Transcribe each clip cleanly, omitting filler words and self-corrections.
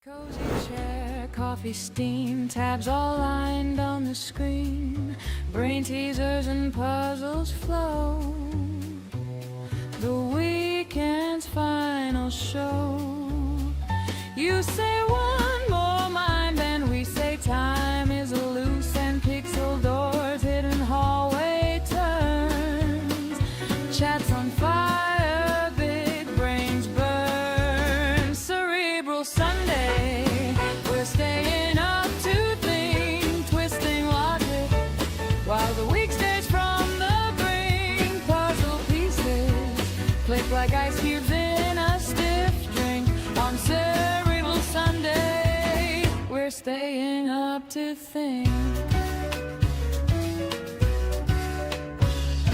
Cozy chair, coffee steam, tabs all lined on the screen. Brain teasers and puzzles flow. The weekend's final show. You say one more mind, and we say time is loose and pixel doors, hidden hallway turns. Chats on fire, big brains burn. Cerebral Sunday, we're staying up to think, twisting logic while the week stays from the brink. Puzzle pieces click like ice cubes in a stiff drink. On Cerebral Sunday, we're staying up to think.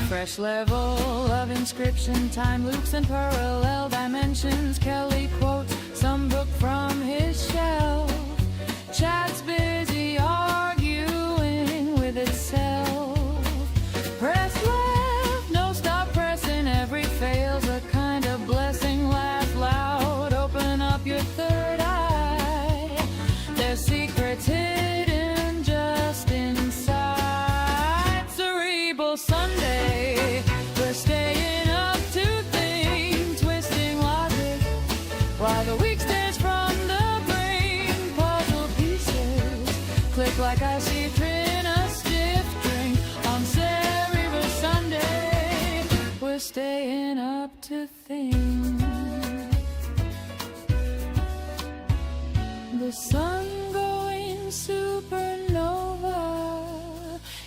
Fresh level of inscription, time loops and parallel dimensions. Kelly quotes some book from his shelf. Chat's busy arguing with itself. Press left, no stop pressing. Every fail's a kind of blessing. Laugh loud, open up your third eye. There's secrets hidden just inside. Cerebral Sunday, we're staying up to think, twisting logic while the week stays from the brain. Puzzle pieces click like ice cubes in a stiff drink. On Cerebral Sunday, we're staying up to think. The sun going supernova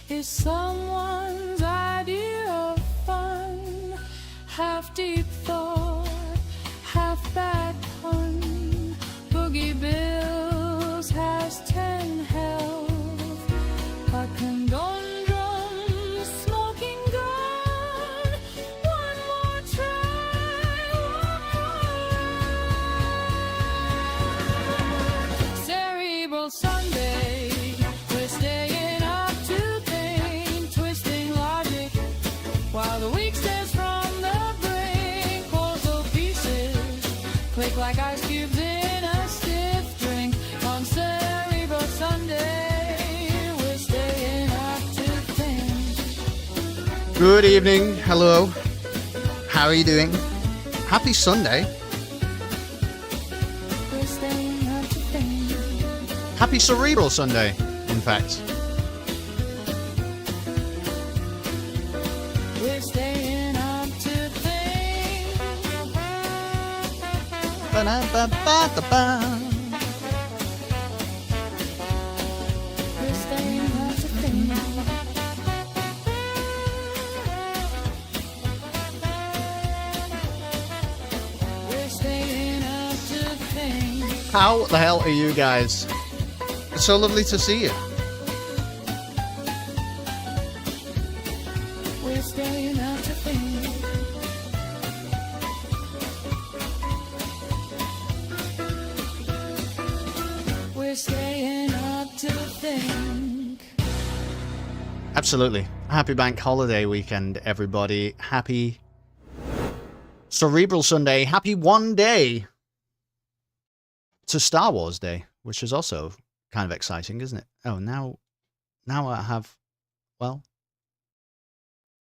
is someone's idea of fun. Half deep thought, half bad pun. Boogie Bills has 10 health. A conundrum, smoking gun. One more try, Cerebral Sunday, we're staying up to think, twisting logic while the week stays from the brink. Puzzle pieces click like ice cubes in a stiff drink. On Cerebral Sunday, we're staying up to think. Good evening. Hello. How are you doing? Happy Sunday. We're staying up to think. Happy Cerebral Sunday, in fact. We're staying up to think. Ba-da-ba-ba-da-ba. We're staying up to think. We're staying up to think. How the hell are you guys? It's so lovely to see you. We're staying up to think. We're staying up to think. Absolutely. Happy bank holiday weekend, everybody. Happy Cerebral Sunday. Happy one day to Star Wars Day, which is also kind of exciting, isn't it? Oh, now I have, well,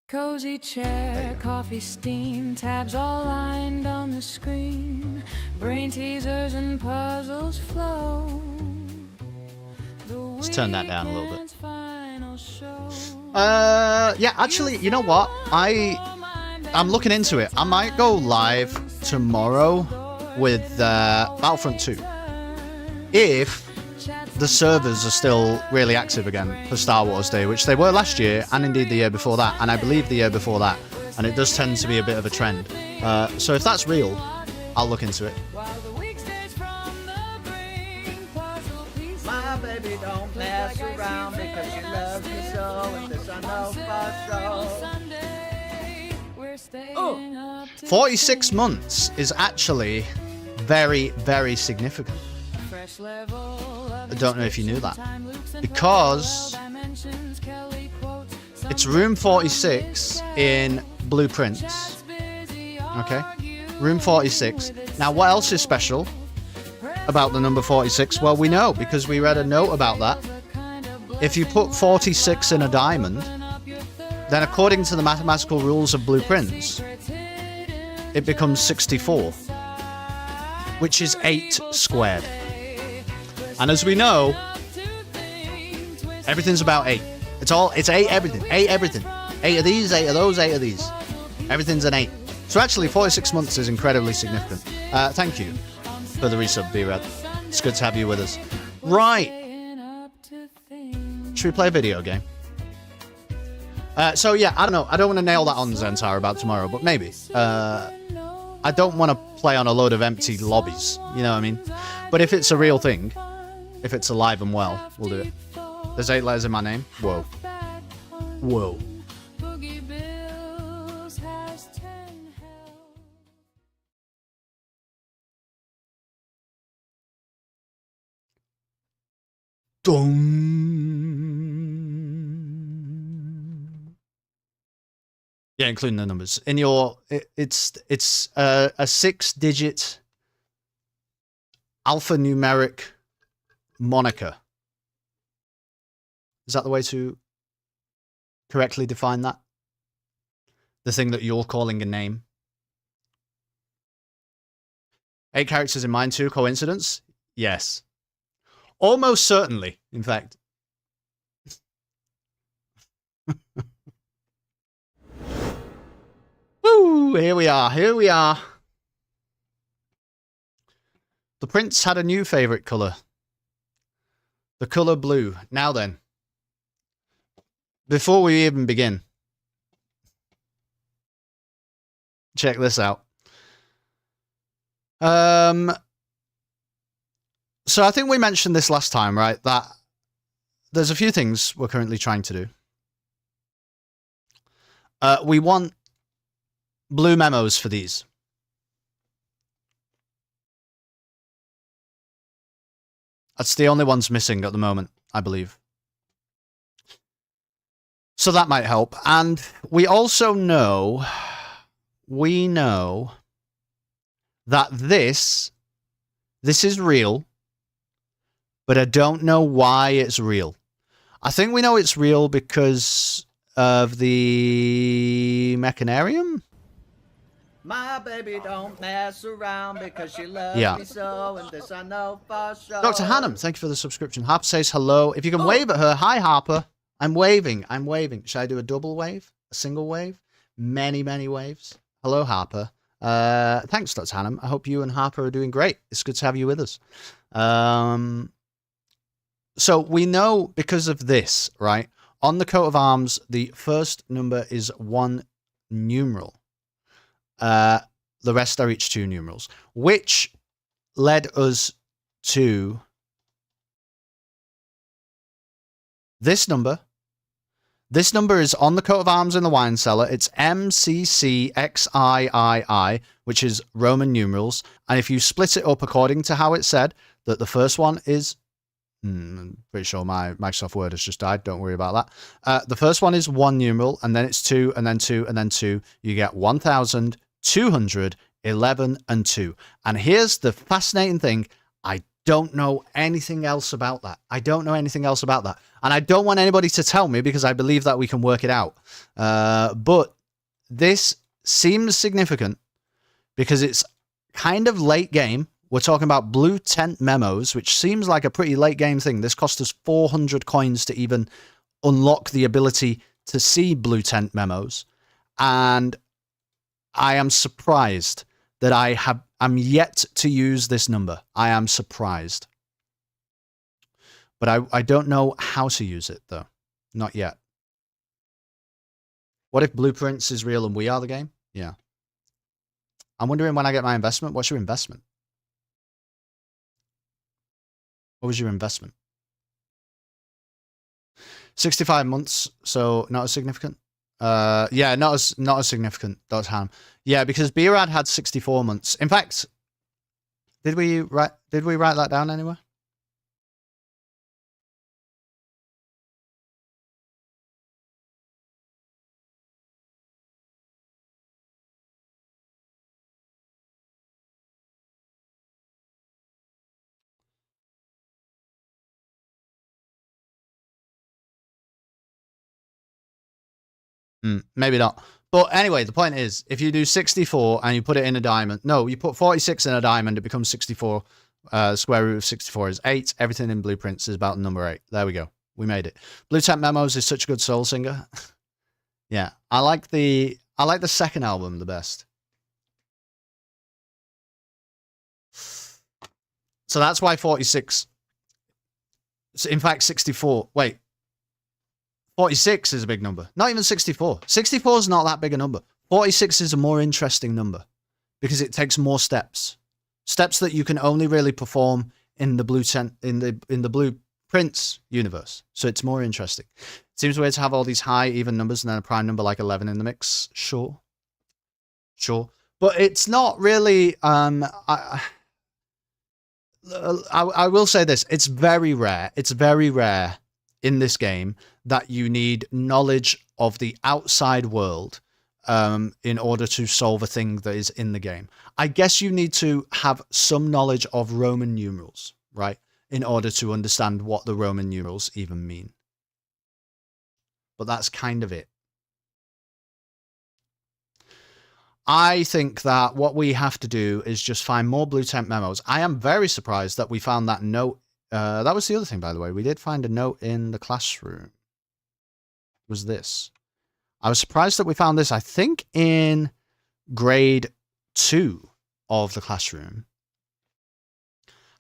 Cozy chair, coffee steam, tabs all lined on the screen. Brain teasers and puzzles flow. let's turn that down a little bit. Final show. Yeah, actually, you know what? I'm looking into it. I might go live tomorrow with Battlefront 2 if the servers are still really active again for Star Wars Day, which they were last year and indeed the year before that, and I believe the year before that, and it does tend to be a bit of a trend. So if that's real, I'll look into it. While the week stays from the brink, puzzle pieces. My baby don't mess around because she loves me so, and this I know for sure. Sunday, we're staying up to 46 months is actually very, very significant. fresh level of I don't know if you knew that. time loops and Because parallel dimensions. Kelly quotes some it's room 46 in Blueprints. Okay? Room 46. Now, what else is special about the number 46? Well, we know because we read a note about that. If you put 46 in a diamond, then according to the mathematical rules of blueprints, it becomes 64, which is 8 squared. And as we know, everything's about 8. It's 8 everything. 8 everything. 8 of these, 8 of those, 8 of these. Everything's an 8. So actually, 46 months is incredibly significant. Thank you for the resub, B-Rad. It's good to have you with us. Right. Should we play a video game? So yeah, I don't know. I don't want to nail that on Zentar about tomorrow, but maybe. I don't want to play on a load of empty lobbies. You know what I mean? But if it's a real thing, if it's alive and well, we'll do it. There's 8 letters in my name. Whoa. Whoa. Dum. Yeah, including the numbers. In your, it's a 6-digit alphanumeric moniker. Is that the way to correctly define that? The thing that you're calling a name? 8 characters in mine too, coincidence? Yes. Almost certainly, in fact. Woo! Here we are, here we are. The prince had a new favourite colour. The colour blue. Now then. Before we even begin. Check this out. So I think we mentioned this last time, right? That there's a few things we're currently trying to do. We want blue memos for these. That's the only ones missing at the moment, I believe. So that might help. And we also know, that this is real, but I don't know why it's real. I think we know it's real because of the mechanarium. My baby don't mess around because she loves me so, and this I know for sure. Dr. Hannum, thank you for the subscription. Harper says hello. If you can wave at her. Hi, Harper. I'm waving. I'm waving. Should I do a double wave? A single wave? Many, many waves. Hello, Harper. Thanks, Dr. Hannum. I hope you and Harper are doing great. It's good to have you with us. So we know because of this, right? On the coat of arms, the first number is 1 numeral. The rest are each 2 numerals, which led us to this number. This number is on the coat of arms in the wine cellar. It's MCCXIII, which is Roman numerals. And if you split it up according to how it said, that the first one is... I'm pretty sure my Microsoft Word has just died. Don't worry about that. The first one is 1 numeral, and then it's 2, and then 2, and then 2. You get 1,211 and 2. And here's the fascinating thing. I don't know anything else about that. I don't know anything else about that. And I don't want anybody to tell me because I believe that we can work it out. But this seems significant because it's kind of late game. We're talking about blue tent memos, which seems like a pretty late game thing. This cost us 400 coins to even unlock the ability to see blue tent memos. And I am surprised that I'm yet to use this number. I am surprised. But I don't know how to use it, though. Not yet. What if Blueprints is real and we are the game? Yeah. I'm wondering when I get my investment. What's your investment? What was your investment? 65 months, so not as significant. Yeah, not as significant. Dr. Ham. Yeah, because B-Rad had 64 months. In fact, did we write that down anywhere? Maybe not. But anyway, the point is, if you do 64 and you put it in a diamond, no, you put 46 in a diamond, it becomes 64. Square root of 64 is 8. Everything in Blueprints is about number 8. There we go. We made it. Blue Tent Memos is such a good soul singer. Yeah, I like the second album the best. So that's why 46. In fact, 64. Wait. 46 is a big number. Not even 64. 64 is not that big a number. 46 is a more interesting number because it takes more steps. Steps that you can only really perform in the Blueprints universe. So it's more interesting. It seems weird to have all these high even numbers and then a prime number like 11 in the mix. Sure. But it's not really I will say this, it's very rare in this game that you need knowledge of the outside world in order to solve a thing that is in the game. I guess you need to have some knowledge of Roman numerals, right? In order to understand what the Roman numerals even mean. But that's kind of it. I think that what we have to do is just find more Blue Tent Memos. I am very surprised that we found that note. That was the other thing, by the way. We did find a note in the classroom. It was this. I was surprised that we found this, I think, in grade 2 of the classroom.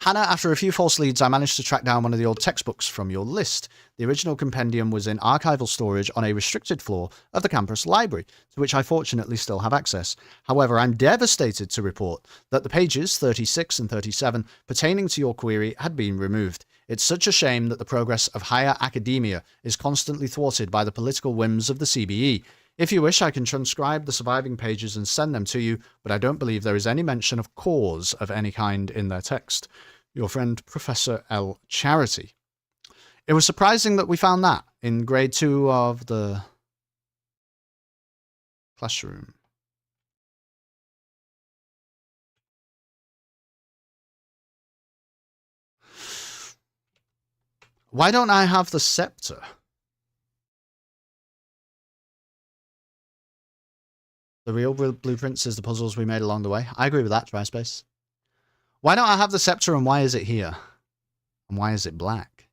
Hannah, after a few false leads, I managed to track down one of the old textbooks from your list. The original compendium was in archival storage on a restricted floor of the campus library, to which I fortunately still have access. However, I'm devastated to report that the pages 36 and 37 pertaining to your query had been removed. It's such a shame that the progress of higher academia is constantly thwarted by the political whims of the CBE. If you wish, I can transcribe the surviving pages and send them to you, but I don't believe there is any mention of cause of any kind in their text. Your friend, Professor L. Charity. It was surprising that we found that in grade 2 of the classroom. Why don't I have the scepter? The real blueprints is the puzzles we made along the way. I agree with that, Trispace. Why don't I have the scepter and why is it here? And why is it black?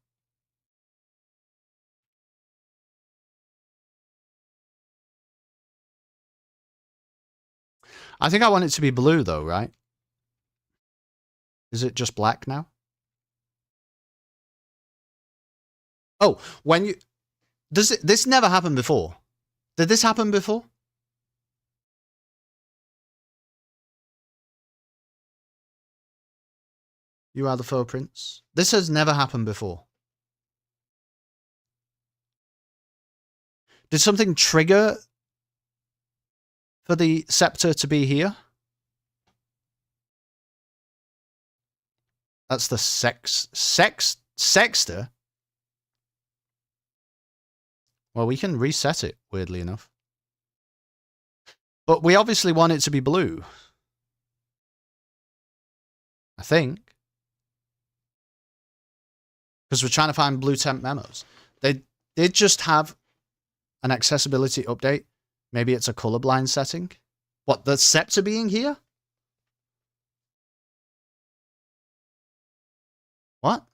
I think I want it to be blue though, right? Is it just black now? Oh, when you... This never happened before. Did this happen before? You are the faux prince. This has never happened before. Did something trigger for the scepter to be here? That's the sexter? Well, we can reset it, weirdly enough. But we obviously want it to be blue. I think. Because we're trying to find Blue Tent Memos. They did just have an accessibility update. Maybe it's a colorblind setting. What, the scepter being here? What?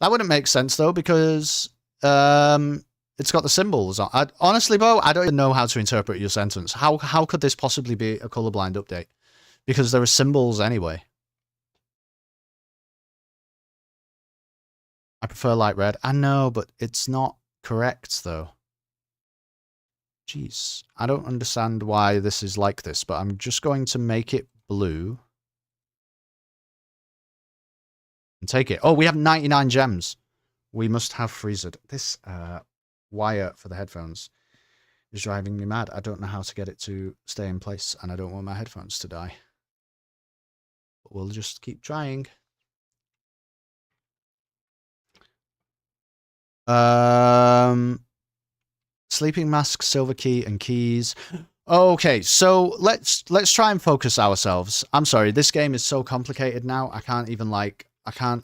That wouldn't make sense, though, because it's got the symbols on. Honestly, Bo, I don't even know how to interpret your sentence. How could this possibly be a colorblind update? Because there are symbols anyway. I prefer light red. I know, but it's not correct, though. Jeez. I don't understand why this is like this, but I'm just going to make it blue. And take it. Oh, we have 99 gems. We must have freezed. This wire for the headphones is driving me mad. I don't know how to get it to stay in place, and I don't want my headphones to die. But we'll just keep trying. Sleeping mask, silver key, and keys. Okay, so let's try and focus ourselves. I'm sorry, this game is so complicated now. I can't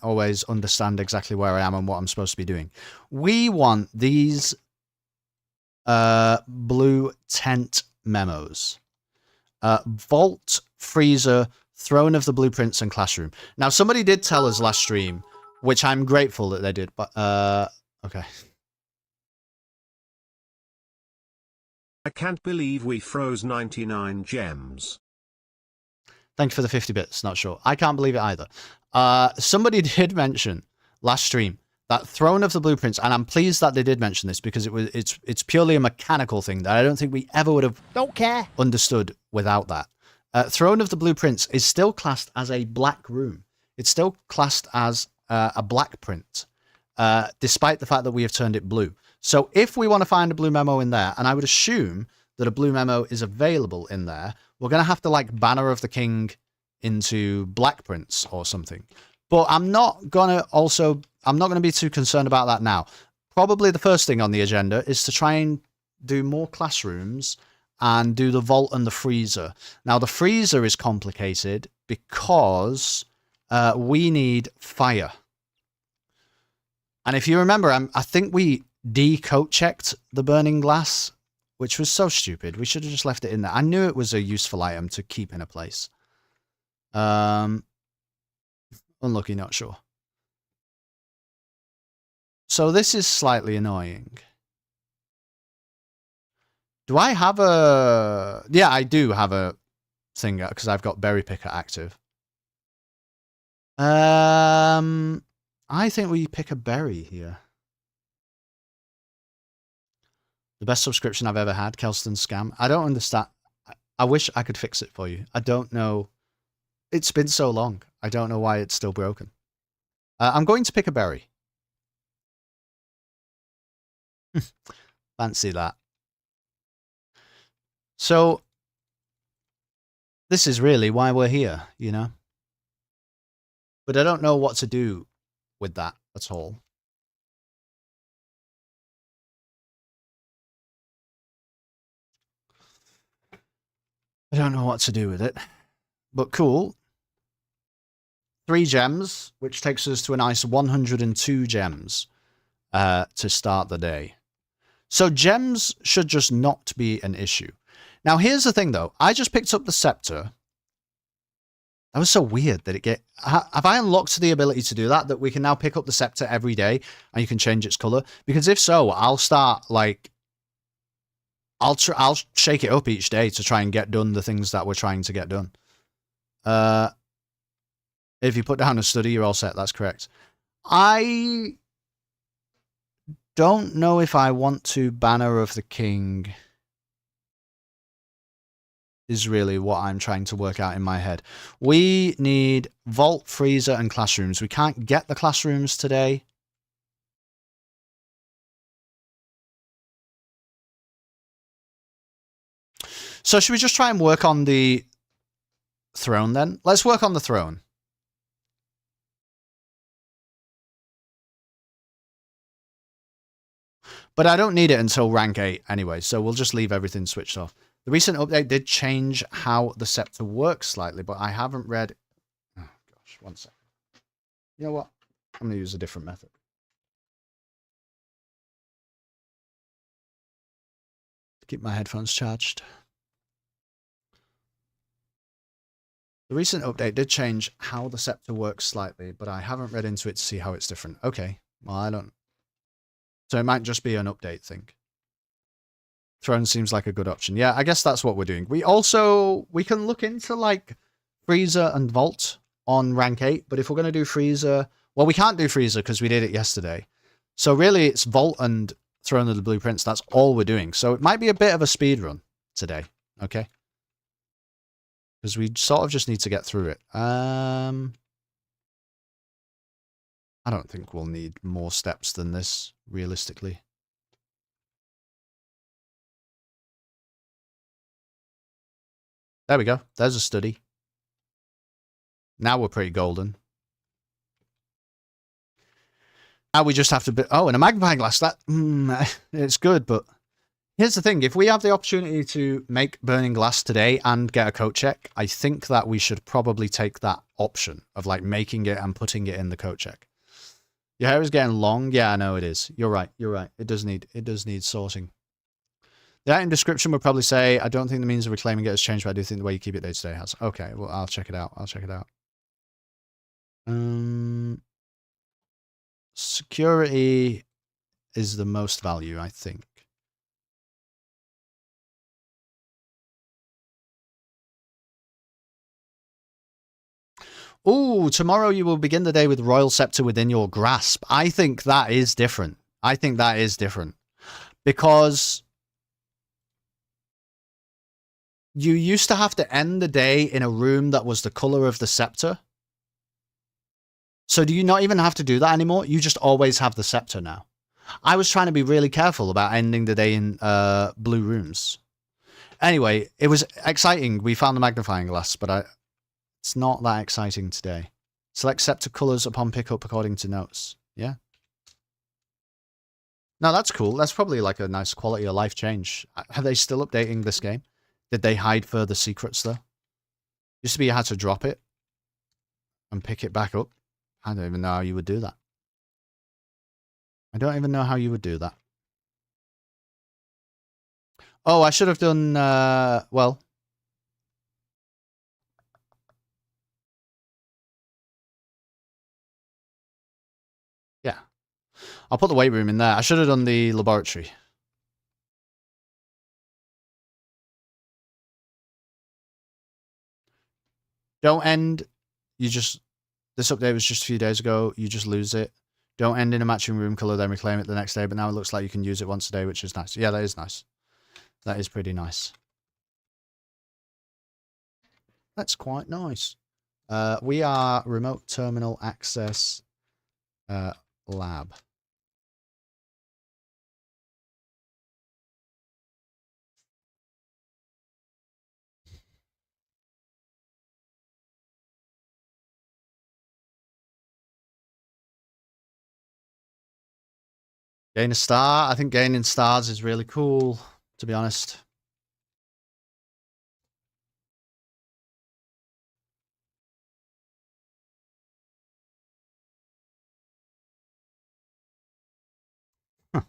always understand exactly where I am and what I'm supposed to be doing. We want these blue tent memos. Vault, freezer, throne of the blueprints, and classroom. Now, somebody did tell us last stream, which I'm grateful that they did, but, okay. I can't believe we froze 99 gems. Thank you for the 50 bits, not sure. I can't believe it either. Somebody did mention last stream that throne of the blueprints, and I'm pleased that they did mention this because it's purely a mechanical thing that I don't think we ever would have understood without that. Throne of the blueprints is still classed as a black room. It's still classed as a black print, despite the fact that we have turned it blue. So if we want to find a blue memo in there, and I would assume that a blue memo is available in there, we're going to have to like Banner of the King into black prints or something. But I'm not going to be too concerned about that now. Probably the first thing on the agenda is to try and do more classrooms and do the vault and the freezer. Now, the freezer is complicated because we need fire. And if you remember, I think we decoat checked the burning glass, which was so stupid. We should have just left it in there. I knew it was a useful item to keep in a place. Unlucky, not sure. So this is slightly annoying. Do I have a... Yeah, I do have a thing because I've got Berry Picker active. I think we pick a berry here. The best subscription I've ever had, Kelston Scam. I don't understand. I wish I could fix it for you. I don't know. It's been so long. I don't know why it's still broken. I'm going to pick a berry. Fancy that. So, this is really why we're here, you know? But I don't know what to do with that at all. I don't know what to do with it. But cool. 3 gems, which takes us to a nice 102 gems to start the day. So gems should just not be an issue. Now, here's the thing, though. I just picked up the scepter. That was so weird that it get... Have I unlocked the ability to do that? That we can now pick up the scepter every day and you can change its color? Because if so, I'll start, like... I'll shake it up each day to try and get done the things that we're trying to get done. If you put down a study, you're all set. That's correct. I don't know if I want to Banner of the King. Is really what I'm trying to work out in my head. We need vault, freezer, and classrooms. We can't get the classrooms today. So should we just try and work on the throne then? Let's work on the throne. But I don't need it until rank 8 anyway, so we'll just leave everything switched off. The recent update did change how the scepter works slightly, but I haven't read... Oh, gosh, one second. You know what? I'm going to use a different method. Keep my headphones charged. The recent update did change how the scepter works slightly, but I haven't read into it to see how it's different. Okay, well, I don't... So it might just be an update thing. Throne seems like a good option. Yeah, I guess that's what we're doing. We can look into, like, freezer and vault on rank 8, but if we're going to do freezer... Well, we can't do freezer because we did it yesterday. So really, it's vault and Throne of the Blueprints. That's all we're doing. So it might be a bit of a speed run today, okay? Because we sort of just need to get through it. I don't think we'll need more steps than this, realistically. There we go. There's a study. Now we're pretty golden. Now we just have to... Oh, and a magnifying glass. That it's good, but... Here's the thing. If we have the opportunity to make burning glass today and get a coat check, I think that we should probably take that option of, like, making it and putting it in the coat check. Your hair is getting long. Yeah, I know it is. You're right. You're right. It does need sorting. The item description would probably say, I don't think the means of reclaiming it has changed, but I do think the way you keep it day to day has. Okay, well, I'll check it out. I'll check it out. Security is the most value, I think. Ooh, tomorrow you will begin the day with Royal Scepter within your grasp. I think that is different. I think that is different. Because you used to have to end the day in a room that was the color of the scepter. So do you not even have to do that anymore? You just always have the scepter now. I was trying to be really careful about ending the day in blue rooms. Anyway, it was exciting. We found the magnifying glass, but it's not that exciting today. Select scepter colors upon pickup according to notes. Yeah. No, that's cool. That's probably like a nice quality of life change. Are they still updating this game? Did they hide further secrets though? Used to be you had to drop it and pick it back up. I don't even know how you would do that. I don't even know how you would do that. Oh, I should have done, well. Yeah. I'll put the weight room in there. I should have done the laboratory. Don't end. This update was just a few days ago. You just lose it. Don't end in a matching room color, then reclaim it the next day. But now it looks like you can use it once a day, which is nice. Yeah, that is nice. That is pretty nice. That's quite nice. We are remote terminal access lab. Gain a star. I think gaining stars is really cool, to be honest. Huh.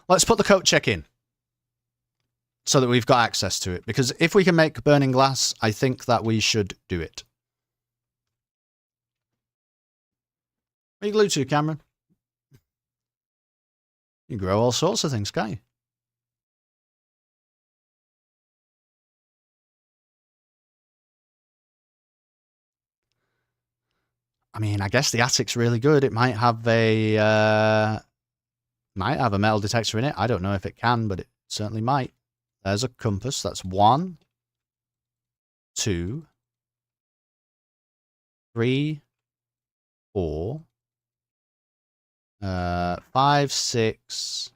Let's put the coat check in so that we've got access to it. Because if we can make burning glass, I think that we should do it. What are you glued to, Cameron? You can grow all sorts of things, can't you? I mean, I guess the attic's really good. It might have a metal detector in it. I don't know if it can, but it certainly might. There's a compass. That's 1, 2, 3, 4, 5, 6,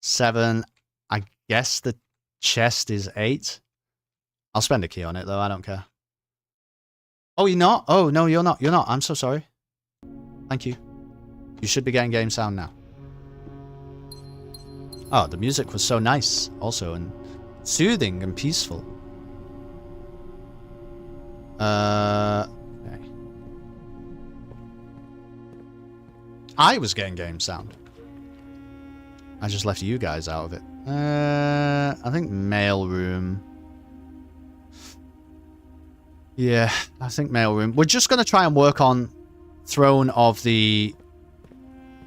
7. I guess the chest is 8. I'll spend a key on it, though. I don't care. Oh, you're not? Oh, no, you're not. You're not. I'm so sorry. Thank you. You should be getting game sound now. Oh, the music was so nice also, and soothing and peaceful. Okay. I was getting game sound. I just left you guys out of it. I think mail room. Yeah, I think mailroom. We're just going to try and work on Throne of the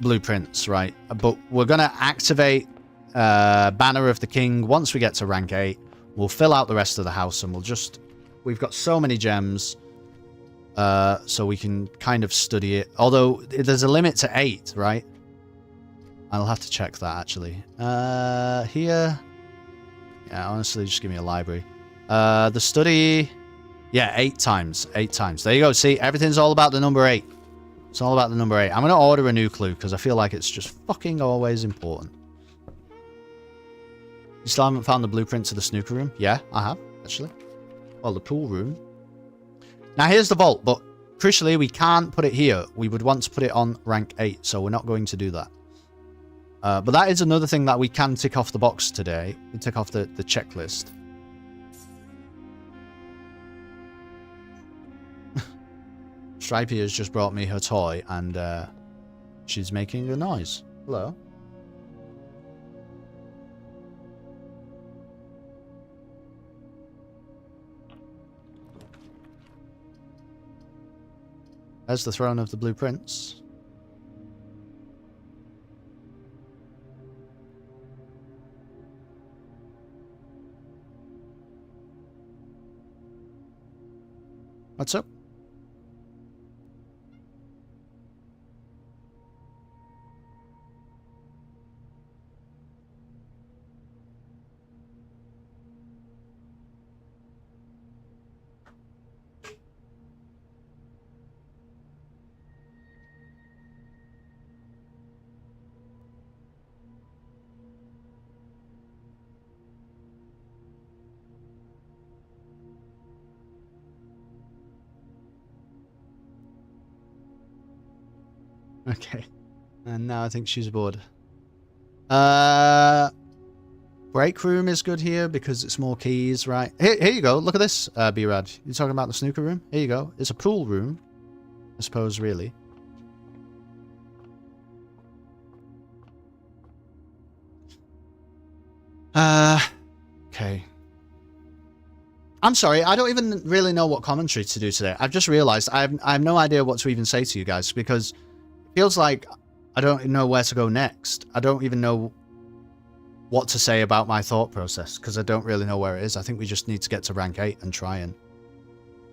Blueprints, right? But we're going to activate Banner of the King once we get to rank 8. We'll fill out the rest of the house and we'll just... We've got so many gems, so we can kind of study it. Although, there's a limit to 8, right? I'll have to check that, actually. Here... Yeah, honestly, just give me a library. The study... Yeah, 8 times. 8 times. There you go. See, everything's all about the number 8. It's all about the number 8. I'm going to order a new clue because I feel like it's just fucking always important. You still haven't found the blueprint to the snooker room? Yeah, I have, actually. Well, the pool room. Now, here's the vault, but crucially, we can't put it here. We would want to put it on rank 8, so we're not going to do that. But that is another thing that we can tick off the box today. We tick off the checklist. Stripey has just brought me her toy, and she's making a noise. Hello. There's the throne of the Blue Prince. What's up? Okay. And now I think she's bored. Break room is good here because it's more keys, right? Here you go. Look at this, B-Rad. You're talking about the snooker room? Here you go. It's a pool room, I suppose, really. Okay. I'm sorry, I don't even really know what commentary to do today. I've just realized I have no idea what to even say to you guys because it feels like I don't know where to go next. I don't even know what to say about my thought process because I don't really know where it is. I think we just need to get to rank 8 and try and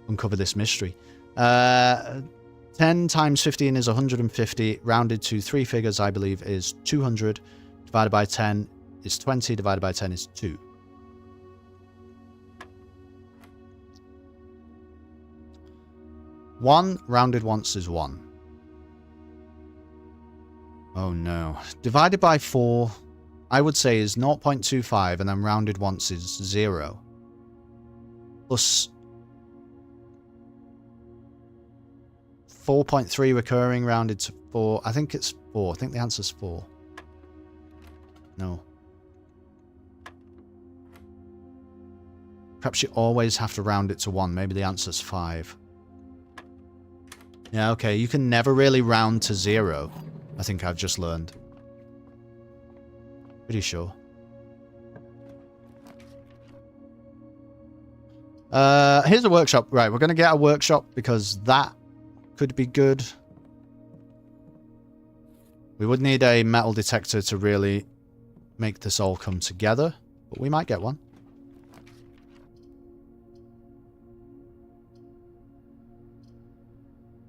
uncover this mystery. 10 times 15 is 150. Rounded to 3 figures, I believe, is 200. Divided by 10 is 20. Divided by 10 is 2. One rounded once is 1. Oh no. Divided by 4, I would say is 0.25, and then rounded once is 0. Plus 4.3 recurring rounded to 4. I think it's 4. I think the answer's 4. No. Perhaps you always have to round it to 1. Maybe the answer's 5. Yeah, okay. You can never really round to 0. I think I've just learned. Pretty sure. Here's a workshop. Right, we're going to get a workshop because that could be good. We would need a metal detector to really make this all come together, but we might get one.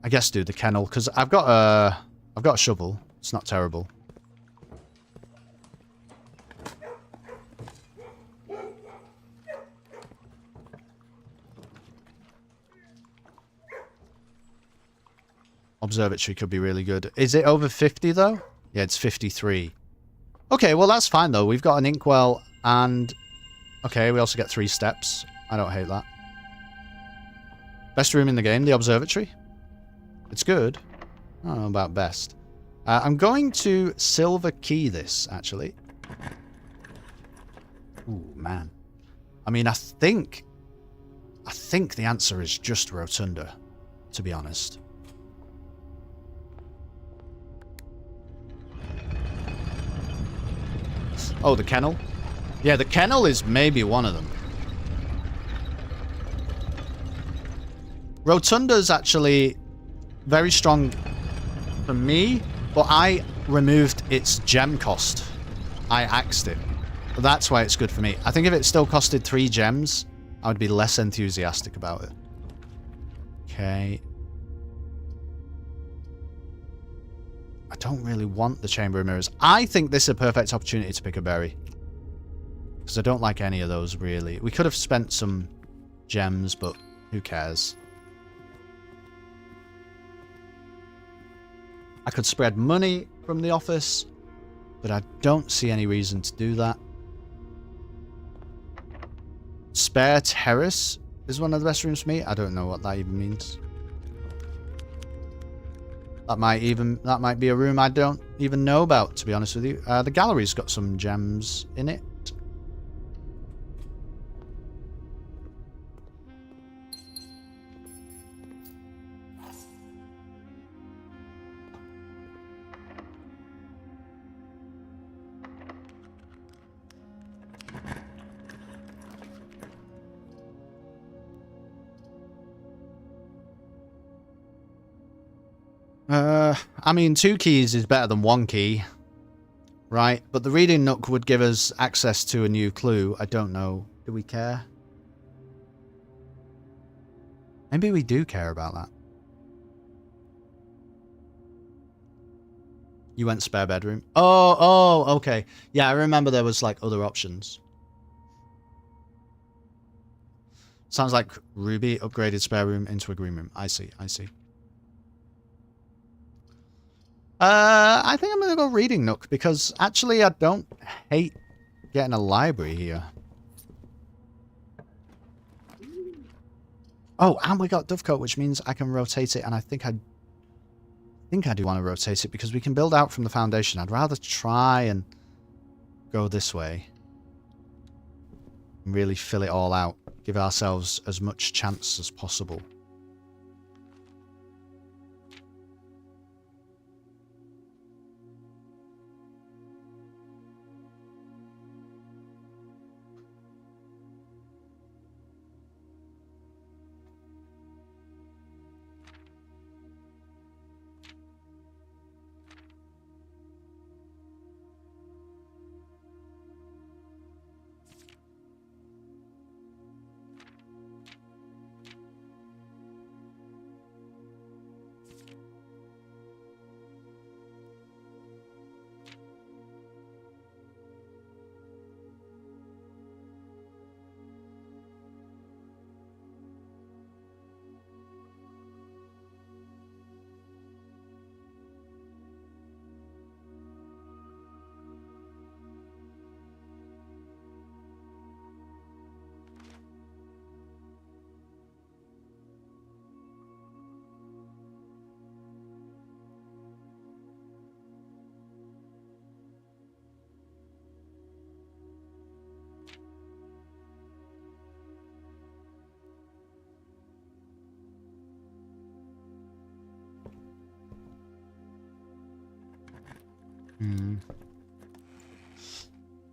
I guess do the kennel because I've got a shovel. It's not terrible. Observatory could be really good. Is it over 50 though? Yeah, it's 53. Okay, well that's fine though. We've got an inkwell and... Okay, we also get 3 steps. I don't hate that. Best room in the game, the observatory. It's good. I don't know about best. I'm going to silver key this, actually. Ooh, man. I mean, I think the answer is just Rotunda, to be honest. Oh, the kennel? Yeah, the kennel is maybe one of them. Rotunda's actually very strong for me, but I removed its gem cost. I axed it. But that's why it's good for me. I think if it still costed 3 gems, I would be less enthusiastic about it. Okay. I don't really want the Chamber of Mirrors. I think this is a perfect opportunity to pick a berry. Because I don't like any of those, really. We could have spent some gems, but who cares? I could spread money from the office, but I don't see any reason to do that. Spare Terrace is one of the best rooms for me. I don't know what that even means. That might be a room I don't even know about, to be honest with you. The gallery's got some gems in it. I mean, 2 keys is better than 1 key, right? But the reading nook would give us access to a new clue. I don't know. Do we care? Maybe we do care about that. You went spare bedroom. Oh, okay. Yeah, I remember there was like other options. Sounds like Ruby upgraded spare room into a green room. I see. I think I'm going to go reading nook because actually I don't hate getting a library here. Oh, and we got Dovecote, which means I can rotate it, and I think I do want to rotate it because we can build out from the foundation. I'd rather try and go this way. And really fill it all out. Give ourselves as much chance as possible.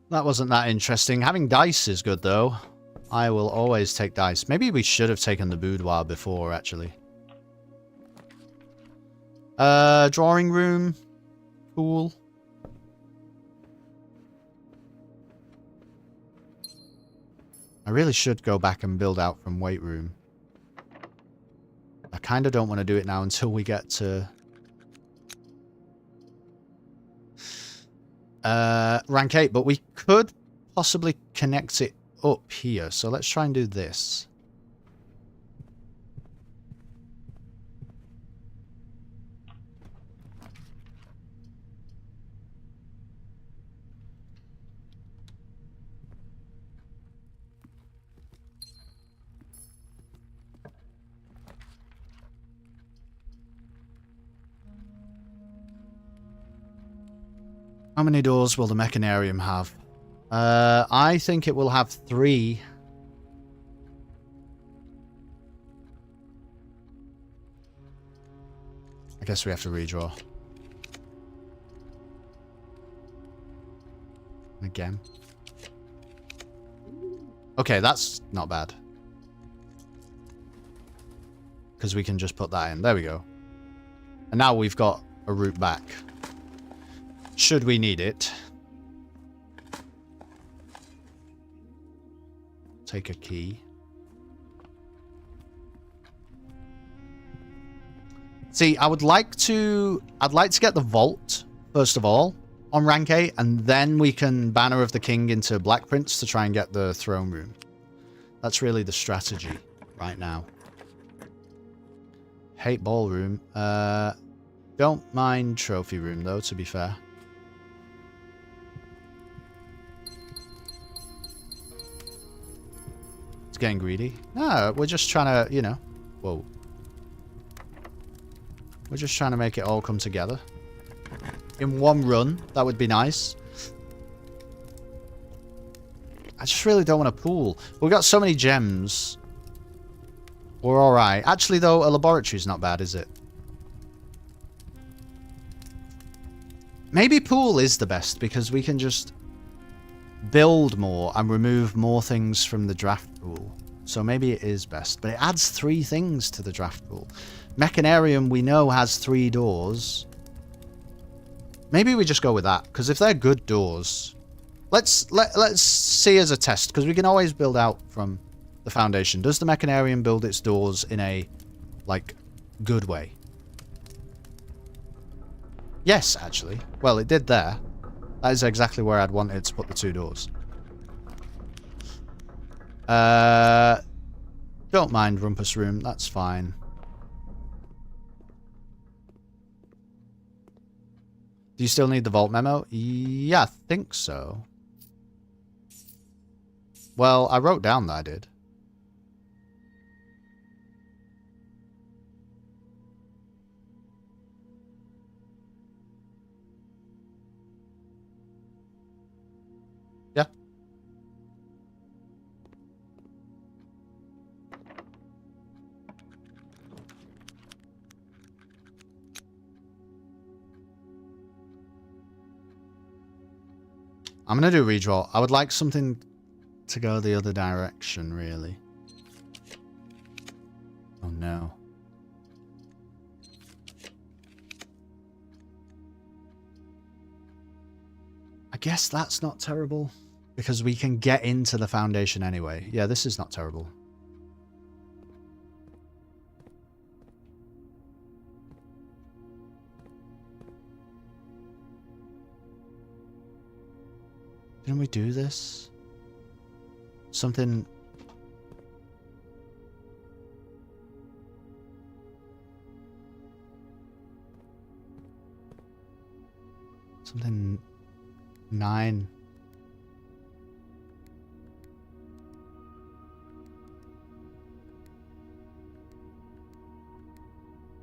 That wasn't that interesting. Having dice is good, though. I will always take dice. Maybe we should have taken the boudoir before, actually. Drawing room. Cool. I really should go back and build out from weight room. I kind of don't want to do it now until we get to... rank 8, but we could possibly connect it up here. So let's try and do this. How many doors will the mechanarium have? I think it will have 3. I guess we have to redraw. Again. Okay, that's not bad. Because we can just put that in. There we go. And now we've got a route back. Should we need it. Take a key. See, I'd like to get the vault, first of all, on rank 8, and then we can Banner of the King into Black Prince to try and get the throne room. That's really the strategy right now. Hate ballroom. Don't mind trophy room, though, to be fair. It's getting greedy. No, we're just trying to, you know... Whoa. We're just trying to make it all come together. In one run, that would be nice. I just really don't want to pool. We've got so many gems. We're alright. Actually, though, a laboratory's not bad, is it? Maybe pool is the best, because we can just build more and remove more things from the draft pool. So maybe it is best. But it adds 3 things to the draft pool. Mechanarium we know has 3 doors. Maybe we just go with that, because if they're good doors, let's see as a test, because we can always build out from the foundation. Does the Mechanarium build its doors in a, like, good way? Yes, actually. Well, it did there. That is exactly where I'd wanted to put the 2 doors. Don't mind Rumpus Room, that's fine. Do you still need the vault memo? Yeah, I think so. Well, I wrote down that I did. Yeah. I'm going to do redraw. I would like something to go the other direction, really. Oh, no. I guess that's not terrible, because we can get into the foundation anyway. Yeah, this is not terrible. Didn't we do this? Something... Something... 9.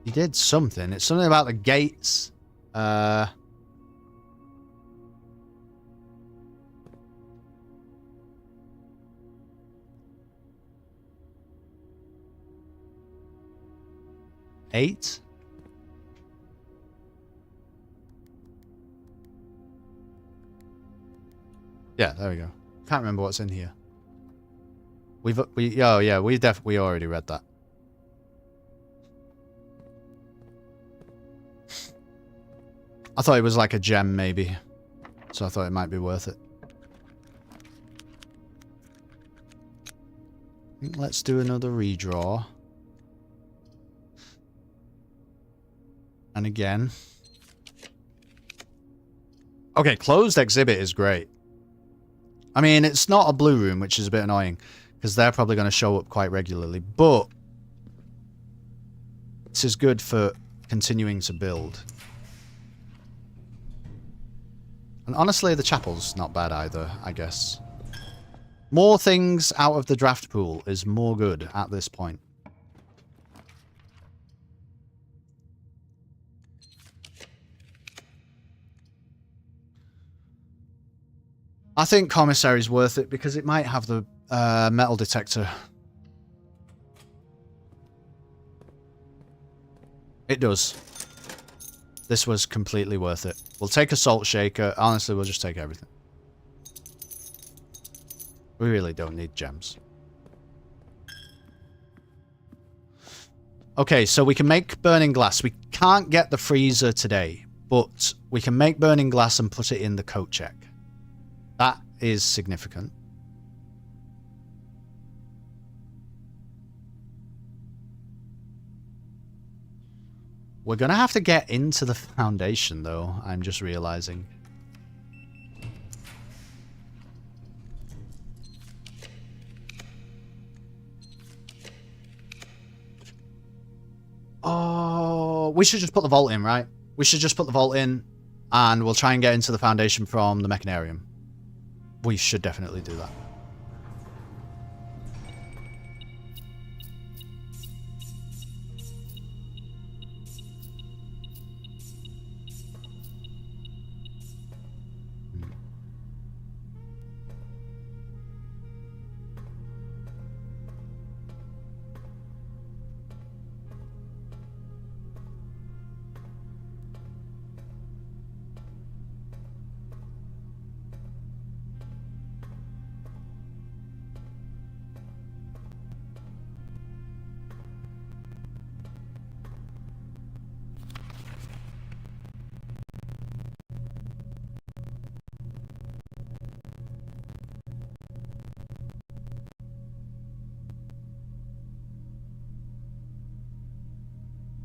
You did something. It's something about the gates. 8? Yeah, there we go. Can't remember what's in here. Oh yeah, we already read that. I thought it was like a gem maybe. So I thought it might be worth it. Let's do another redraw. And again. Okay, closed exhibit is great. I mean, it's not a blue room, which is a bit annoying, because they're probably going to show up quite regularly, but this is good for continuing to build. And honestly, the chapel's not bad either, I guess. More things out of the draft pool is more good at this point. I think Commissary's worth it because it might have the metal detector. It does. This was completely worth it. We'll take a salt shaker. Honestly, we'll just take everything. We really don't need gems. Okay, so we can make burning glass. We can't get the freezer today, but we can make burning glass and put it in the coat check. That is significant. We're going to have to get into the foundation, though, I'm just realizing. Oh, we should just put the vault in, right? We should just put the vault in, and we'll try and get into the foundation from the Mechanarium. We should definitely do that.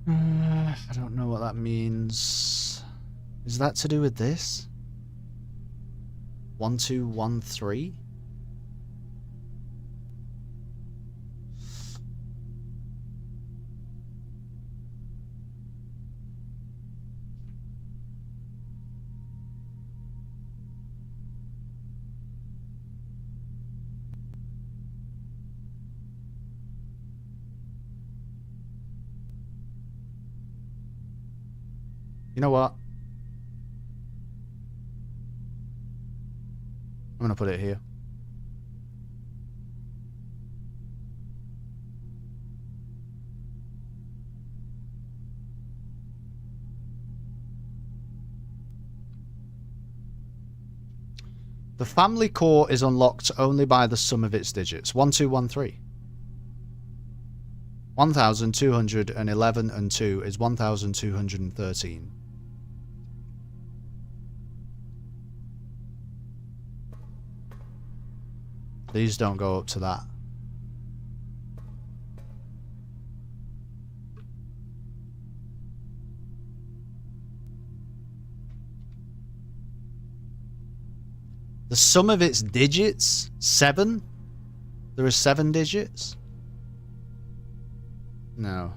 I don't know what that means. Is that to do with this? 1213? You know what? I'm gonna put it here. The family core is unlocked only by the sum of its digits. 1213. 1211 and 2 is 1213. Please don't go up to that. The sum of its digits? 7? There are 7 digits? No.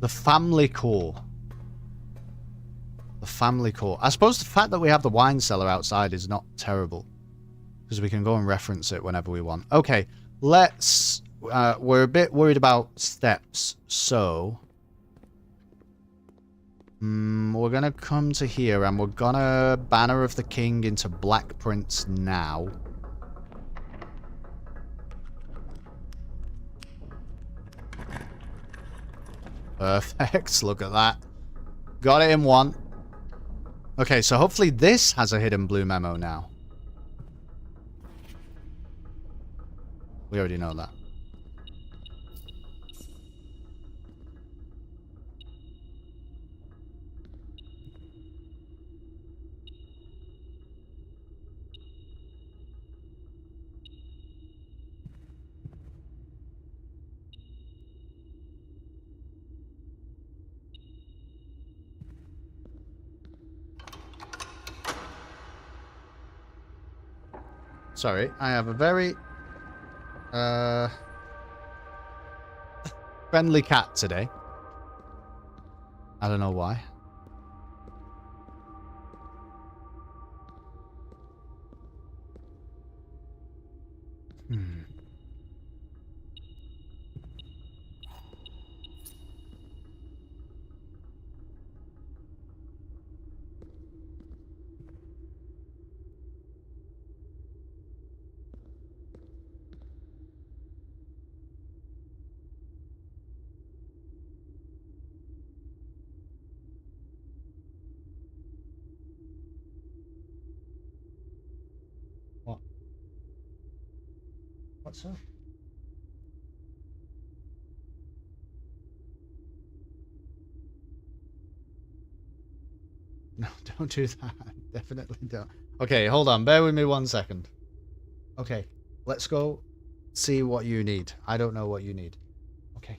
The family core. The family core. I suppose the fact that we have the wine cellar outside is not terrible, because we can go and reference it whenever we want. Okay, let's... we're a bit worried about steps, so... we're going to come to here, and we're going to Banner of the King into Black Prince now. Perfect, look at that. Got it in one. Okay, so hopefully this has a hidden blue memo now. We already know that. Sorry, I have a very friendly cat today. I don't know why. What? What's up? No, don't do that. Definitely don't. Okay, hold on. Bear with me 1 second. Okay, let's go see what you need. I don't know what you need. Okay.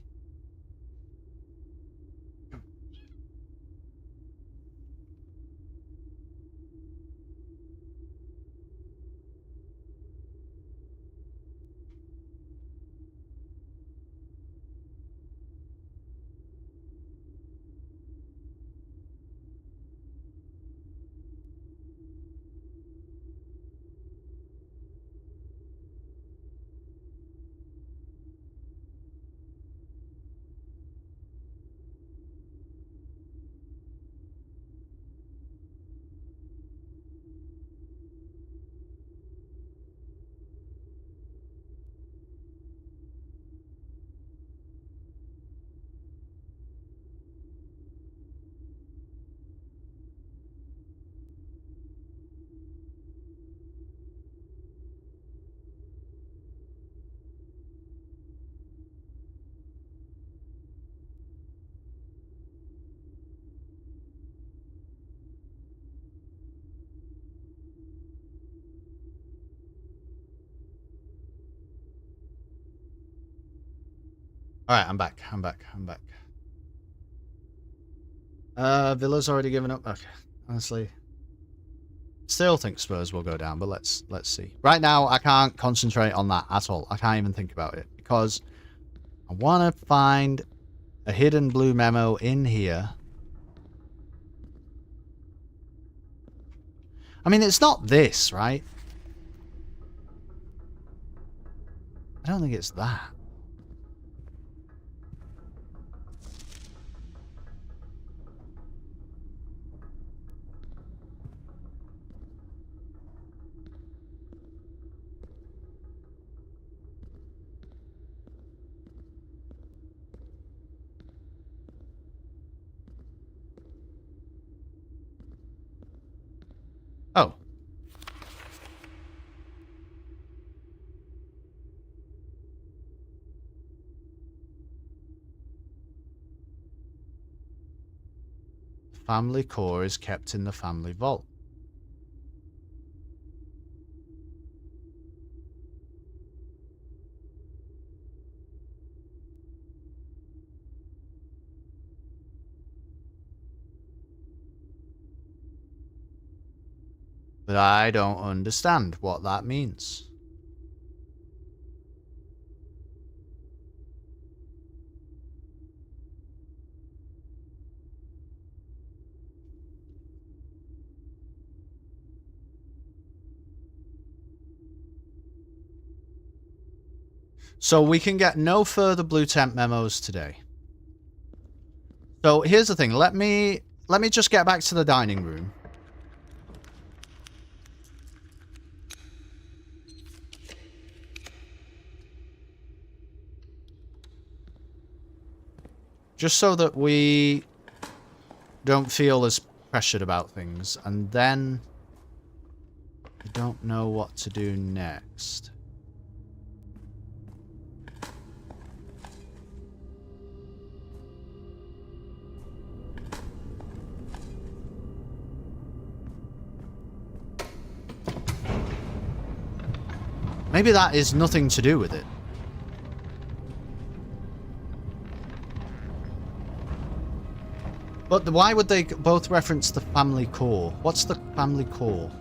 Alright, I'm back. Villa's already given up. Okay. Honestly. Still think Spurs will go down, but let's see. Right now, I can't concentrate on that at all. I can't even think about it. Because I want to find a hidden blue memo in here. I mean, it's not this, right? I don't think it's that. Oh. Family core is kept in the family vault. But I don't understand what that means. So we can get no further blue temp memos today. So here's the thing. Let me just get back to the dining room. Just so that we don't feel as pressured about things. And then I don't know what to do next. Maybe that is nothing to do with it. But why would they both reference the family core? What's the family core?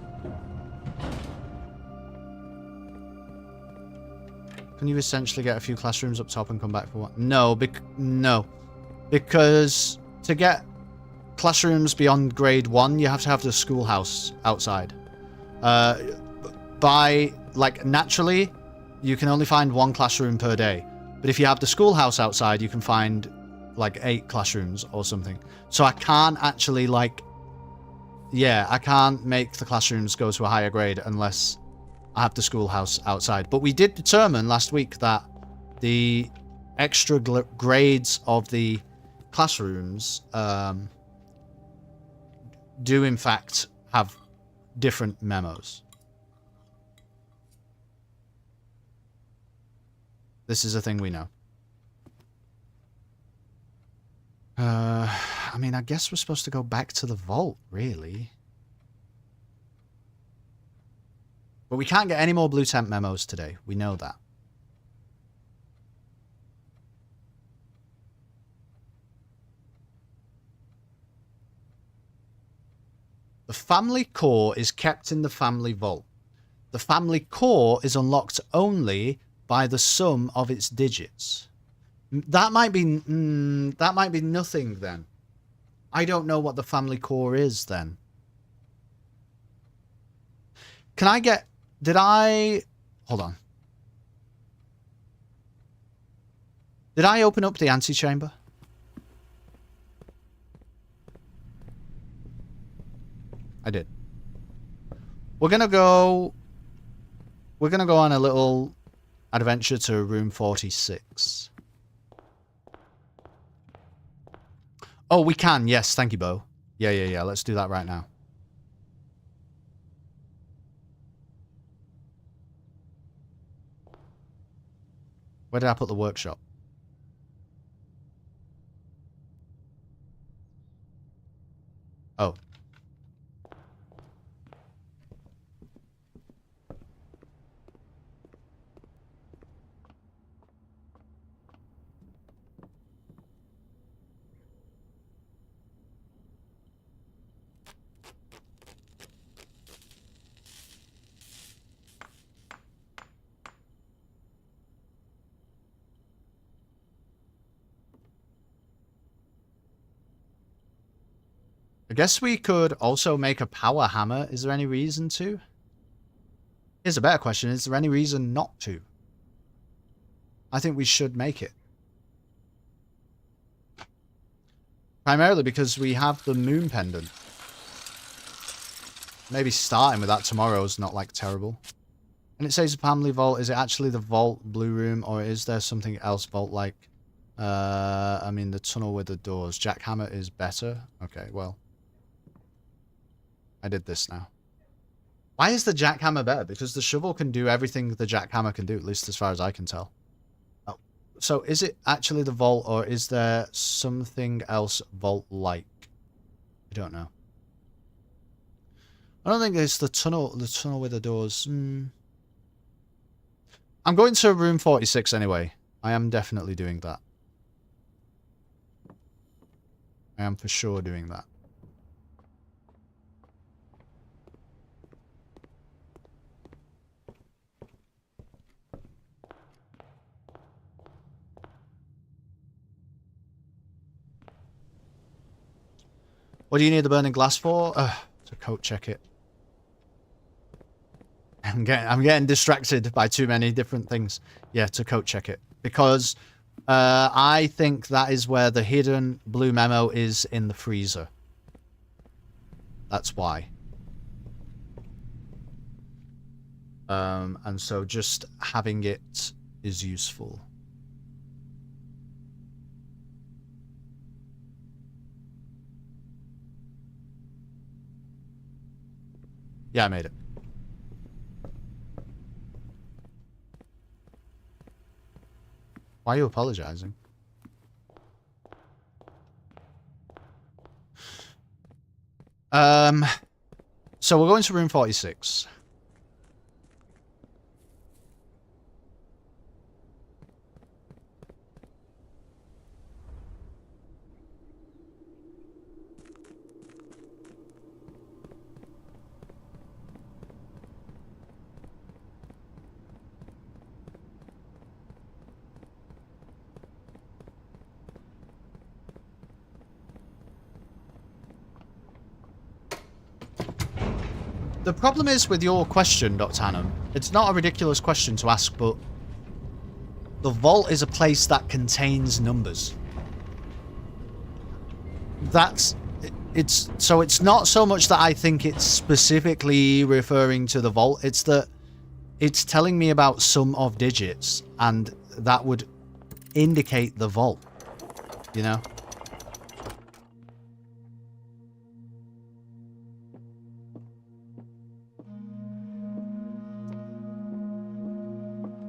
Can you essentially get a few classrooms up top and come back for one? No, no. Because to get classrooms beyond grade 1, you have to have the schoolhouse outside. Naturally, you can only find 1 classroom per day. But if you have the schoolhouse outside, you can find, 8 classrooms or something. So I can't actually, I can't make the classrooms go to a higher grade unless I have the schoolhouse outside. But we did determine last week that the extra grades of the classrooms do, in fact, have different memos. This is a thing we know. I mean, I guess we're supposed to go back to the vault, really. But we can't get any more blue temp memos today. We know that. The family core is kept in the family vault. The family core is unlocked only by the sum of its digits. That might be nothing then. I don't know what the family core is then. Can I get... Hold on. Did I open up the antechamber? I did. We're gonna go on a little adventure to room 46. Oh, we can. Yes, thank you, Bo. Yeah. Let's do that right now. Where did I put the workshop? Oh. I guess we could also make a power hammer. Is there any reason to? Here's a better question. Is there any reason not to? I think we should make it. Primarily because we have the moon pendant. Maybe starting with that tomorrow is not, like, terrible. And it says the Pamley Vault. Is it actually the Vault Blue Room, or is there something else Vault-like? I mean, the tunnel with the doors. Jackhammer is better? Okay, well. I did this now. Why is the jackhammer better? Because the shovel can do everything the jackhammer can do, at least as far as I can tell. Oh, so is it actually the vault, or is there something else vault-like? I don't know. I don't think it's the tunnel with the doors. I'm going to room 46 anyway. I am definitely doing that. I am for sure doing that. What do you need the burning glass for? To coat check it. I'm getting distracted by too many different things. Yeah, to coat check it. Because I think that is where the hidden blue memo is in the freezer. That's why. And so just having it is useful. Yeah, I made it. Why are you apologizing? So we're going to room 46. The problem is with your question, Dr. Hannum, it's not a ridiculous question to ask, but the vault is a place that contains numbers. So it's not so much that I think it's specifically referring to the vault, it's that it's telling me about sum of digits, and that would indicate the vault, you know?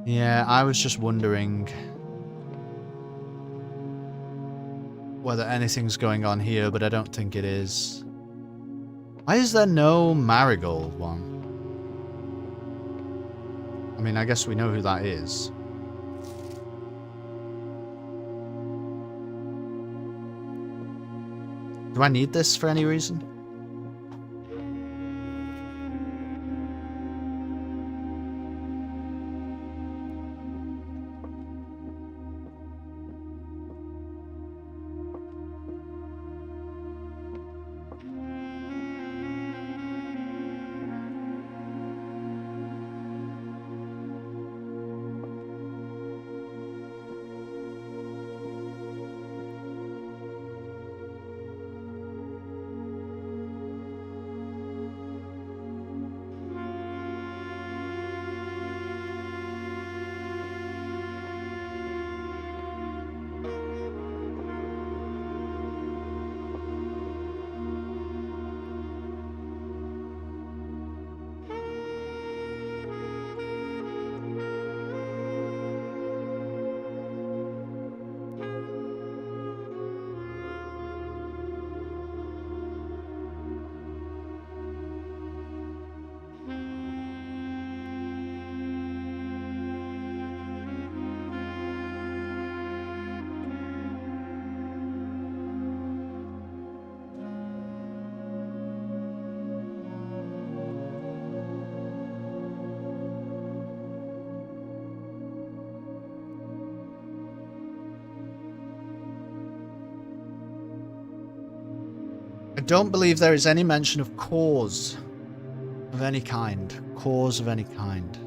Yeah, I was just wondering whether anything's going on here, but I don't think it is. Why is there no marigold one? I mean, I guess we know who that is. Do I need this for any reason? don't believe there is any mention of cause of any kind. Cause of any kind.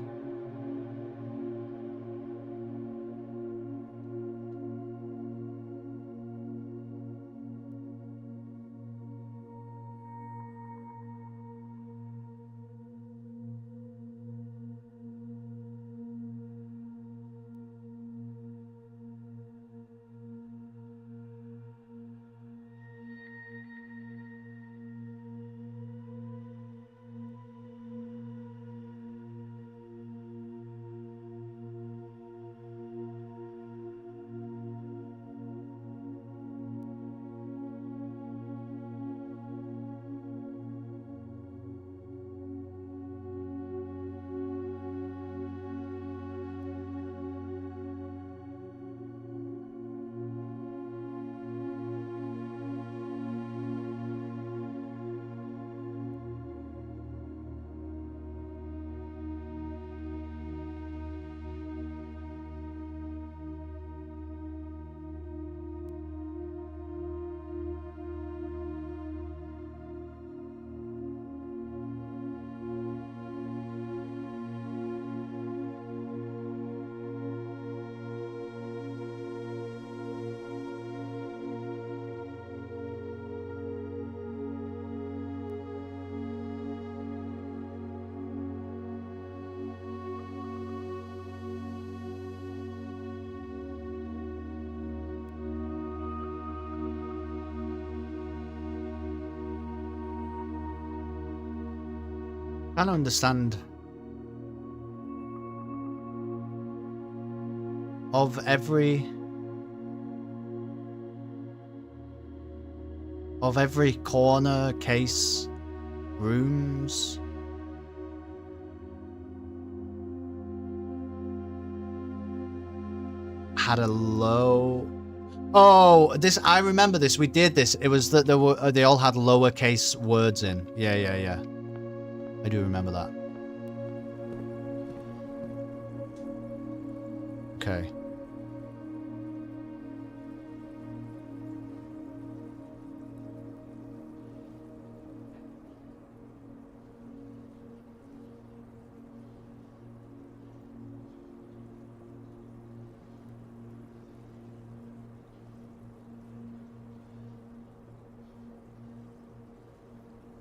I don't understand. Of every corner, case, rooms. Had a low. Oh, this, I remember this. We did this. It was that they all had lowercase words in. Yeah. I do remember that. Okay.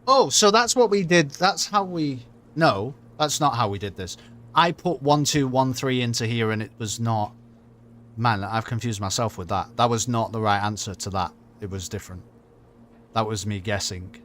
Oh, so that's what we did. That's how we... No, that's not how we did this. I put 1213 into here and it was not... Man, I've confused myself with that. That was not the right answer to that. It was different. That was me guessing.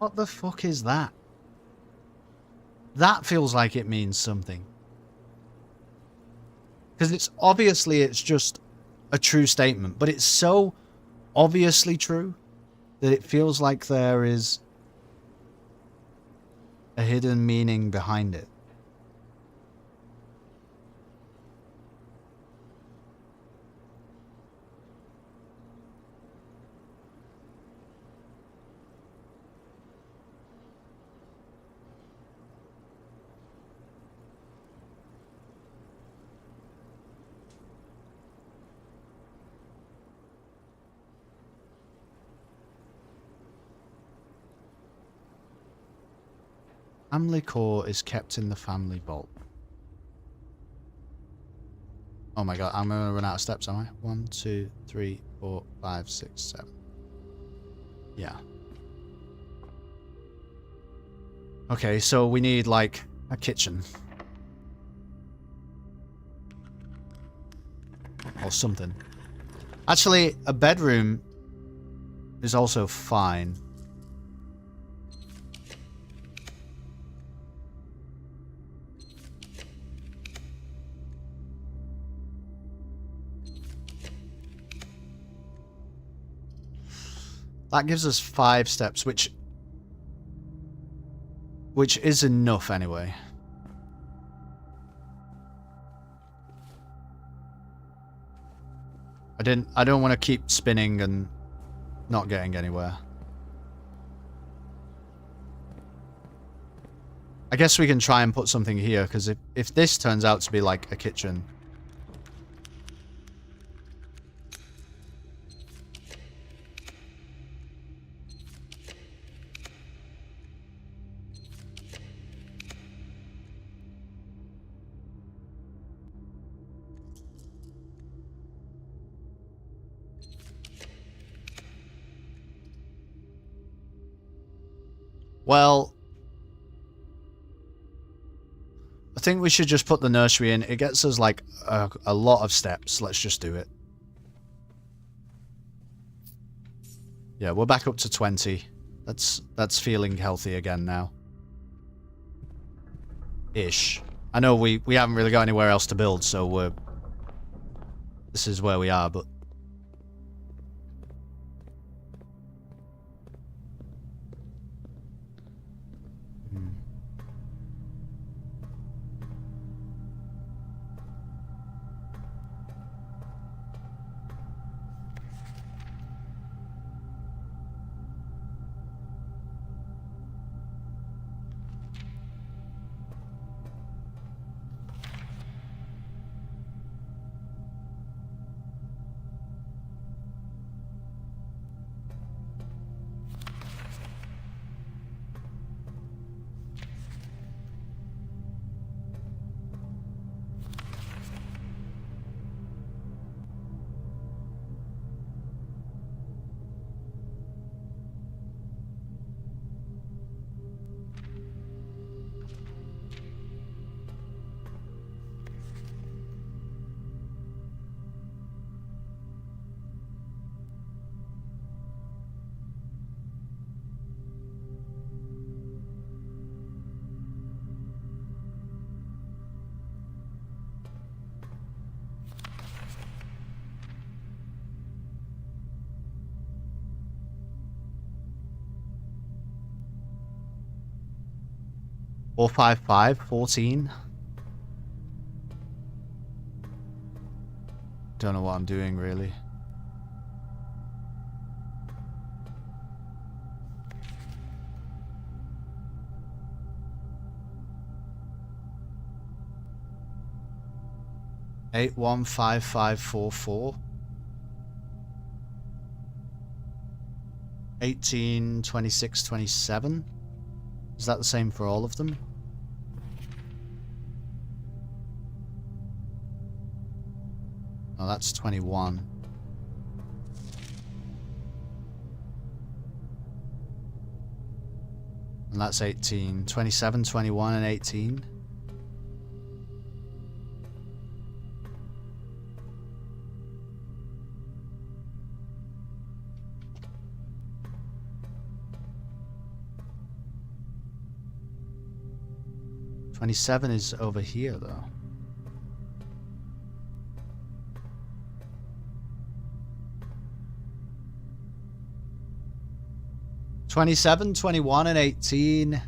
What the fuck is that? That feels like it means something. Because it's just a true statement, but it's so obviously true that it feels like there is a hidden meaning behind it. Family core is kept in the family vault. Oh my god, I'm gonna run out of steps, am I? 1, 2, 3, 4, 5, 6, 7. Yeah. Okay, so we need like a kitchen. Or something. Actually, a bedroom is also fine. That gives us 5 steps, which is enough anyway. I don't want to keep spinning and not getting anywhere. I guess we can try and put something here, because if this turns out to be like a kitchen. Well, I think we should just put the nursery in. It gets us like a lot of steps. Let's just do it. Yeah, we're back up to 20. That's feeling healthy again now. Ish. I know we haven't really got anywhere else to build, so this is where we are, but Four, 5, 5, 14. Don't know what I'm doing really. Eight, 1, 5, 5, 4, 4. 18, 26, 27. Is that the same for all of them? Oh, that's 21. And that's 18. 27, 21, and 18. 27 is over here, though. $27, $21, and $18.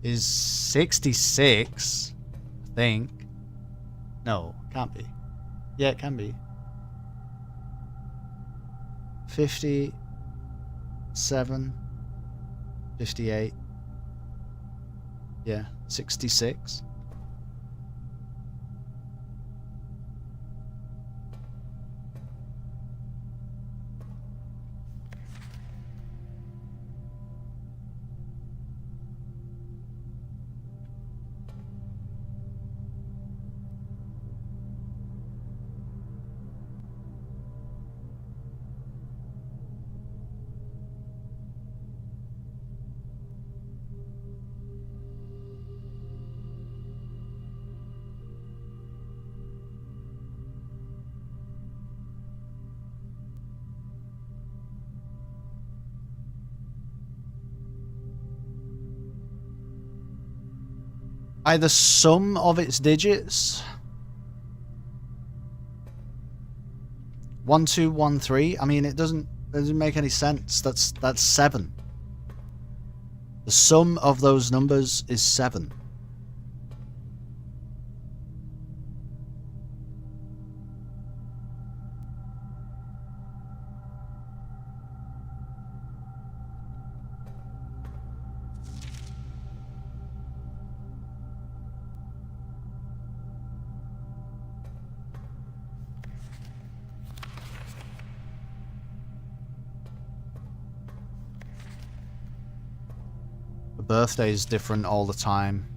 Is 66, I think. No, can't be. Yeah, it can be. 57, 58. Yeah, 66. By the sum of its digits. 1213. I mean, it doesn't make any sense. That's 7. The sum of those numbers is 7. Birthday is different all the time.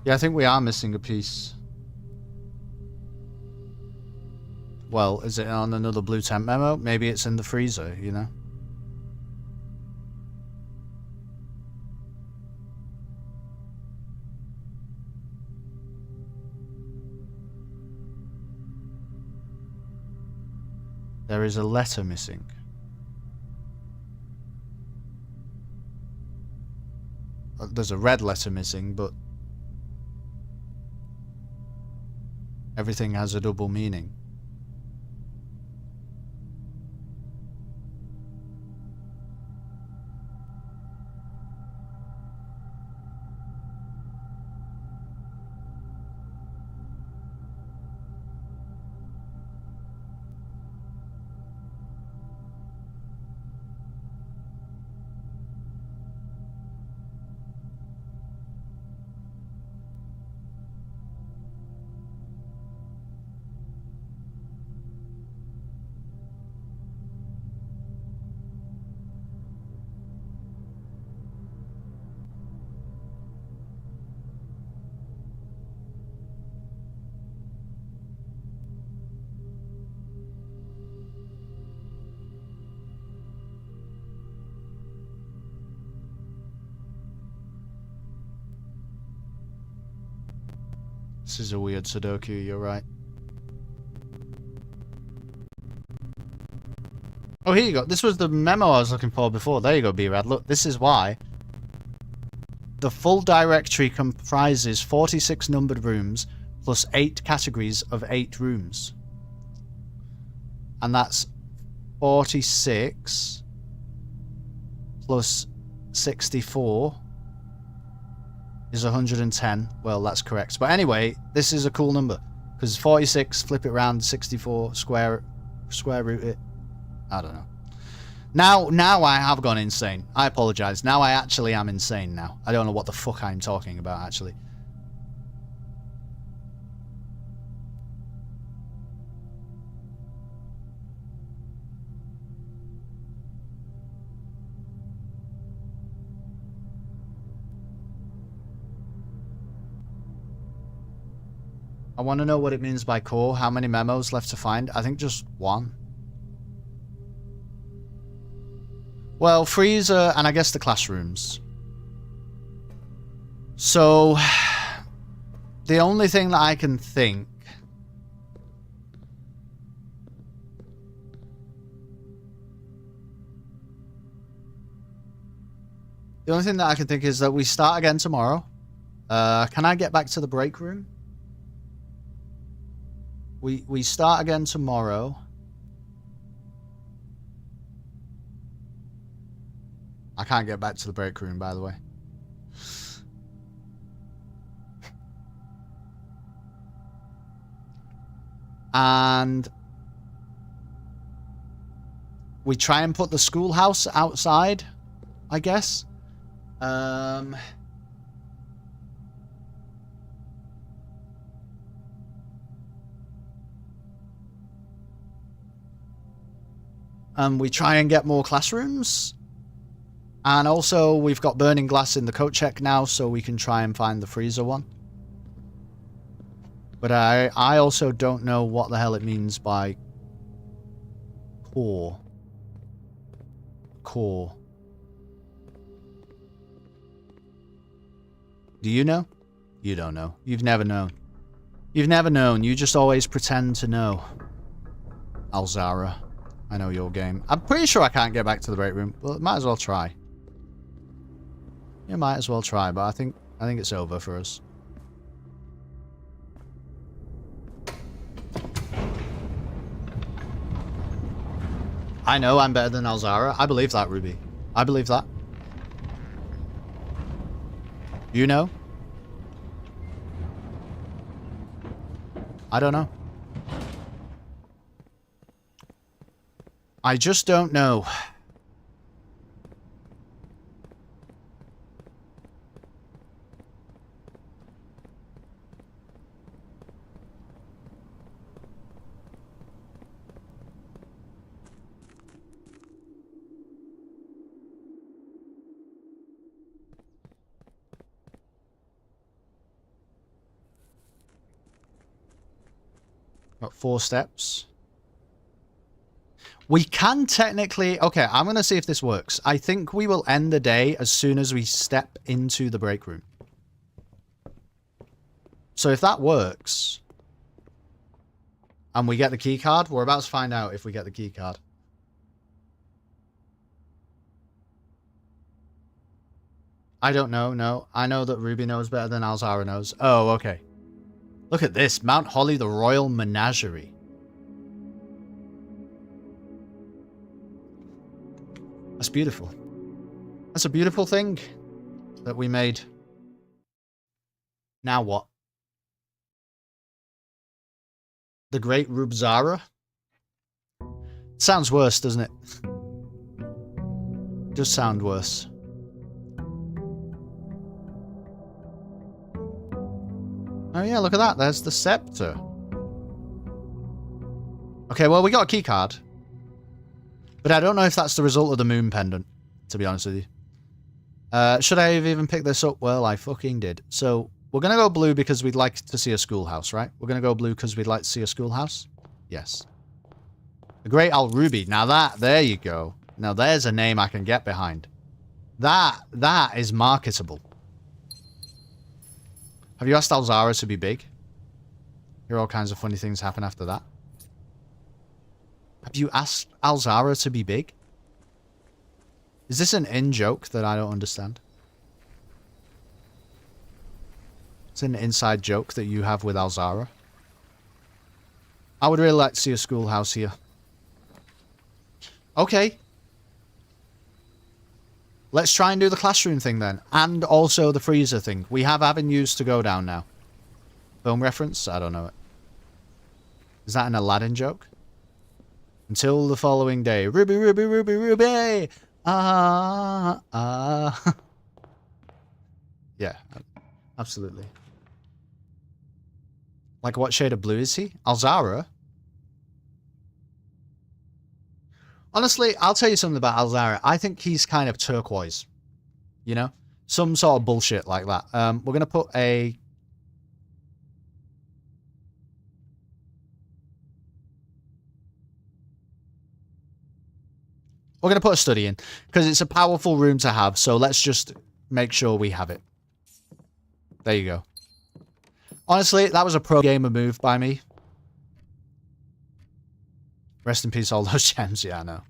Yeah, I think we are missing a piece. Well, is it on another blue temp memo? Maybe it's in the freezer, you know? There is a letter missing. There's a red letter missing, but everything has a double meaning. This is a weird Sudoku, you're right. Oh, here you go. This was the memo I was looking for before. There you go, B-Rad. Look, this is why. The full directory comprises 46 numbered rooms plus 8 categories of 8 rooms. And that's 46 plus 64 is 110. Well, that's correct. But anyway, this is a cool number. Because 46, flip it around, 64, square root it. I don't know. Now I have gone insane. I apologize. Now I actually am insane now. I don't know what the fuck I'm talking about, actually. I want to know what it means by core. How many memos left to find? I think just 1. Well, freezer and I guess the classrooms. So, the only thing that I can think... The only thing that I can think is that we start again tomorrow. Can I get back to the break room? We start again tomorrow. I can't get back to the break room, by the way. And we try and put the schoolhouse outside, I guess. And we try and get more classrooms. And also, we've got burning glass in the coat check now, so we can try and find the freezer one. But I also don't know what the hell it means by core. Core. Do you know? You don't know. You've never known. You've never known. You just always pretend to know. Alzara. I know your game. I'm pretty sure I can't get back to the break room. Well, might as well try. You might as well try, but I think it's over for us. I know I'm better than Alzara. I believe that, Ruby. I believe that. You know? I don't know. I just don't know. Got 4 steps. We can technically... Okay, I'm going to see if this works. I think we will end the day as soon as we step into the break room. So if that works... and we get the key card, we're about to find out if we get the key card. I don't know, no. I know that Ruby knows better than Alzara knows. Oh, okay. Look at this. Mount Holly, the Royal Menagerie. That's beautiful. That's a beautiful thing that we made. Now what? The Great Rubzara? Sounds worse, doesn't it? Does sound worse. Oh yeah, look at that. There's the scepter. Okay, well, we got a key card. But I don't know if that's the result of the moon pendant, to be honest with you. Should I have even picked this up? Well, I fucking did. So, we're going to go blue because we'd like to see a schoolhouse, right? We're going to go blue because we'd like to see a schoolhouse? Yes. The Great Al Ruby. Now there you go. Now there's a name I can get behind. That is marketable. Have you asked Alzara to be big? Hear all kinds of funny things happen after that. Have you asked Alzara to be big? Is this an in-joke that I don't understand? It's an inside joke that you have with Alzara. I would really like to see a schoolhouse here. Okay. Let's try and do the classroom thing then. And also the freezer thing. We have avenues to go down now. Film reference? I don't know it. Is that an Aladdin joke? Until the following day. Ruby, Ruby, Ruby, Ruby! Yeah, absolutely. Like, what shade of blue is he? Alzara? Honestly, I'll tell you something about Alzara. I think he's kind of turquoise. You know? Some sort of bullshit like that. We're going to put a... We're going to put a study in. Because it's a powerful room to have. So let's just make sure we have it. There you go. Honestly, that was a pro gamer move by me. Rest in peace, all those gems. Yeah, I know.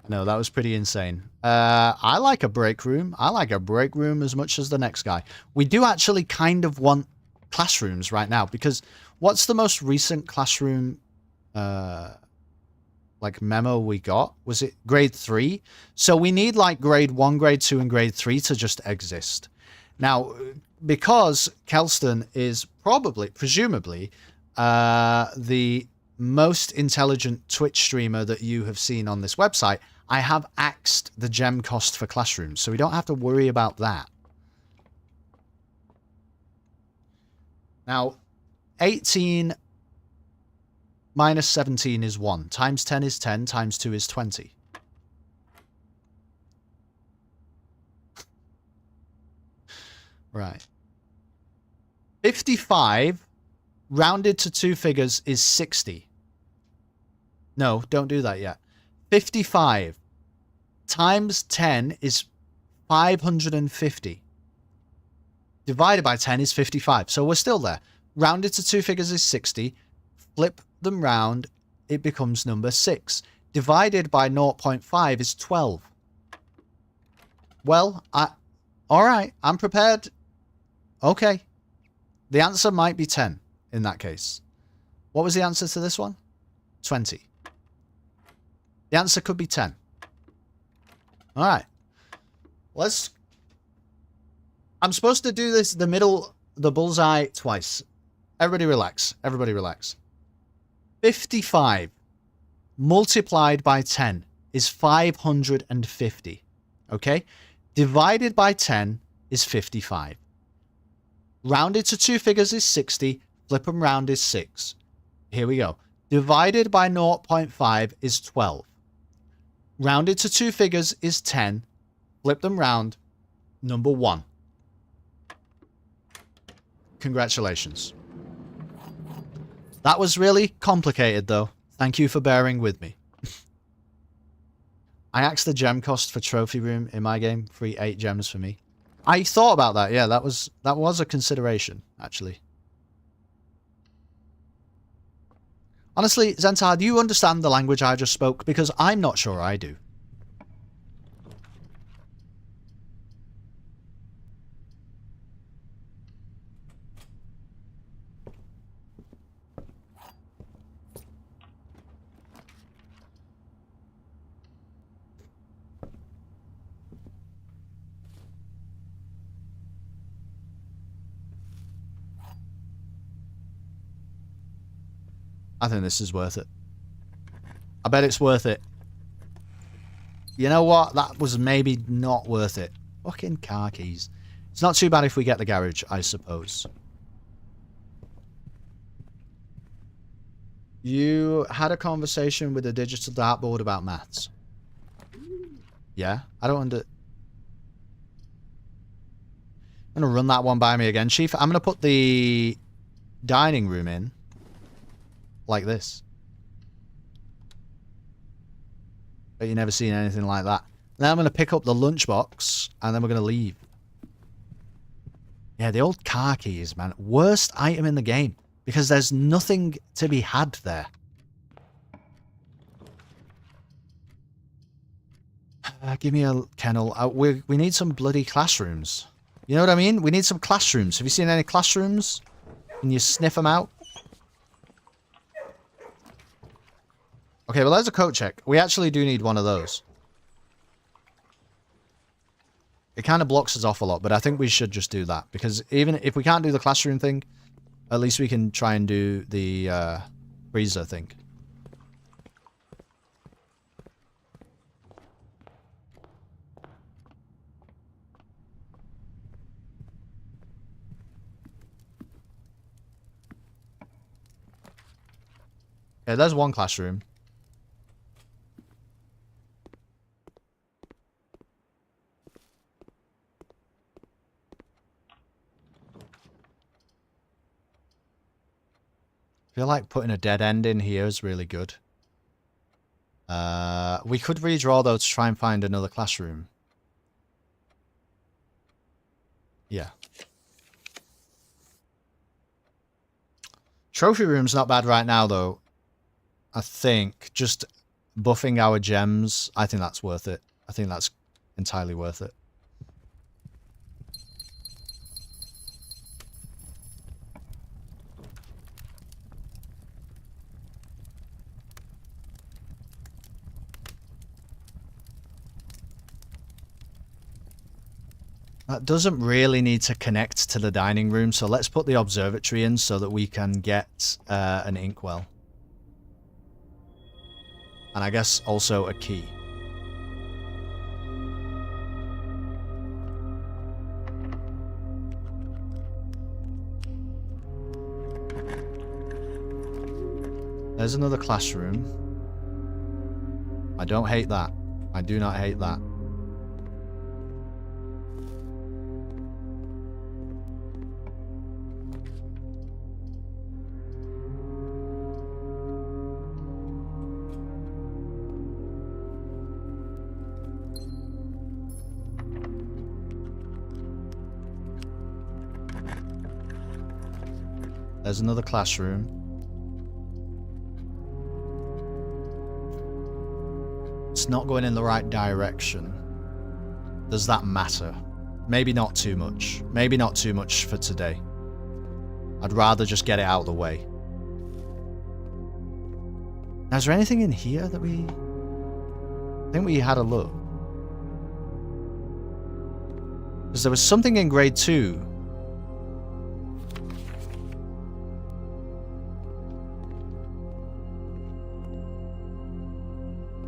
I know, that was pretty insane. I like a break room. I like a break room as much as the next guy. We do actually kind of want classrooms right now, because what's the most recent classroom like memo we got? Was it grade 3? So we need like grade 1, grade 2, and grade 3 to just exist. Now, because Kelston is presumably, the most intelligent Twitch streamer that you have seen on this website, I have axed the gem cost for classrooms, so we don't have to worry about that. Now, 18 minus 17 is 1. Times 10 is 10. Times 2 is 20. Right. 55 rounded to 2 figures is 60. No, don't do that yet. 55 times 10 is 550. Divided by 10 is 55. So we're still there. Rounded to 2 figures is 60. Flip them round, it becomes number 6. Divided by 0.5 is 12. Well, alright, I'm prepared. Okay. The answer might be 10 in that case. What was the answer to this one? 20. The answer could be 10. Alright. I'm supposed to do this, the bullseye twice. Everybody relax. Everybody relax. 55 multiplied by 10 is 550. Okay? Divided by 10 is 55. Rounded to 2 figures is 60. Flip them round is 6. Here we go. Divided by 0.5 is 12. Rounded to 2 figures is 10. Flip them round. Number 1. Congratulations. That was really complicated, though. Thank you for bearing with me. I asked the gem cost for trophy room in my game. Free 8 gems for me. I thought about that. Yeah, that was a consideration, actually. Honestly, Zentar, do you understand the language I just spoke? Because I'm not sure I do. I think this is worth it. I bet it's worth it. You know what? That was maybe not worth it. Fucking car keys. It's not too bad if we get the garage, I suppose. You had a conversation with a digital dartboard about maths. Yeah? I don't I'm going to run that one by me again, Chief. I'm going to put the dining room in. Like this. But you've never seen anything like that. Now I'm going to pick up the lunchbox, and then we're going to leave. Yeah, the old car keys, man. Worst item in the game. Because there's nothing to be had there. Give me a kennel. We need some bloody classrooms. You know what I mean? We need some classrooms. Have you seen any classrooms? Can you sniff them out? Okay, well, there's a coat check. We actually do need one of those. It kind of blocks us off a lot, but I think we should just do that. Because even if we can't do the classroom thing, at least we can try and do the freezer thing. Okay, there's one classroom. I feel like putting a dead end in here is really good. We could redraw, though, to try and find another classroom. Yeah. Trophy room's not bad right now, though. I think just buffing our gems, I think that's worth it. I think that's entirely worth it. That doesn't really need to connect to the dining room, so let's put the observatory in so that we can get an inkwell. And I guess also a key. There's another classroom. I don't hate that. I do not hate that. There's another classroom. It's not going in the right direction. Does that matter? Maybe not too much. Maybe not too much for today. I'd rather just get it out of the way. Now, is there anything in here that we... I think we had a look. Because there was something in grade 2.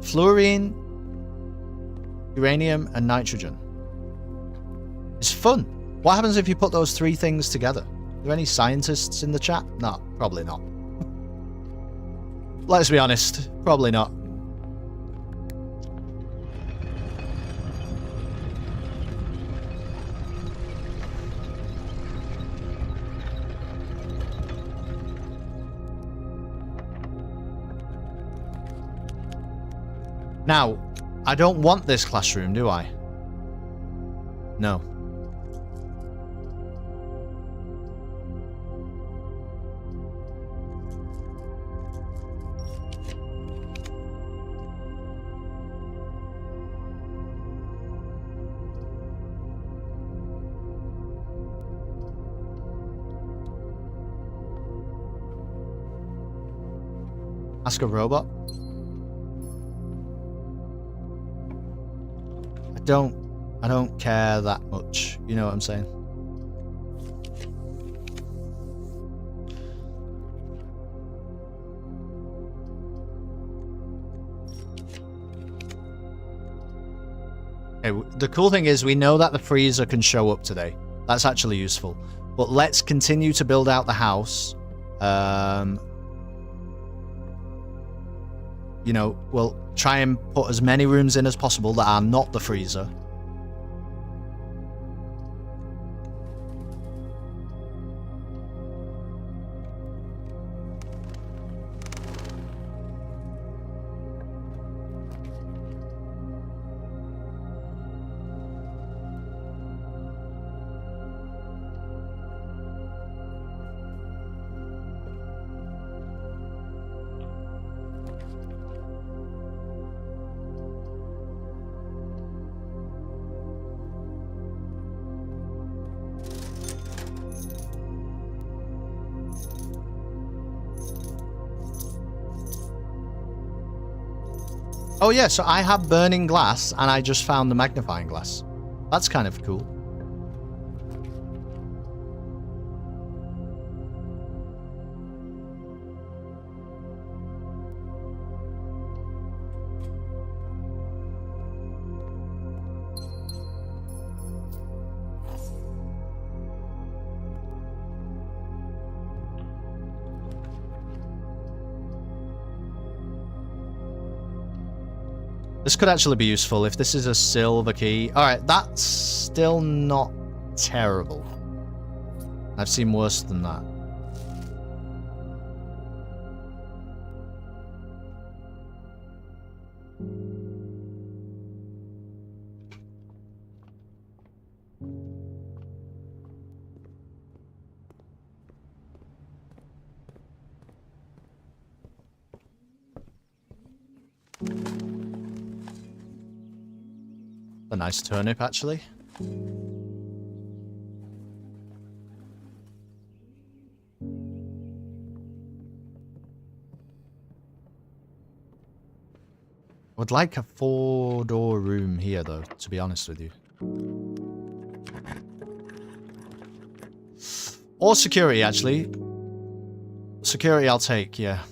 Fluorine, uranium, and nitrogen. It's fun. What happens if you put those 3 things together? Are there any scientists in the chat? No, probably not. Let's be honest, probably not. Now, I don't want this classroom, do I? No. Ask a robot? I don't care that much. You know what I'm saying? Okay, the cool thing is we know that the freezer can show up today. That's actually useful. But let's continue to build out the house. You know, we'll try and put as many rooms in as possible that are not the freezer. Oh yeah, so I have burning glass, and I just found the magnifying glass. That's kind of cool. This could actually be useful if this is a silver key. Alright, that's still not terrible. I've seen worse than that. A nice turnip, actually. Would like a 4-door room here, though, to be honest with you. Or security, actually. Security I'll take, yeah.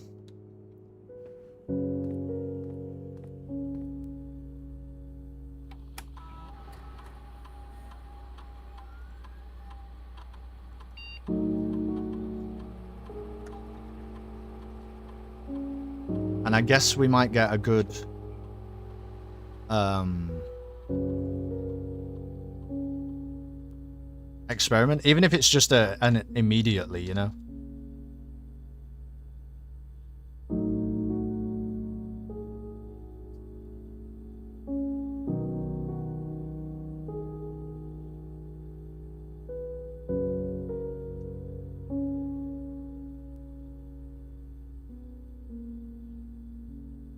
And I guess we might get a good... experiment, even if it's just an immediately, you know.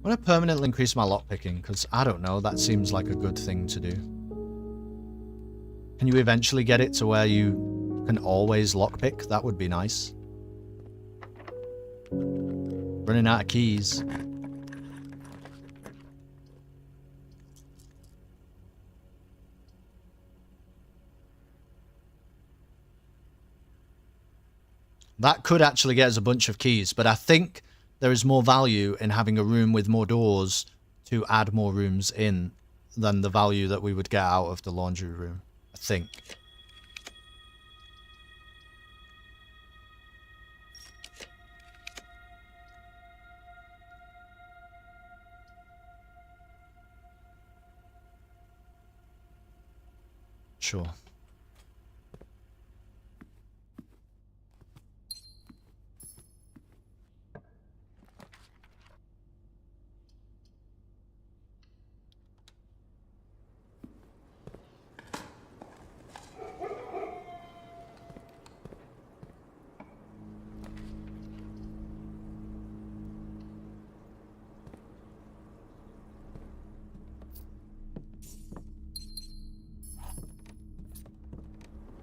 I want to permanently increase my lockpicking because I don't know, that seems like a good thing to do. Can you eventually get it to where you can always lockpick? That would be nice. Running out of keys. That could actually get us a bunch of keys, but I think there is more value in having a room with more doors to add more rooms in than the value that we would get out of the laundry room. I think. Sure.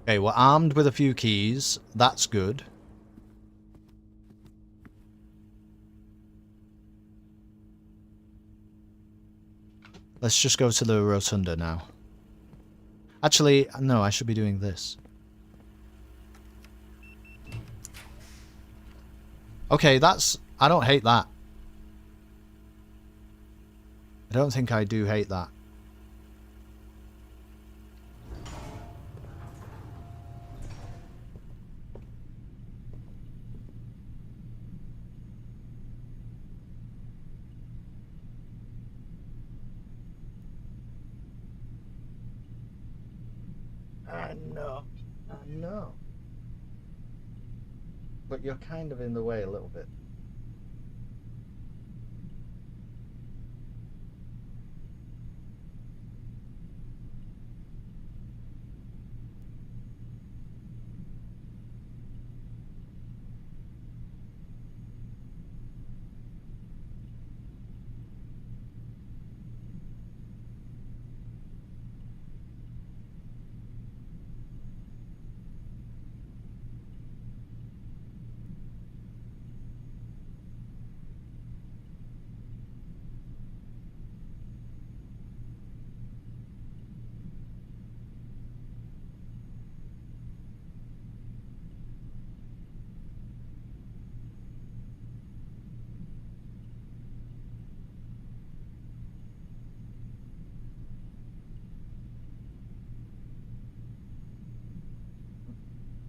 Okay, we're armed with a few keys. That's good. Let's just go to the rotunda now. Actually, no, I should be doing this. Okay, that's... I don't hate that. I don't think I do hate that. I know. But you're kind of in the way a little bit.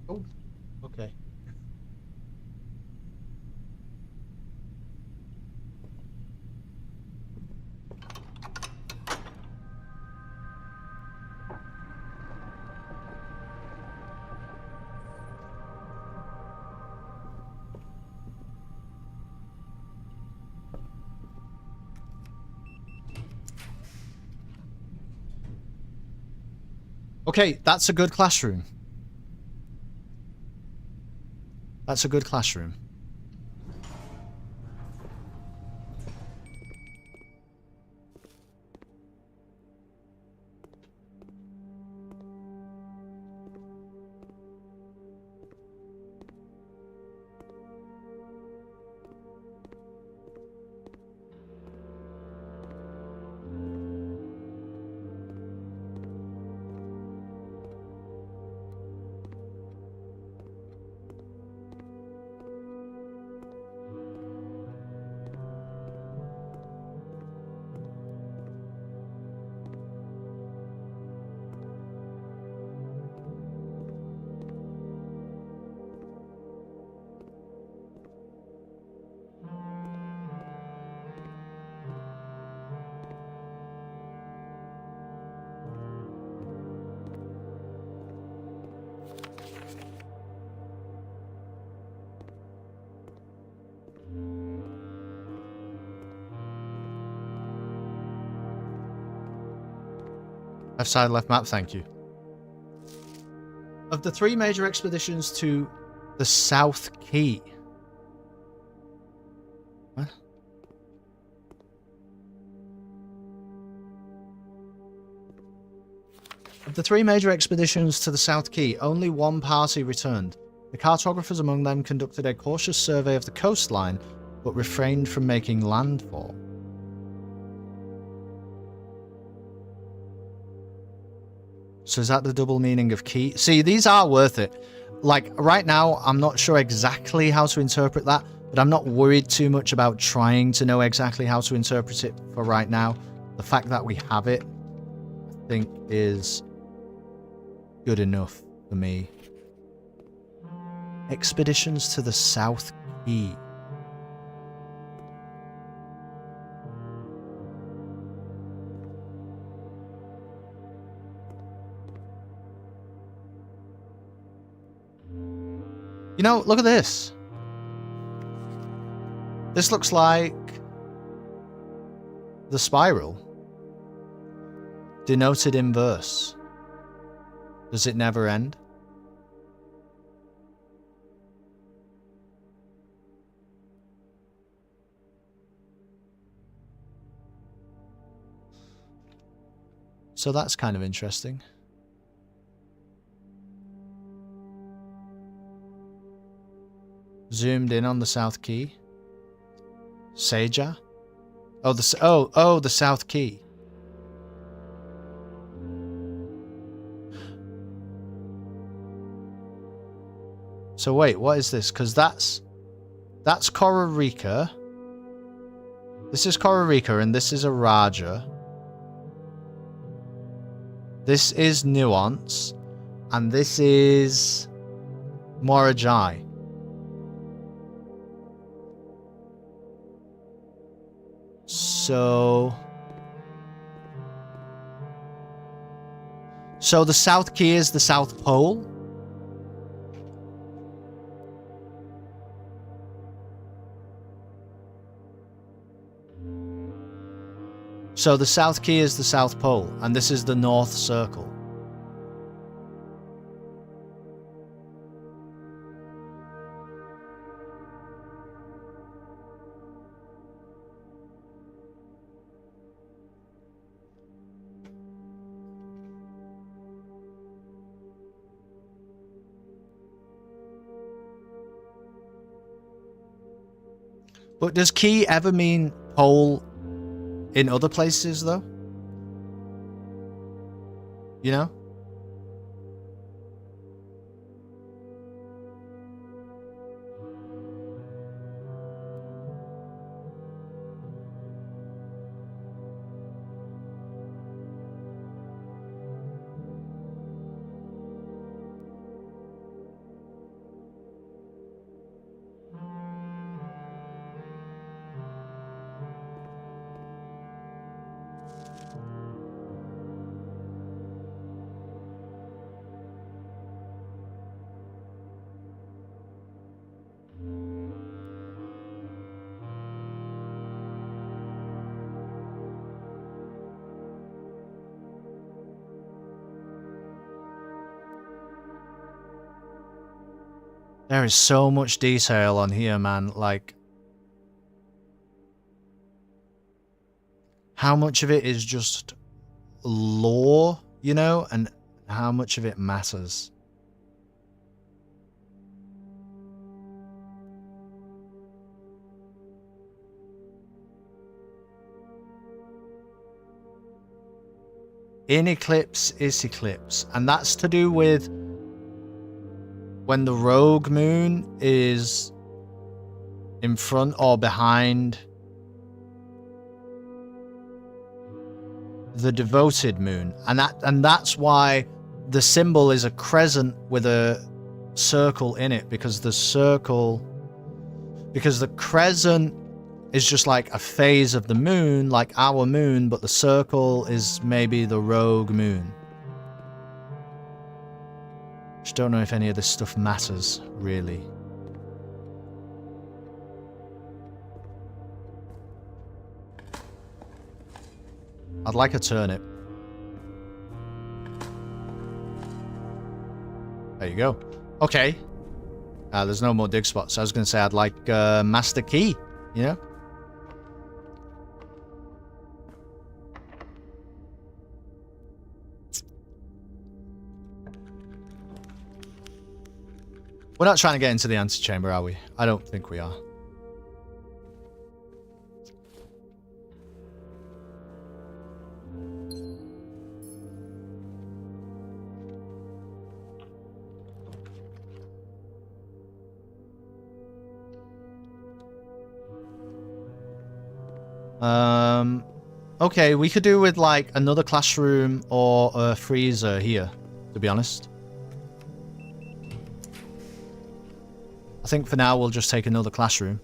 Oh, okay. Okay, that's a good classroom. That's a good classroom. Left side, left map, thank you. Of the 3 major expeditions to the South Key. What? Of the 3 major expeditions to the South Key, only one party returned. The cartographers among them conducted a cautious survey of the coastline, but refrained from making landfall. So is that the double meaning of key? See, these are worth it. Like, right now, I'm not sure exactly how to interpret that, but I'm not worried too much about trying to know exactly how to interpret it for right now. The fact that we have it, I think, is good enough for me. Expeditions to the South Key. You know, look at this. This looks like the spiral. Denoted in verse. Does it never end? So that's kind of interesting. Zoomed in on the South Key. Seja? Oh, the South Key. So wait, what is this? Because that's Costa Rica. This is Costa Rica, and this is a Raja. This is Nuance, and this is Morajai. So the South Key is the South Pole. So the South Key is the South Pole, and this is the North Circle. But does key ever mean pole in other places, though? You know? There is so much detail on here, man. Like, how much of it is just lore, you know, and how much of it matters. In eclipse is eclipse, and that's to do with when the rogue moon is in front or behind the devoted moon, and that's why the symbol is a crescent with a circle in it, because the crescent is just like a phase of the moon, like our moon, but the circle is maybe the rogue moon. Just don't know if any of this stuff matters, really. I'd like a turnip. There you go. Okay. There's no more dig spots. I was going to say I'd like master key, you know? We're not trying to get into the antechamber, are we? I don't think we are. Okay, we could do with like another classroom or a freezer here, to be honest. I think for now we'll just take another classroom.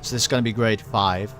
So this is going to be grade 5.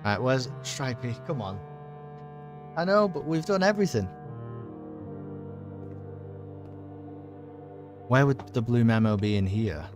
Alright, where's Stripey? Come on. I know, but we've done everything. Where would the blue memo be in here?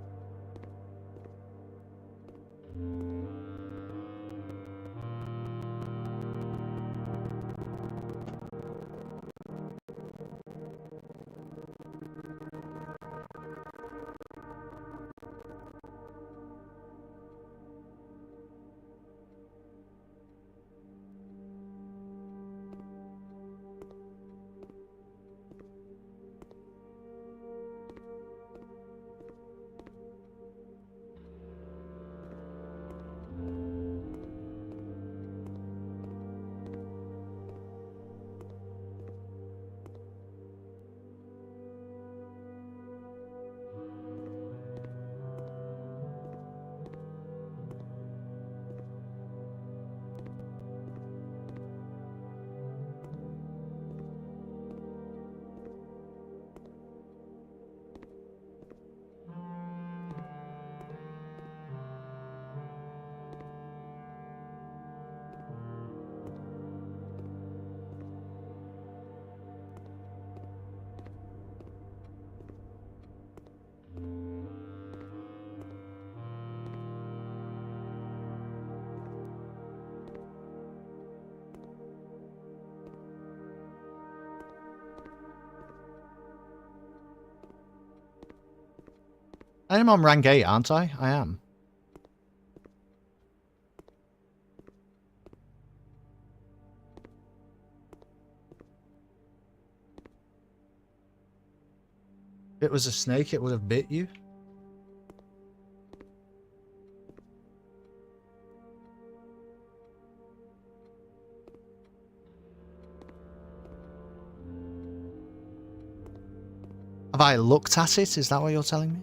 I'm on rank 8, aren't I? I am. If it was a snake, it would have bit you. Have I looked at it? Is that what you're telling me?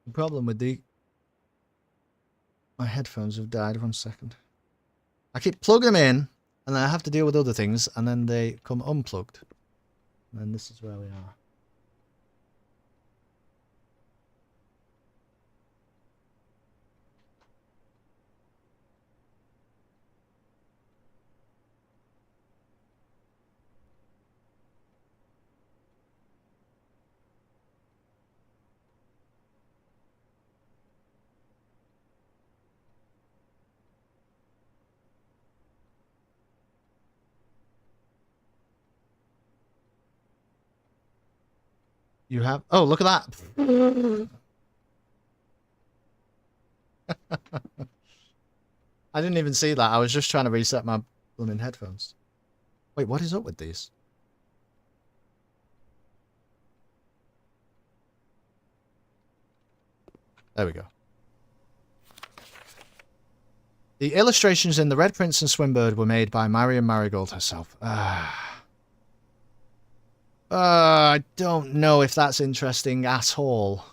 The problem with my headphones have died. 1 second. I keep plugging them in, and then I have to deal with other things, and then they come unplugged. And then this is where we are. You have... Oh, look at that. I didn't even see that. I was just trying to reset my blooming headphones. Wait, what is up with these? There we go. The illustrations in The Red Prince and Swinbird were made by Marion Marigold herself. I don't know if that's interesting at all.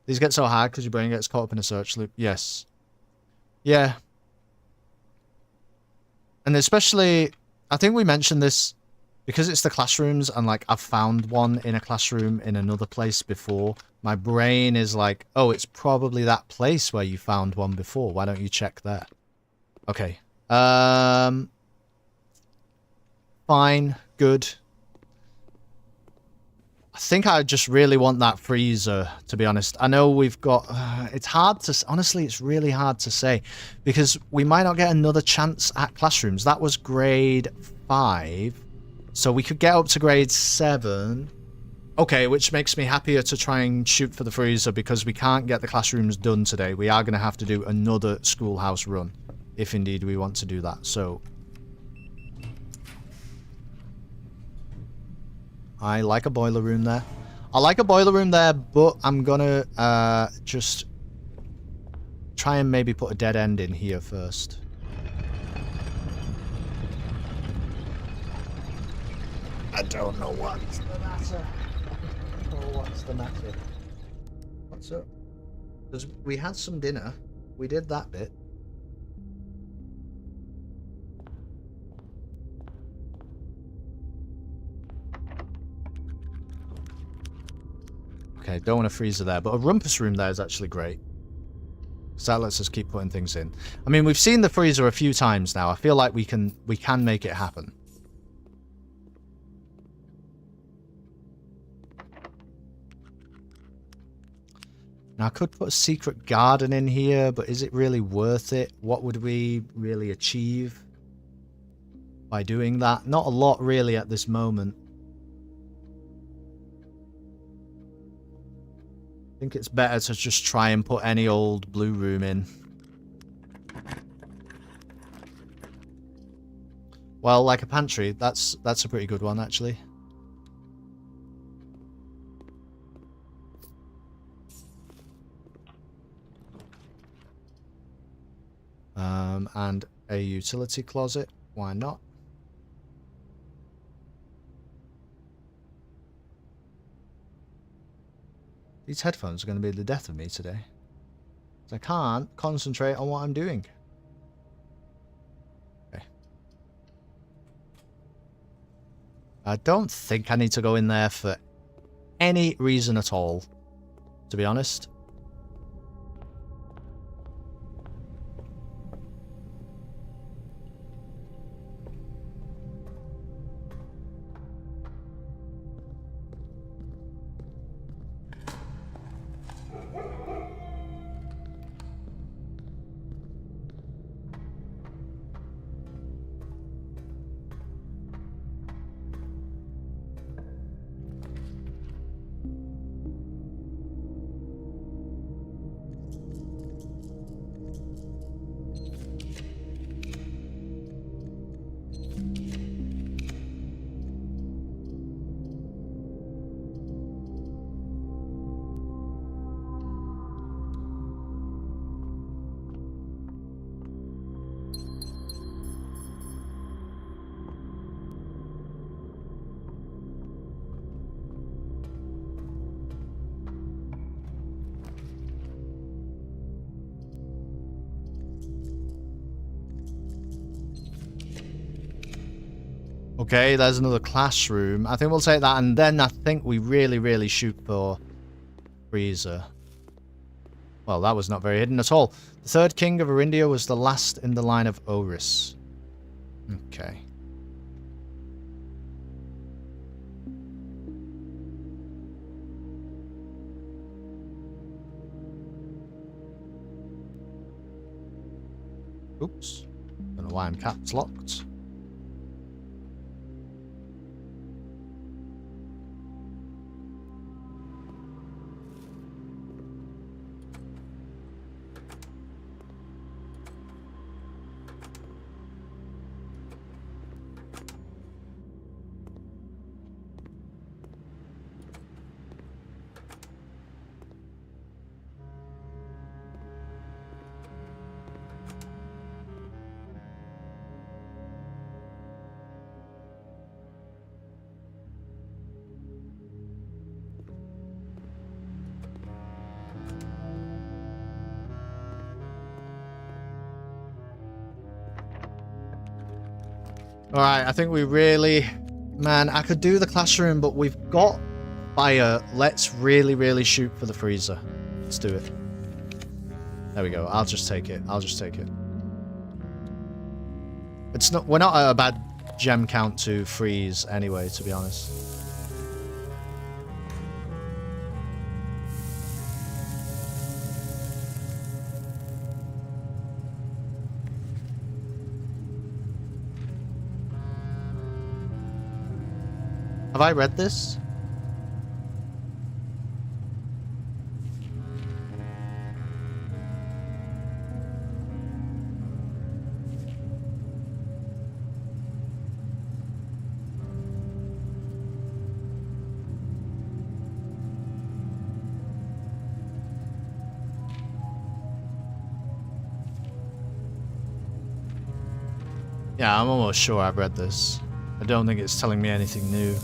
These get so hard because your brain gets caught up in a search loop. Yes. Yeah. And especially, I think we mentioned this, because it's the classrooms and like I've found one in a classroom in another place before. My brain is like, oh, it's probably that place where you found one before. Why don't you check there? Okay. Fine. Good. I think I just really want that freezer, to be honest. I know we've got... it's hard to... Honestly, it's really hard to say. Because we might not get another chance at classrooms. That was grade 5. So we could get up to grade 7. Okay, which makes me happier to try and shoot for the freezer because we can't get the classrooms done today. We are going to have to do another schoolhouse run. If indeed we want to do that. So... I like a boiler room there. I like a boiler room there, but I'm gonna just try and maybe put a dead end in here first. I don't know what's the matter. Oh, what's the matter? What's up? Because we had some dinner. We did that bit. Okay, don't want a freezer there, but a rumpus room there is actually great. So that lets us keep putting things in. I mean, we've seen the freezer a few times now. I feel like we can make it happen. Now, I could put a secret garden in here, but is it really worth it? What would we really achieve by doing that? Not a lot, really, at this moment. I think it's better to just try and put any old blue room in. Well, like a pantry, that's a pretty good one, actually. And a utility closet. Why not? These headphones are going to be the death of me today. I can't concentrate on what I'm doing. Okay. I don't think I need to go in there for any reason at all, to be honest. Okay, there's another classroom. I think we'll take that, and then I think we really shoot for freezer. Well, that was not very hidden at all. The third king of Arindia was the last in the line of Oris. Okay. Oops. Don't know why I'm caps locked. Alright, I think we really... Man, I could do the classroom, but we've got fire. Let's really, really shoot for the freezer. Let's do it. There we go. I'll just take it. I'll just take it. It's not... We're not at a bad gem count to freeze anyway, to be honest. Have I read this? Yeah, I'm almost sure I've read this. I don't think it's telling me anything new.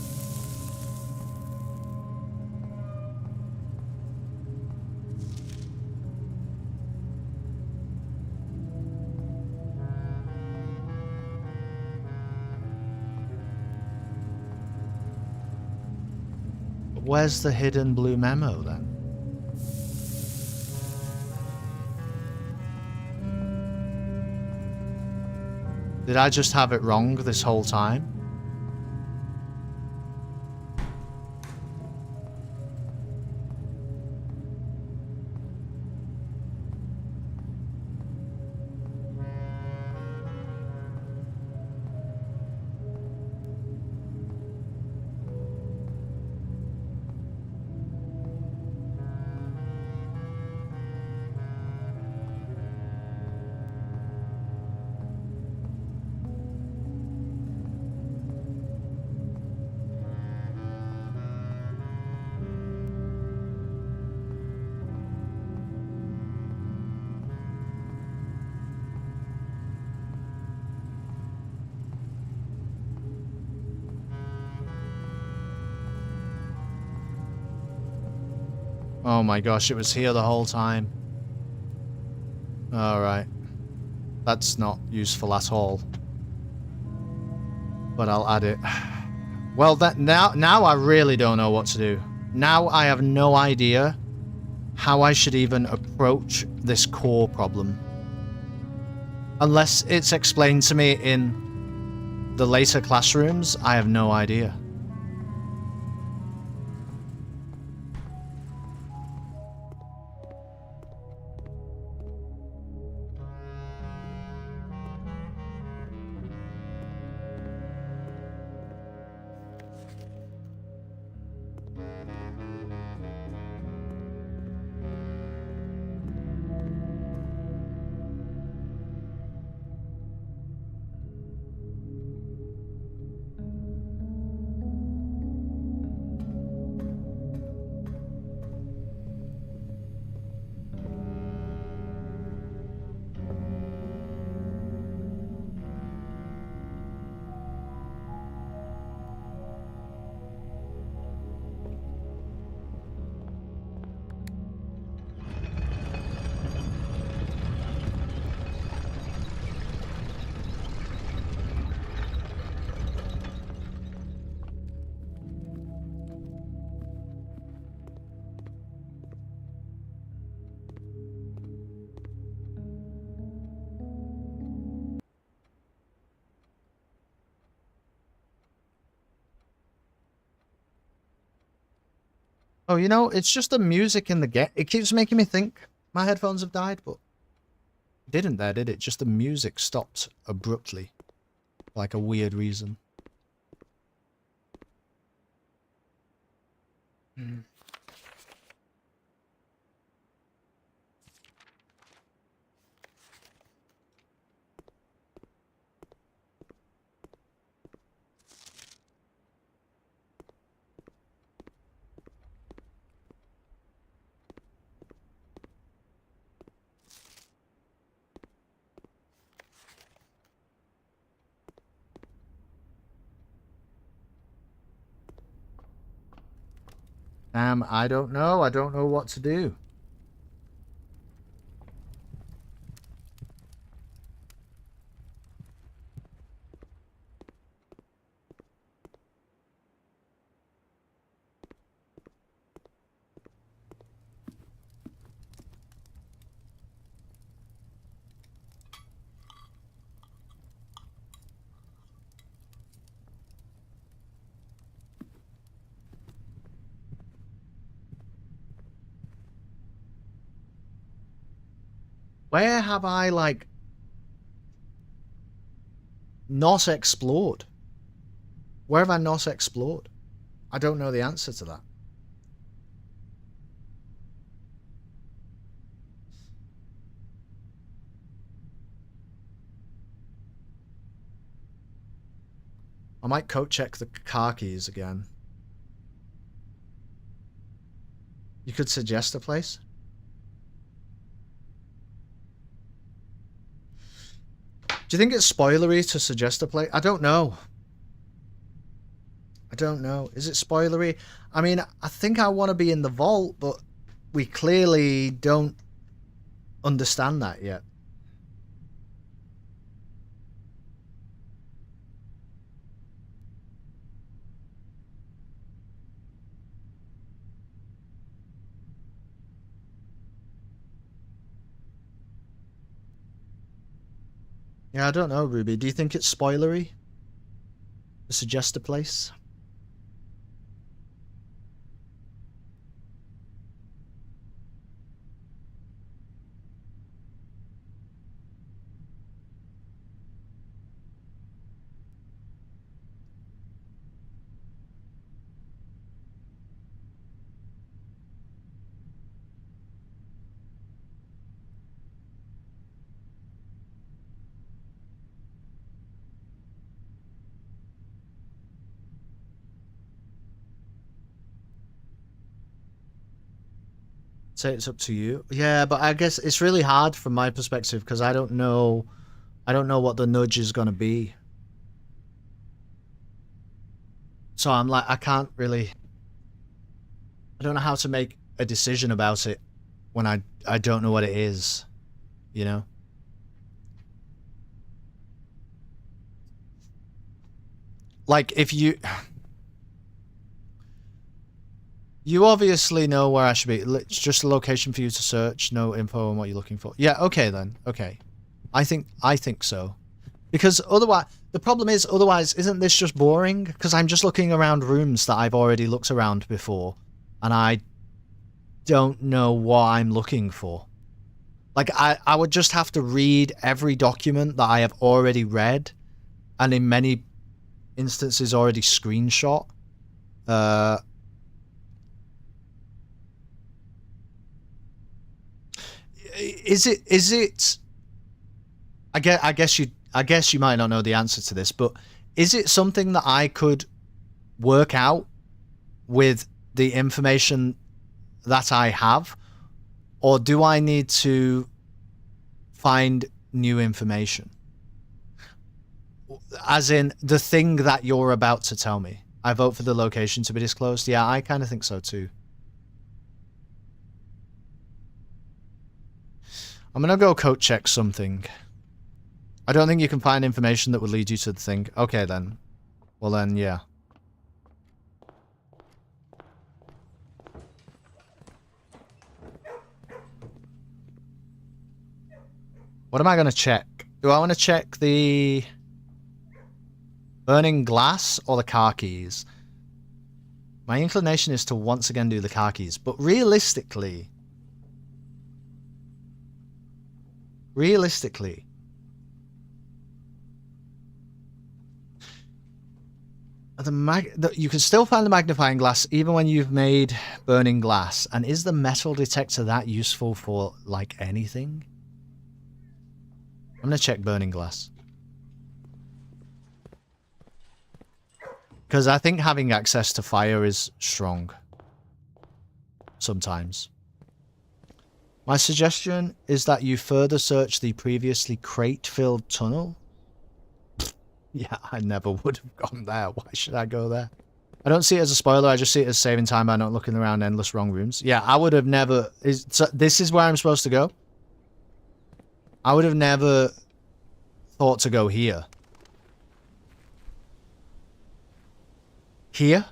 Where's the hidden blue memo then? Did I just have it wrong this whole time? Oh my gosh, it was here the whole time. Alright. That's not useful at all. But I'll add it. Well, that now I really don't know what to do. Now I have no idea how I should even approach this core problem. Unless it's explained to me in the later classrooms, I have no idea. Oh, you know, it's just the music in the game. It keeps making me think my headphones have died, but it didn't there, did it? Just the music stopped abruptly. For like a weird reason. I don't know. I don't know what to do. Where have I, like, not explored? Where have I not explored? I don't know the answer to that. I might code check the car keys again. You could suggest a place? Do you think it's spoilery to suggest a place? I don't know. I don't know. Is it spoilery? I mean, I think I want to be in the vault, but we clearly don't understand that yet. Yeah, I don't know, Ruby. Do you think it's spoilery to suggest a place? Say it's up to you. Yeah, but I guess it's really hard from my perspective because I don't know what the nudge is going to be. So I'm like, I can't really, I don't know how to make a decision about it when I don't know what it is, you know? Like if you obviously know where I should be. It's just a location for you to search, no info on what you're looking for. Yeah, okay then. Okay. I think so. Because otherwise, the problem is, otherwise, isn't this just boring? Because I'm just looking around rooms that I've already looked around before, and I don't know what I'm looking for. Like, I would just have to read every document that I have already read, and in many instances already screenshot. Is it? I guess you might not know the answer to this, but is it something that I could work out with the information that I have, or do I need to find new information? As in the thing that you're about to tell me. I vote for the location to be disclosed. Yeah, I kind of think so too. I'm gonna go code check something. I don't think you can find information that would lead you to the thing. Okay then. Well then, yeah. What am I gonna check? Do I want to check the burning glass or the car keys? My inclination is to once again do the car keys, but realistically, you can still find the magnifying glass even when you've made burning glass. And is the metal detector that useful for, like, anything? I'm gonna check burning glass. Because I think having access to fire is strong. Sometimes. My suggestion is that you further search the previously crate-filled tunnel. Yeah, I never would have gone there. Why should I go there? I don't see it as a spoiler. I just see it as saving time by not looking around endless wrong rooms. Yeah, I would have never... So this is where I'm supposed to go? I would have never thought to go here. Here?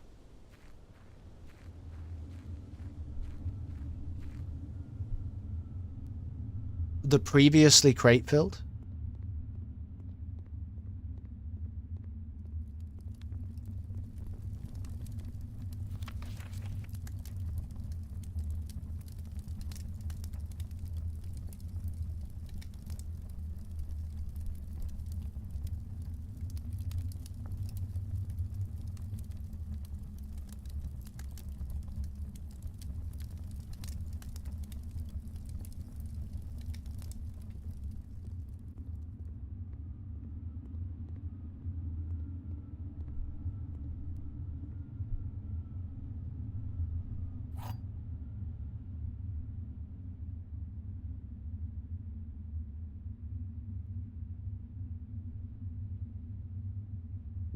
The previously crate-filled?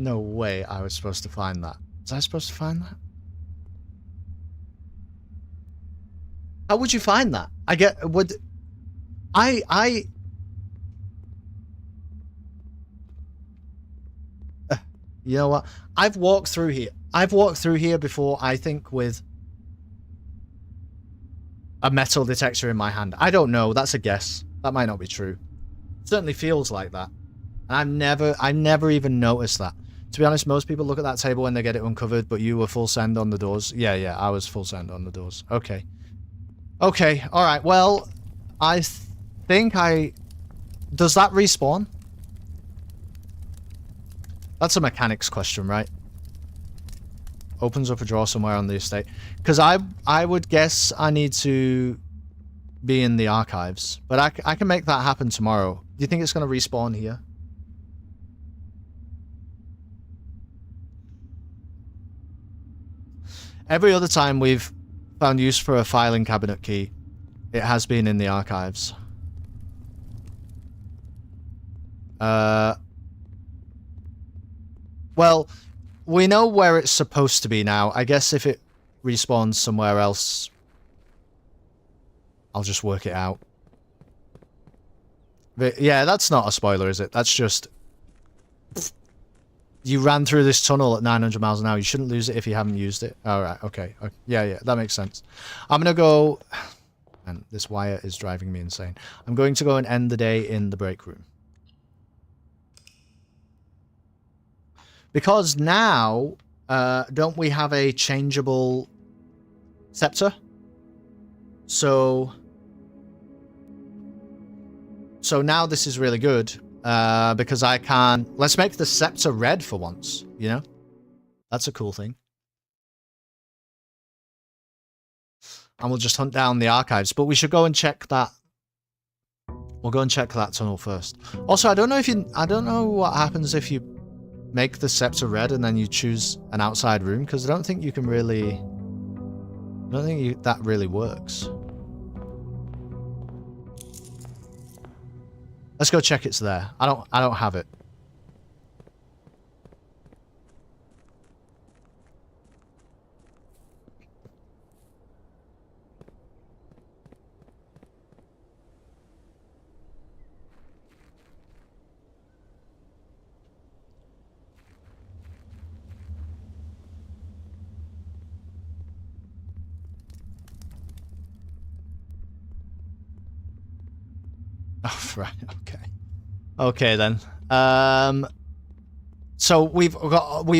no way I was supposed to find that. Was I supposed to find that? How would you find that? You know what? I've walked through here. I've walked through here before, I think, with a metal detector in my hand. I don't know. That's a guess. That might not be true. It certainly feels like that. And I never even noticed that. To be honest, most people look at that table when they get it uncovered, but you were full send on the doors. Yeah, I was full send on the doors. Okay. Okay, alright. Well, I think does that respawn? That's a mechanics question, right? Opens up a drawer somewhere on the estate. Because I would guess I need to be in the archives. But I can make that happen tomorrow. Do you think it's going to respawn here? Every other time we've found use for a filing cabinet key, it has been in the archives. Well, we know where it's supposed to be now. I guess if it respawns somewhere else, I'll just work it out. But yeah, that's not a spoiler, is it? That's just... You ran through this tunnel at 900 miles an hour. You shouldn't lose it if you haven't used it. Alright, okay. Yeah, that makes sense. I'm gonna go... And this wire is driving me insane. I'm going to go and end the day in the break room. Because now, don't we have a changeable scepter? So now this is really good, because I can... Let's make the scepter red for once, you know? That's a cool thing. And we'll just hunt down the archives, but we should go and check that. We'll go and check that tunnel first. Also, I don't know what happens if you make the scepter red and then you choose an outside room, because I don't think you can really... I don't think that really works. Let's go check it's there. I don't have it. Oh, right, okay. Okay, then. So we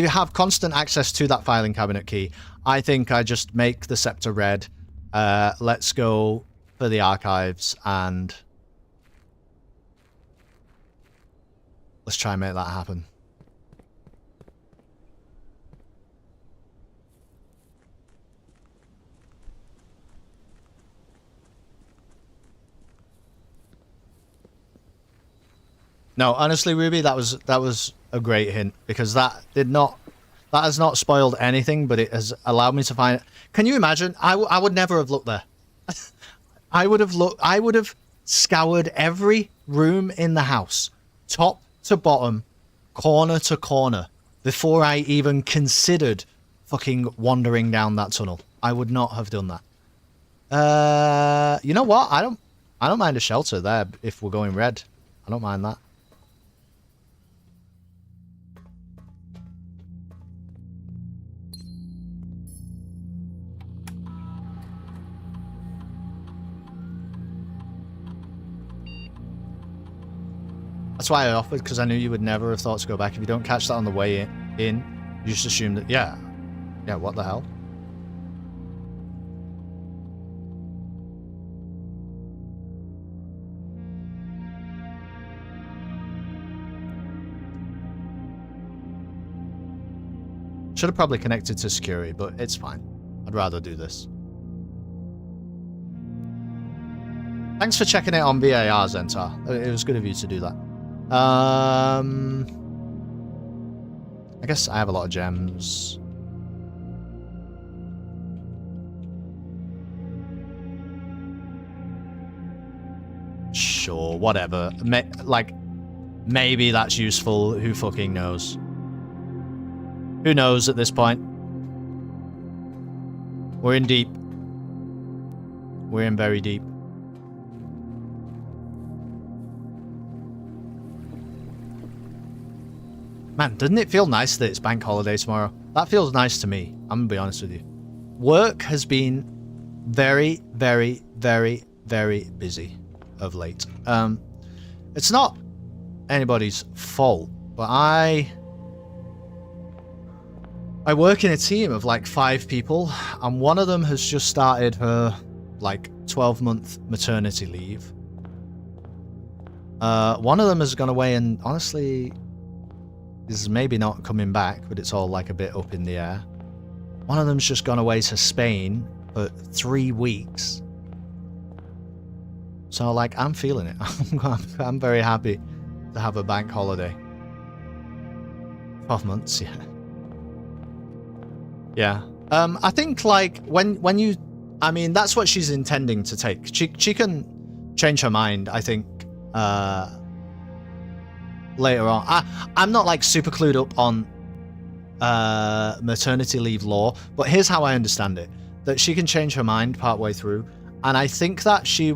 have constant access to that filing cabinet key. I think I just make the scepter red. Let's go for the archives and let's try and make that happen. No, honestly, Ruby, that was a great hint, because that has not spoiled anything, but it has allowed me to find it. Can you imagine? I would never have looked there. I would have scoured every room in the house, top to bottom, corner to corner, before I even considered fucking wandering down that tunnel. I would not have done that. You know what? I don't mind a shelter there if we're going red. I don't mind that. That's why I offered, because I knew you would never have thought to go back. If you don't catch that on the way in, you just assume that, yeah, what the hell? Should have probably connected to security, but it's fine. I'd rather do this. Thanks for checking it on VAR, Zentar. It was good of you to do that. I guess I have a lot of gems. Sure, whatever. Maybe that's useful. Who fucking knows? Who knows at this point? We're in deep. We're in very deep. Man, doesn't it feel nice that it's bank holiday tomorrow? That feels nice to me. I'm gonna be honest with you. Work has been very, very, very, very busy of late. It's not anybody's fault, but I work in a team of like 5 people, and one of them has just started her like 12-month maternity leave. One of them has gone away and honestly is maybe not coming back, but it's all like a bit up in the air. One of them's just gone away to Spain for 3 weeks. So like, I'm feeling it. I'm very happy to have a bank holiday. 12 months, yeah. Yeah. I think like when you, I mean, that's what she's intending to take. She can change her mind, I think, later on. I'm not like super clued up on maternity leave law, but here's how I understand it: that she can change her mind partway through, and I think that she,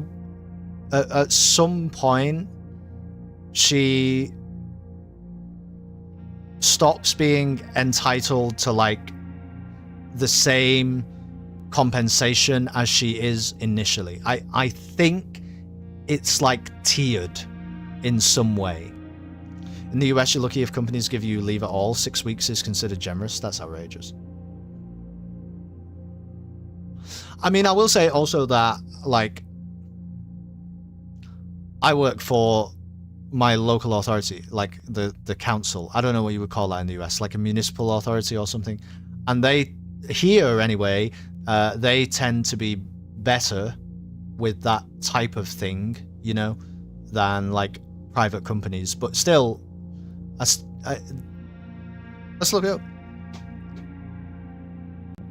at some point, she stops being entitled to like the same compensation as she is initially. I think it's like tiered in some way. In the US, you're lucky if companies give you leave at all. 6 weeks is considered generous. That's outrageous. I mean, I will say also that, like, I work for my local authority, like the council. I don't know what you would call that in the US, like a municipal authority or something. And they, here anyway, they tend to be better with that type of thing, you know, than like private companies. But still, let's look it up.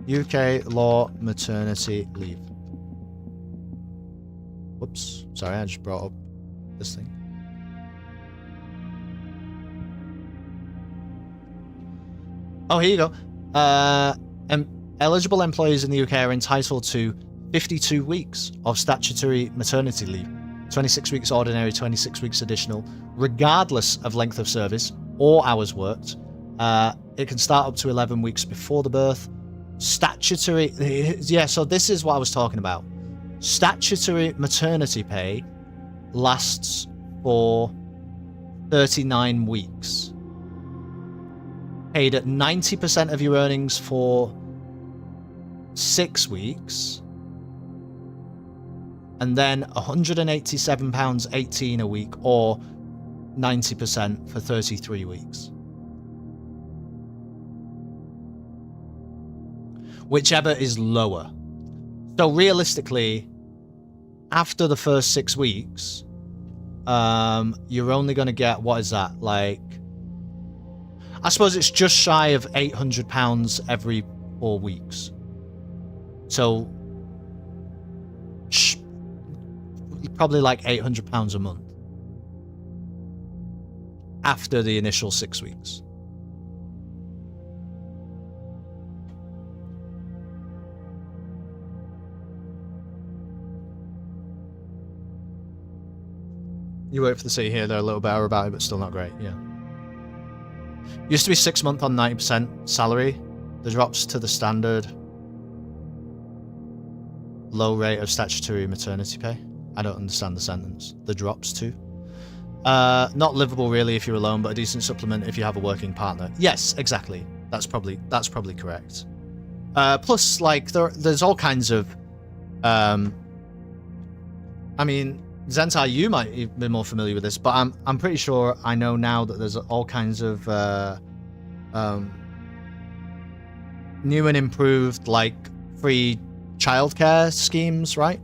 UK law maternity leave. Whoops, sorry, I just brought up this thing. Oh, here you go. Eligible employees in the UK are entitled to 52 weeks of statutory maternity leave, 26 weeks ordinary, 26 weeks additional, regardless of length of service or hours worked. It can start up to 11 weeks before the birth. Statutory, yeah, so this is what I was talking about. Statutory maternity pay lasts for 39 weeks. Paid at 90% of your earnings for 6 weeks, and then £187.18 a week, or 90% for 33 weeks. Whichever is lower. So realistically, after the first 6 weeks, you're only going to get, what is that, like, I suppose it's just shy of £800 every 4 weeks. So, probably like £800 a month after the initial 6 weeks. You work for the city here, they're a little better about it, but still not great, yeah. Used to be 6 months on 90% salary. The drops to the standard low rate of statutory maternity pay. I don't understand the sentence. The drops to. Not livable really if you're alone, but a decent supplement if you have a working partner. Yes, exactly. That's probably correct. Plus, like, there's all kinds of I mean, Zentai, you might be more familiar with this, but I'm pretty sure I know now that there's all kinds of new and improved, like, free childcare schemes, right?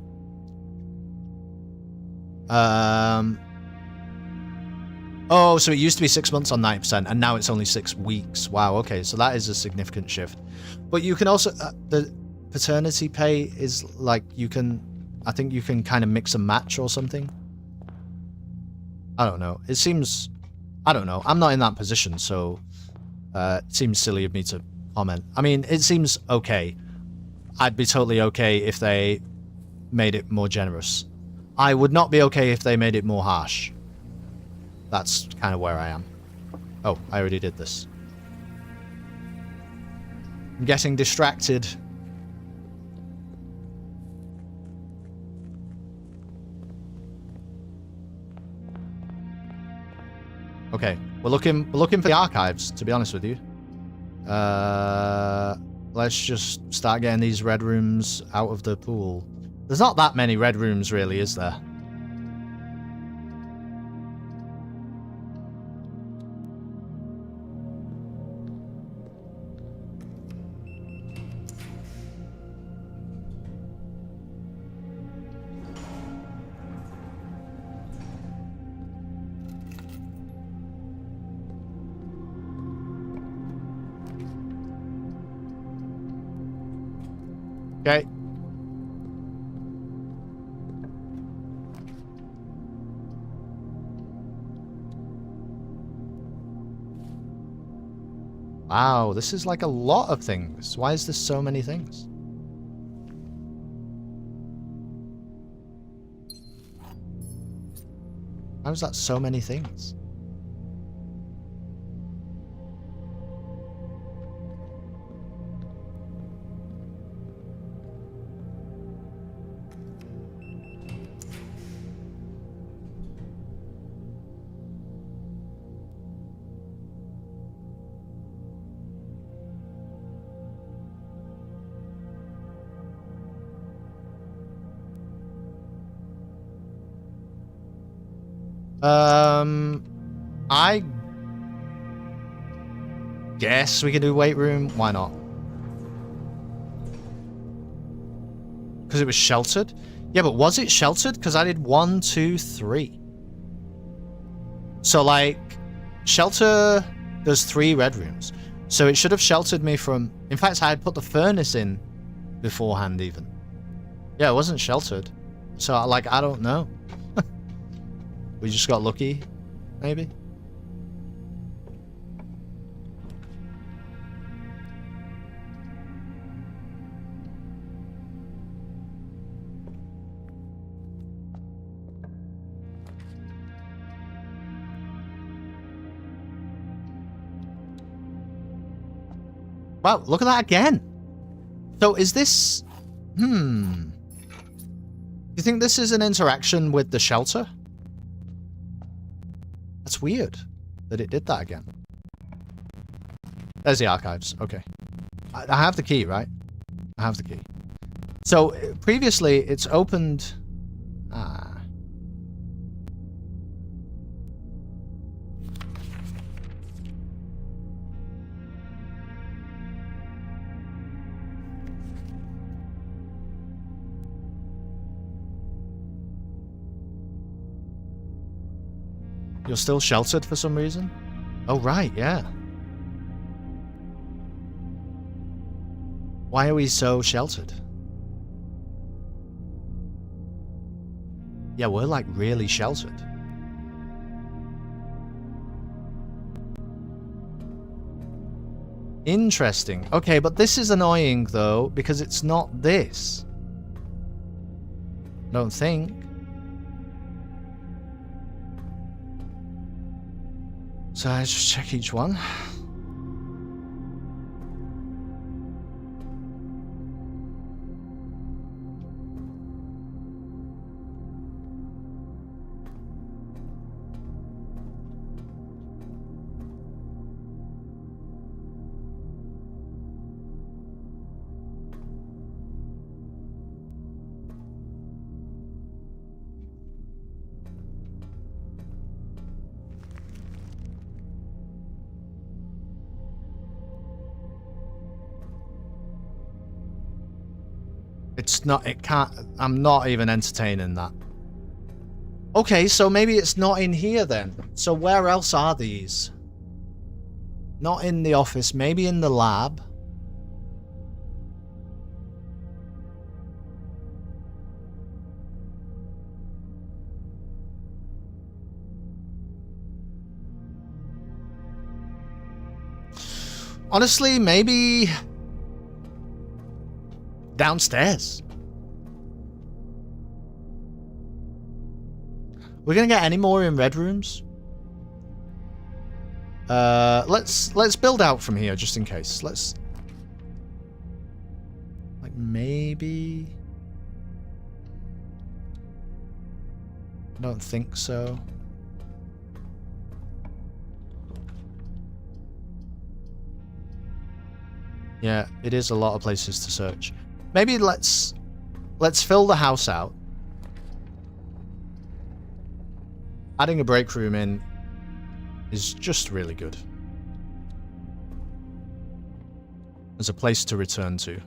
Oh, so it used to be 6 months on 90%, and now it's only 6 weeks. Wow, okay, so that is a significant shift. But you can also, the paternity pay is like, I think you can kind of mix and match or something. I don't know. It seems, I don't know. I'm not in that position, so It seems silly of me to comment. I mean, it seems okay. I'd be totally okay if they made it more generous. I would not be okay if they made it more harsh. That's kind of where I am. Oh, I already did this. I'm getting distracted. Okay, we're looking for the archives, to be honest with you. Let's just start getting these red rooms out of the pool. There's not that many red rooms, really, is there? Okay. Wow, this is like a lot of things. Why is there so many things? How is that so many things? I guess we can do weight room. Why not? Because it was sheltered? Yeah, but was it sheltered? Because I did 1, 2, 3. So, like, shelter, there's 3 red rooms. So it should have sheltered me from... In fact, I had put the furnace in beforehand, even. Yeah, it wasn't sheltered. So, like, I don't know. We just got lucky, maybe? Wow, look at that again. So is this... Do you think this is an interaction with the shelter? That's weird that it did that again. There's the archives. Okay. I have the key, right? I have the key. So, previously, it's opened... Ah. You're still sheltered for some reason? Oh, right, yeah. Why are we so sheltered? Yeah, we're like really sheltered. Interesting. Okay, but this is annoying though, because it's not this. Don't think. So let's just check each one. It's not, it can't, I'm not even entertaining that. Okay, so maybe it's not in here then. So where else are these? Not in the office, maybe in the lab. Honestly, maybe downstairs. We're gonna get any more in red rooms? Let's build out from here just in case. Let's like maybe. I don't think so. Yeah, it is a lot of places to search. Maybe let's fill the house out. Adding a break room in is just really good. There's a place to return to.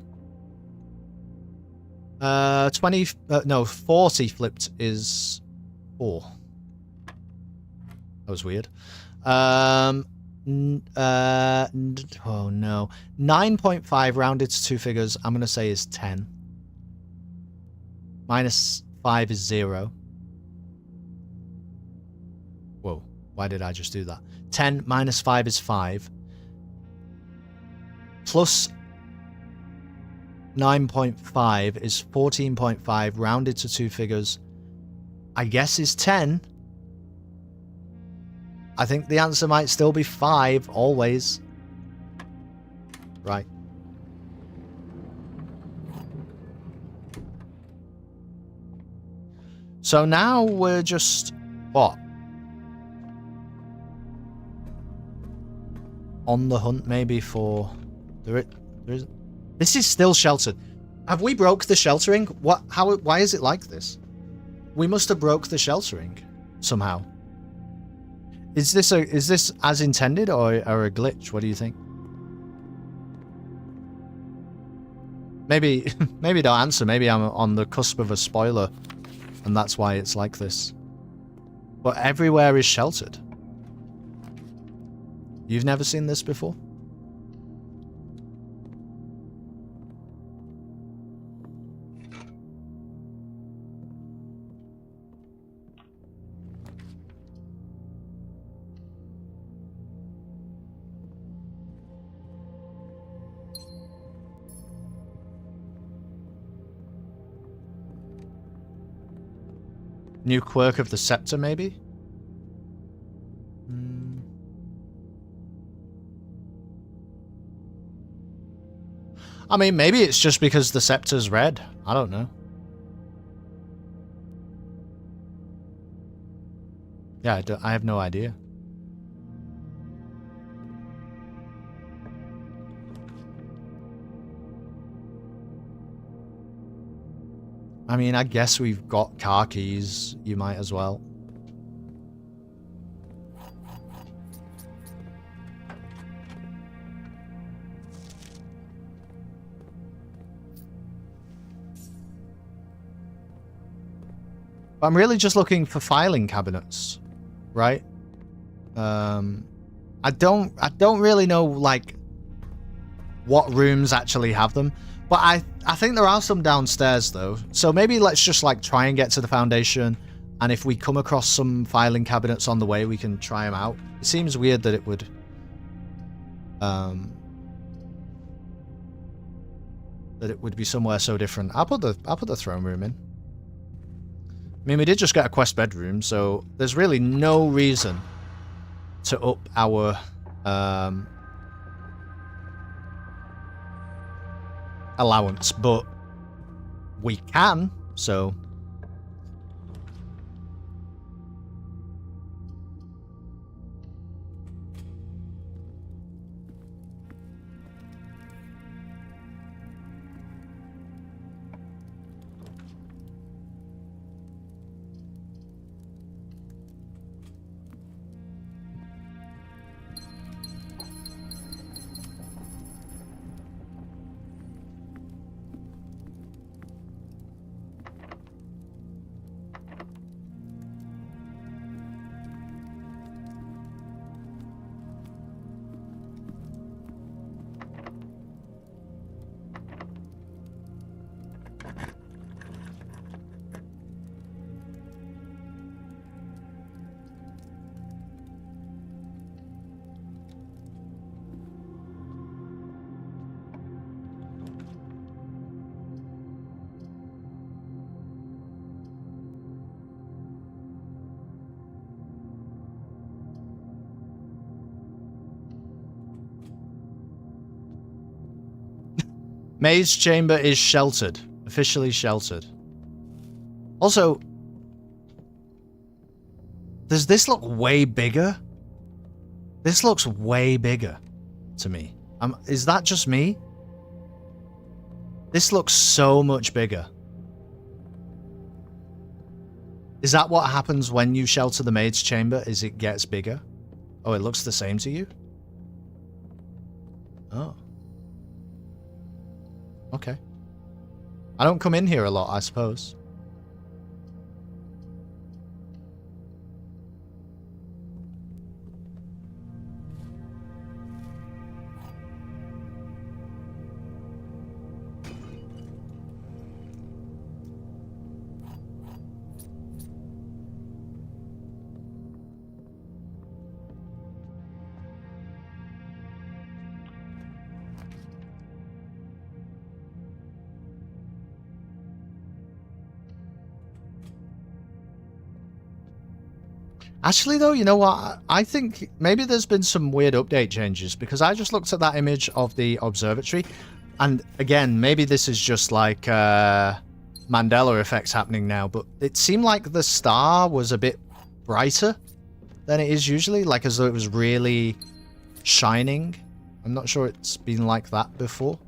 40 flipped is 4. That was weird. Oh no. 9.5 rounded to 2 figures, I'm going to say is 10. Minus 5 is 0. Whoa, why did I just do that? 10 minus 5 is 5. Plus 9.5 is 14.5 rounded to 2 figures. I guess is 10. I think the answer might still be 5, always. Right. So now we're just... what? On the hunt, maybe, for... There is... This is still sheltered. Have we broke the sheltering? What? How? Why is it like this? We must have broke the sheltering somehow. Is this as intended or a glitch? What do you think? Maybe don't answer. Maybe I'm on the cusp of a spoiler, and that's why it's like this. But everywhere is sheltered. You've never seen this before? New quirk of the scepter, maybe? I mean, maybe it's just because the scepter's red. I don't know. Yeah, I have no idea. I mean, I guess we've got car keys. You might as well. I'm really just looking for filing cabinets, right? I don't really know like what rooms actually have them, but I think there are some downstairs though. So maybe let's just like try and get to the foundation, and if we come across some filing cabinets on the way, we can try them out. It seems weird that it would be somewhere so different. I'll put the throne room in. I mean, we did just get a quest bedroom, so there's really no reason to up our allowance, but we can, so... Maid's chamber is sheltered. Officially sheltered. Also, does this look way bigger? This looks way bigger to me. Is that just me? This looks so much bigger. Is that what happens when you shelter the maid's chamber? Is it gets bigger? Oh, it looks the same to you? Oh. Okay. I don't come in here a lot, I suppose. Actually, though, you know what? I think maybe there's been some weird update changes, because I just looked at that image of the observatory, and again, maybe this is just like Mandela effects happening now, but it seemed like the star was a bit brighter than it is usually, like as though it was really shining. I'm not sure it's been like that before.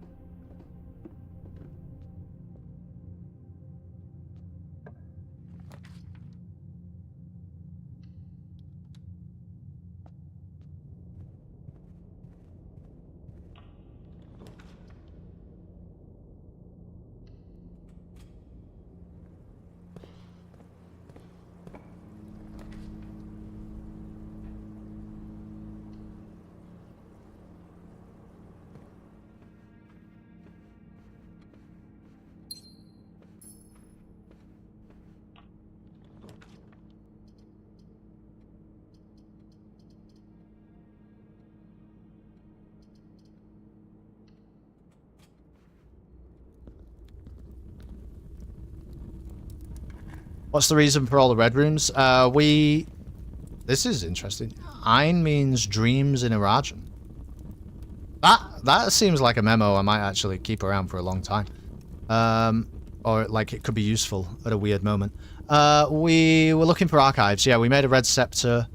What's the reason for all the red rooms? This is interesting. Ein means dreams in Irajan. That seems like a memo I might actually keep around for a long time. Or like it could be useful at a weird moment. We were looking for archives. Yeah, we made a red scepter.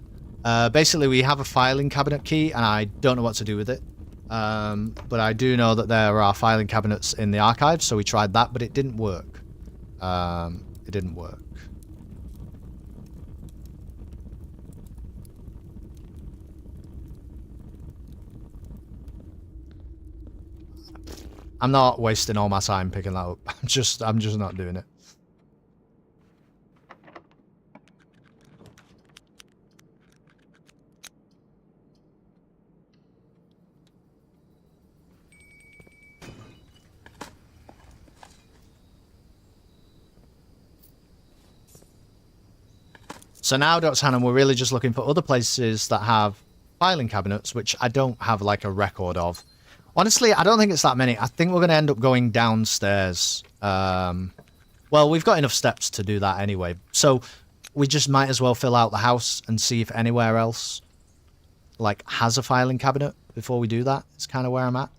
Basically, we have a filing cabinet key, and I don't know what to do with it. But I do know that there are filing cabinets in the archives, so we tried that, but it didn't work. It didn't work. I'm not wasting all my time picking that up. I'm just not doing it. So now, Dr. Hannon, we're really just looking for other places that have filing cabinets, which I don't have like a record of. Honestly, I don't think it's that many. I think we're going to end up going downstairs. Well, we've got enough steps to do that anyway. So we just might as well fill out the house and see if anywhere else like has a filing cabinet before we do that. It's kind of where I'm at.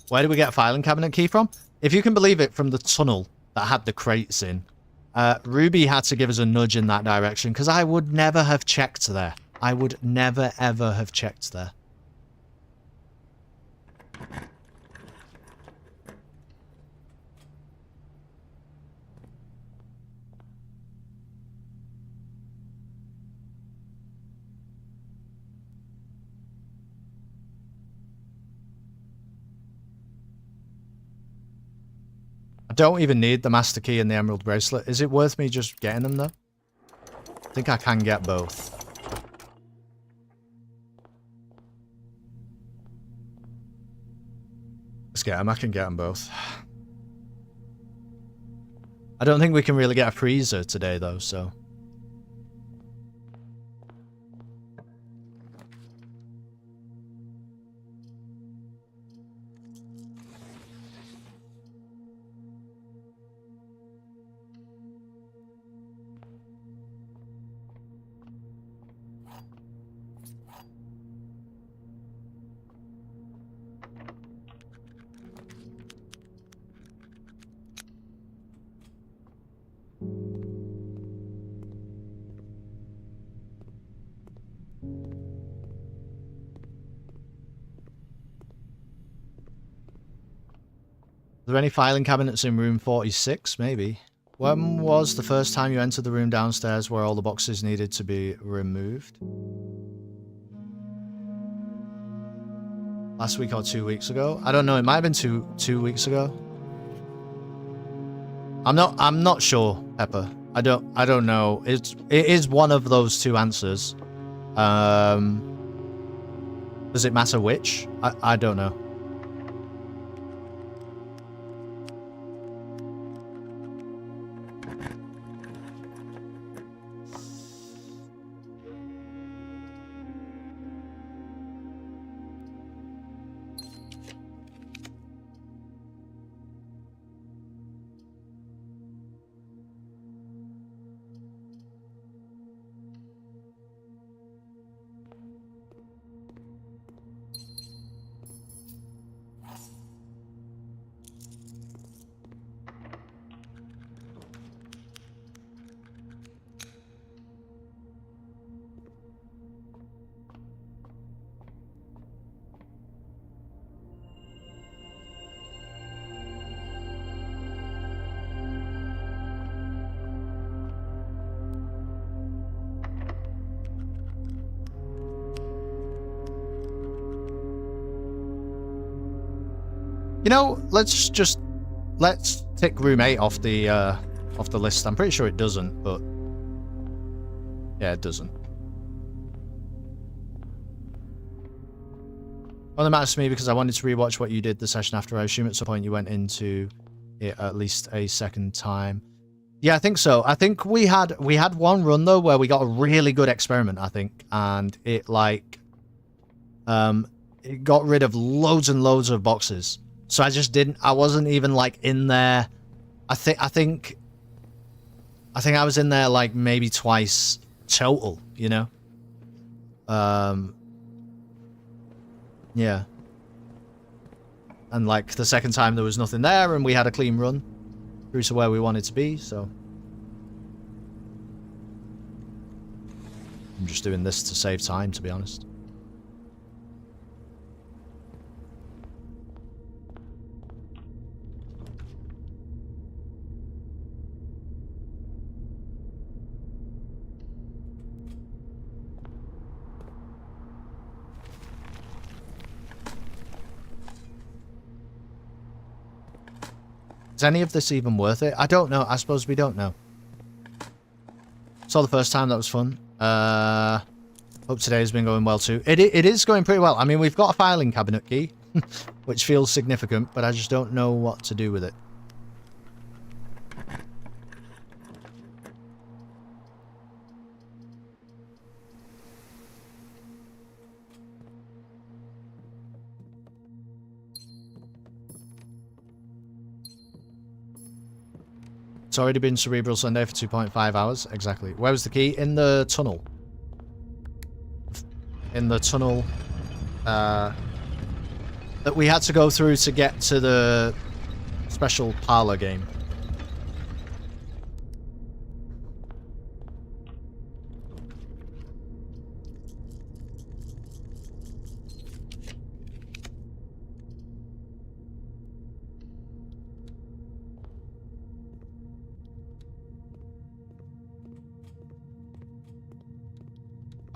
Where did we get a filing cabinet key from? If you can believe it, from the tunnel that had the crates in. Ruby had to give us a nudge in that direction, because I would never have checked there. I would never, ever have checked there. I don't even need the master key and the emerald bracelet. Is it worth me just getting them, though? I think I can get both. Let's get them. I can get them both. I don't think we can really get a freezer today, though, so... there any filing cabinets in room 46? Maybe. When was the first time you entered the room downstairs where all the boxes needed to be removed? Last week or 2 weeks ago? I don't know. It might have been two weeks ago. I'm not sure, Pepper. I don't know. It is one of those two answers. Does it matter which? I don't know. You know, let's tick room 8 off the list. I'm pretty sure it doesn't, but yeah, it doesn't. Well, it matters to me because I wanted to rewatch what you did the session after. I assume at some point you went into it at least a second time. Yeah, I think so. I think we had one run though where we got a really good experiment, I think, and it like it got rid of loads and loads of boxes. So I wasn't even like in there. I think I was in there like maybe twice total, you know? Yeah. And like the second time there was nothing there and we had a clean run through to where we wanted to be, so. I'm just doing this to save time, to be honest. Is any of this even worth it? I don't know. I suppose we don't know. Saw the first time. That was fun. Hope today has been going well too. It is going pretty well. I mean, we've got a filing cabinet key, which feels significant, but I just don't know what to do with it. It's already been Cerebral Sunday for 2.5 hours. Exactly. Where was the key? In the tunnel. In the tunnel that we had to go through to get to the special parlor game.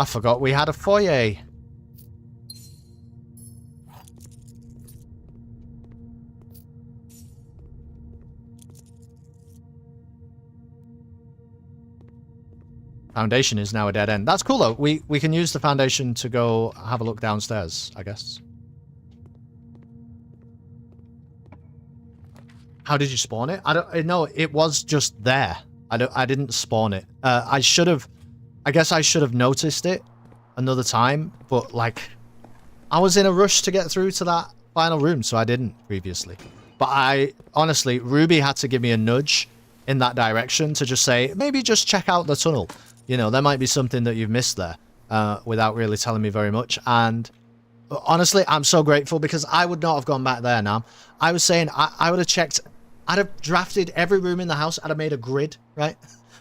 I forgot we had a foyer. Foundation is now a dead end. That's cool though. We can use the foundation to go have a look downstairs, I guess. How did you spawn it? I don't know. It was just there. I didn't spawn it. I guess I should have noticed it another time, but like I was in a rush to get through to that final room, so I didn't previously. But honestly, Ruby had to give me a nudge in that direction to just say, maybe just check out the tunnel. You know, there might be something that you've missed there, without really telling me very much. And honestly, I'm so grateful because I would not have gone back there now. I was saying I would have checked, I'd have drafted every room in the house. I'd have made a grid, right,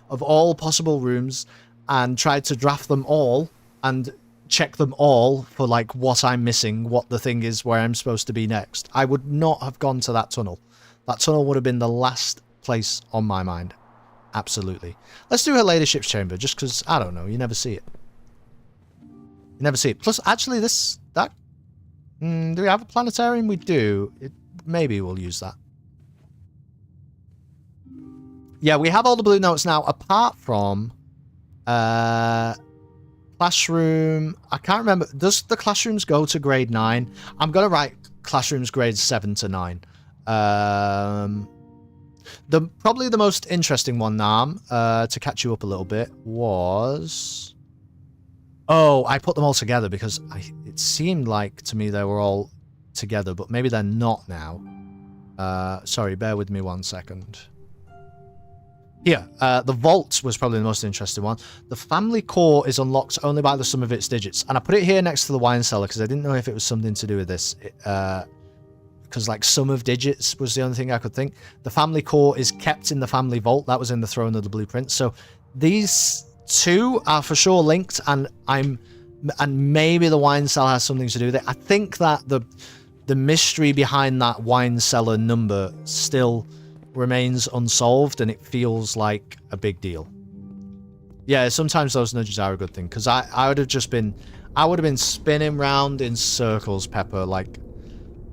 of all possible rooms and tried to draft them all and check them all for like what I'm missing, what the thing is where I'm supposed to be next. I would not have gone to that tunnel. that tunnel would have been the last place on my mind. Absolutely. Let's do her ladyship's chamber, just because, I don't know, you never see it. You never see it. Plus, actually, do we have a planetarium? We do. Maybe we'll use that. Yeah, we have all the blue notes now, apart from classroom. I can't remember. Does the classrooms go to grade 9? I'm going to write classrooms grades 7 to 9. Probably the most interesting one, Nam, to catch you up a little bit, was... Oh, I put them all together because it seemed like to me they were all together, but maybe they're not now. Sorry, bear with me 1 second. Here, the vault was probably the most interesting one. The family core is unlocked only by the sum of its digits. And I put it here next to the wine cellar because I didn't know if it was something to do with this. Because, like, sum of digits was the only thing I could think. The family core is kept in the family vault. That was in the throne of the blueprint. So these two are for sure linked, and maybe the wine cellar has something to do with it. I think that the mystery behind that wine cellar number still remains unsolved, and it feels like a big deal. Yeah, sometimes those nudges are a good thing, because I would have been spinning round in circles, Pepper. Like,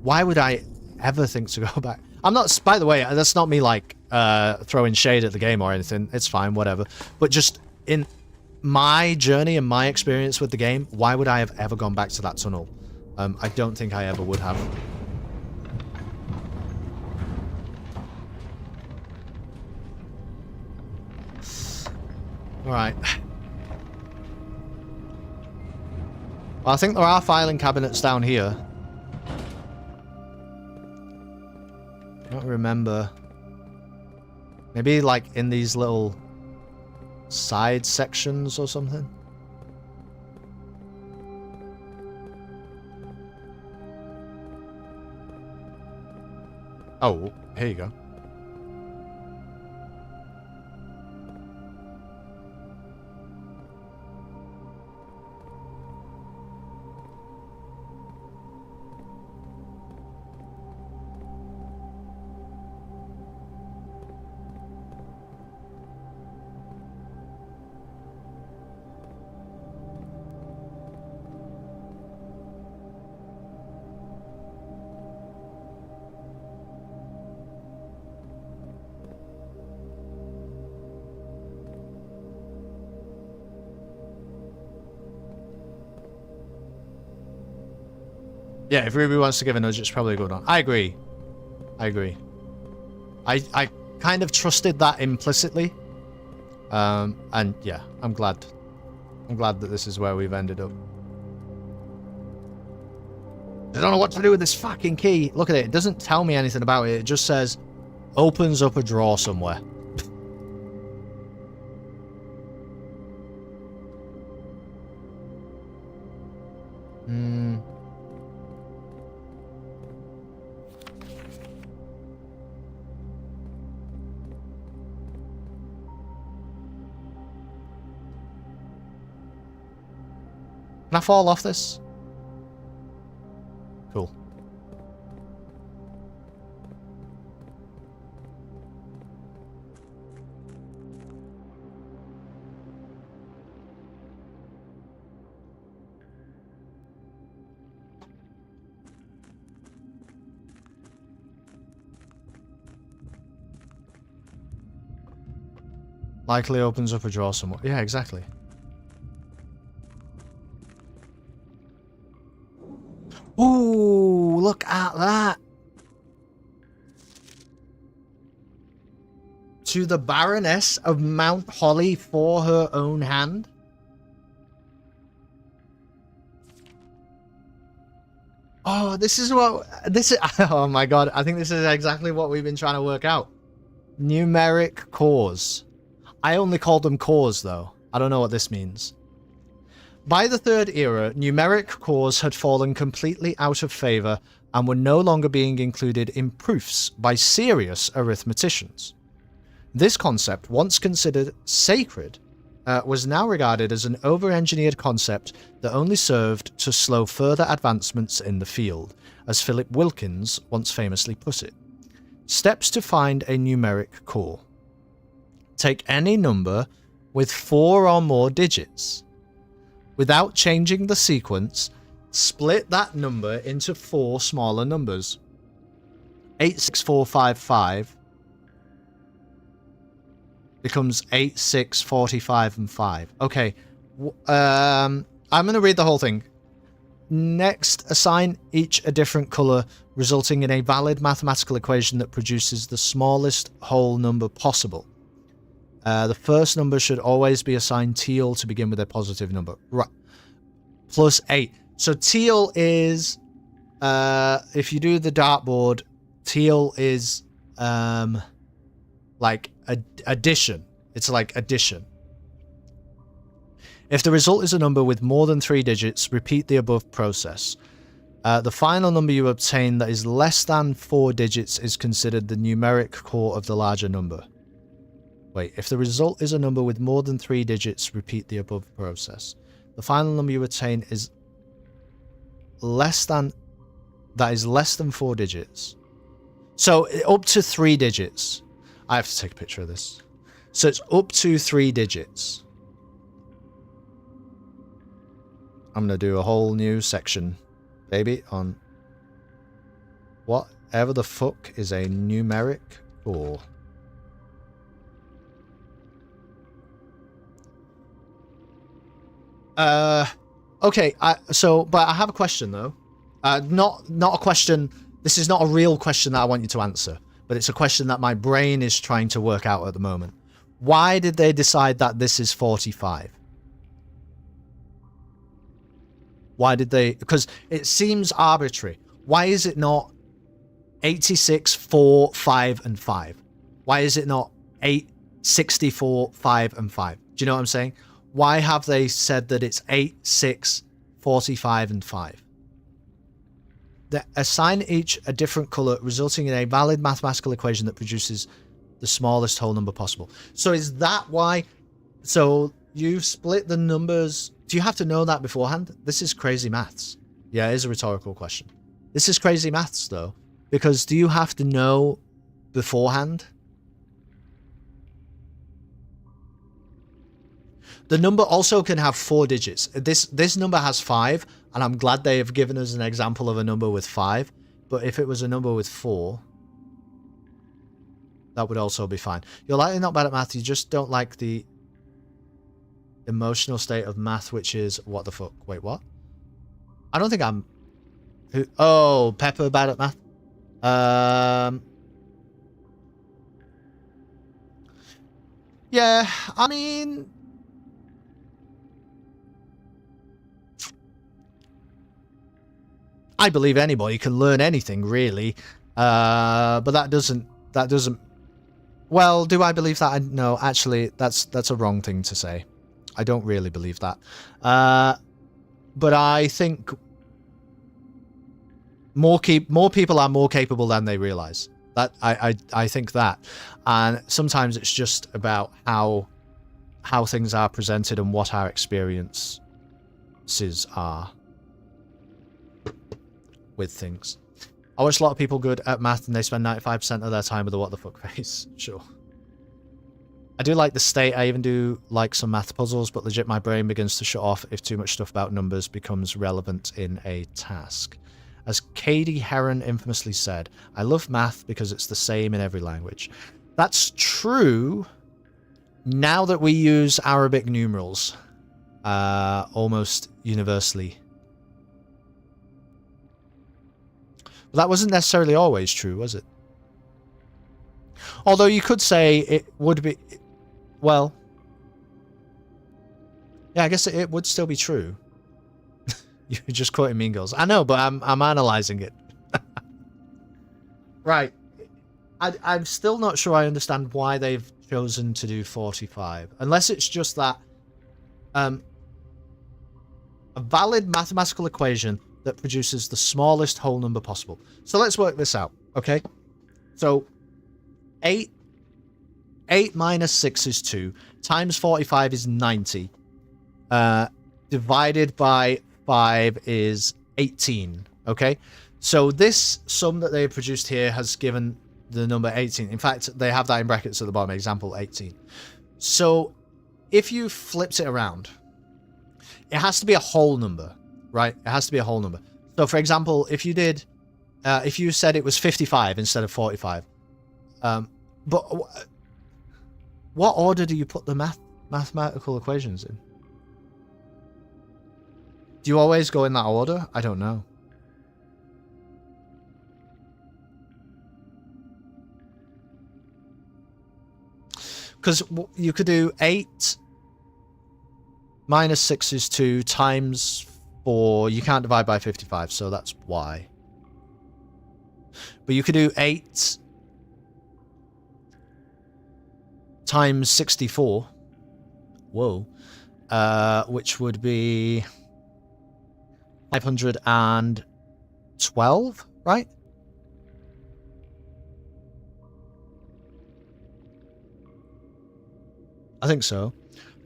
why would I ever think to go back? I'm not, by the way, that's not me like throwing shade at the game or anything. It's fine, whatever. But just in my journey and my experience with the game, why would I have ever gone back to that tunnel? I don't think I ever would have. Alright. Well, I think there are filing cabinets down here. I don't remember. Maybe like in these little side sections or something. Oh, here you go. Yeah, if Ruby wants to give a nudge, it's probably a good one. I agree. I agree. I kind of trusted that implicitly. And yeah, I'm glad. I'm glad that this is where we've ended up. I don't know what to do with this fucking key. Look at it. It doesn't tell me anything about it. It just says, opens up a drawer somewhere. Can I fall off this? Cool. Likely opens up a drawer somewhere. Yeah, exactly. Ooh, look at that. To the Baroness of Mount Holly for her own hand. Oh, this is, oh my god, I think this is exactly what we've been trying to work out. Numeric cores. I only called them cores though. I don't know what this means. By the Third Era, numeric cores had fallen completely out of favour and were no longer being included in proofs by serious arithmeticians. This concept, once considered sacred, was now regarded as an over-engineered concept that only served to slow further advancements in the field, as Philip Wilkins once famously put it. Steps to find a numeric core. Take any number with 4 or more digits. Without changing the sequence, split that number into 4 smaller numbers. 86455 becomes 8645 and 5. Okay. I'm going to read the whole thing. Next, assign each a different color, resulting in a valid mathematical equation that produces the smallest whole number possible. The first number should always be assigned teal to begin with a positive number. Right. Plus 8. So teal is, if you do the dartboard, teal is like addition. It's like addition. If the result is a number with more than 3 digits, repeat the above process. The final number you obtain that is less than 4 digits is considered the numeric core of the larger number. Wait, if the result is a number with more than 3 digits, repeat the above process. The final number you obtain is less than 4 digits. So up to 3 digits. I have to take a picture of this. So it's up to 3 digits. I'm going to do a whole new section, baby, on whatever the fuck is a numeric core. Okay, but I have a question, though. Not a question, this is not a real question that I want you to answer, but it's a question that my brain is trying to work out at the moment. Why did they decide that this is 45? Why did they... Because it seems arbitrary. Why is it not 86, 4, 5, and 5? Why is it not 8, 64, 5, and 5? Do you know what I'm saying? Why have they said that it's 8, 6, 45, and 5? They assign each a different color, resulting in a valid mathematical equation that produces the smallest whole number possible. So is that why... So you split the numbers... Do you have to know that beforehand? This is crazy maths. Yeah, it is a rhetorical question. This is crazy maths, though. Because do you have to know beforehand? The number also can have 4 digits. This number has 5, and I'm glad they have given us an example of a number with 5. But if it was a number with 4, that would also be fine. You're likely not bad at math, you just don't like the emotional state of math, which is... What the fuck? Wait, what? I don't think I'm... Oh, Pepper bad at math? Yeah, I mean... I believe anybody can learn anything, really. But that doesn't... Well, do I believe that? No, actually, that's a wrong thing to say. I don't really believe that. But I think more people are more capable than they realize. That I think that. And sometimes it's just about how things are presented and what our experiences are with things. I watch a lot of people good at math and they spend 95% of their time with a what the fuck face. Sure. I do like the state. I even do like some math puzzles, but legit my brain begins to shut off if too much stuff about numbers becomes relevant in a task. As Katie Heron infamously said, I love math because it's the same in every language. That's true now that we use Arabic numerals almost universally. But that wasn't necessarily always true, was it? Although you could say it would be... Well... Yeah, I guess it would still be true. You're just quoting Mean Girls. I know, but I'm analysing it. Right. I'm still not sure I understand why they've chosen to do 45. Unless it's just that... a valid mathematical equation that produces the smallest whole number possible. So let's work this out, okay? So 8 minus 6 is 2, times 45 is 90, divided by 5 is 18, okay? So this sum that they produced here has given the number 18. In fact, they have that in brackets at the bottom, example 18. So if you flipped it around, it has to be a whole number, right? It has to be a whole number. So for example, if you did, if you said it was 55 instead of 45, but what order do you put the mathematical equations in? Do you always go in that order? I don't know. Because you could do 8 minus 6 is 2 times 4. You can't divide by 55, so that's why. But you could do 8 times 64. Whoa. Which would be 512, right? I think so.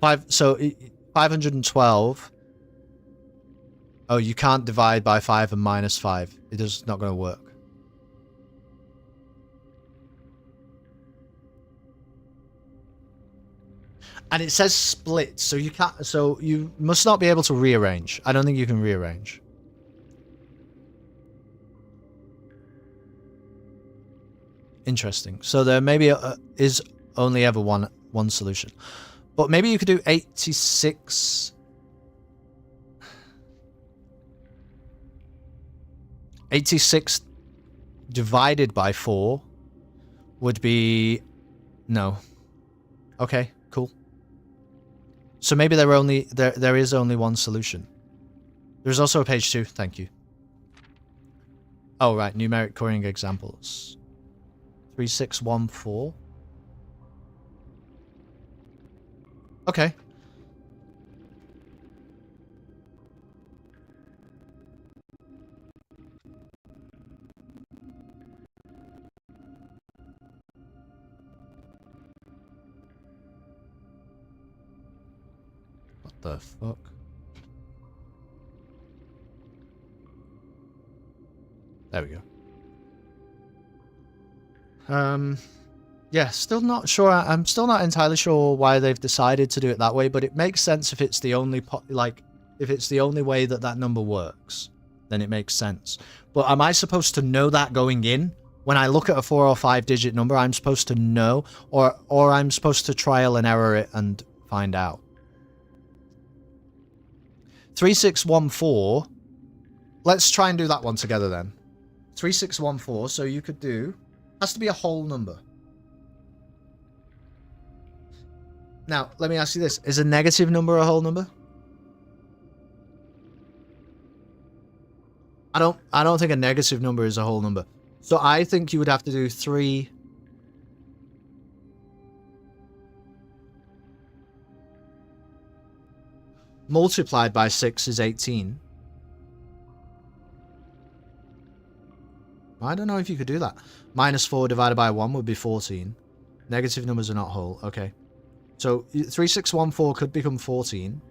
512. Oh, you can't divide by 5 and minus 5. It is not going to work. And it says split, so you can't. So you must not be able to rearrange. I don't think you can rearrange. Interesting. So there maybe is only ever one solution, but maybe you could do 86. 86 divided by 4 would be no. Okay, cool. So maybe there is only one solution. There's also a page 2. Thank you. Oh right, numeric coding examples. 3614. Okay. What the fuck? There we go. Yeah, still not sure. I'm still not entirely sure why they've decided to do it that way, but it makes sense if it's the only if it's the only way that number works, then it makes sense. But am I supposed to know that going in? When I look at a 4 or 5 digit number, I'm supposed to know, or I'm supposed to trial and error it and find out. 3614. Let's try and do that one together then. 3614. So you could do, has to be a whole number. Now, let me ask you this. Is a negative number a whole number? I don't think a negative number is a whole number. So I think you would have to do 3 multiplied by 6 is 18. I don't know if you could do that. Minus 4 divided by 1 would be 14. Negative numbers are not whole. Okay. So 3614 could become 14.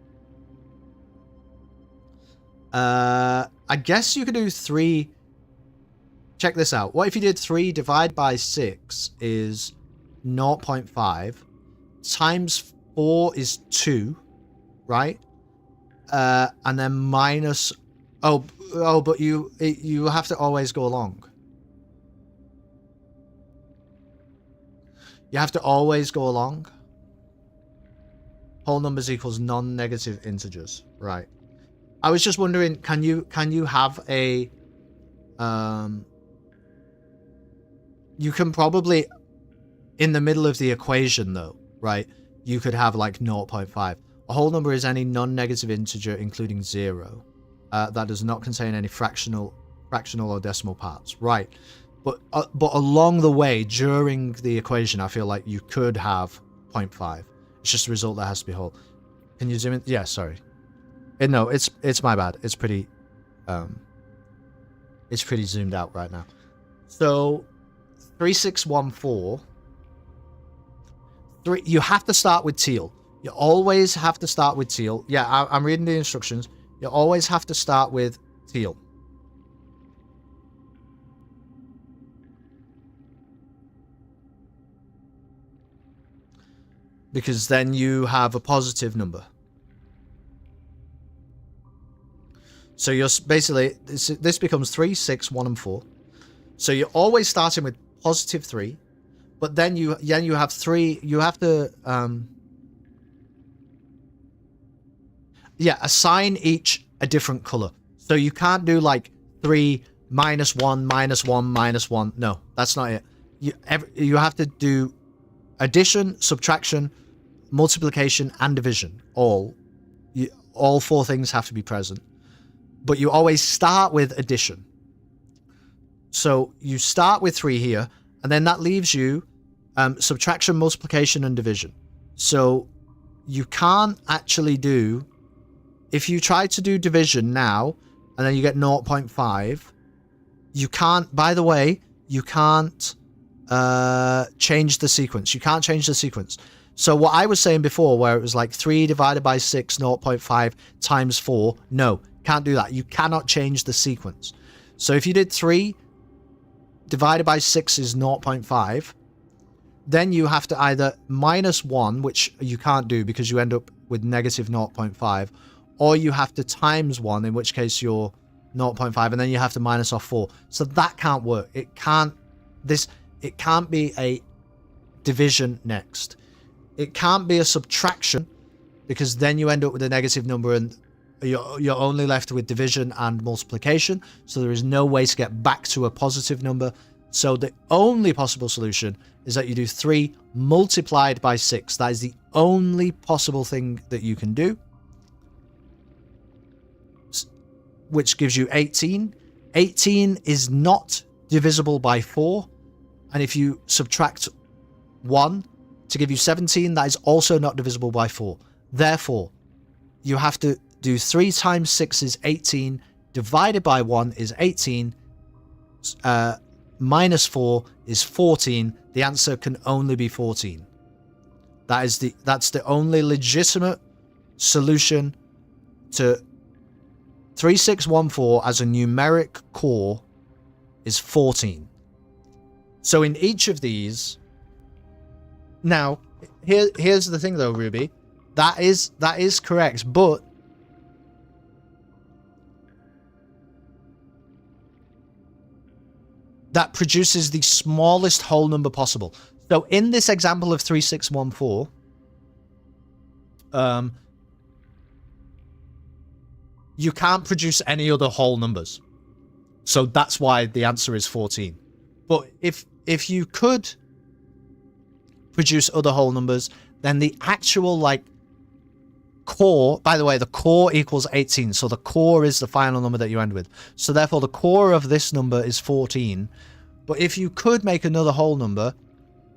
I guess you could do 3. Check this out. What if you did 3 divided by 6 is 0.5 times 4 is 2, right? And then minus. Oh, but you have to always go along. You have to always go along. Whole numbers equals non-negative integers, right? I was just wondering, can you have a you can probably in the middle of the equation though, right? You could have like 0.5. A whole number is any non-negative integer including 0 that does not contain any fractional or decimal parts, right? But along the way during the equation, I feel like you could have 0.5. It's just a result that has to be whole. Can you zoom in? Yeah, sorry. No, it's my bad. It's pretty zoomed out right now. So 3614. You have to start with teal. You always have to start with teal. Yeah, I'm reading the instructions. You always have to start with teal. because then you have a positive number. So you're basically, this becomes 3, 6, 1, and 4. So you're always starting with positive 3, but then you have 3. You have to assign each a different color. So you can't do like 3 minus 1 minus 1 minus 1. No, that's not it. You have to do addition, subtraction, multiplication, and division. All 4 things have to be present. But you always start with addition. So you start with 3 here, and then that leaves you subtraction, multiplication, and division. So you can't actually do, if you try to do division now, and then you get 0.5, you can't, by the way, you can't change the sequence. You can't change the sequence. So what I was saying before, where it was like 3 divided by 6, 0.5 times 4, no, can't do that. You cannot change the sequence. So if you did 3 divided by 6 is 0.5, then you have to either minus 1, which you can't do because you end up with negative 0.5, or you have to times 1, in which case you're 0.5, and then you have to minus off 4. So that can't work. It can't be a division next. It can't be a subtraction, because then you end up with a negative number and you're only left with division and multiplication. So there is no way to get back to a positive number. So the only possible solution is that you do 3 multiplied by 6. That is the only possible thing that you can do, which gives you 18. 18 is not divisible by 4. And if you subtract 1 to give you 17, that is also not divisible by 4. Therefore, you have to do 3 times 6 is 18, divided by 1 is 18, minus 4 is 14. The answer can only be 14. That's the only legitimate solution to 3614 as a numeric core is 14. So in each of these, now here's the thing though, Ruby, that is correct, but that produces the smallest whole number possible. So in this example of 3614, you can't produce any other whole numbers. So that's why the answer is 14. But if you could produce other whole numbers, then the actual like core, by the way, the core equals 18. So the core is the final number that you end with. So therefore the core of this number is 14. But if you could make another whole number,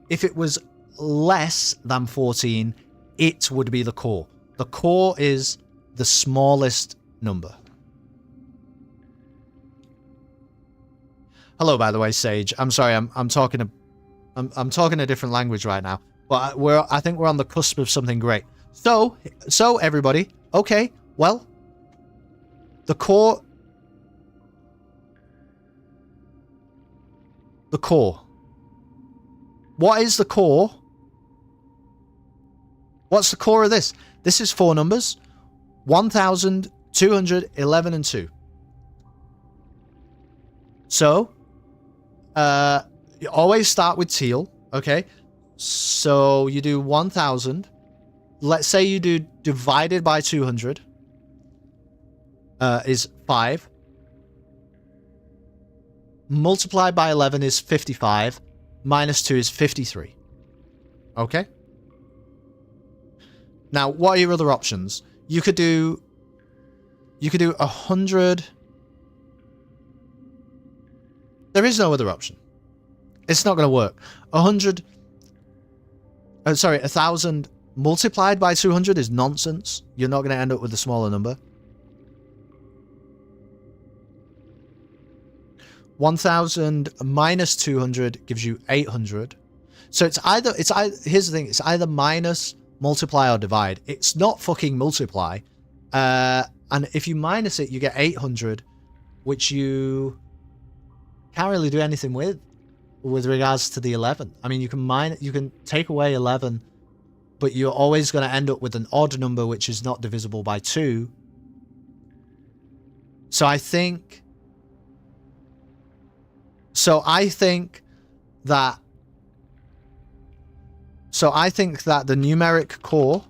if it was less than 14, it would be the core. The core is the smallest number. Hello, by the way, Sage. I'm sorry, I'm talking a different language right now, but I think we're on the cusp of something great. So everybody, okay, well, the core. What is the core? What's the core of this? This is 4 numbers: 1,000, 200, 11, and 2. So, you always start with teal, okay? So you do 1,000. Let's say you do divided by 200 is 5. Multiplied by 11 is 55. Minus 2 is 53. Okay? Now, what are your other options? You could do 100. There is no other option. It's not going to work. 1,000 multiplied by 200 is nonsense. You're not going to end up with a smaller number. 1,000 minus 200 gives you 800. So it's either here's the thing, it's either minus, multiply, or divide. It's not fucking multiply. And if you minus it, you get 800, which you can't really do anything with regards to the 11. I mean, you can take away 11 but you're always going to end up with an odd number which is not divisible by 2. So I think that the numeric core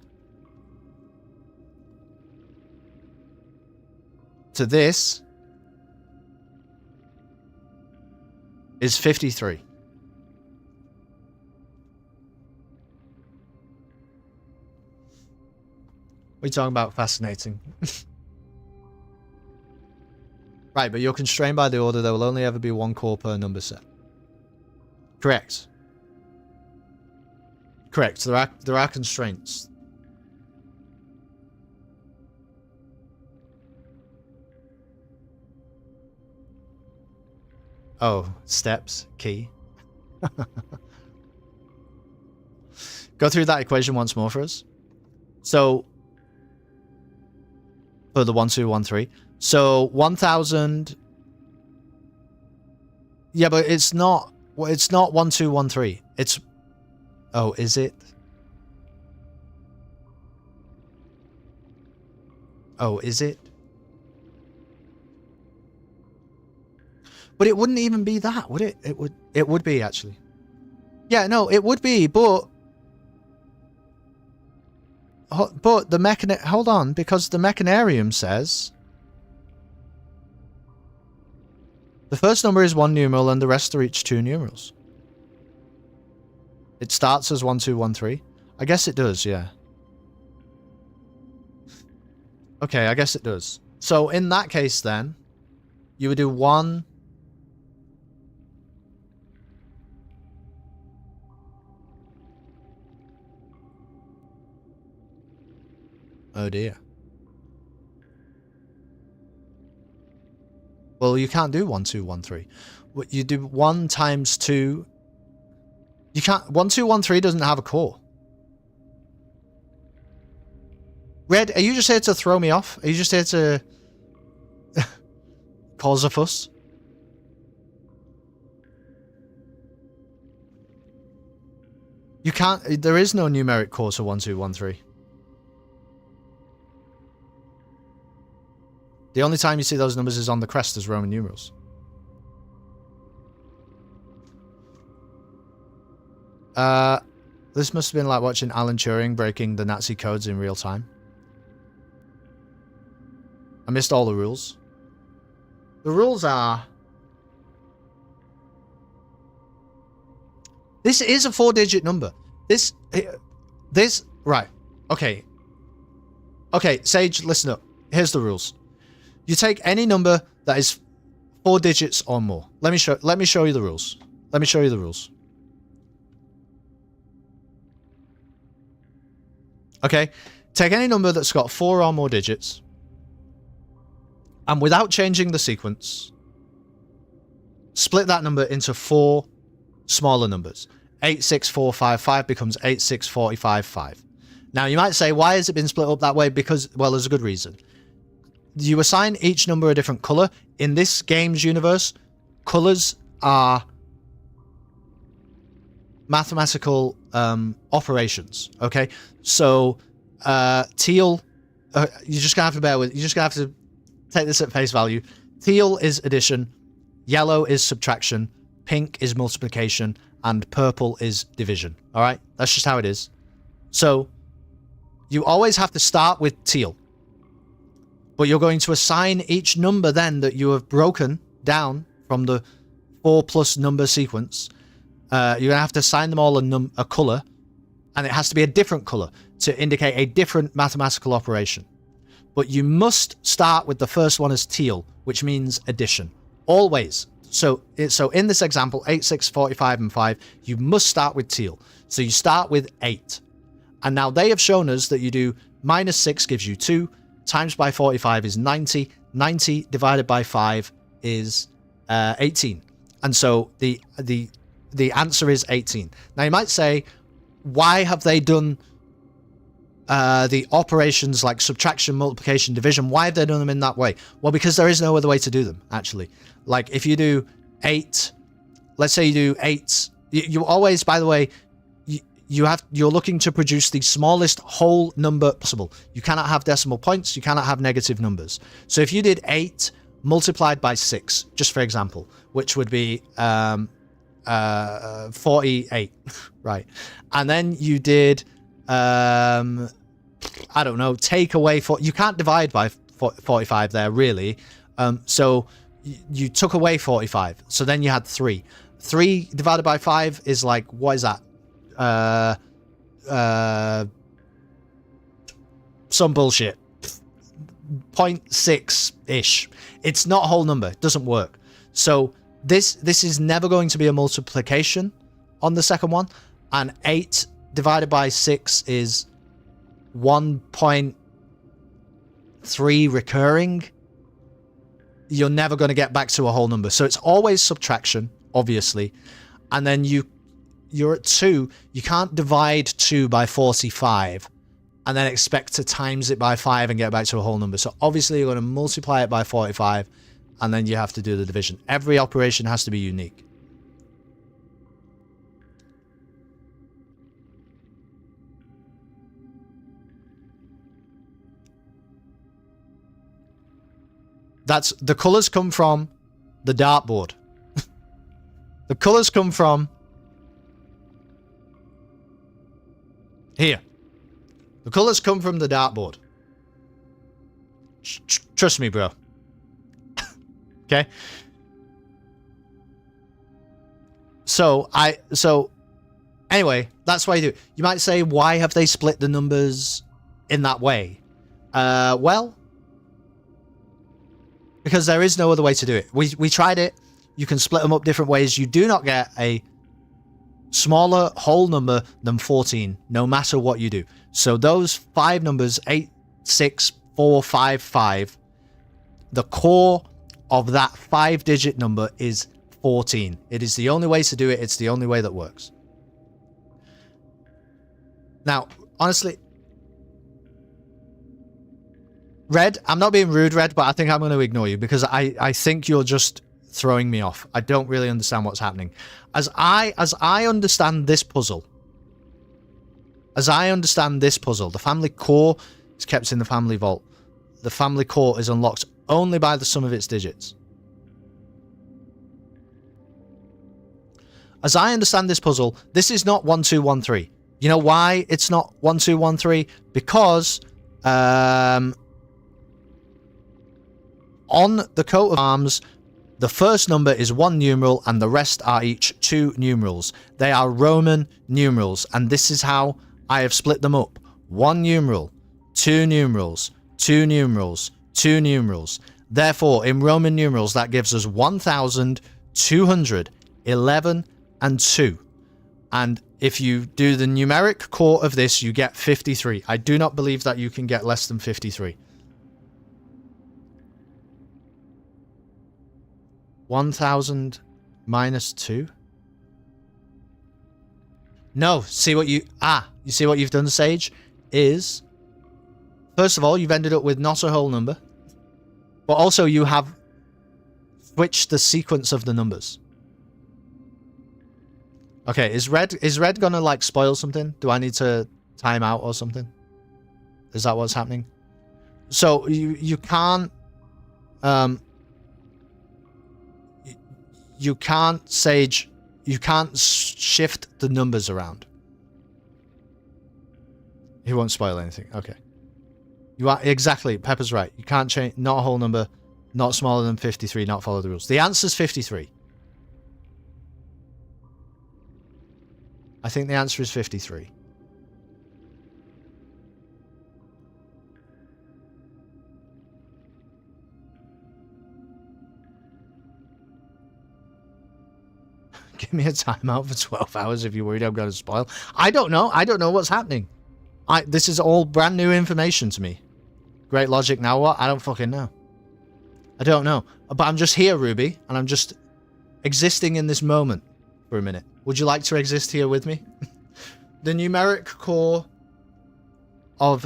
to this is 53. What are you talking about? Fascinating. Right, but you're constrained by the order. There will only ever be one core per number set. Correct. Correct. There are constraints. Oh, steps, key. Go through that equation once more for us. So, for the 1, 2, 1, 3. So 1000. Yeah, but it's not 1, 2, 1, 3. It's, oh, is it? Oh, is it? But it wouldn't even be that, would it? It would be actually. Yeah, no, it would be, but the hold on, because the Mechanarium says the first number is 1 numeral and the rest are each 2 numerals. It starts as 1, 2, 1, 3. I guess it does, yeah. Okay, I guess it does. So in that case then, you would do 1. Oh dear. Well, you can't do 1, 2, 1, 3. You do 1 times 2. You can't. 1, 2, 1, 3 doesn't have a core. Red, are you just here to throw me off? Are you just here to cause a fuss? You can't. There is no numeric core to 1, 2, 1, 3. The only time you see those numbers is on the crest as Roman numerals. This must have been like watching Alan Turing breaking the Nazi codes in real time. I missed all the rules. The rules are... This is a 4-digit number. This... Right. Okay. Okay, Sage, listen up. Here's the rules. You take any number that is 4 digits or more. Let me show you the rules. Let me show you the rules. Okay? Take any number that's got 4 or more digits, and without changing the sequence, split that number into 4 smaller numbers. 8, 6, 4, 5, 5 becomes 8, 6, 45, 5. Now, you might say, why has it been split up that way? Because, well, there's a good reason. You assign each number a different color. In this game's universe, colors are mathematical operations. Okay, so teal. You're just gonna have to bear with. You're just gonna have to take this at face value. Teal is addition, yellow is subtraction, pink is multiplication, and purple is division. All right, that's just how it is. So you always have to start with teal. But you're going to assign each number then that you have broken down from the 4+ number sequence. You're going to have to assign them all a color, and it has to be a different color to indicate a different mathematical operation. But you must start with the first one as teal, which means addition. Always. So in this example, 8, 6, 45, and 5, you must start with teal. So you start with 8. And now they have shown us that you do -6 gives you 2, times by 45 is 90. 90 divided by 5 is 18. And so the answer is 18. Now you might say, why have they done the operations like subtraction, multiplication, division? Why have they done them in that way? Well, because there is no other way to do them, actually. Like if you do 8, let's say you do 8, you always, by the way, you're looking to produce the smallest whole number possible. You cannot have decimal points, you cannot have negative numbers. So if you did 8 multiplied by 6, just for example, which would be 48, right? And then you did I don't know, take away you can't divide by 45 there really. So you took away 45. So then you had 3. 3 divided by 5 is like, what is that? Some bullshit. 0.6-ish. It's not a whole number. It doesn't work. So this is never going to be a multiplication on the second one. And 8 divided by 6 is 1.3 recurring. You're never going to get back to a whole number. So it's always subtraction, obviously. And then you're at 2. You can't divide 2 by 45 and then expect to times it by 5 and get back to a whole number. So obviously you're going to multiply it by 45 and then you have to do the division. Every operation has to be unique. The colors come from the dartboard. The colors come from here. The colors come from the dartboard. Trust me, bro. Okay. So anyway, that's why you do it. You might say, why have they split the numbers in that way? Well, because there is no other way to do it. We tried it. You can split them up different ways. You do not get a smaller whole number than 14, no matter what you do. So those 5 numbers, 8, 6, 4, 5, 5, the core of that 5-digit number is 14. It is the only way to do it. It's the only way that works. Now, honestly, Red, I'm not being rude, Red, but I think I'm going to ignore you because I think you're just throwing me off. I don't really understand what's happening. As I understand this puzzle, the family core is kept in the family vault. The family core is unlocked only by the sum of its digits. As I understand this puzzle, this is not 1, 2, 1, 3. You know why it's not 1, 2, 1, 3? Because on the coat of arms, the first number is 1 numeral and the rest are each 2 numerals. They are Roman numerals, and this is how I have split them up. 1 numeral, 2 numerals, 2 numerals, 2 numerals. Therefore, in Roman numerals, that gives us 1,211 and 2. And if you do the numeric core of this, you get 53. I do not believe that you can get less than 53. 1,000 minus 2? No, see what you see what you've done, Sage? Is, first of all, you've ended up with not a whole number. But also you have switched the sequence of the numbers. Okay, is red gonna like spoil something? Do I need to time out or something? Is that what's happening? So you can't you can't, Sage, you can't shift the numbers around. He won't spoil anything. Okay. You are exactly, Pepper's right. You can't change, not a whole number, not smaller than 53, not follow the rules. The answer's 53. I think the answer is 53. Give me a timeout for 12 hours if you're worried I'm going to spoil. I don't know. I don't know what's happening. This is all brand new information to me. Great logic. Now what? I don't fucking know. I don't know. But I'm just here, Ruby, and I'm just existing in this moment for a minute. Would you like to exist here with me? The numeric core of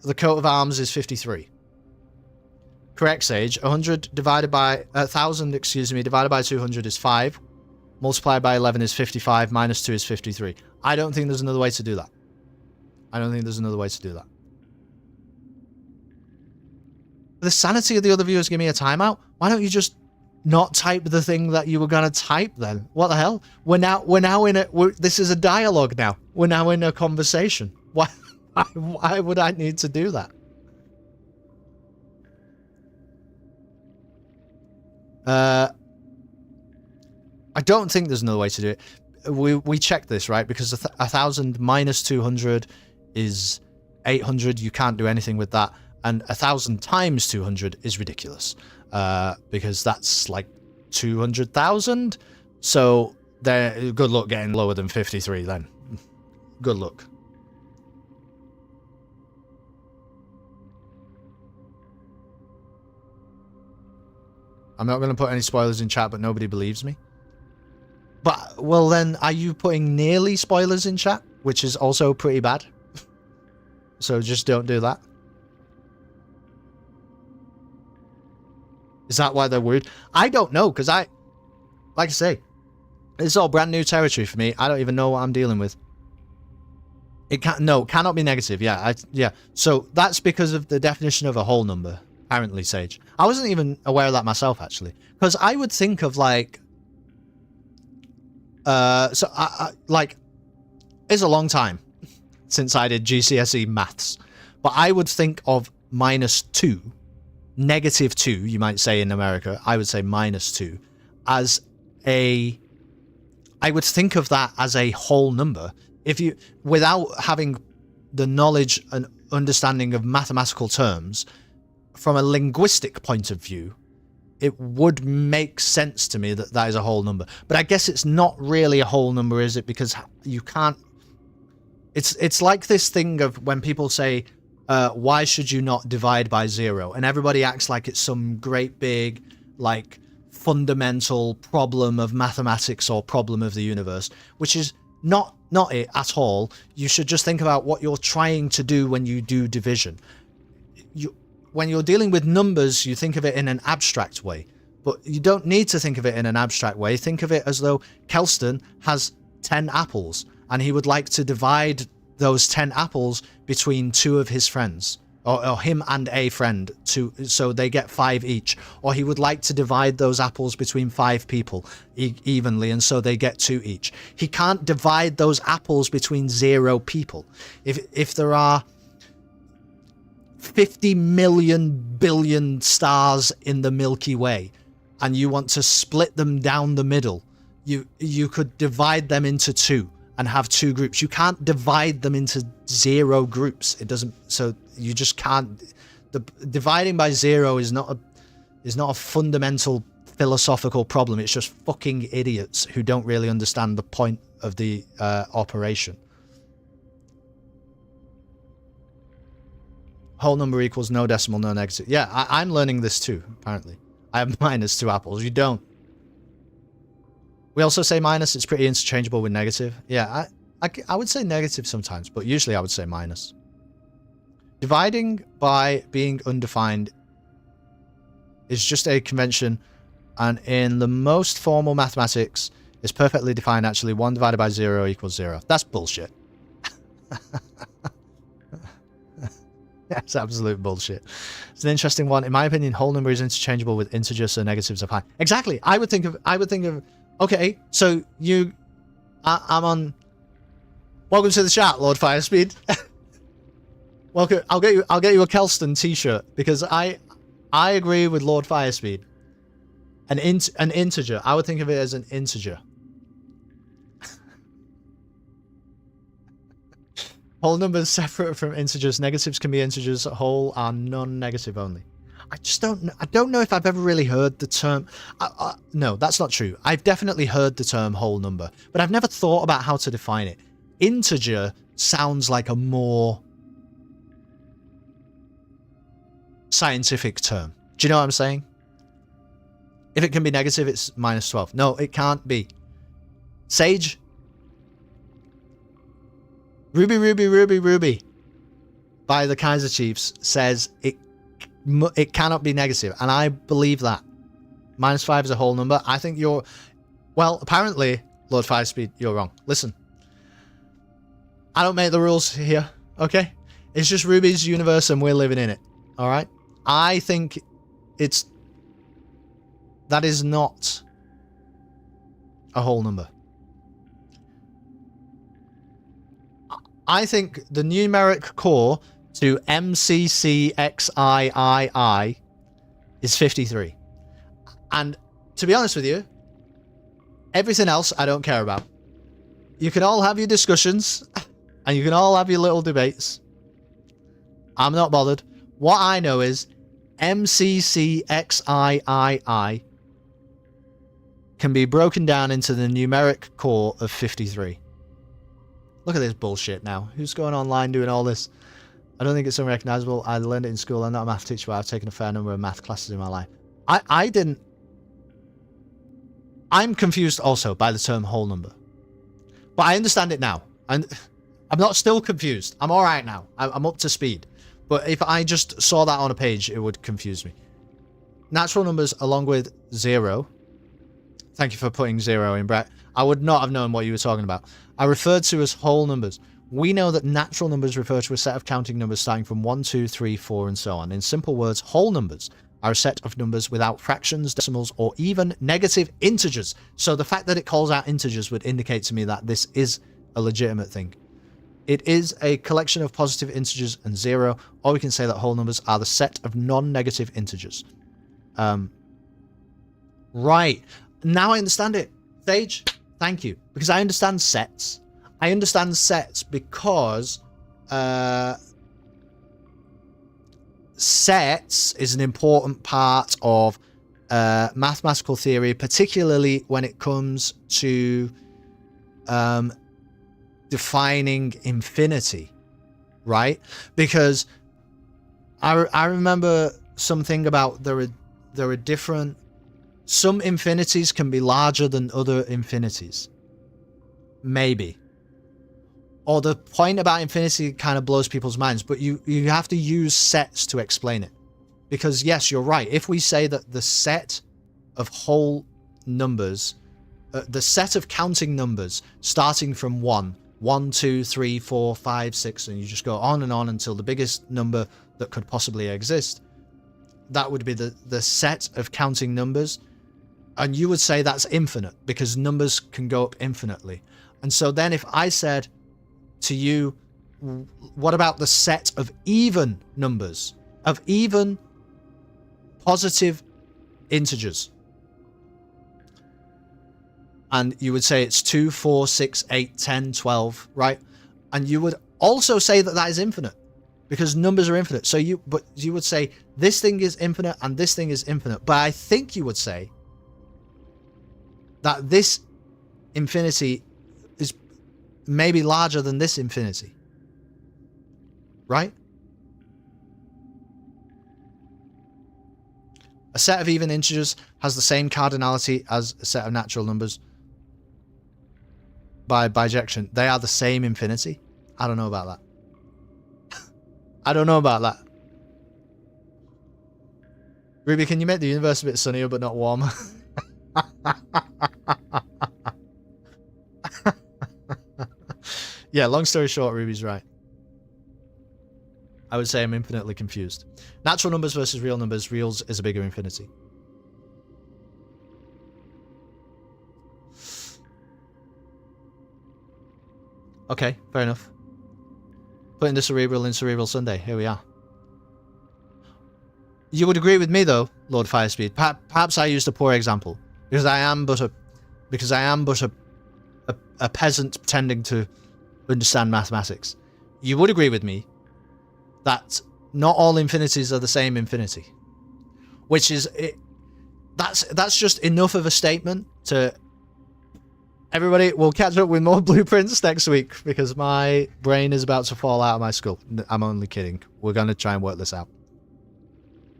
the coat of arms is 53. Correct, Sage. 100 divided by 1,000, excuse me, divided by 200 is 5. Multiplied by 11 is 55. Minus 2 is 53. I don't think there's another way to do that. I don't think there's another way to do that. For the sanity of the other viewers, give me a timeout. Why don't you just not type the thing that you were gonna type then? What the hell? We're now in a. This is a dialogue now. We're now in a conversation. Why would I need to do that? I don't think there's another way to do it. We checked this, right? Because 1,000 minus 200 is 800. You can't do anything with that. And 1,000 times 200 is ridiculous. Because that's like 200,000. So good luck getting lower than 53 then. Good luck. I'm not going to put any spoilers in chat, but nobody believes me. But, well then, are you putting nearly spoilers in chat? Which is also pretty bad. So just don't do that. Is that why they're worried? I don't know, because like I say, it's all brand new territory for me. I don't even know what I'm dealing with. It cannot be negative. Yeah, yeah. So that's because of the definition of a whole number. Apparently, Sage. I wasn't even aware of that myself, actually. Because I would think of, like... like, it's a long time since I did GCSE maths. But I would think of -2, -2, you might say in America. I would say -2, as a... I would think of that as a whole number. If you... Without having the knowledge and understanding of mathematical terms... From a linguistic point of view, it would make sense to me that that is a whole number. But I guess it's not really a whole number, is it? Because you can't... It's like this thing of when people say, why should you not divide by 0? And everybody acts like it's some great big, like, fundamental problem of mathematics or problem of the universe, which is not it at all. You should just think about what you're trying to do when you do division. When you're dealing with numbers, you think of it in an abstract way. But you don't need to think of it in an abstract way. Think of it as though Kelston has 10 apples, and he would like to divide those 10 apples between 2 of his friends. Or him and a friend, so they get 5 each. Or he would like to divide those apples between 5 people evenly, and so they get 2 each. He can't divide those apples between 0 people. If there are 50 million billion stars in the Milky Way, and you want to split them down the middle, you could divide them into 2 and have 2 groups. You can't divide them into 0 groups. It doesn't. So you just can't. Dividing by 0 is not a fundamental philosophical problem. It's just fucking idiots who don't really understand the point of the operation. Whole number equals no decimal, no negative. Yeah, I'm learning this too, apparently. I have -2 apples. You don't. We also say minus. It's pretty interchangeable with negative. Yeah, I would say negative sometimes, but usually I would say minus. Dividing by being undefined is just a convention, and in the most formal mathematics, it's perfectly defined actually. 1 divided by 0 equals 0. That's bullshit. That's absolute bullshit. It's an interesting one. In my opinion, whole number is interchangeable with integers, so negatives are fine. Exactly. I would think of. Okay, so I'm on. Welcome to the chat, Lord Firespeed. Welcome. I'll get you a Kelston T-shirt because I agree with Lord Firespeed. An integer. I would think of it as an integer. Whole numbers separate from integers. Negatives can be integers. Whole are non-negative only. I don't know if I've ever really heard the term. No, that's not true. I've definitely heard the term whole number, but I've never thought about how to define it. Integer sounds like a more scientific term. Do you know what I'm saying? If it can be negative, it's -12. No, it can't be. Sage. Ruby by the Kaiser Chiefs says it cannot be negative, and I believe that. -5 is a whole number. I think you're... Well, apparently, Lord Firespeed, you're wrong. Listen. I don't make the rules here, okay? It's just Ruby's universe and we're living in it, all right? I think that is not a whole number. I think the numeric core to MCCXIII is 53. And to be honest with you, everything else I don't care about. You can all have your discussions and you can all have your little debates. I'm not bothered. What I know is MCCXIII can be broken down into the numeric core of 53. Look at this bullshit now. Who's going online doing all this? I don't think it's unrecognizable. I learned it in school. I'm not a math teacher, but I've taken a fair number of math classes in my life. I didn't. I'm confused also by the term whole number. But I understand it now. And I'm not still confused. I'm alright now. I'm up to speed. But if I just saw that on a page, it would confuse me. Natural numbers along with 0. Thank you for putting 0 in bracket. I would not have known what you were talking about. I referred to as whole numbers. We know that natural numbers refer to a set of counting numbers starting from 1, 2, 3, 4, and so on. In simple words, whole numbers are a set of numbers without fractions, decimals, or even negative integers. So the fact that it calls out integers would indicate to me that this is a legitimate thing. It is a collection of positive integers and 0, or we can say that whole numbers are the set of non-negative integers. Right. Now I understand it. Sage, thank you. Because I understand sets. I understand sets because sets is an important part of mathematical theory, particularly when it comes to defining infinity, right? Because I remember something about there are different. Some infinities can be larger than other infinities. Maybe. Or the point about infinity kind of blows people's minds, but you have to use sets to explain it. Because yes, you're right. If we say that the set of whole numbers, the set of counting numbers starting from 1, 1, 2, 3, 4, 5, 6, and you just go on and on until the biggest number that could possibly exist, that would be the set of counting numbers. And you would say that's infinite because numbers can go up infinitely. And so then if I said to you, what about the set of even numbers, of even positive integers? And you would say it's 2, 4, 6, 8, 10, 12, right? And you would also say that that is infinite because numbers are infinite. So you would say this thing is infinite and this thing is infinite. But I think you would say that this infinity is maybe larger than this infinity. Right? A set of even integers has the same cardinality as a set of natural numbers by bijection. They are the same infinity? I don't know about that. I don't know about that. Ruby, can you make the universe a bit sunnier but not warmer? Yeah, long story short, Ruby's right. I would say I'm infinitely confused. Natural numbers versus real numbers. Reals is a bigger infinity. Okay, fair enough. Putting the Cerebral in Cerebral Sunday. Here we are. You would agree with me, though, Lord Firespeed. Perhaps I used a poor example because I am but a peasant pretending to understand mathematics. You would agree with me that not all infinities are the same infinity, which is it. That's just enough of a statement to. Everybody, we'll catch up with more blueprints next week because my brain is about to fall out of my skull. I'm only kidding. We're going to try and work this out.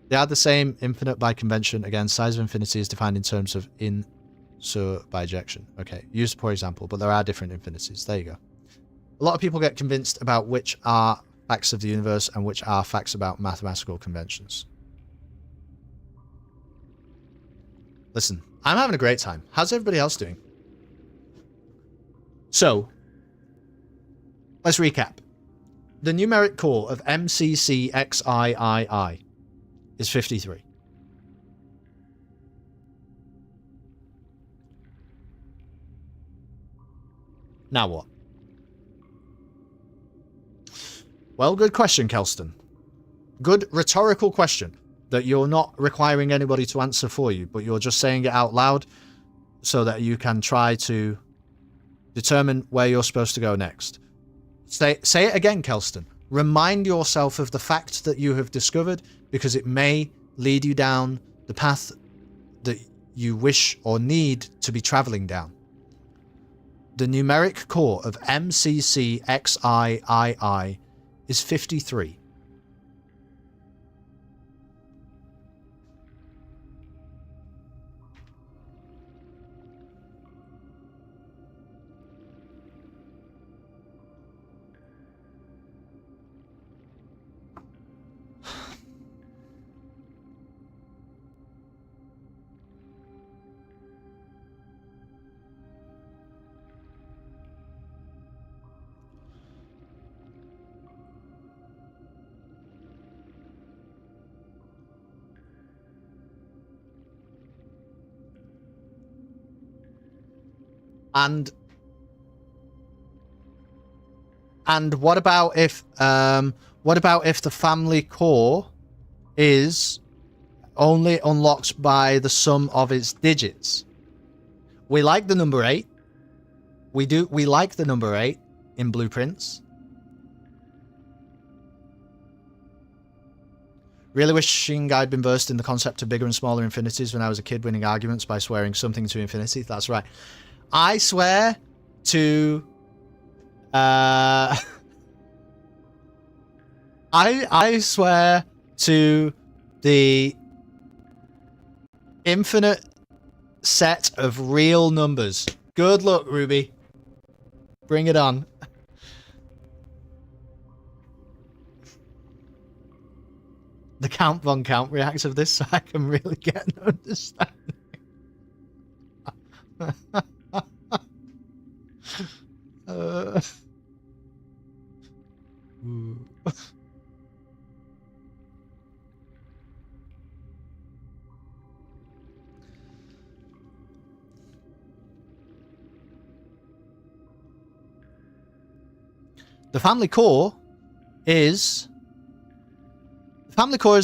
They are the same, infinite by convention. Again, size of infinity is defined in terms of in sur bijection. Okay, use a poor example, but there are different infinities. There you go. A lot of people get convinced about which are facts of the universe and which are facts about mathematical conventions. Listen, I'm having a great time. How's everybody else doing? So, let's recap. The numeric core of MCCXIII is 53. Now what? Well, good question, Kelston. Good rhetorical question that you're not requiring anybody to answer for you, but you're just saying it out loud so that you can try to determine where you're supposed to go next. Say it again, Kelston. Remind yourself of the fact that you have discovered, because it may lead you down the path that you wish or need to be traveling down. The numeric core of MCCXIII is 53. And what about if the family core is only unlocked by the sum of its digits? We like the number 8. We like the number 8 in blueprints. Really wishing I'd been versed in the concept of bigger and smaller infinities when I was a kid, winning arguments by swearing something to infinity. That's right. I swear to I swear to the infinite set of real numbers. Good luck, Ruby. Bring it on. The Count Von Count reacts of this so I can really get an understanding. The family core is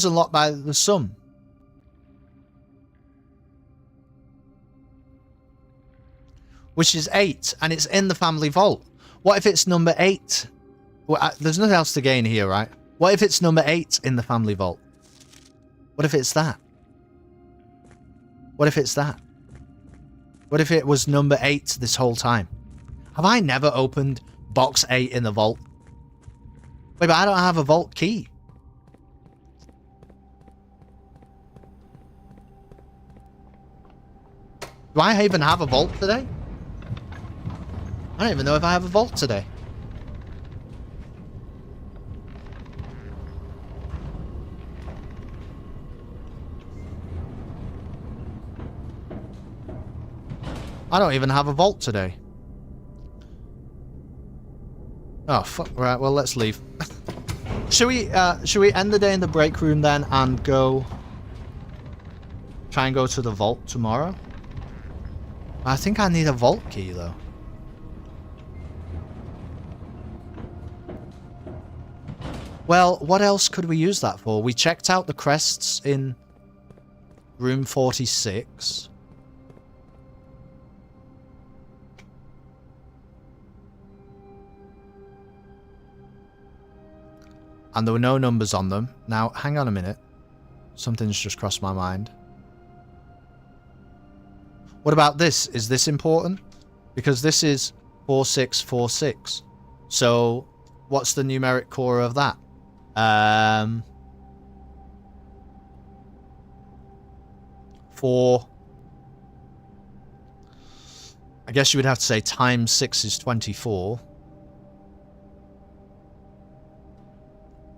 unlocked by the sum. Which is 8, and it's in the family vault. What if it's number 8? Well, there's nothing else to gain here, right? What if it's number 8 in the family vault? What if it's that? What if it's that? What if it was number 8 this whole time? Have I never opened box 8 in the vault? Wait, but I don't have a vault key. Do I even have a vault today? I don't even know if I have a vault today. I don't even have a vault today. Oh, fuck. Right, well, let's leave. Should we end the day in the break room then and go... try and go to the vault tomorrow? I think I need a vault key, though. Well, what else could we use that for? We checked out the crests in room 46. And there were no numbers on them. Now, hang on a minute. Something's just crossed my mind. What about this? Is this important? Because this is 4646. So, what's the numeric core of that? 4. I guess you would have to say times 6 is 24.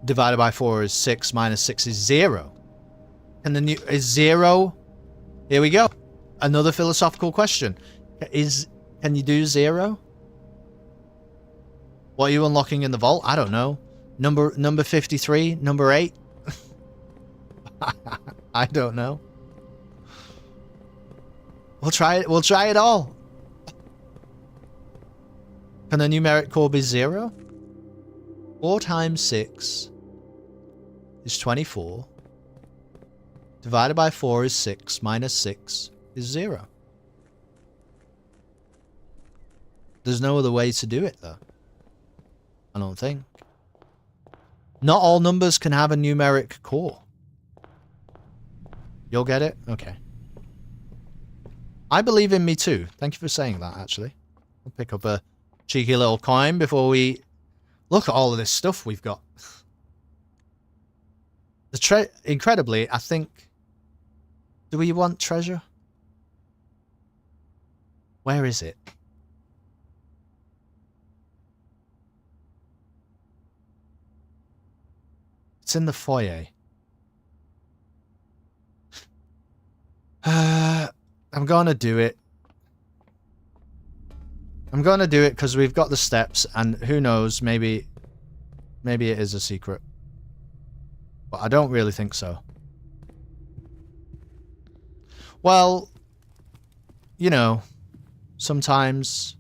Divided by 4 is 6, minus 6 is 0. And the new is 0. Here we go. Another philosophical question. Can you do 0? What are you unlocking in the vault? I don't know. Number 53, number 8. I don't know. We'll try it. We'll try it all. Can the numeric core be 0? 4 times 6 is 24. Divided by 4 is 6. Minus 6 is 0. There's no other way to do it, though. I don't think. Not all numbers can have a numeric core. You'll get it? Okay. I believe in me too. Thank you for saying that, actually. I'll pick up a cheeky little coin before we... Look at all of this stuff we've got. Incredibly, I think... Do we want treasure? Where is it? It's in the foyer. I'm gonna do it. I'm gonna do it because we've got the steps, and who knows, maybe it is a secret. But I don't really think so. Well, you know, sometimes...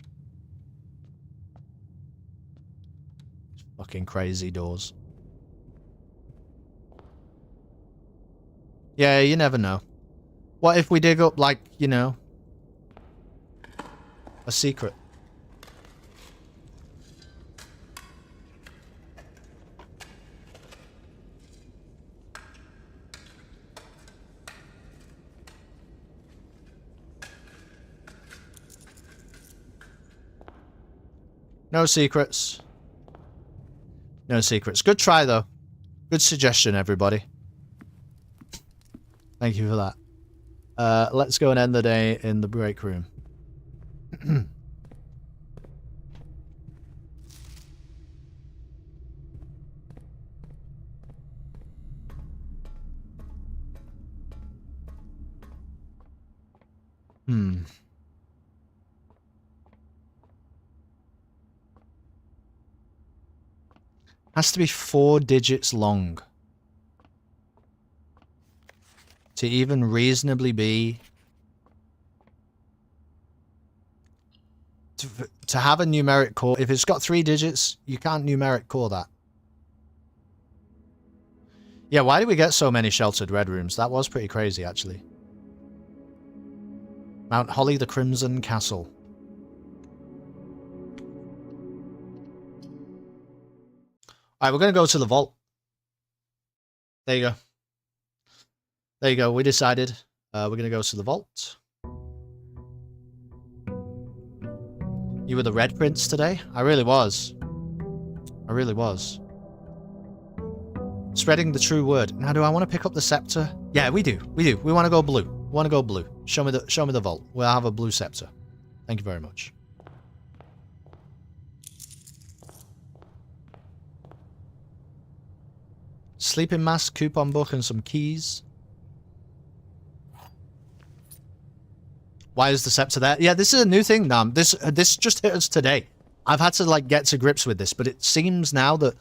Fucking crazy doors. Yeah, you never know. What if we dig up, like, you know, a secret? No secrets. No secrets. Good try, though. Good suggestion, everybody. Thank you for that. Let's go and end the day in the break room. Has to be 4 digits long to even reasonably be... To have a numeric core. If it's got 3 digits, you can't numeric core that. Yeah, why did we get so many sheltered red rooms? That was pretty crazy, actually. Mount Holly, the Crimson Castle. Alright, we're going to go to the vault. There you go. There you go. We decided we're going to go to the vault. You were the Red Prince today? I really was. I really was. Spreading the true word. Now, do I want to pick up the scepter? Yeah, we do. We do. We want to go blue. We want to go blue. Show me the vault. We'll have a blue scepter. Thank you very much. Sleeping mask, coupon book, and some keys. Why is the scepter there? Yeah, this is a new thing, Nam. This just hit us today. I've had to, like, get to grips with this, but it seems now that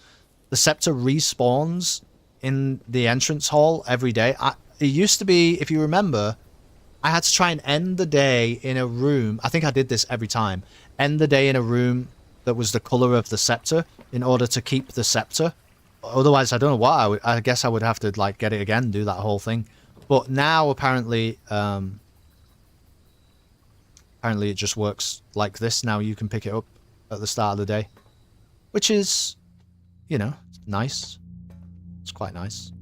the scepter respawns in the entrance hall every day. It used to be, if you remember, I had to try and end the day in a room. I think I did this every time. End the day in a room that was the color of the scepter in order to keep the scepter. Otherwise, I don't know what I guess I would have to, like, get it again, do that whole thing. But now, apparently, apparently it just works like this. Now you can pick it up at the start of the day. Which is, you know, nice. It's quite nice.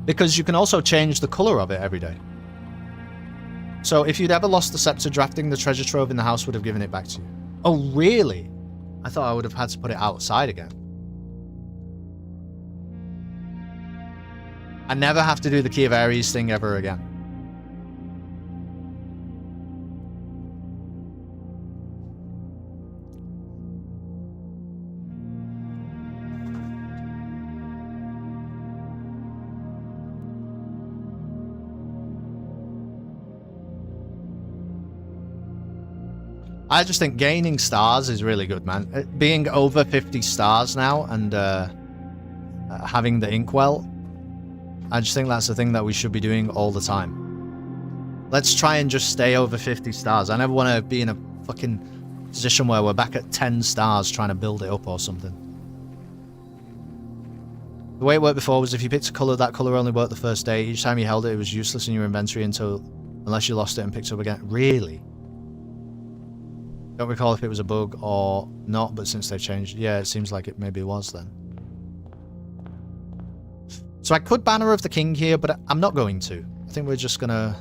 Because you can also change the color of it every day. So if you'd ever lost the scepter, drafting the treasure trove in the house would have given it back to you. Oh, really? I thought I would have had to put it outside again. I never have to do the Key of Ares thing ever again. I just think gaining stars is really good, man. Being over 50 stars now and having the inkwell, I just think that's the thing that we should be doing all the time. Let's try and just stay over 50 stars. I never want to be in a fucking position where we're back at 10 stars trying to build it up or something. The way it worked before was if you picked a colour, that colour only worked the first day. Each time you held it, it was useless in your inventory unless you lost it and picked it up again. Really? Don't recall if it was a bug or not, but since they've changed, yeah, it seems like it maybe was then. So I could Banner of the King here, but I'm not going to. I think we're just gonna...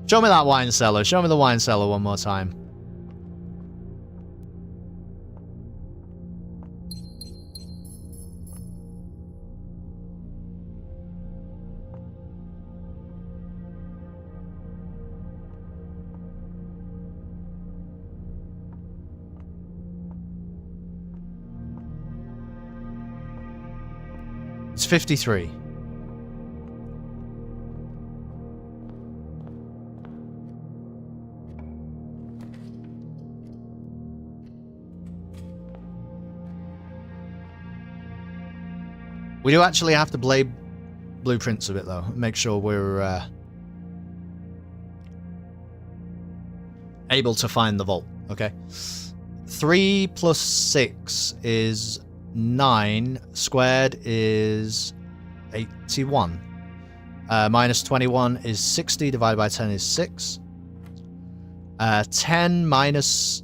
Show me that wine cellar. Show me the wine cellar one more time. It's 53. We do actually have to blade blueprints of it though. Make sure we're able to find the vault. Okay. 3 plus 6 is 9. Squared is 81. Minus 21 is 60. Divided by 10 is 6. 10 minus...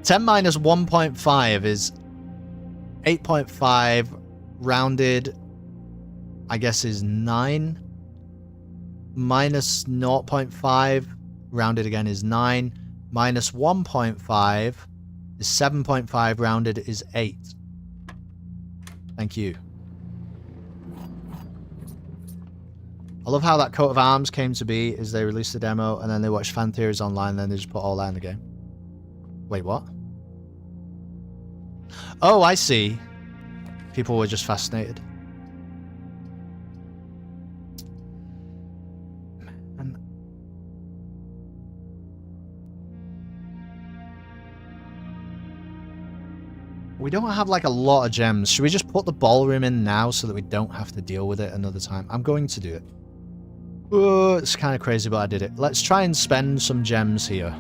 10 minus 1.5 is 8.5. Rounded, I guess, is 9. Minus 0.5. Rounded again is 9. Minus 1.5 is 7.5. Rounded is 8. Thank you. I love how that coat of arms came to be, is they released the demo and then they watched fan theories online, then they just put all that in the game. Wait, what? Oh, I see. People were just fascinated. Man. We don't have like a lot of gems. Should we just put the ballroom in now so that we don't have to deal with it another time? I'm going to do it. Oh, it's kind of crazy, but I did it. Let's try and spend some gems here.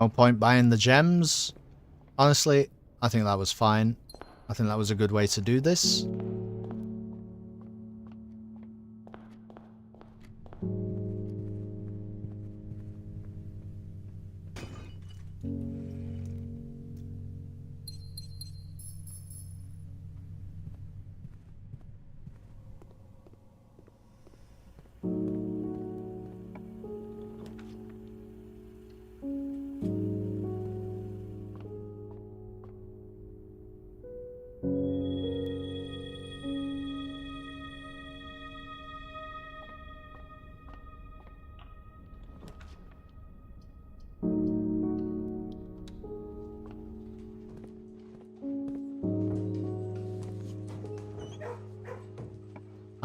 No point buying the gems. Honestly, I think that was fine. I think that was a good way to do this.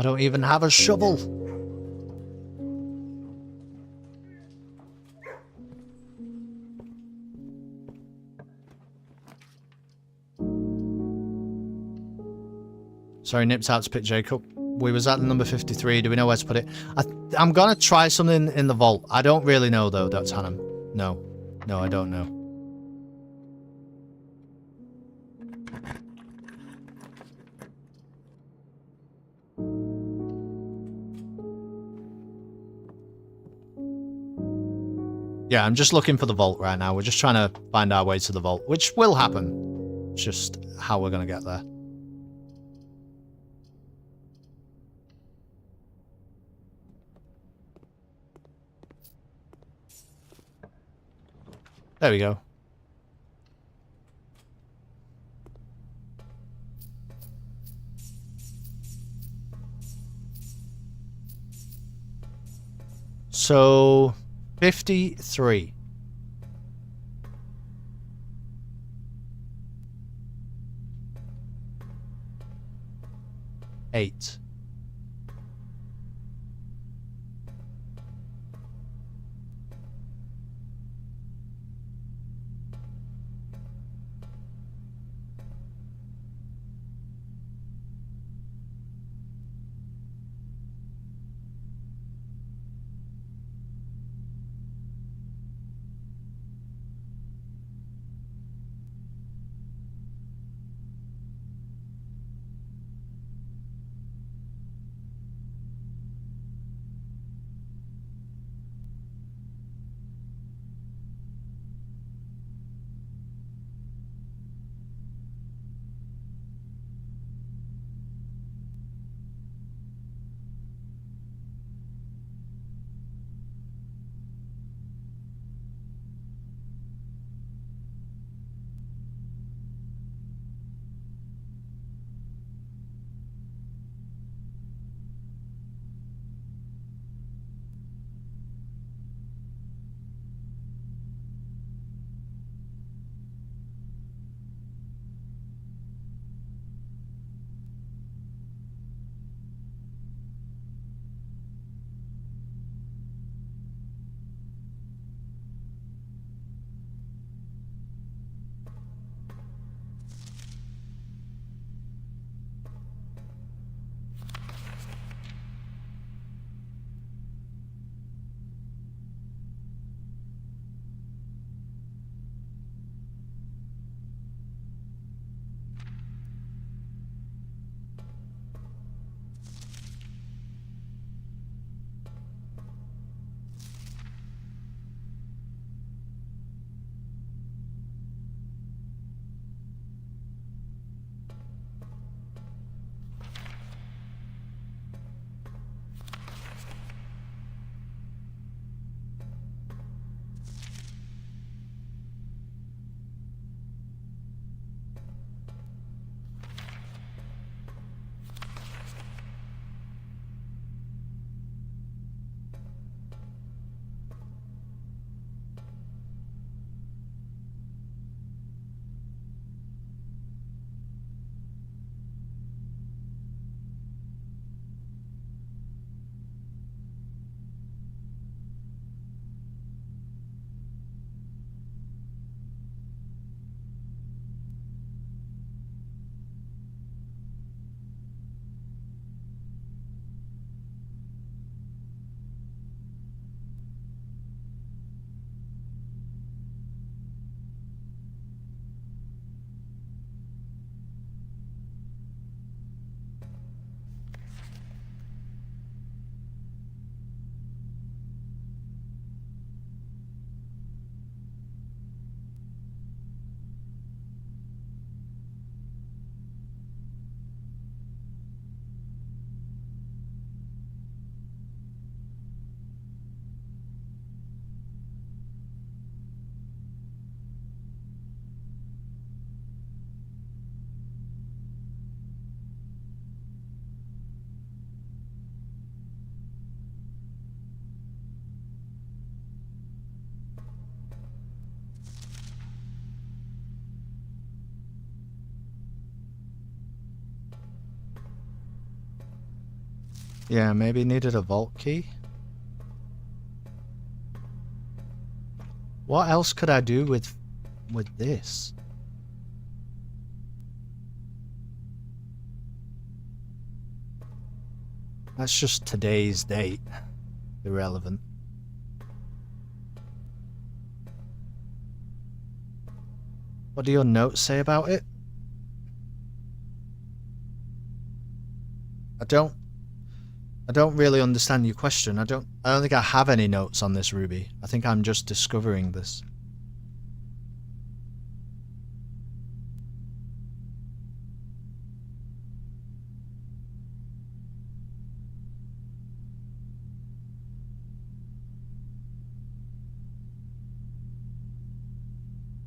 don't even have a shovel. Sorry, nipped out to pick Jacob. We was at the number 53. Do we know where to put it? I'm gonna try something in the vault. I don't really know though, Dr. Hannum. No. No, I don't know. Yeah, I'm just looking for the vault right now. We're just trying to find our way to the vault, which will happen. It's just how we're gonna get there. There we go. So, 53. Eight. Yeah, maybe needed a vault key. What else could I do with this? That's just today's date. Irrelevant. What do your notes say about it? I don't really understand your question. I don't think I have any notes on this, Ruby. I think I'm just discovering this.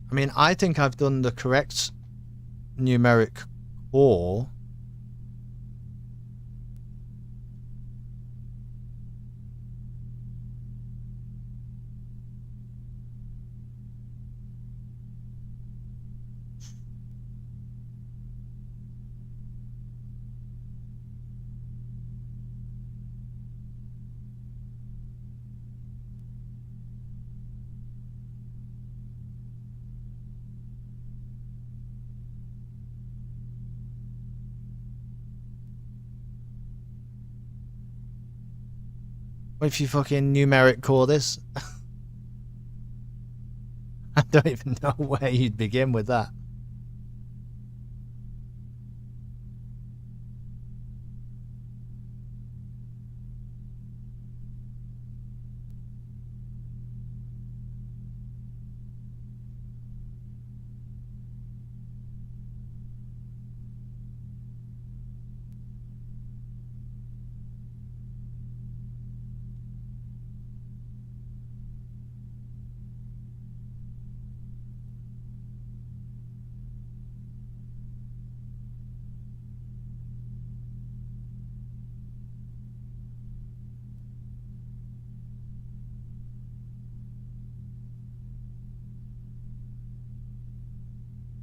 I mean, I think I've done the correct numeric core. What if you fucking numeric core this? I don't even know where you'd begin with that.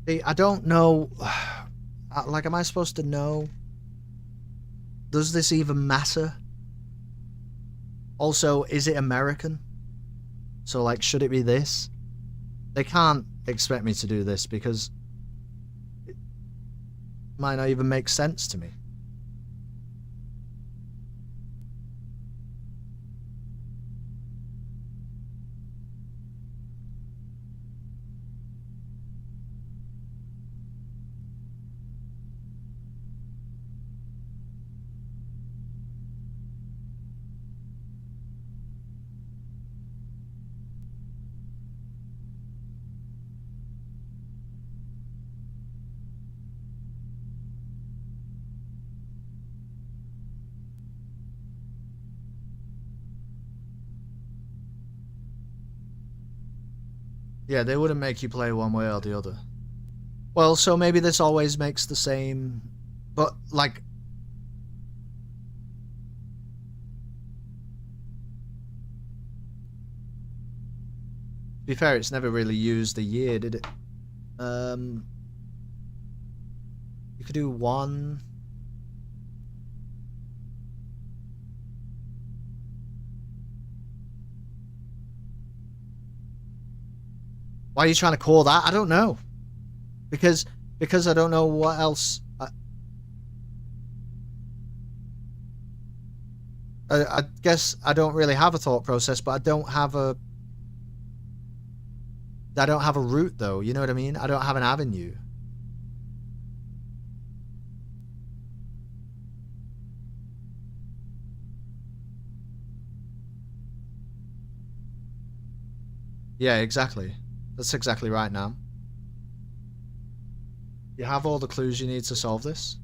See, I don't know. Like, am I supposed to know? Does this even matter? Also, is it American? So, like, should it be this? They can't expect me to do this because it might not even make sense to me. Yeah, they wouldn't make you play one way or the other. Well, so maybe this always makes the same... But, like... To be fair, it's never really used a year, did it? You could do one... Why are you trying to call that? I don't know. Because I don't know what else... I guess I don't really have a thought process, but I don't have a route, though. You know what I mean? I don't have an avenue. Yeah, exactly. That's exactly right now. You have all the clues you need to solve this.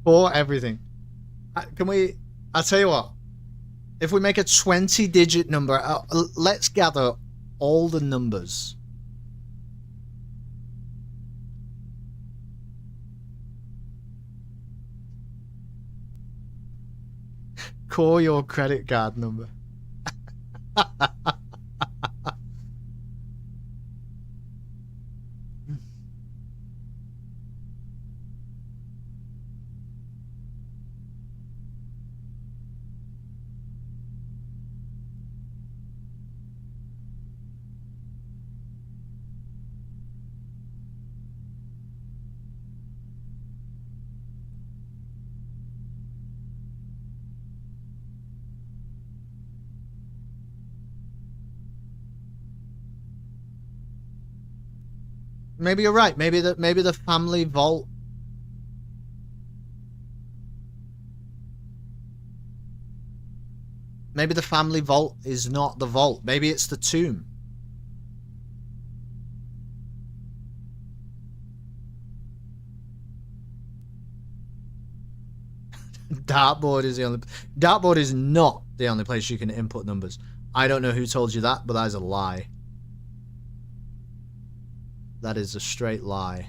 For everything. Can we... I'll tell you what. If we make a 20-digit number, let's gather all the numbers. Call your credit card number. Maybe you're right. Maybe the family vault. Maybe the family vault is not the vault. Maybe it's the tomb. Dartboard is the only... Dartboard is not the only place you can input numbers. I don't know who told you that, but that is a lie. That is a straight lie.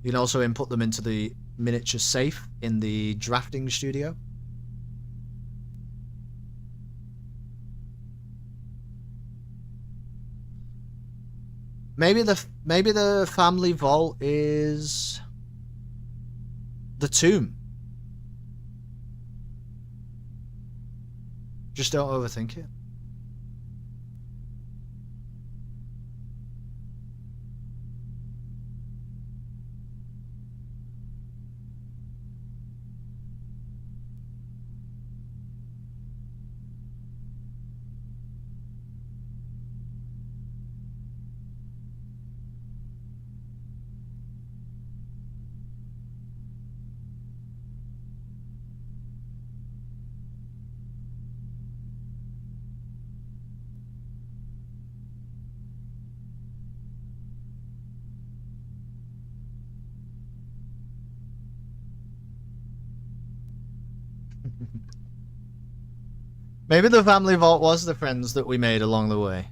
You can also input them into the miniature safe in the drafting studio. Maybe the family vault is the tomb. Just don't overthink it. Maybe the family vault was the friends that we made along the way.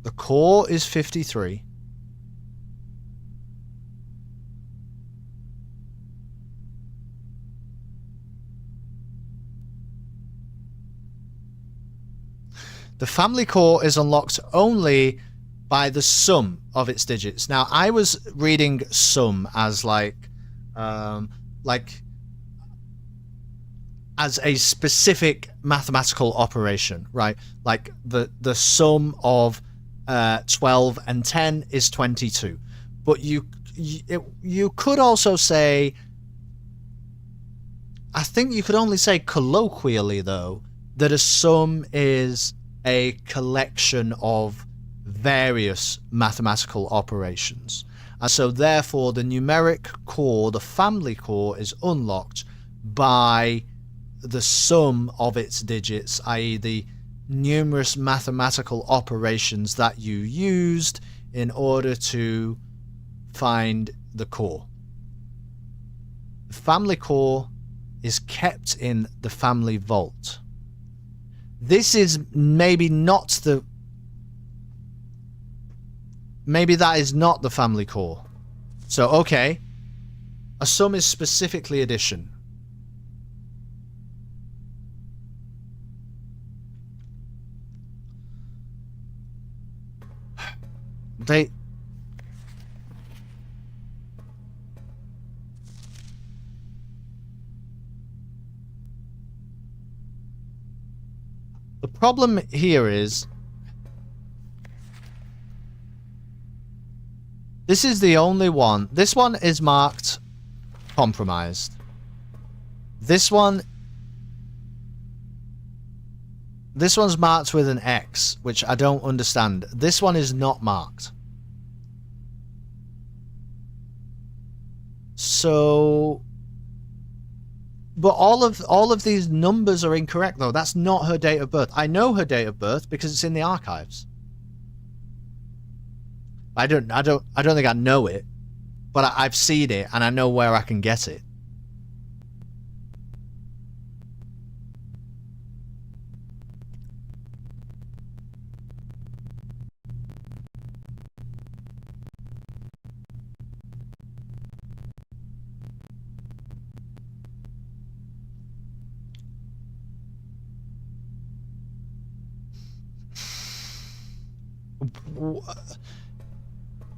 The core is 53. The family core is unlocked only by the sum of its digits. Now, I was reading sum as like as a specific mathematical operation, right? Like the sum of 12 and 10 is 22. But you could also say, I think you could only say colloquially though, that a sum is a collection of various mathematical operations. And so therefore the numeric core, the family core, is unlocked by the sum of its digits, i.e. the numerous mathematical operations that you used in order to find the core. The family core is kept in the family vault. This is maybe not the... Maybe that is not the family core. So, okay. A sum is specifically addition. They... The problem here is this is the only one. This one is marked compromised. This one's marked with an X, which I don't understand. This one is not marked. So, but all of these numbers are incorrect though. That's not her date of birth. I know her date of birth because it's in the archives. I don't think I know it, but I've seen it and I know where I can get it.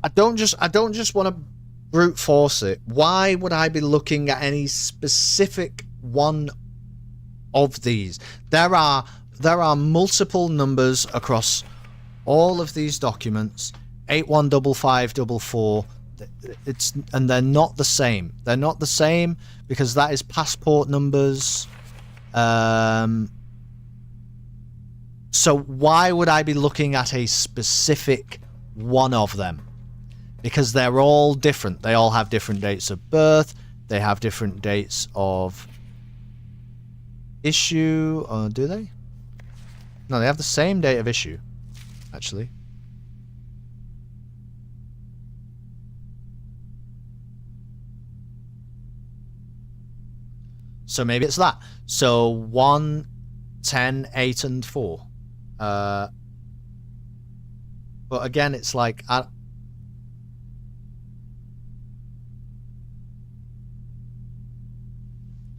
I don't just want to brute force it. Why would I be looking at any specific one of these? There are multiple numbers across all of these documents. 815544. And they're not the same. They're not the same because that is passport numbers. So why would I be looking at a specific one of them? Because they're all different. They all have different dates of birth. They have different dates of issue. Or do they? No, they have the same date of issue, actually. So maybe it's that. So 1, 10, 8, and 4. But again, it's like...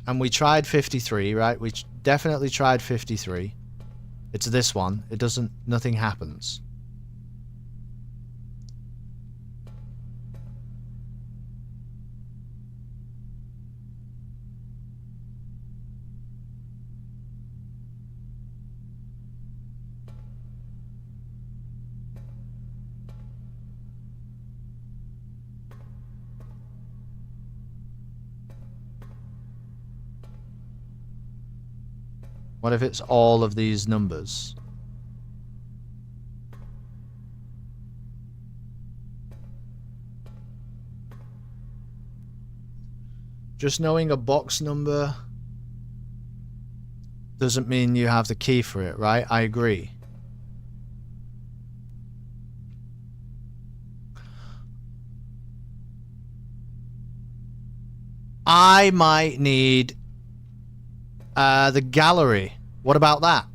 And we tried 53, right? We definitely tried 53. It's this one. It doesn't... Nothing happens. What if it's all of these numbers? Just knowing a box number doesn't mean you have the key for it, right? I agree. I might need the gallery. What about that?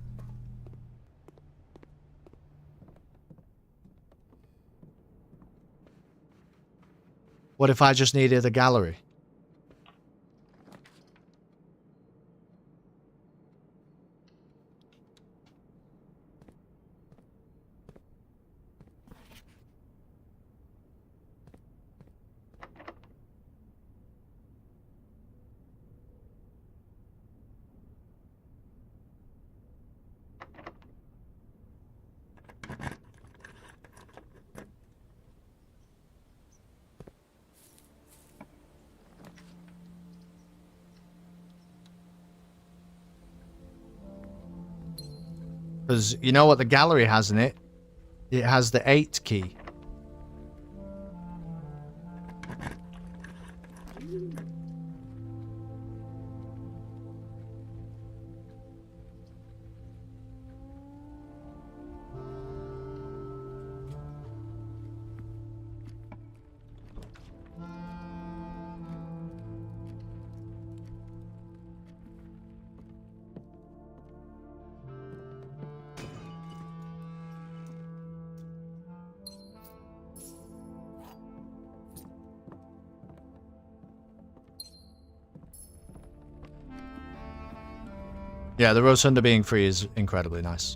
What if I just needed the gallery? Because you know what the gallery has in it? It has the 8 key. Yeah, the Rotunda being free is incredibly nice.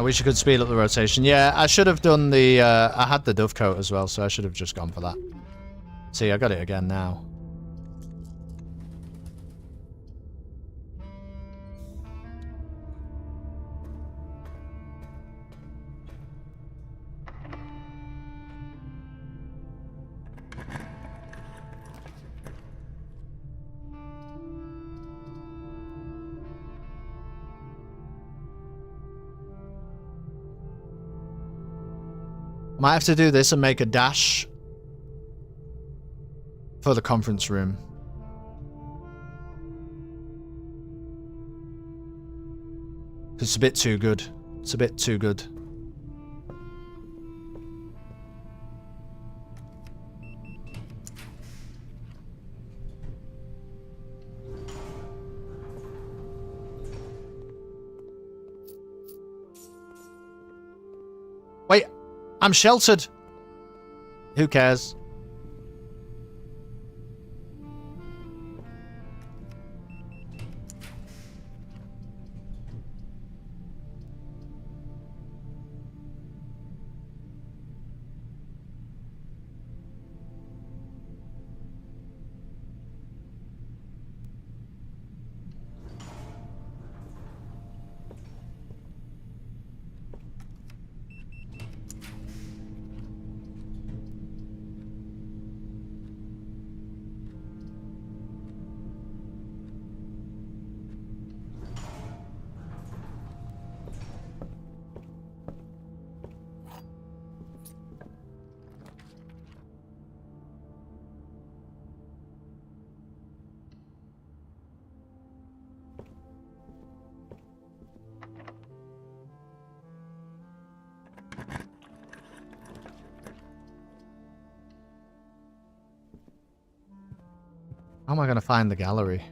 wish you could speed up the rotation. Yeah, I should have done the... I had the dovecote as well, so I should have just gone for that. See, I got it again now. Might have to do this and make a dash for the conference room. It's a bit too good. It's a bit too good. Wait, I'm sheltered. Who cares? How am I going to find the gallery?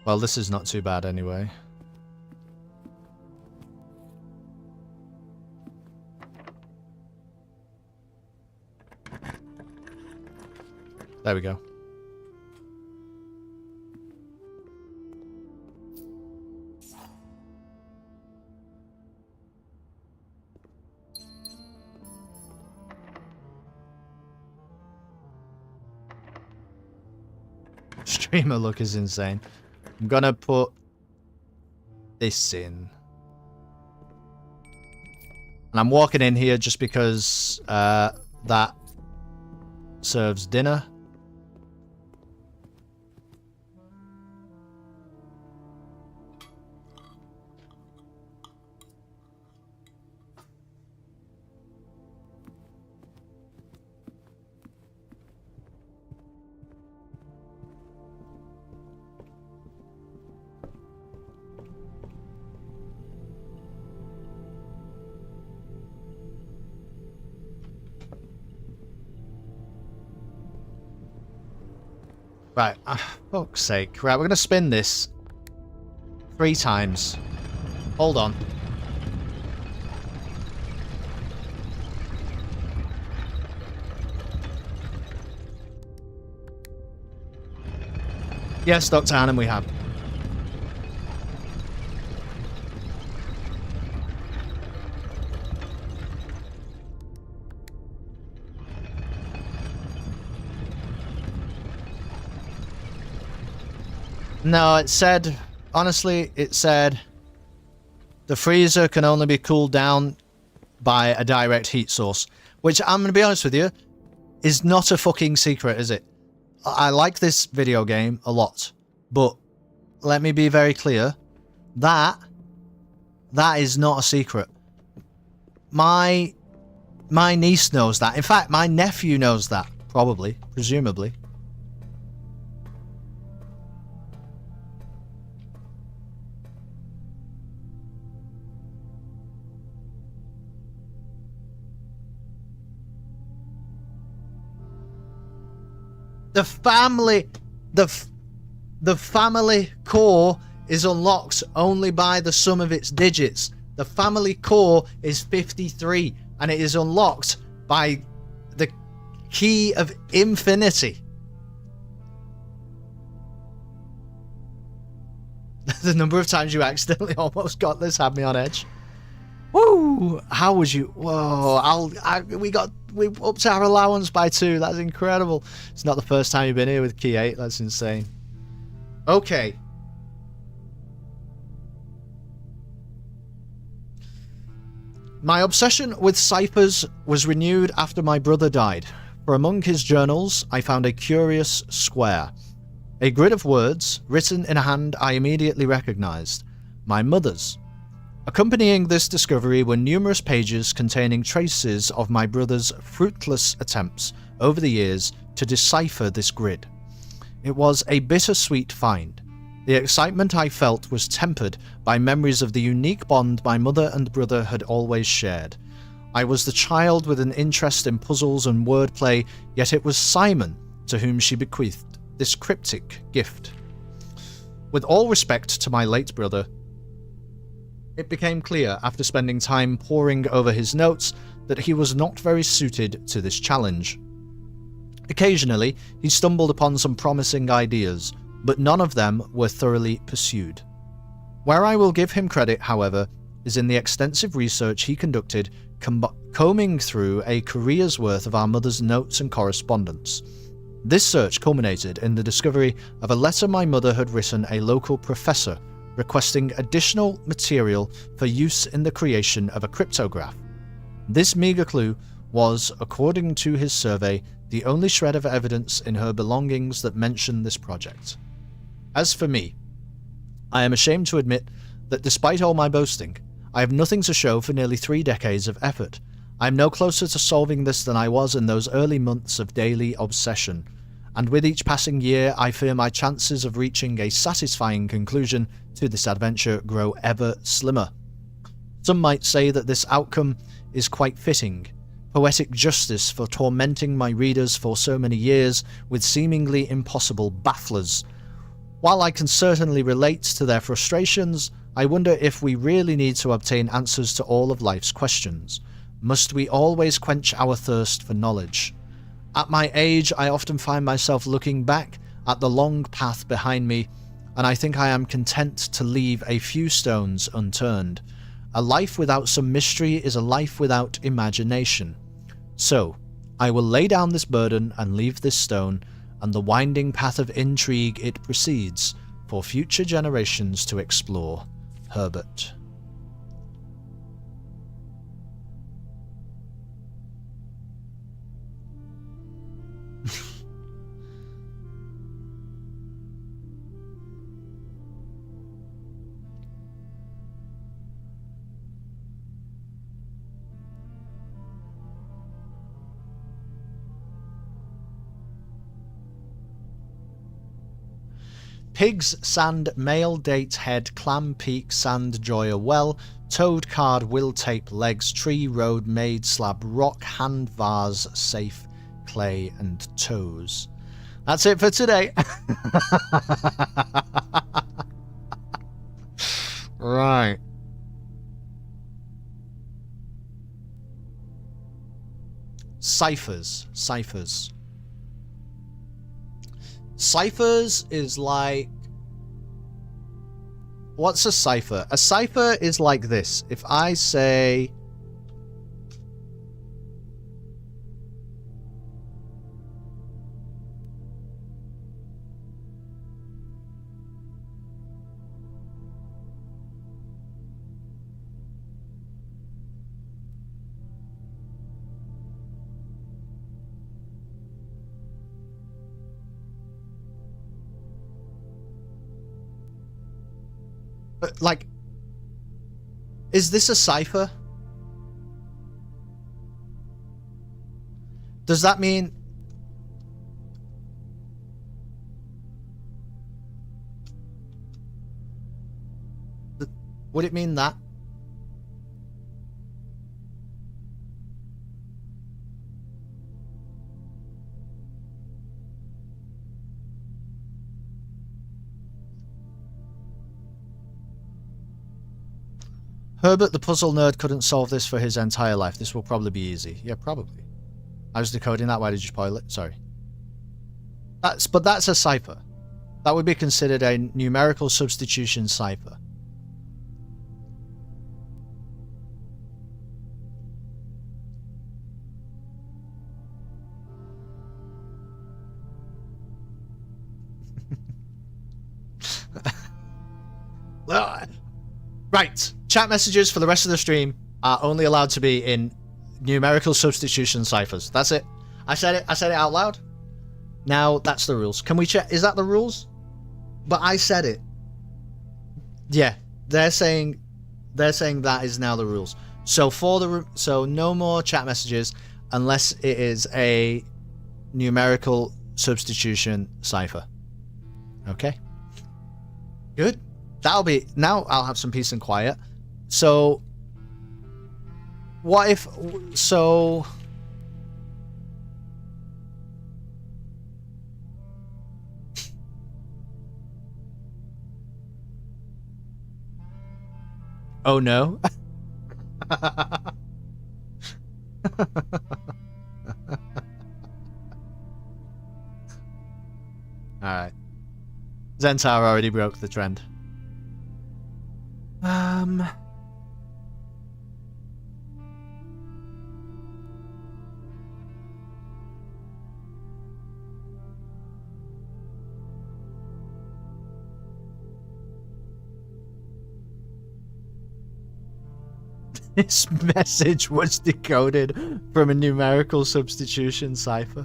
Well, this is not too bad anyway. There we go. Streamer look is insane. I'm gonna put this in. And I'm walking in here just because that serves dinner. Right, fuck's sake. Right, we're going to spin this 3 times. Hold on. Yes, Dr. Hannon, we have. No, it said, honestly, it said the freezer can only be cooled down by a direct heat source, which I'm going to be honest with you, is not a fucking secret, is it? I like this video game a lot, but let me be very clear, that is not a secret. My niece knows that. In fact, my nephew knows that, probably, presumably. The family core is unlocked only by the sum of its digits. The family core is 53, and it is unlocked by the key of infinity. The number of times you accidentally almost got this had me on edge. Woo! How would you? Whoa! We upped our allowance by 2. That's incredible. It's not the first time you've been here with key 8. That's insane. Okay. My obsession with ciphers was renewed after my brother died. For among his journals, I found a curious square. A grid of words, written in a hand I immediately recognized. My mother's. Accompanying this discovery were numerous pages containing traces of my brother's fruitless attempts over the years to decipher this grid. It was a bittersweet find. The excitement I felt was tempered by memories of the unique bond my mother and brother had always shared. I was the child with an interest in puzzles and wordplay, yet it was Simon to whom she bequeathed this cryptic gift. With all respect to my late brother, it became clear after spending time poring over his notes that he was not very suited to this challenge. Occasionally, he stumbled upon some promising ideas, but none of them were thoroughly pursued. Where I will give him credit, however, is in the extensive research he conducted combing through a career's worth of our mother's notes and correspondence. This search culminated in the discovery of a letter my mother had written a local professor requesting additional material for use in the creation of a cryptograph. This meager clue was, according to his survey, the only shred of evidence in her belongings that mentioned this project. As for me, I am ashamed to admit that despite all my boasting, I have nothing to show for nearly 3 decades of effort. I am no closer to solving this than I was in those early months of daily obsession, and with each passing year I fear my chances of reaching a satisfying conclusion to this adventure grow ever slimmer. Some might say that this outcome is quite fitting, poetic justice for tormenting my readers for so many years with seemingly impossible bafflers. While I can certainly relate to their frustrations, I wonder if we really need to obtain answers to all of life's questions. Must we always quench our thirst for knowledge? At my age, I often find myself looking back at the long path behind me, and I think I am content to leave a few stones unturned. A life without some mystery is a life without imagination. So, I will lay down this burden and leave this stone, and the winding path of intrigue it precedes, for future generations to explore. Herbert. Pigs, Sand, Male, Date, Head, Clam, Peak, Sand, Joy, Well, Toad, Card, Will, Tape, Legs, Tree, Road, Maid, Slab, Rock, Hand, Vase, Safe, Clay, and Toes. That's it for today. Right. Ciphers. Ciphers is like... What's a cipher? A cipher is like this. If I say... Like, is this a cipher? Does that mean... Would it mean that? Herbert the puzzle nerd couldn't solve this for his entire life. This will probably be easy. Yeah, probably. I was decoding that. Why did you spoil it? Sorry. But that's a cipher. That would be considered a numerical substitution cipher. Right. Chat messages for the rest of the stream are only allowed to be in numerical substitution ciphers. That's it. I said it. I said it out loud. Now that's the rules. Can we check? Is that the rules? But I said it. Yeah, they're saying that is now the rules. So so no more chat messages unless it is a numerical substitution cipher. Okay. Good. That'll be, now I'll have some peace and quiet. So what if, so oh no. Alright. Zentar already broke the trend. This message was decoded from a numerical substitution cipher.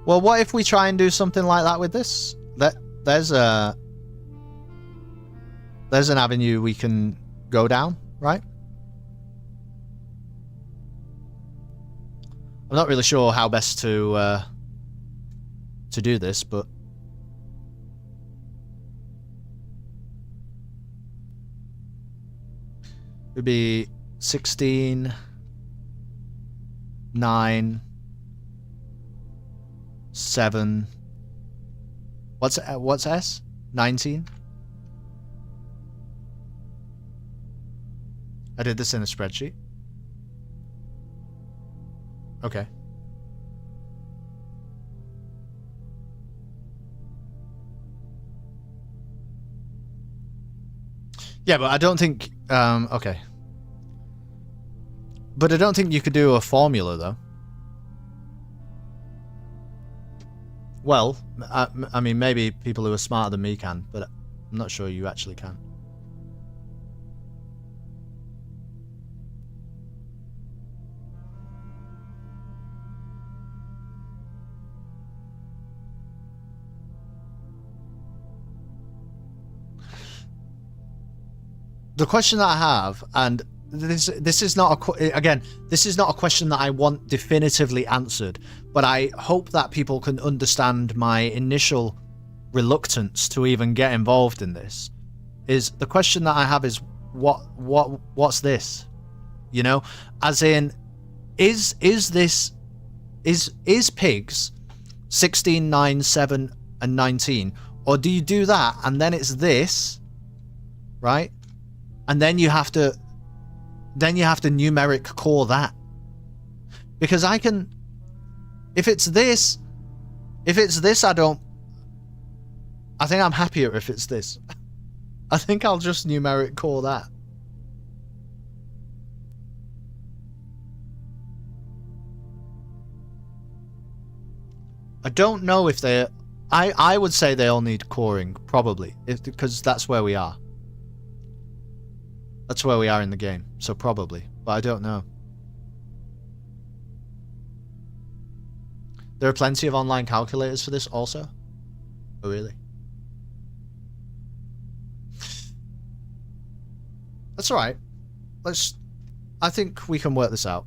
Well, what if we try and do something like that with this? There's an avenue we can go down, right? I'm not really sure how best to do this, but it would be 16, 9, 7. What's S? 19. I did this in a spreadsheet. Okay. Yeah, but I don't think okay. But I don't think you could do a formula though. Well, I mean, maybe people who are smarter than me can, but I'm not sure you actually can. The question that I have, and this is not this is not a question that I want definitively answered, but I hope that people can understand my initial reluctance to even get involved in this. Is the question that I have is what's this? You know, as in, is pigs 16, 9, 7, and 19, or do you do that and then it's this, right? And then you have to numeric core that. Because I can, if it's this, I think I'm happier if it's this. I think I'll just numeric core that. I don't know if they, I would say they all need coring, probably, because that's where we are. That's where we are in the game, so probably, but I don't know. There are plenty of online calculators for this also? Oh, really? That's alright. I think we can work this out.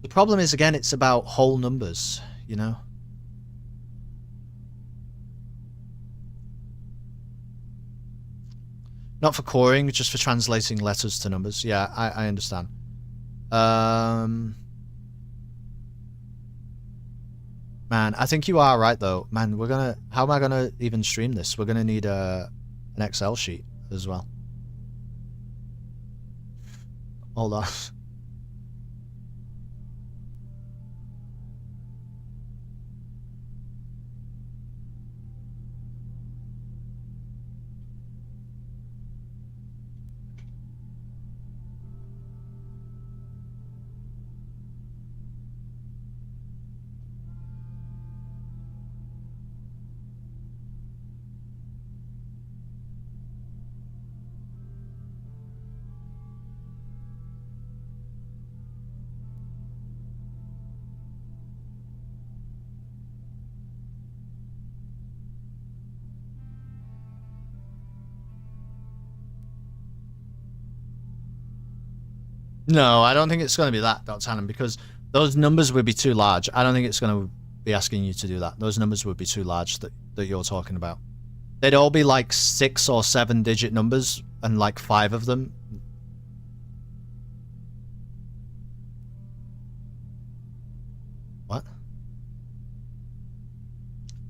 The problem is, again, it's about whole numbers, you know? Not for coring, just for translating letters to numbers. Yeah, I understand. Man, I think you are right, though. Man, we're gonna... How am I gonna even stream this? We're gonna need an Excel sheet as well. Hold on. No, I don't think it's going to be that, Dr. Hannon, because those numbers would be too large. I don't think it's going to be asking you to do that. Those numbers would be too large that you're talking about. They'd all be like 6 or 7 digit numbers and like 5 of them. What?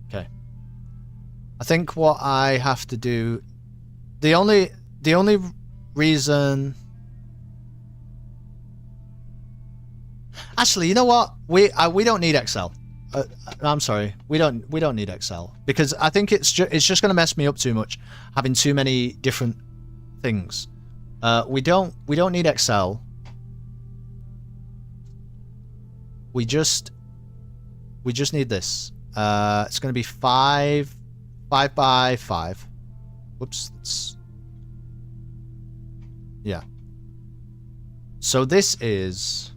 Okay. I think what I have to do... The only reason... Actually, you know what? We don't need Excel. I'm sorry. We don't need Excel because I think it's just going to mess me up too much having too many different things. We don't need Excel. We just need this. It's going to be 5 by 5. Whoops. Yeah. So this is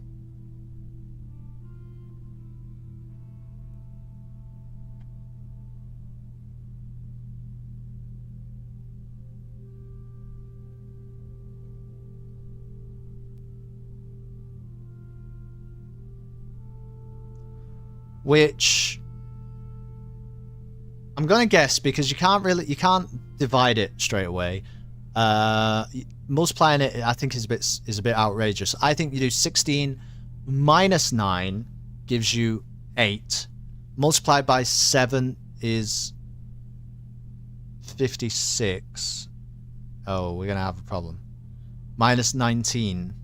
which I'm gonna guess because you can't divide it straight away. Multiplying it, I think, is a bit outrageous. I think you do 16 minus 9 gives you 8. Multiplied by 7 is 56. Oh, we're gonna have a problem. Minus 19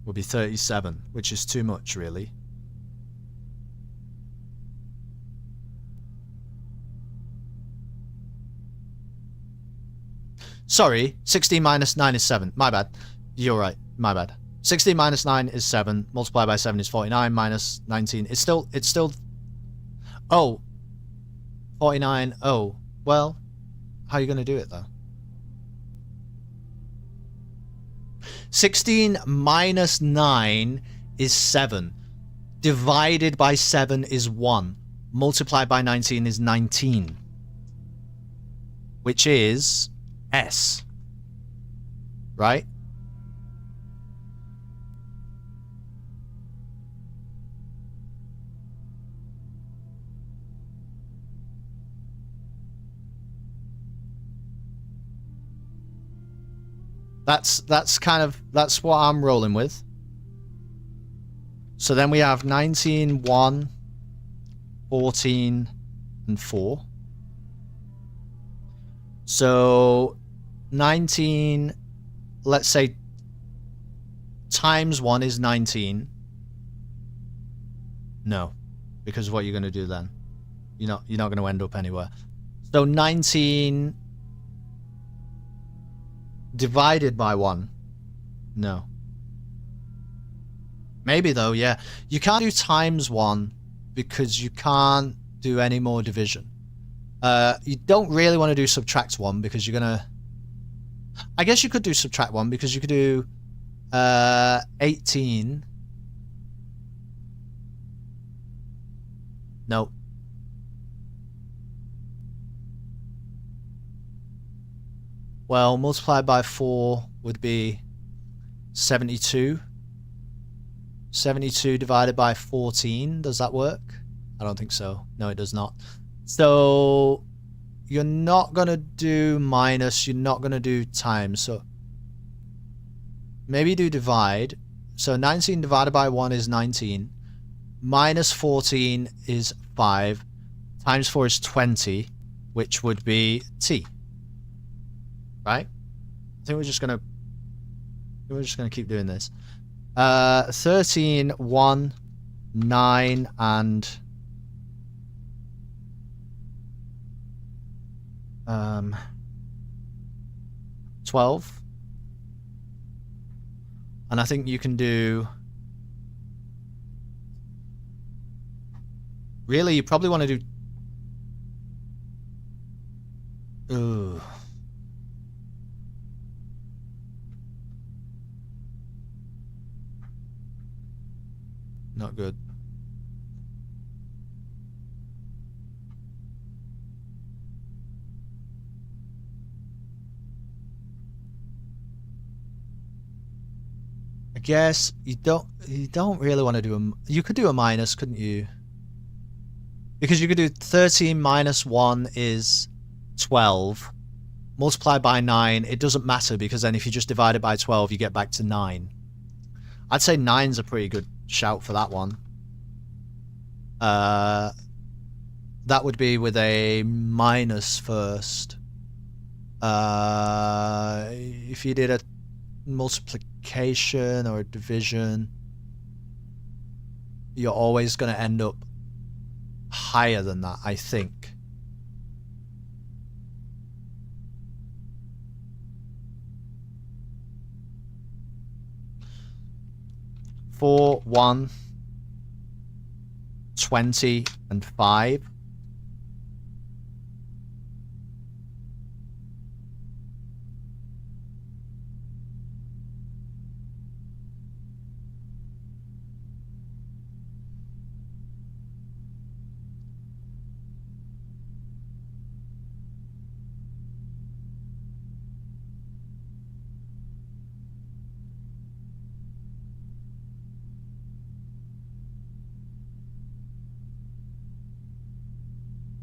would be 37, which is too much, really. Sorry, 16 minus 9 is 7. My bad. You're right. My bad. 16 minus 9 is 7. Multiplied by 7 is 49. Minus 19. It's still... Oh. 49. Oh. Well, how are you going to do it, though? 16 minus 9 is 7. Divided by 7 is 1. Multiplied by 19 is 19. Which is S. Right? That's what I'm rolling with. So then we have 19, 1, 14, and 4. So 19, let's say times 1 is 19. No, because what you're going to do then? You're not going to end up anywhere. So 19 divided by 1. No. Maybe though, yeah. You can't do times 1 because you can't do any more division. You don't really want to do subtract 1 because you're going to... I guess you could do subtract 1 because you could do 18. Nope. Well, multiplied by 4 would be 72. 72 divided by 14. Does that work? I don't think so. No, it does not. So you're not going to do minus. You're not going to do times. So maybe do divide. So 19 divided by 1 is 19. Minus 14 is 5. Times 4 is 20, which would be t. Right? I think we're just gonna keep doing this. 13, 1, 9, and 12. And I think you can do... Really, you probably want to do... Ooh. Not good. I guess you don't really want to do a... You could do a minus, couldn't you? Because you could do 13 minus 1 is 12. Multiply by 9, it doesn't matter because then if you just divide it by 12, you get back to 9. I'd say 9's a pretty good shout for that one. That would be with a minus first. If you did a multiplication or a division, you're always going to end up higher than that, I think. Four, 1, 20, and 5.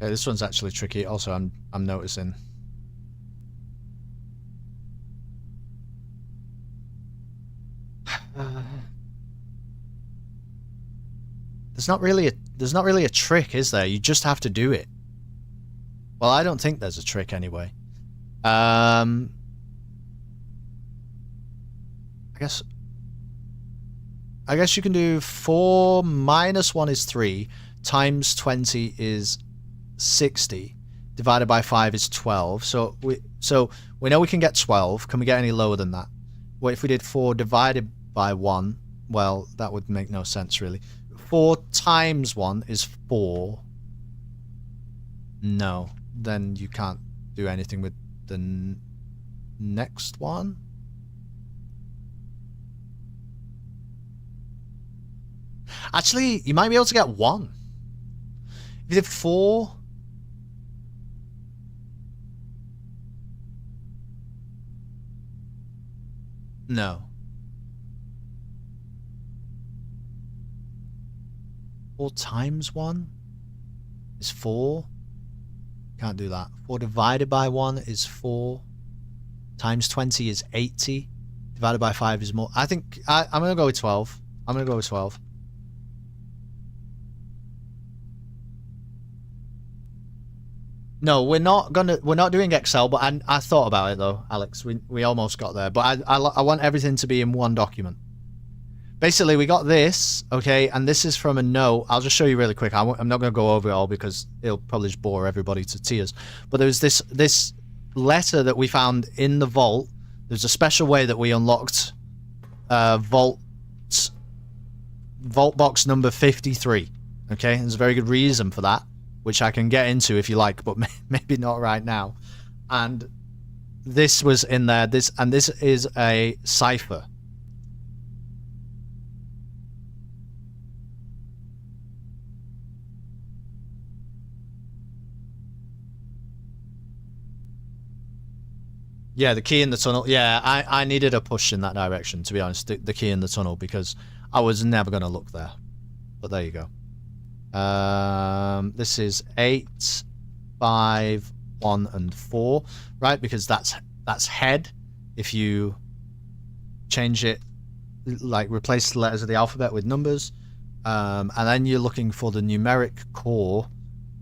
Yeah, this one's actually tricky. Also, I'm noticing. There's not really a trick, is there? You just have to do it. Well, I don't think there's a trick anyway. I guess you can do 4 minus 1 is 3 times 20 is 60 divided by 5 is 12. So we know we can get 12. Can we get any lower than that? Well, if we did 4 divided by 1, well, that would make no sense really. 4 times 1 is 4. No, then you can't do anything with the next one. Actually, you might be able to get 1. If you did 4... No. 4 times 1 is 4. Can't do that. 4 divided by 1 is 4. Times 20 is 80. Divided by 5 is more. I think I'm going to go with 12. I'm going to go with 12. No, we're not doing Excel, but I thought about it though, Alex. We almost got there, but I want everything to be in one document. Basically, we got this, okay, and this is from a note. I'll just show you really quick. I'm not going to go over it all because it'll probably just bore everybody to tears. But there was this letter that we found in the vault. There's a special way that we unlocked vault box number 53. Okay, there's a very good reason for that, which I can get into if you like, but maybe not right now. And this was in there. This is a cipher. Yeah, the key in the tunnel. Yeah, I needed a push in that direction, to be honest. The key in the tunnel, because I was never going to look there. But there you go. This is 8, 5, 1, and 4, right? Because that's head. If you change it, like replace the letters of the alphabet with numbers, and then you're looking for the numeric core,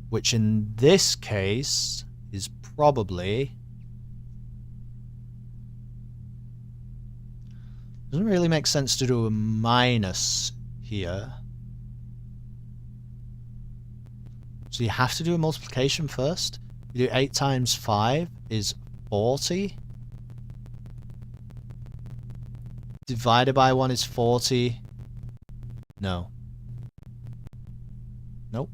which in this case is probably... Doesn't really make sense to do a minus here. So you have to do a multiplication first. You do 8 times 5 is 40. Divided by 1 is 40. No. Nope.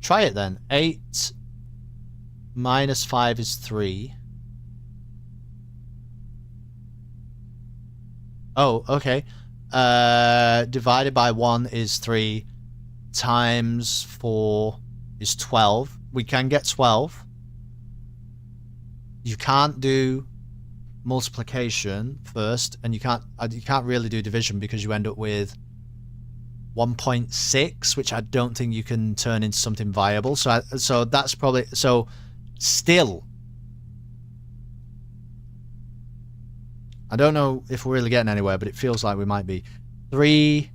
Try it then. 8 minus 5 is 3. Oh, okay. Divided by 1 is 3. Times 4 is 12. We can get 12. You can't do multiplication first, and you can't really do division because you end up with 1.6, which I don't think you can turn into something viable. So that's probably still. I don't know if we're really getting anywhere, but it feels like we might be. 3,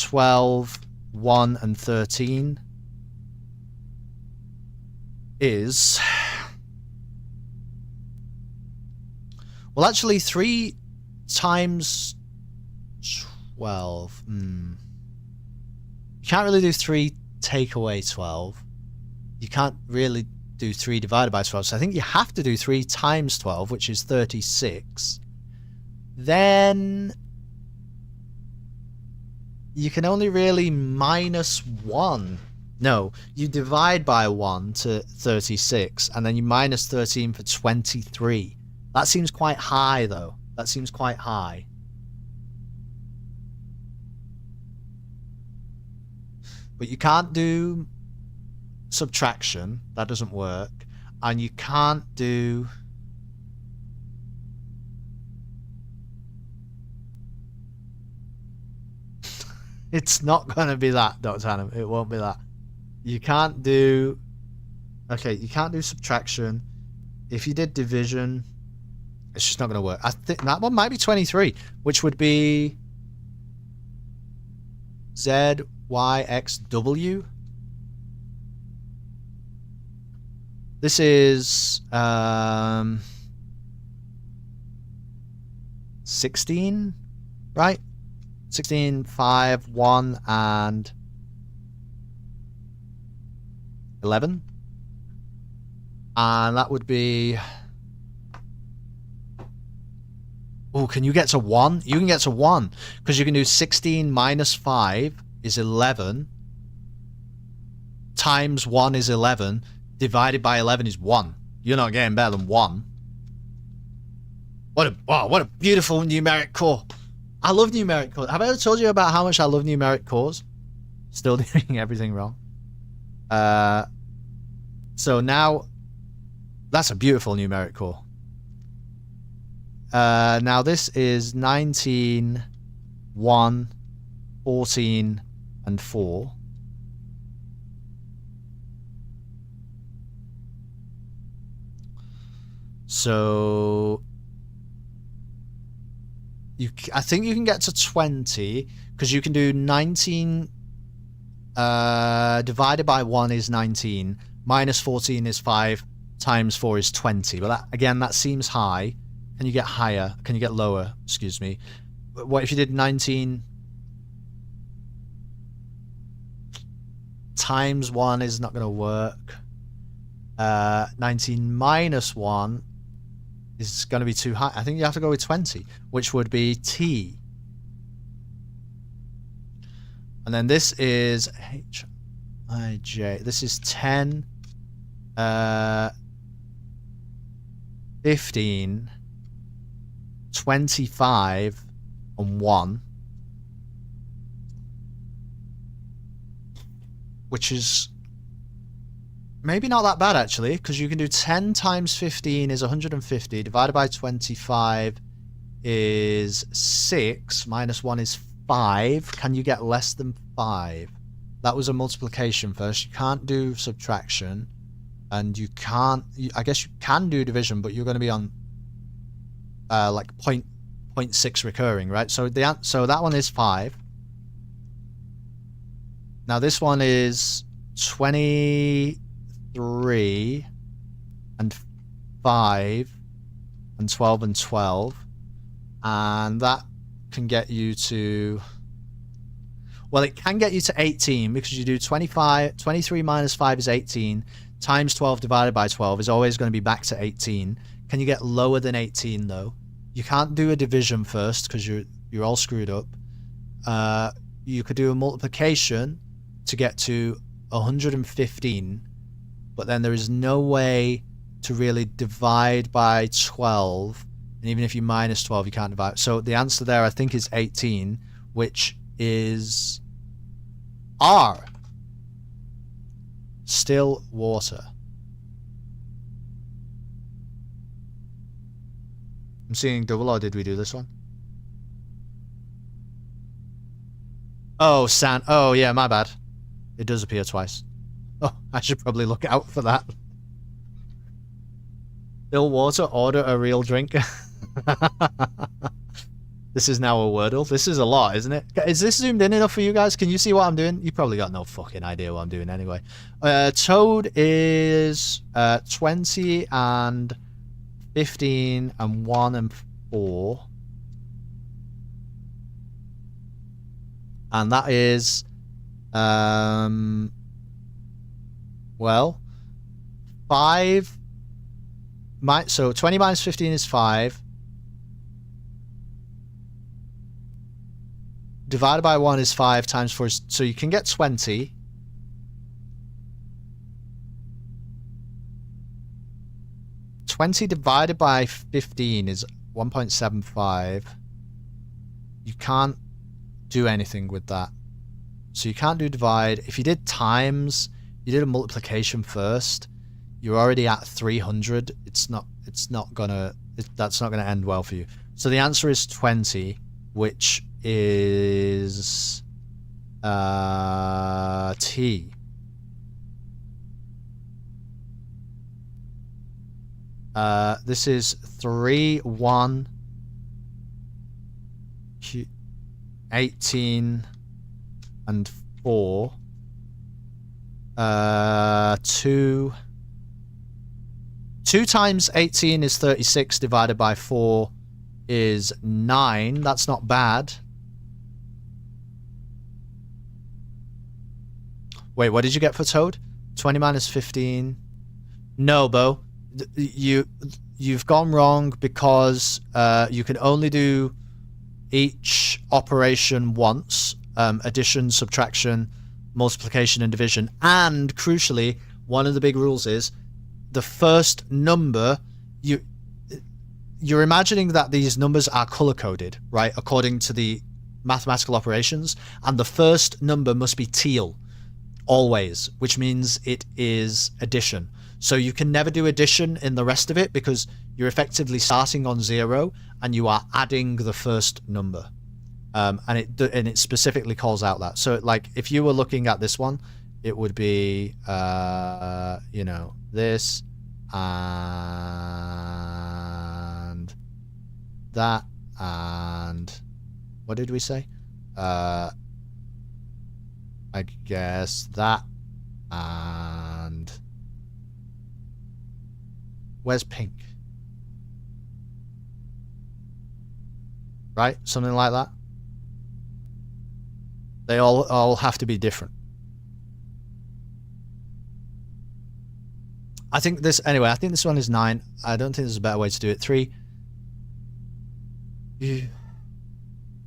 12, 1, and 13 is... Well, actually, 3 times 12. You can't really do 3 take away 12. You can't really do 3 divided by 12. So I think you have to do 3 times 12, which is 36. Then you can only really minus 1. No, you divide by 1 to 36, and then you minus 13 for 23. That seems quite high, though. That seems quite high. But you can't do subtraction. That doesn't work. And you can't do... It's not going to be that, Dr. Hannum. It won't be that. You can't do... Okay, you can't do subtraction. If you did division, it's just not going to work. I think that one might be 23, which would be Z, Y, X, W. This is 16, right? 16, 5, 1, and 11. And that would be... Oh, can you get to 1? You can get to 1. Because you can do 16 minus 5 is 11. Times 1 is 11. Divided by 11 is 1. You're not getting better than 1. What a beautiful numeric core. I love numeric cores. Have I ever told you about how much I love numeric cores? Still doing everything wrong. So now, that's a beautiful numeric core. Now this is 19, 1, 14, and 4. So I think you can get to 20 because you can do 19 divided by 1 is 19, minus 14 is 5, times 4 is 20. But that, again, that seems high. Can you get higher? Can you get lower? Excuse me. What if you did 19 times 1 is not going to work. 19 minus 1 is going to be too high. I think you have to go with 20, which would be T. And then this is H, I, J. This is 10, 15, 25, and 1. Which is maybe not that bad, actually, because you can do 10 times 15 is 150, divided by 25 is 6, minus 1 is 5. Can you get less than 5? That was a multiplication first. You can't do subtraction, and you can't... I guess you can do division, but you're going to be on like 0.6 recurring, right? So that one is 5. Now this one is 23 and 5 and 12 and 12, and that can get you to... Well, it can get you to 18 because you do 23 minus 5 is 18, times 12 divided by 12 is always going to be back to 18. Can you get lower than 18 though? You can't do a division first because you're all screwed up. You could do a multiplication to get to 115, but then there is no way to really divide by 12, and even if you minus 12 you can't divide. So the answer there I think is 18, which is R. Still water. I'm seeing double, or did we do this one? Oh, sand. Oh, yeah, my bad. It does appear twice. Oh, I should probably look out for that. Still water, order a real drink. This is now a Wordle. This is a lot, isn't it? Is this zoomed in enough for you guys? Can you see what I'm doing? You probably got no fucking idea what I'm doing anyway. Toad is 20 and 15 and 1 and 4. And that is... well... 5... So 20 minus 15 is 5. Divided by 1 is 5 times 4 is... So you can get 20. Divided by 15 is 1.75. You can't do anything with that. So you can't do divide. If you did times, you did a multiplication first, you're already at 300. That's not gonna end well for you. So the answer is 20, which is T. This is 3, 1, 18, and 4. 2 times 18 is 36, divided by 4 is 9. That's not bad. Wait, what did you get for Toad? 20 minus 15. No, Bo. You've gone wrong because you can only do each operation once. Addition, subtraction, multiplication, and division. And crucially, one of the big rules is the first number, you're imagining that these numbers are color-coded, right, according to the mathematical operations, and the first number must be teal, always, which means it is addition. So you can never do addition in the rest of it because you're effectively starting on 0 and you are adding the first number. And it specifically calls out that. So like if you were looking at this one, it would be you know, this and that and what did we say? I guess that and where's pink? Right? Something like that. They all have to be different. I think this one is 9. I don't think there's a better way to do it. 3. You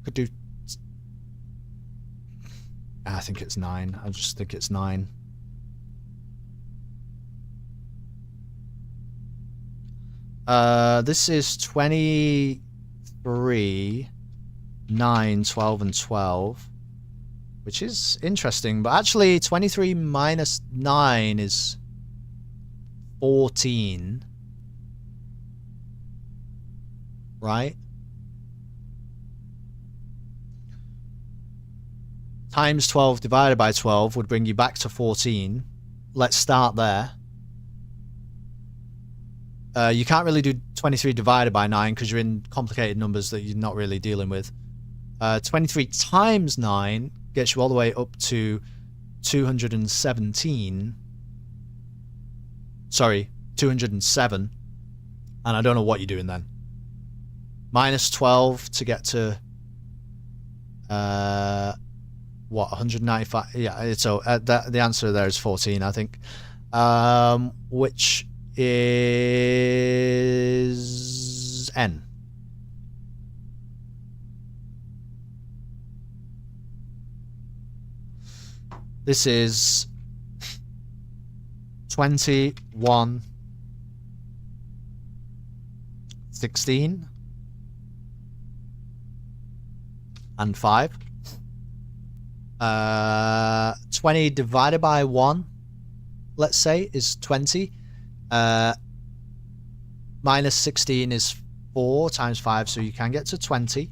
could do... I think it's 9. I just think it's 9. This is 23, 9, 12, and 12. Which is interesting, but actually 23 minus 9 is 14. Right? Times 12 divided by 12 would bring you back to 14. Let's start there. You can't really do 23 divided by 9 because you're in complicated numbers that you're not really dealing with. 23 times 9 gets you all the way up to 217. Sorry, 207. And I don't know what you're doing then. Minus 12 to get to... what, 195? Yeah, so the answer there is 14, I think. Which is N. This is 21, 16, and 5. 20 divided by 1, let's say, is 20. Minus 16 is 4 times 5, so you can get to 20.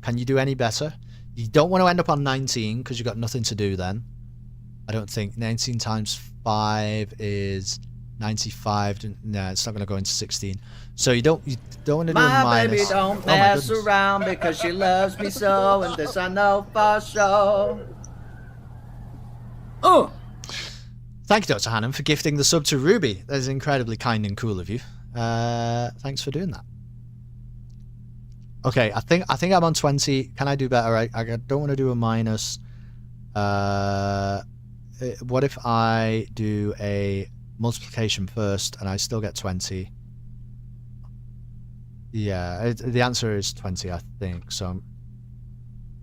Can you do any better? You don't want to end up on 19 because you've got nothing to do then. I don't think 19 times 5 is 95. No, it's not going to go into 16. So you don't want to do a minus. My baby don't mess around because she loves me so, and this I know for sure. Oh. Thank you, Dr. Hannon, for gifting the sub to Ruby. That is incredibly kind and cool of you. Thanks for doing that. Okay, I think I'm on 20. Can I do better? I don't want to do a minus. What if I do a multiplication first and I still get 20? Yeah, the answer is 20, I think. So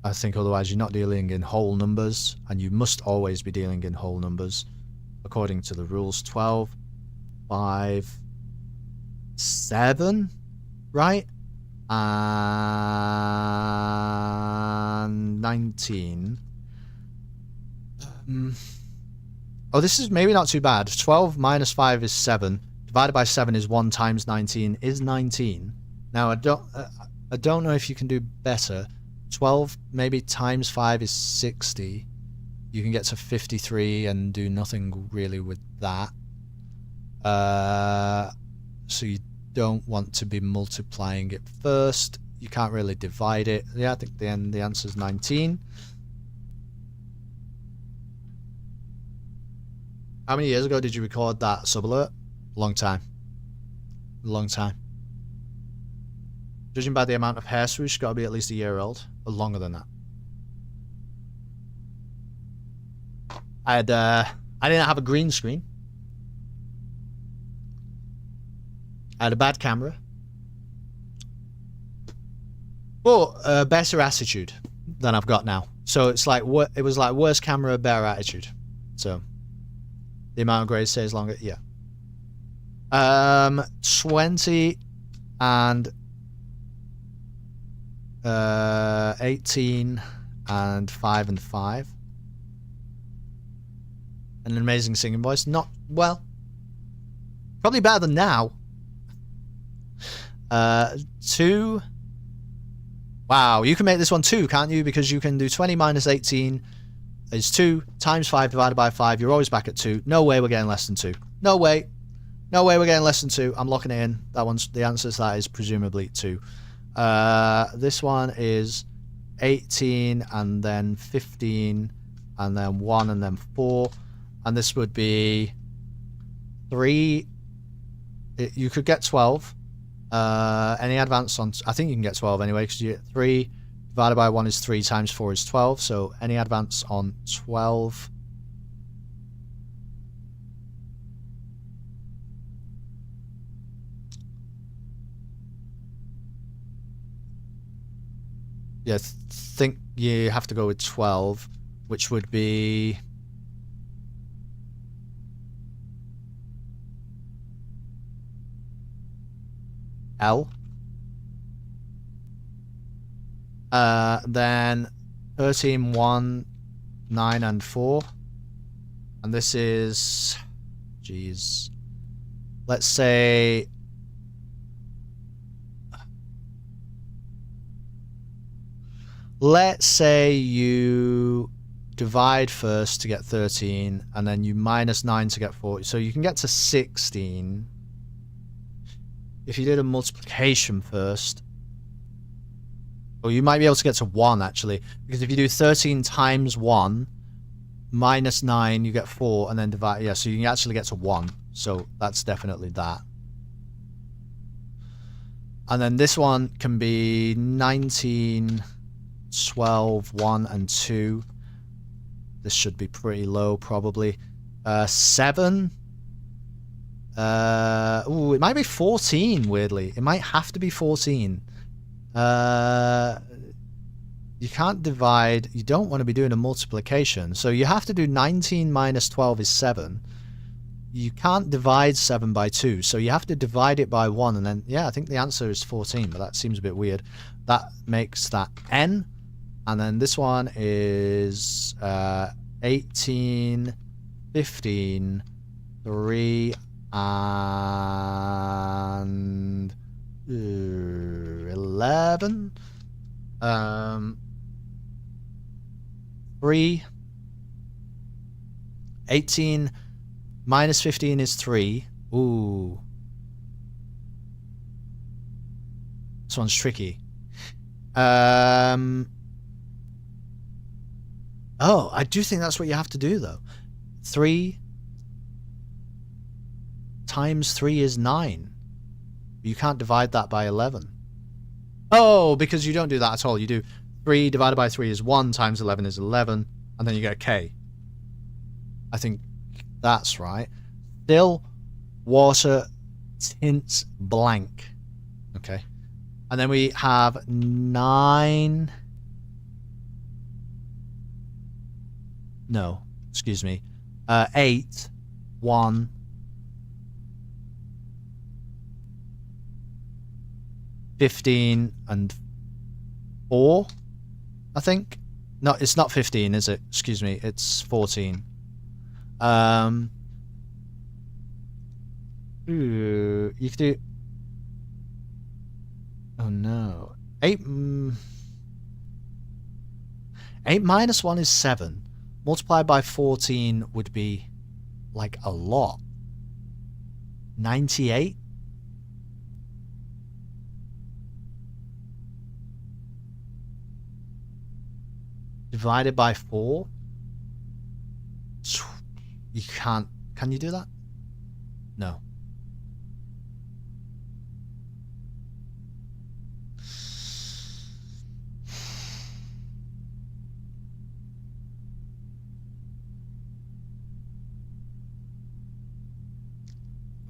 I think otherwise you're not dealing in whole numbers, and you must always be dealing in whole numbers according to the rules. 12, 5, 7, right? And 19. Oh, this is maybe not too bad. 12 minus 5 is 7. Divided by 7 is 1 times 19 is 19. Now, I don't know if you can do better. 12 maybe times 5 is 60. You can get to 53 and do nothing really with that. So you don't want to be multiplying it first. You can't really divide it. Yeah, I think the answer is 19. How many years ago did you record that sub alert? Long time. Long time. Judging by the amount of hair swoosh, got to be at least a year old, or longer than that. I didn't have a green screen. I had a bad camera, but better attitude than I've got now. So it's like it was like worse camera, better attitude. So the amount of grades stays longer. Yeah. 20 and 18 and 5 and 5. An amazing singing voice. Not well. Probably better than now. 2. Wow, you can make this one 2, can't you? Because you can do 20 minus 18 is 2 times 5 divided by 5. You're always back at 2. No way we're getting less than 2. No way. No way we're getting less than 2. I'm locking it in. That one's the answer to that is presumably 2. This one is 18 and then 15 and then 1 and then 4. And this would be 3. You could get 12. Any advance on... I think you can get 12 anyway, because you get 3 divided by 1 is 3 times 4 is 12. So any advance on 12... Yeah, I think you have to go with 12, which would be... L. Then 13, 1, 9, and 4. And this is Jeez. Let's say... Let's say you divide first to get 13, and then you minus 9 to get 40. So you can get to 16 if you did a multiplication first. Or you might be able to get to 1, actually. Because if you do 13 times 1, minus 9, you get 4, and then divide... Yeah, so you can actually get to 1. So that's definitely that. And then this one can be 19... 12, 1, and 2. This should be pretty low, probably. 7. Ooh, it might be 14, weirdly. It might have to be 14. You can't divide. You don't want to be doing a multiplication. So you have to do 19 minus 12 is 7. You can't divide 7 by 2. So you have to divide it by 1. And then, yeah, I think the answer is 14. But that seems a bit weird. That makes that n. And then this one is 18, 15, 3, and 11. 3. 18 minus 15 is 3. Ooh. This one's tricky. Oh, I do think that's what you have to do, though. 3 times 3 is 9. You can't divide that by 11. Oh, because you don't do that at all. You do 3 divided by 3 is 1 times 11 is 11. And then you get a K. I think that's right. Still, water tints blank. Okay. And then we have 9... No, excuse me. 8, 1, 15, and 4, I think. No, it's not 15, is it? Excuse me, it's 14. You could do... Oh no. 8 minus 1 is 7. Multiplied by 14 would be like a lot. 98? Divided by 4? You can't... Can you do that? No.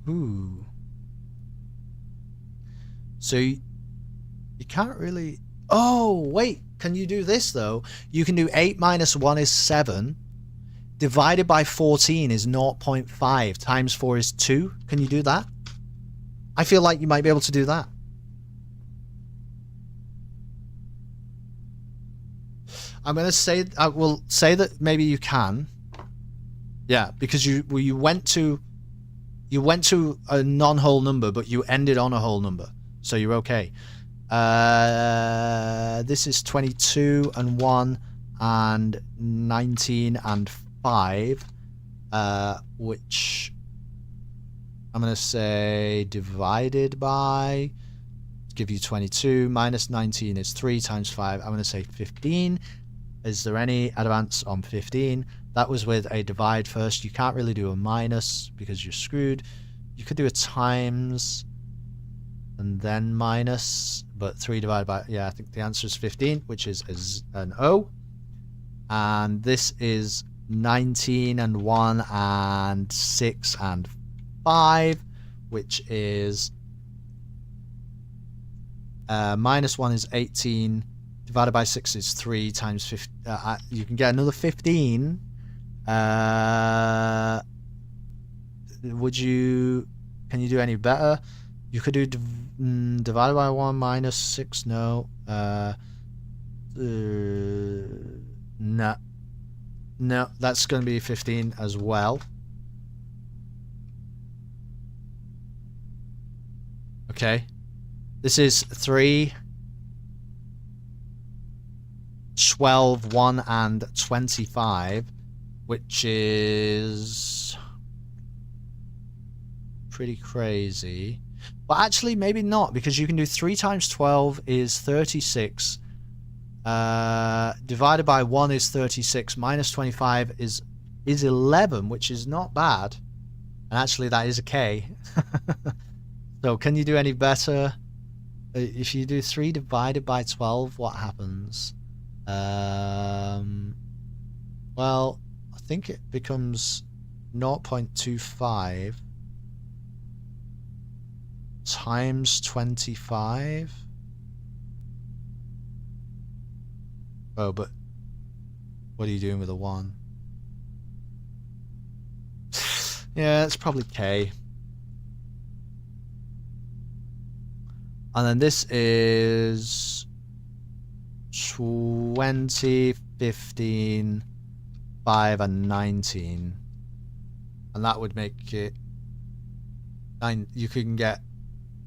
Ooh. So you can't really... Oh, wait. Can you do this, though? You can do 8 minus 1 is 7. Divided by 14 is 0.5. Times 4 is 2. Can you do that? I feel like you might be able to do that. I'm going to say... I will say that maybe you can. Yeah, because you went to... You went to a non-whole number, but you ended on a whole number. So you're okay. This is 22 and 1 and 19 and 5. Which I'm going to say divided by... Give you 22. Minus 19 is 3 times 5. I'm going to say 15. Is there any advance on 15? That was with a divide first. You can't really do a minus because you're screwed. You could do a times and then minus, but 3 divided by... Yeah, I think the answer is 15, which is an O. And this is 19 and 1 and 6 and 5, which is... minus 1 is 18. Divided by 6 is 3 times 15. You can get another 15. Would you... Can you do any better? You could do divided by 1 minus 6. No. No. No, that's going to be 15 as well. Okay. This is 3, 12, 1, and 25, which is pretty crazy. But actually, maybe not, because you can do 3 times 12 is 36. Divided by 1 is 36. Minus 25 is 11, which is not bad. And actually, that is a K. So, can you do any better? If you do 3 divided by 12, what happens? Well, I think it becomes 0.25 times 25. Oh, but what are you doing with a 1? Yeah, it's probably K. And then this is 20, 15, 5, and 19. And that would make it 9. You can get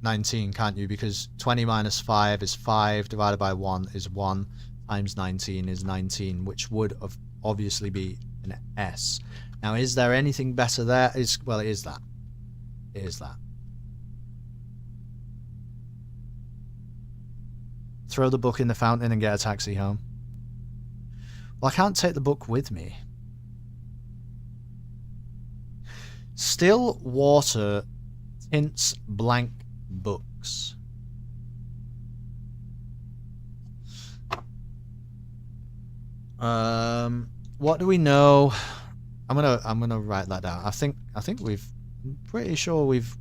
19, can't you? Because 20 minus 5 is 5, divided by 1 is 1, times 19 is 19, which would obviously be an S. Now, is there anything better there? Well, it is that. It is that. Throw the book in the fountain and get a taxi home. Well, I can't take the book with me. Still water tints blank books. What do we know? I'm gonna write that down. I think I'm pretty sure we've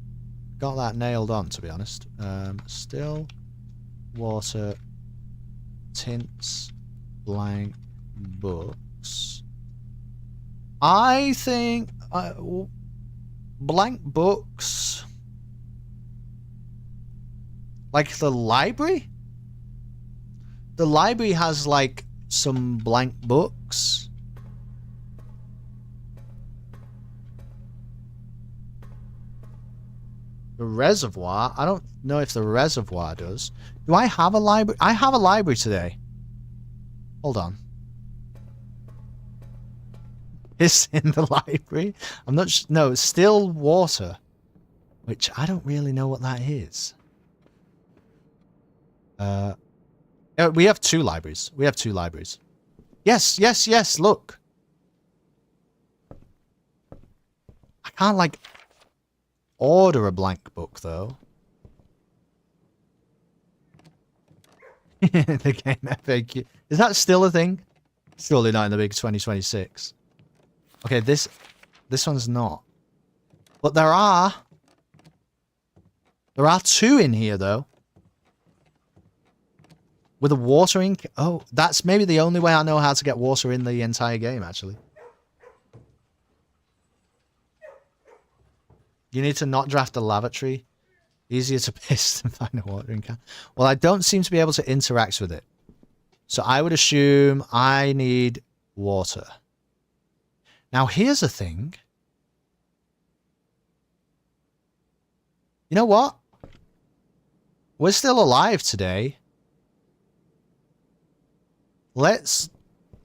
got that nailed on, to be honest. Still water tints blank books. I think blank books, like the library. The library has like some blank books. The reservoir, I don't know if the reservoir does. Do I have a library? I have a library today. Hold on. It's in the library. I'm not no, still water, which I don't really know what that is. We have 2 libraries. We have 2 libraries. Yes, yes, yes, look. I can't, like, order a blank book, though. The game FAQ. Is that still a thing? Surely not in the big 2026. Okay, this one's not. But there are 2 in here, though. With a water ink. Oh, that's maybe the only way I know how to get water in the entire game, actually. You need to not draft a lavatory. Easier to piss than find a watering can. Well, I don't seem to be able to interact with it. So I would assume I need water. Now, here's the thing. You know what? We're still alive today. Let's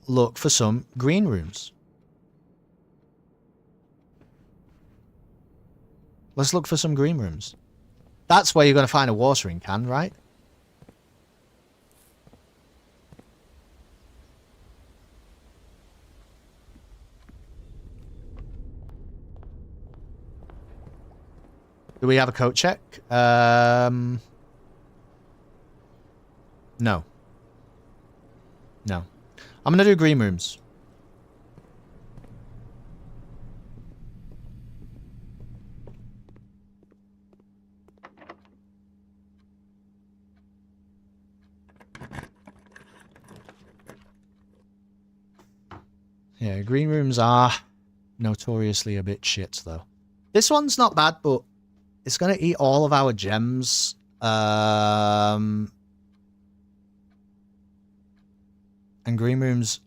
look for some green rooms. Let's look for some green rooms. That's where you're going to find a watering can, right? Do we have a coat check? No. No. I'm going to do green rooms. Yeah, green rooms are notoriously a bit shit, though. This one's not bad, but it's going to eat all of our gems. And green rooms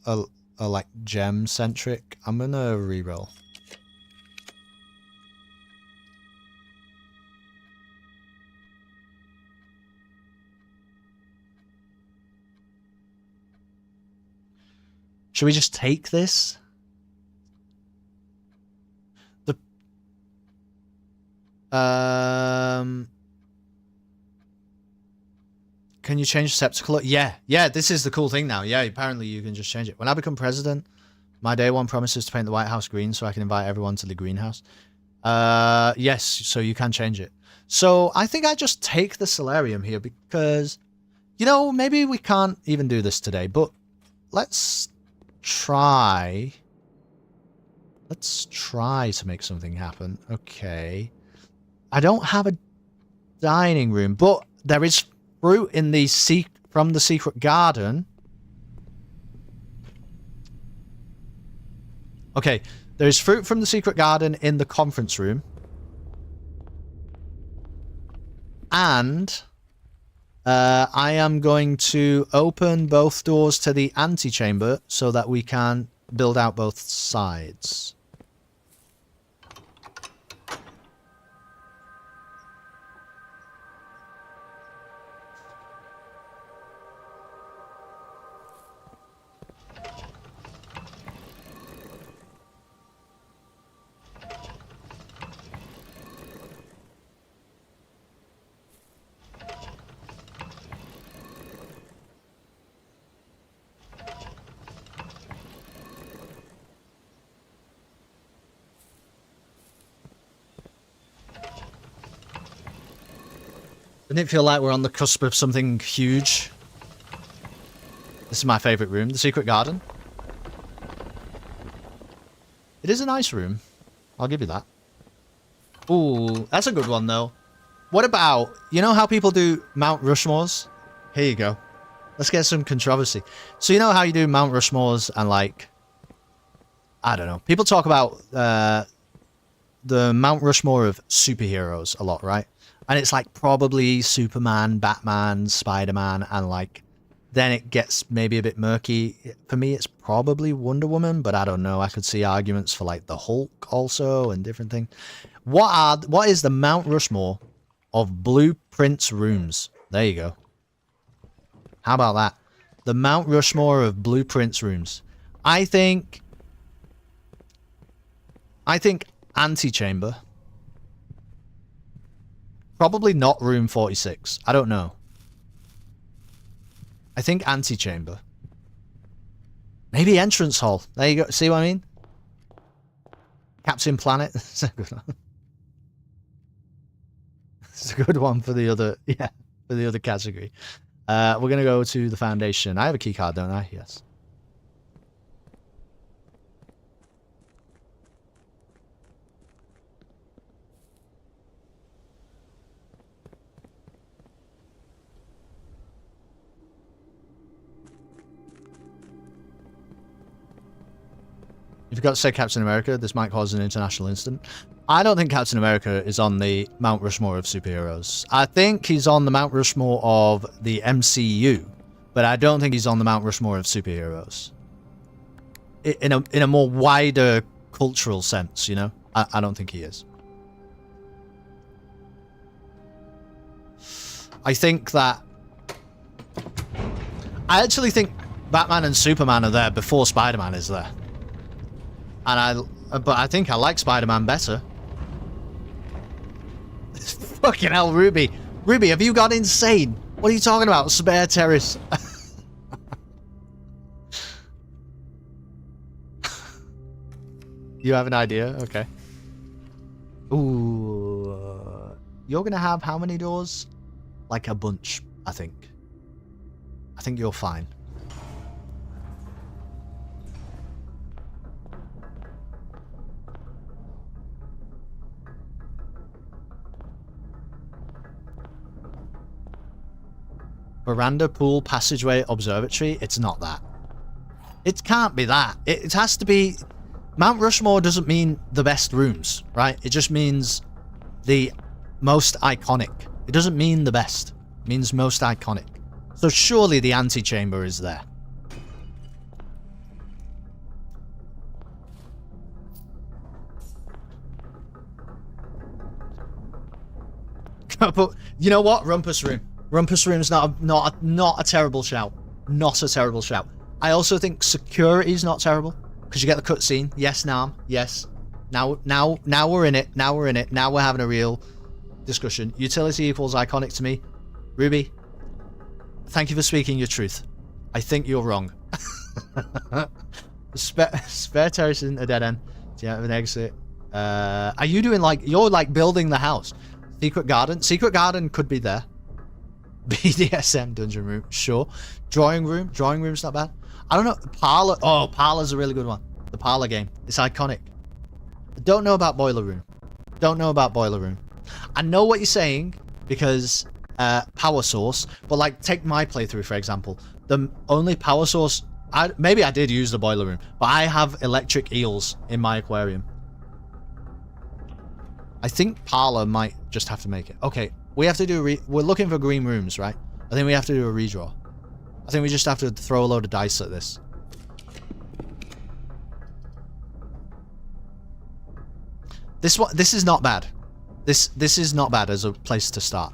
are like gem-centric. I'm going to reroll. Should we just take this? The can you change the scepter color? Yeah, this is the cool thing now. Yeah, apparently you can just change it. When I become president, my day one promise is to paint the White House green so I can invite everyone to the greenhouse. Yes, so you can change it. So I think I just take the solarium here because, you know, maybe we can't even do this today, but let's try. Let's try to make something happen. Okay. I don't have a dining room, but there is fruit in the from the secret garden. Okay, there's fruit from the secret garden in the conference room. And I am going to open both doors to the antechamber so that we can build out both sides. Doesn't it feel like we're on the cusp of something huge? This is my favourite room, the secret garden. It is a nice room. I'll give you that. Ooh, that's a good one, though. What about, you know how people do Mount Rushmores? Here you go. Let's get some controversy. So you know how you do Mount Rushmores and, like, I don't know. People talk about the Mount Rushmore of superheroes a lot, right? And it's like probably Superman, Batman, Spider-Man, and like then it gets maybe a bit murky. For me, it's probably Wonder Woman, but I don't know. I could see arguments for like the Hulk also and different things. What is the Mount Rushmore of Blueprint's rooms? There you go. How about that? The Mount Rushmore of Blueprint's rooms. I think antechamber. Probably not room 46. I don't know. I think antechamber. Maybe entrance hall. There you go. See what I mean? Captain Planet. It's a good one. It's a good one for the other, yeah, for the other category. We're going to go to the foundation. I have a key card, don't I? Yes. You forgot to say Captain America. This might cause an international incident. I don't think Captain America is on the Mount Rushmore of superheroes. I think he's on the Mount Rushmore of the MCU, but I don't think he's on the Mount Rushmore of superheroes. In a more wider cultural sense, you know? I don't think he is. I think that... I actually think Batman and Superman are there before Spider-Man is there. But I think I like Spider-Man better. Fucking hell, Ruby. Ruby, have you gone insane? What are you talking about? Spare terrace. You have an idea? Okay. Ooh. You're gonna have how many doors? Like a bunch, I think. I think you're fine. Veranda, pool, passageway, observatory. It's not that. It can't be that. It has to be... Mount Rushmore doesn't mean the best rooms, right? It just means the most iconic. It doesn't mean the best. It means most iconic. So surely the antechamber is there. But you know what? Rumpus Room. Rumpus Room's not a terrible shout. Not a terrible shout. I also think security is not terrible because you get the cutscene. Yes, Nam. Yes. Now we're in it. Now we're in it. Now we're having a real discussion. Utility equals iconic to me. Ruby, thank you for speaking your truth. I think you're wrong. Spare terrace isn't a dead end. Do you have an exit? Are you doing like... You're like building the house. Secret garden? Secret garden could be there. BDSM dungeon room. Sure. Drawing room? Drawing room's not bad. I don't know. Parlor. Oh, Parlor's a really good one. The Parlor game. It's iconic. I don't know about Boiler Room. Don't know about Boiler Room. I know what you're saying because power source, but like take my playthrough for example. The only power source, maybe I did use the Boiler Room, but I have electric eels in my aquarium. I think Parlor might just have to make it. Okay, we have to do we're looking for green rooms, right? I think we have to do a redraw. I think we just have to throw a load of dice at this. This is not bad. This is not bad as a place to start.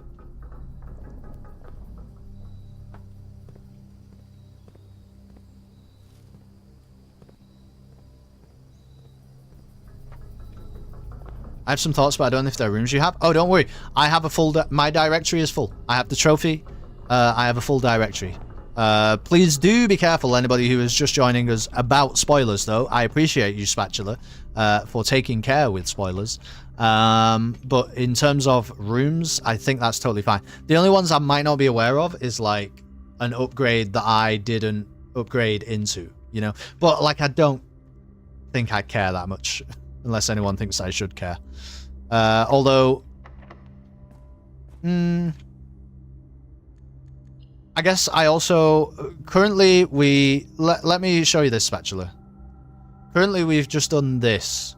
I have some thoughts, but I don't know if there are rooms you have. Oh, don't worry. I have a full... my directory is full. I have the trophy. I have a full directory. Please do be careful, anybody who is just joining us, about spoilers, though. I appreciate you, Spatula, for taking care with spoilers. But in terms of rooms, I think that's totally fine. The only ones I might not be aware of is, like, an upgrade that I didn't upgrade into, you know? But, like, I don't think I care that much, unless anyone thinks I should care. Although... I guess I also... Currently, let me show you this spatula. Currently, we've just done this.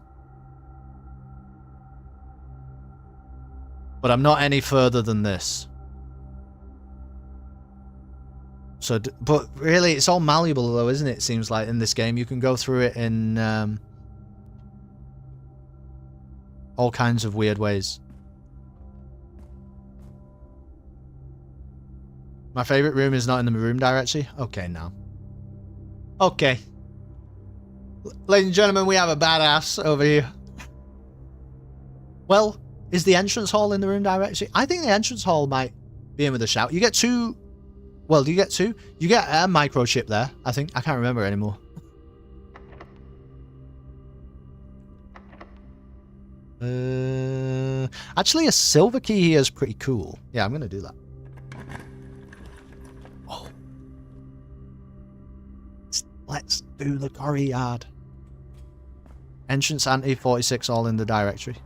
But I'm not any further than this. So, but really, it's all malleable, though, isn't it? It seems like in this game. You can go through it in all kinds of weird ways. My favorite room is not in the room directory. Okay, now. Okay. Ladies and gentlemen, we have a badass over here. Well, is the entrance hall in the room directory? I think the entrance hall might be in with a shout. You get two... Well, do you get two? You get a microchip there, I think. I can't remember anymore. Actually, a silver key here is pretty cool. Yeah, I'm going to do that. Oh. Let's do the Corey Yard. Entrance anti-46 all in the directory.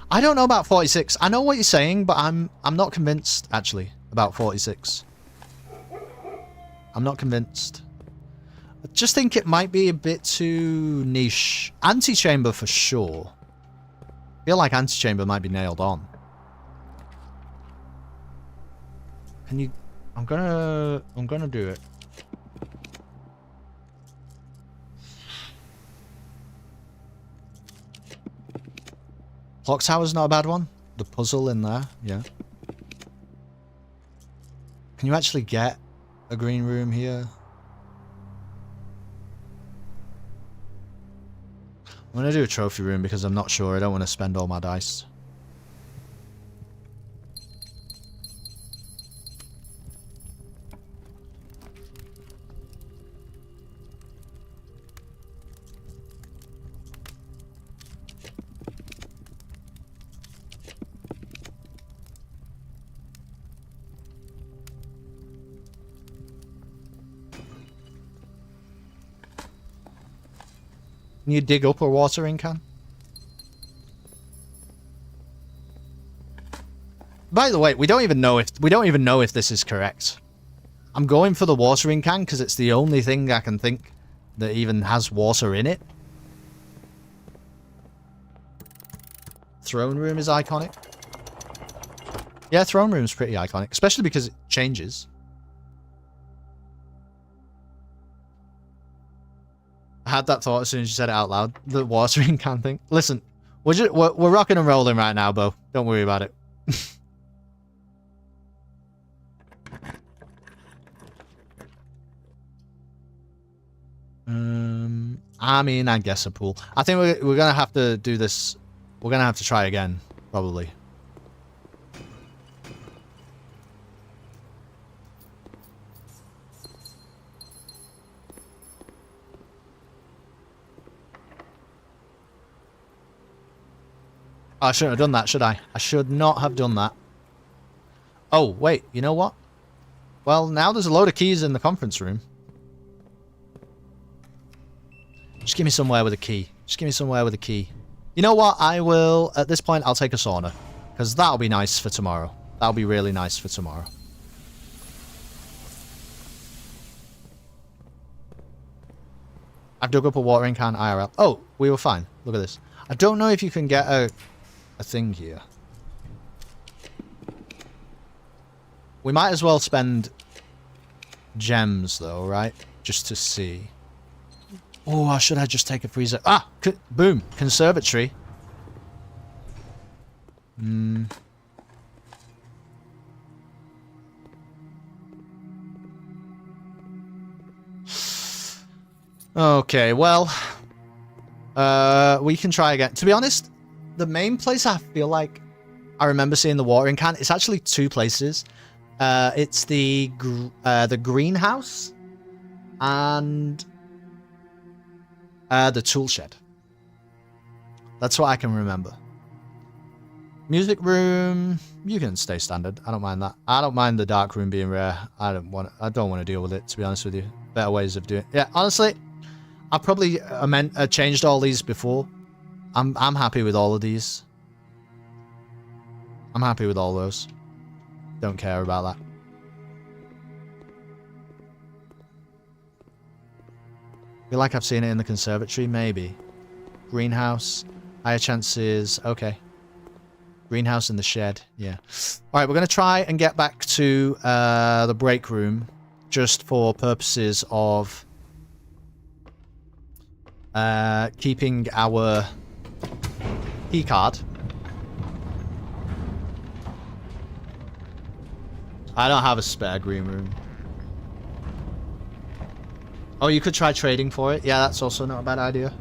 I don't know about 46. I know what you're saying, but I'm not convinced, actually, about 46. I'm not convinced. I just think it might be a bit too niche. Antechamber for sure. I feel like Antechamber might be nailed on. Can you... I'm gonna do it. Clock Tower's not a bad one. The puzzle in there, yeah. Can you actually get a green room here? I'm gonna do a trophy room because I'm not sure. I don't want to spend all my dice. Can you dig up a watering can? By the way, we don't even know if this is correct. I'm going for the watering can because it's the only thing I can think that even has water in it. Throne room is iconic. Yeah, throne room's pretty iconic, especially because it changes. I had that thought as soon as you said it out loud. The watering can thing. Listen, we're rocking and rolling right now, Bo. Don't worry about it. I mean, I guess a pool. I think we're gonna have to do this. We're gonna have to try again, probably. Oh, I shouldn't have done that, should I? I should not have done that. Oh, wait, you know what? Well, now there's a load of keys in the conference room. Just give me somewhere with a key. Just give me somewhere with a key. You know what? I will, at this point, I'll take a sauna. Because that'll be nice for tomorrow. That'll be really nice for tomorrow. I've dug up a watering can IRL. Oh, we were fine. Look at this. I don't know if you can get a thing here. We might as well spend gems, though, right? Just to see. Oh, should I just take a freezer? Ah! Boom! Conservatory. Okay, well... we can try again. To be honest, the main place I feel like I remember seeing the watering can, it's actually two places. It's the greenhouse and the tool shed. That's what I can remember. Music room, you can stay standard. I don't mind that. I don't mind the dark room being rare. I don't want to deal with it, to be honest with you. Better ways of doing it. Yeah, honestly, I probably changed all these before. I'm happy with all of these. I'm happy with all those. Don't care about that. Feel like I've seen it in the conservatory, maybe. Greenhouse, higher chances. Okay. Greenhouse in the shed, yeah. All right, we're going to try and get back to the break room just for purposes of keeping our key card. I don't have a spare green room. Oh, you could try trading for it. Yeah, that's also not a bad idea.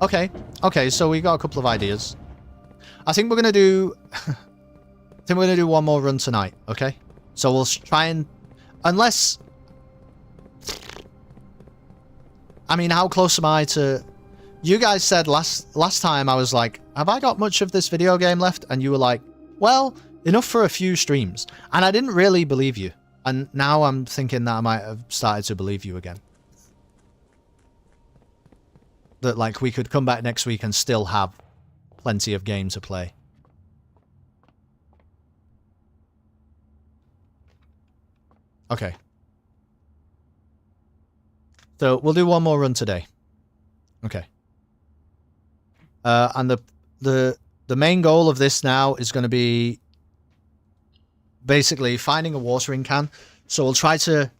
Okay. Okay, so we got a couple of ideas. I think we're going to do... I think we're going to do one more run tonight, okay? So we'll try and... Unless... I mean, how close am I to... You guys said last time, I was like, have I got much of this video game left? And you were like, well, enough for a few streams. And I didn't really believe you. And now I'm thinking that I might have started to believe you again. That, like, we could come back next week and still have plenty of game to play. Okay. So, we'll do one more run today. Okay. And the main goal of this now is going to be basically finding a watering can. So we'll try to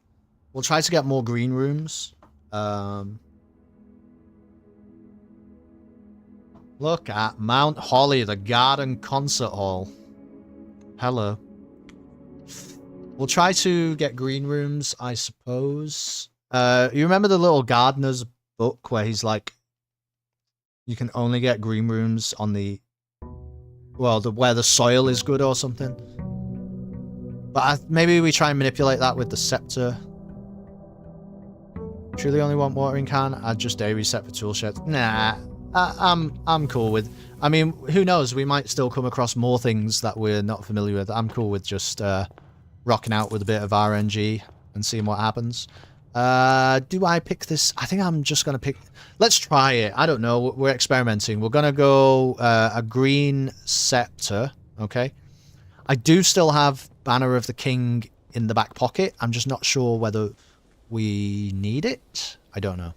get more green rooms. Look at Mount Holly, the garden concert hall. Hello. We'll try to get green rooms, I suppose. You remember the little gardener's book where he's like, you can only get green rooms on the, well, where the soil is good or something. But maybe we try and manipulate that with the scepter. Truly only want watering can. Add just a reset for tool shed. Nah, I'm cool with. I mean, who knows? We might still come across more things that we're not familiar with. I'm cool with just rocking out with a bit of RNG and seeing what happens. Do I pick this? I think I'm just gonna pick. Let's try it. I don't know. We're experimenting. We're gonna go a green scepter. Okay. I do still have Banner of the King in the back pocket. I'm just not sure whether we need it. I don't know.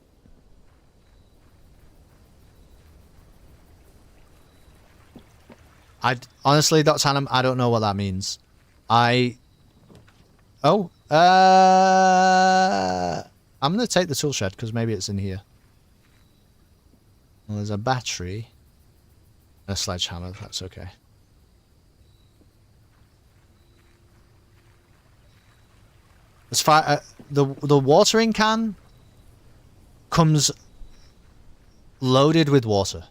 Honestly, Dr. Hannum, I don't know what that means. I'm going to take the tool shed because maybe it's in here. Well, there's a battery. A sledgehammer, that's okay. As far the watering can comes loaded with water.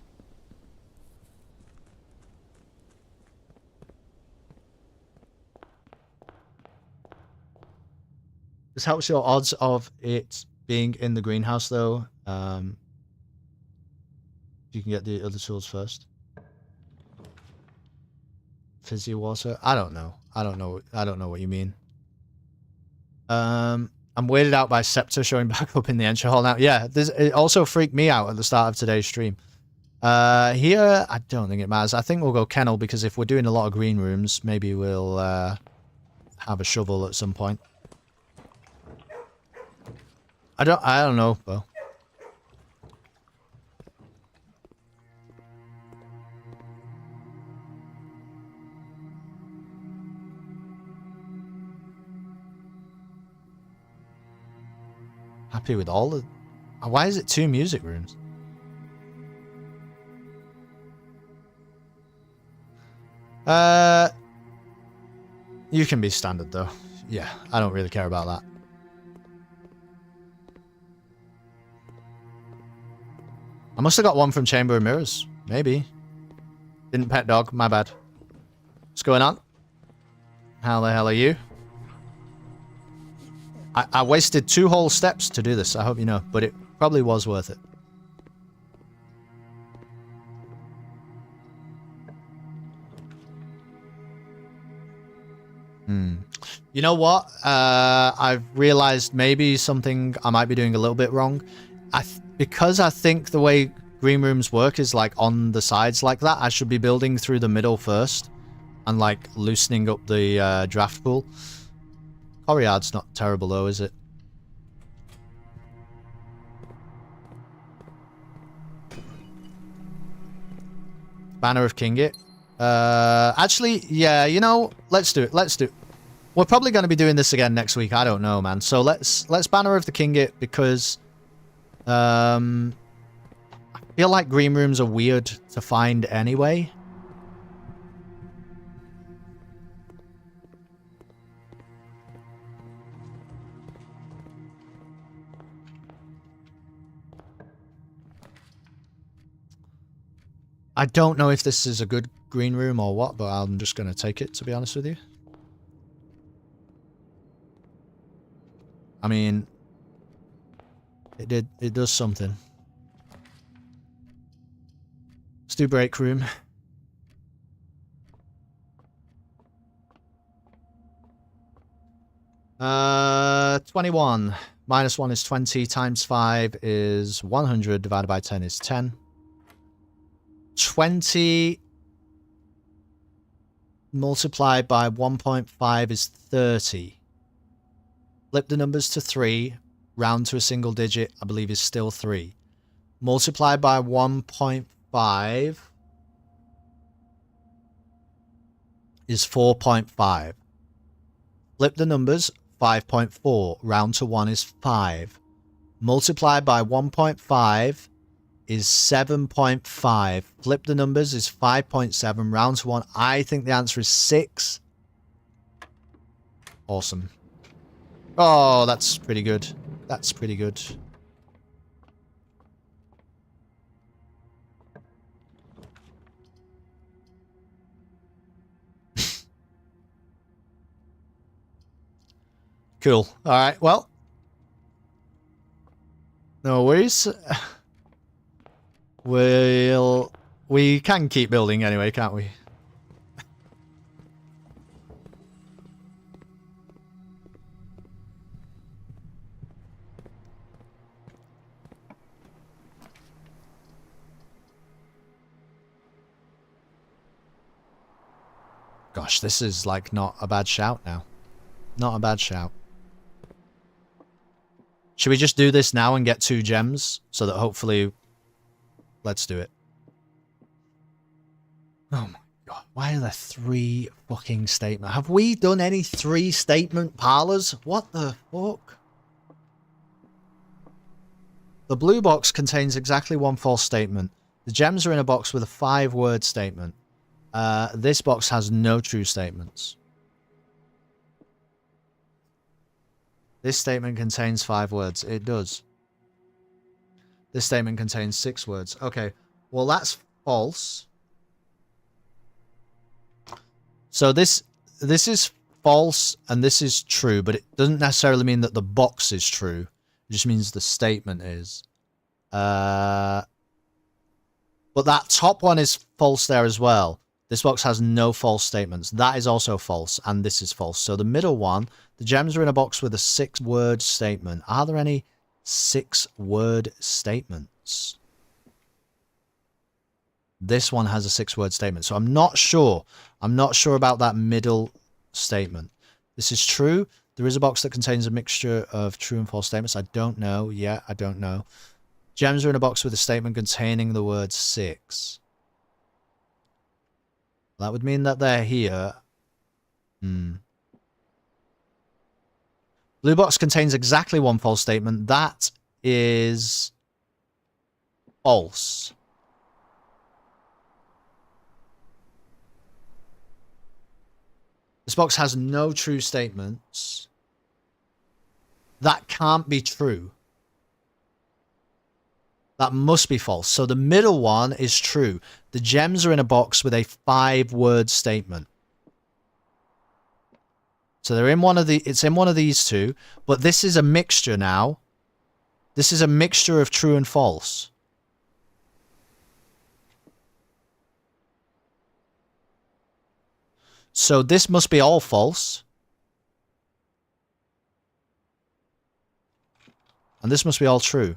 This helps your odds of it being in the greenhouse, though. You can get the other tools first. Fizzy water? I don't know. I don't know what you mean. I'm weirded out by Scepter showing back up in the entry hall now. Yeah, it also freaked me out at the start of today's stream. Here, I don't think it matters. I think we'll go kennel, because if we're doing a lot of green rooms, maybe we'll have a shovel at some point. I don't know, though. Happy with all the... Why is it 2 music rooms? You can be standard, though. Yeah, I don't really care about that. I must have got one from Chamber of Mirrors. Maybe. Didn't pet dog. My bad. What's going on? How the hell are you? I wasted 2 whole steps to do this, I hope you know. But it probably was worth it. You know what? I've realized maybe something I might be doing a little bit wrong. Because I think the way green rooms work is like on the sides like that, I should be building through the middle first and like loosening up the draft pool. Coryard's not terrible though, is it? Banner of Kingit. Actually, yeah, you know, let's do it. Let's do it. We're probably going to be doing this again next week. I don't know, man. So let's Banner of the Kingit, because I feel like green rooms are weird to find anyway. I don't know if this is a good green room or what, but I'm just going to take it, to be honest with you. I mean, it does something. Let's do break room. Uh, 21. Minus 1 is 20, times 5 is 100, divided by 10 is 10. 20 multiplied by 1.5 is 30. Flip the numbers to 3, round to a single digit, I believe is still 3. Multiplied by 1.5 is 4.5. Flip the numbers, 5.4, round to 1 is 5. Multiplied by 1.5 is 7.5. Flip the numbers is 5.7, round to 1. I think the answer is 6. Awesome. Oh, that's pretty good. That's pretty good. Cool. All right. Well, no worries. We can keep building anyway, can't we? Gosh, this is like not a bad shout now. Not a bad shout. Should we just do this now and get 2 gems so that hopefully... Let's do it. Oh my god, why are there 3 fucking statements? Have we done any 3 statement parlors? What the fuck? The blue box contains exactly 1 false statement. The gems are in a box with a 5-word statement. This box has no true statements. This statement contains 5 words. It does. This statement contains 6 words. Okay, well that's false. So this is false and this is true, but it doesn't necessarily mean that the box is true. It just means the statement is. But that top one is false there as well. This box has no false statements. That is also false, and this is false. So the middle one, the gems are in a box with a 6-word statement. Are there any 6-word statements? This one has a 6-word statement, so I'm not sure. I'm not sure about that middle statement. This is true. There is a box that contains a mixture of true and false statements. I don't know. Yeah, I don't know. Gems are in a box with a statement containing the word 6. That would mean that they're here. Blue box contains exactly 1 false statement. That is false. This box has no true statements. That can't be true. That must be false. So the middle one is true. The gems are in a box with a 5-word statement. So they're in one of the, it's in one of these two, but this is a mixture now. This is a mixture of true and false. So this must be all false. And this must be all true.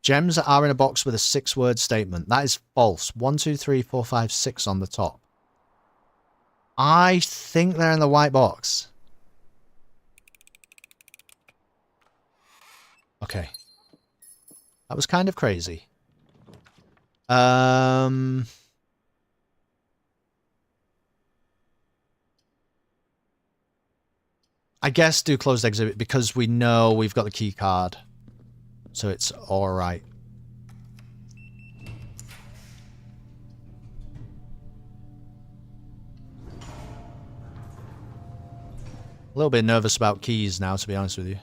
Gems are in a box with a 6-word statement. That is false. 1, 2, 3, 4, 5, 6 on the top. I think they're in the white box. Okay. That was kind of crazy. I guess do closed exhibit because we know we've got the key card. So it's alright. A little bit nervous about keys now, to be honest with you.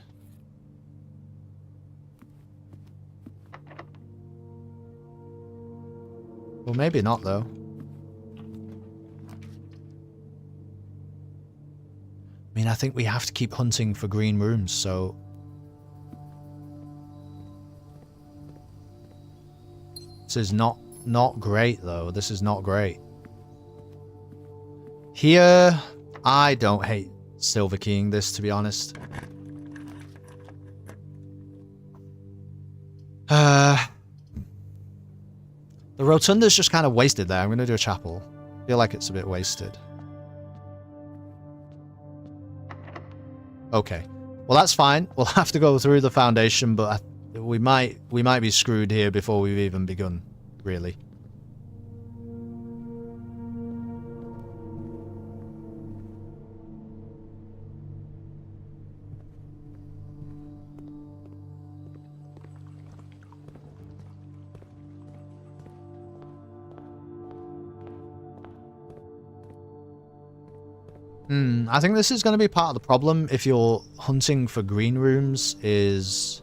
Well, maybe not, though. I mean, I think we have to keep hunting for green rooms, so... This is not great, though. This is not great. Here, I don't hate silver keying this, to be honest. The rotunda's just kind of wasted there. I'm going to do a chapel. I feel like it's a bit wasted. Okay. Well, that's fine. We'll have to go through the foundation, but we might be screwed here before we've even begun, really. I think this is going to be part of the problem if you're hunting for green rooms is...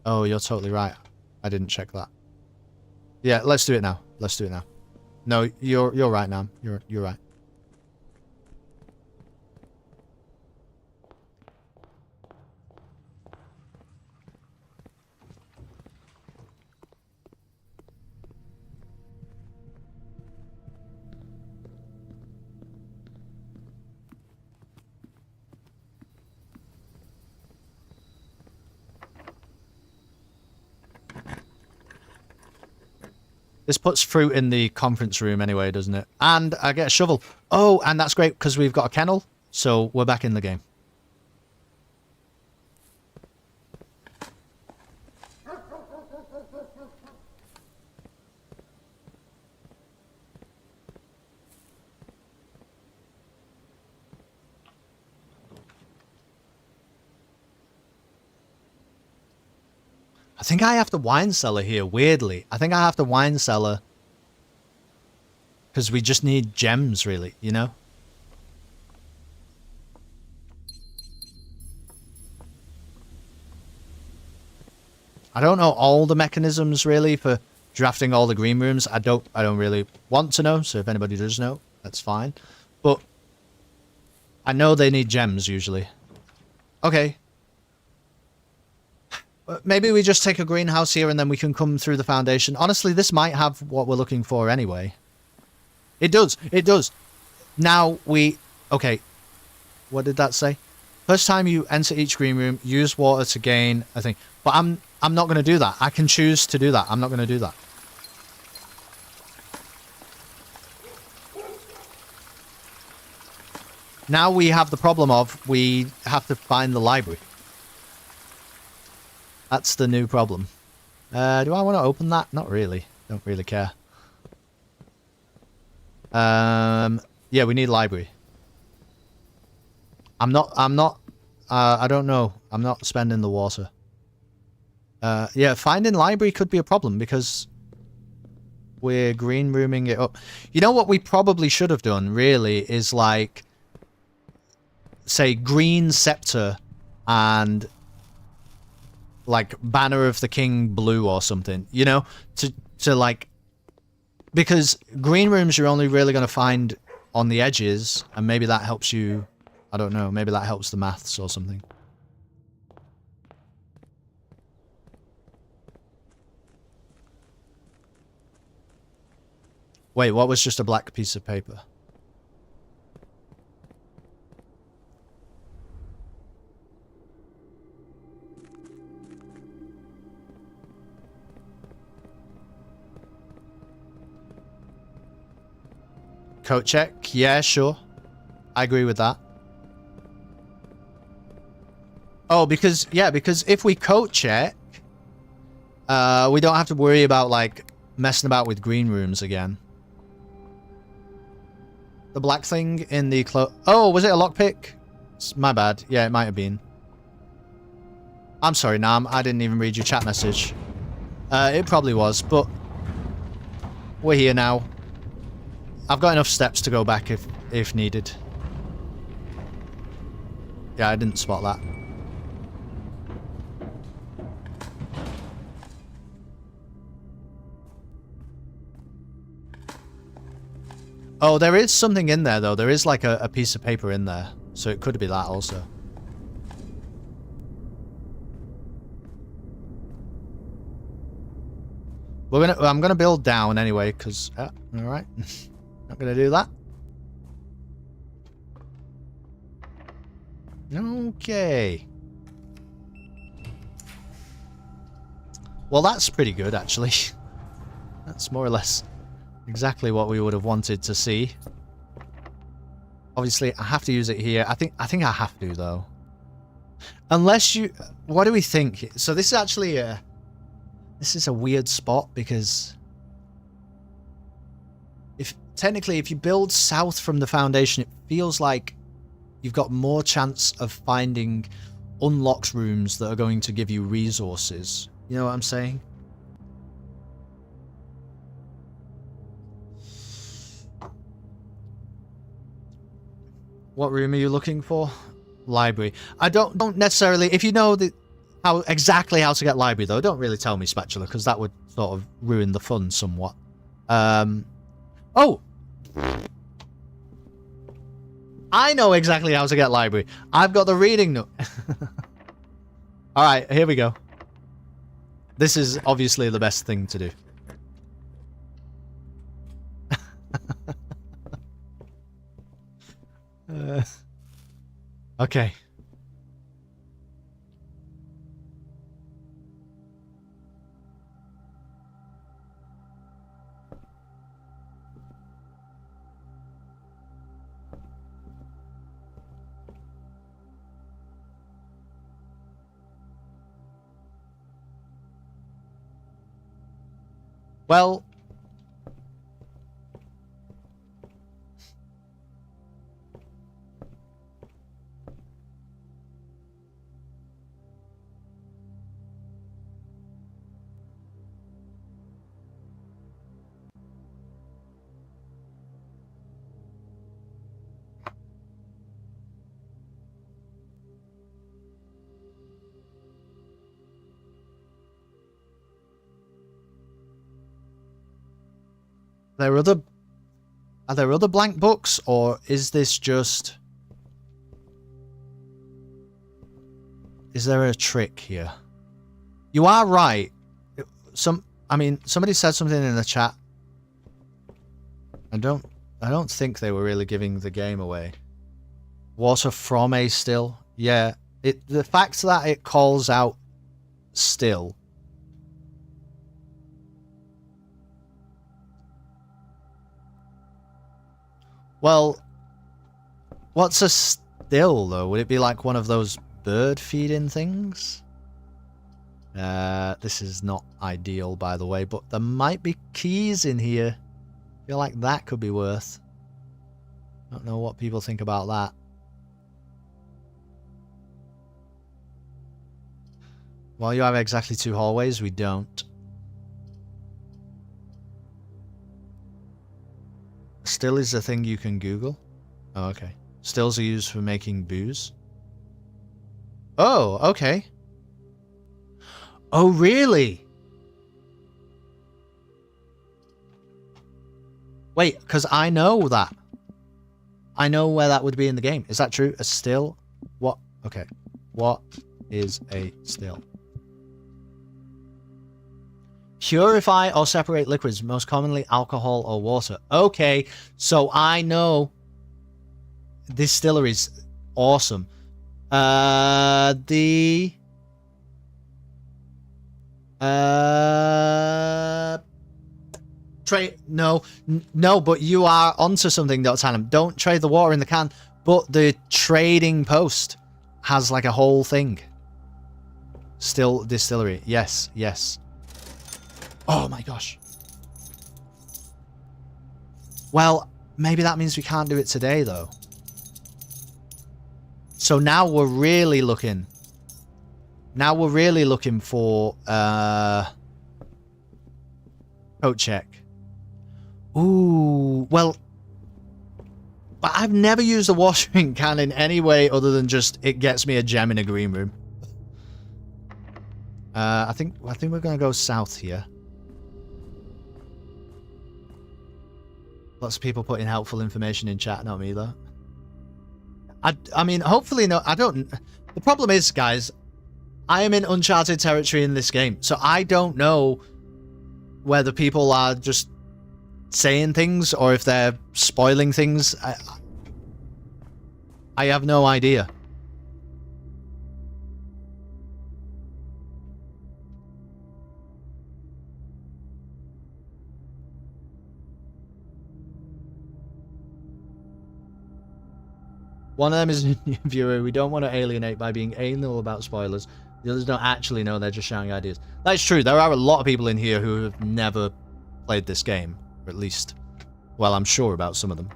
Oh, you're totally right. I didn't check that. Yeah, let's do it now. Let's do it now. No, you're right now. You're right. This puts fruit in the conference room anyway, doesn't it? And I get a shovel. Oh, and that's great because we've got a kennel. So we're back in the game. I think I have to wine cellar here, weirdly. I think I have to wine cellar. Because we just need gems, really, you know? I don't know all the mechanisms, really, for drafting all the green rooms. I don't really want to know, so if anybody does know, that's fine. But I know they need gems, usually. Okay. Maybe we just take a greenhouse here and then we can come through the foundation. Honestly, this might have what we're looking for anyway. It does. It does. Now we... Okay. What did that say? First time you enter each green room, use water to gain a thing. But I'm not going to do that. I can choose to do that. I'm not going to do that. Now we have the problem of we have to find the library. That's the new problem. Do I want to open that? Not really. Don't really care. Yeah, we need library. I don't know. I'm not spending the water. Yeah, finding library could be a problem because we're green rooming it up. You know what we probably should have done, really, is like, say, green scepter and like banner of the king blue or something, you know, to like, because green rooms you're only really going to find on the edges, and maybe that helps you, I don't know, maybe that helps the maths or something. Wait, what was just a black piece of paper? Coat check? Yeah, sure. I agree with that. Oh, because if we coat check, we don't have to worry about, like, messing about with green rooms again. The black thing in the oh, was it a lockpick? My bad. Yeah, it might have been. I'm sorry, Nam. I didn't even read your chat message. It probably was, but we're here now. I've got enough steps to go back if needed. Yeah, I didn't spot that. Oh, there is something in there, though. There is, like, a piece of paper in there. So it could be that, also. I'm gonna build down, anyway, because... alright. Not gonna do that. Okay. Well, that's pretty good, actually. That's more or less... exactly what we would have wanted to see. Obviously, I have to use it here. I think I have to, though. Unless you... What do we think? So this is actually a... This is a weird spot, because... Technically, if you build south from the foundation, it feels like you've got more chance of finding unlocked rooms that are going to give you resources. You know what I'm saying? What room are you looking for? Library. I don't necessarily... If you know exactly how to get library, though, don't really tell me, Spatula, because that would sort of ruin the fun somewhat. Oh! I know exactly how to get library. I've got the reading note. Alright, here we go. This is obviously the best thing to do. Okay. Well... Are there other blank books, or is this just... Is there a trick here? You are right. I mean, somebody said something in the chat. I don't think they were really giving the game away. Water from a still. Yeah. The fact that it calls out still. Well, what's a still, though? Would it be like one of those bird feeding things? This is not ideal, by the way, but there might be keys in here. I feel like that could be worth. Don't know what people think about that. Well, you have exactly 2 hallways. We don't. Still is a thing you can Google. Oh, okay. Stills are used for making booze. Oh, okay. Oh, really? Wait, because I know that. I know where that would be in the game. Is that true? A still? What? Okay. What is a still? Purify or separate liquids, most commonly alcohol or water. Okay, so I know distilleries. Awesome. No, but you are onto something, Dr. Tannum. Don't trade the water in the can, but the trading post has like a whole thing. Still distillery. Yes, yes. Oh my gosh. Well, maybe that means we can't do it today, though. So now we're really looking. Now we're really looking for code check. Ooh, well, but I've never used a watering can in any way other than just it gets me a gem in a green room. I think we're gonna go south here. Lots of people putting helpful information in chat, not me though. I mean, hopefully no. I don't. The problem is, guys, I am in uncharted territory in this game, so I don't know whether people are just saying things or if they're spoiling things. I have no idea. One of them is a new viewer. We don't want to alienate by being anal about spoilers. The others don't actually know, they're just shouting ideas. That's true. There are a lot of people in here who have never played this game. Or at least, well, I'm sure about some of them.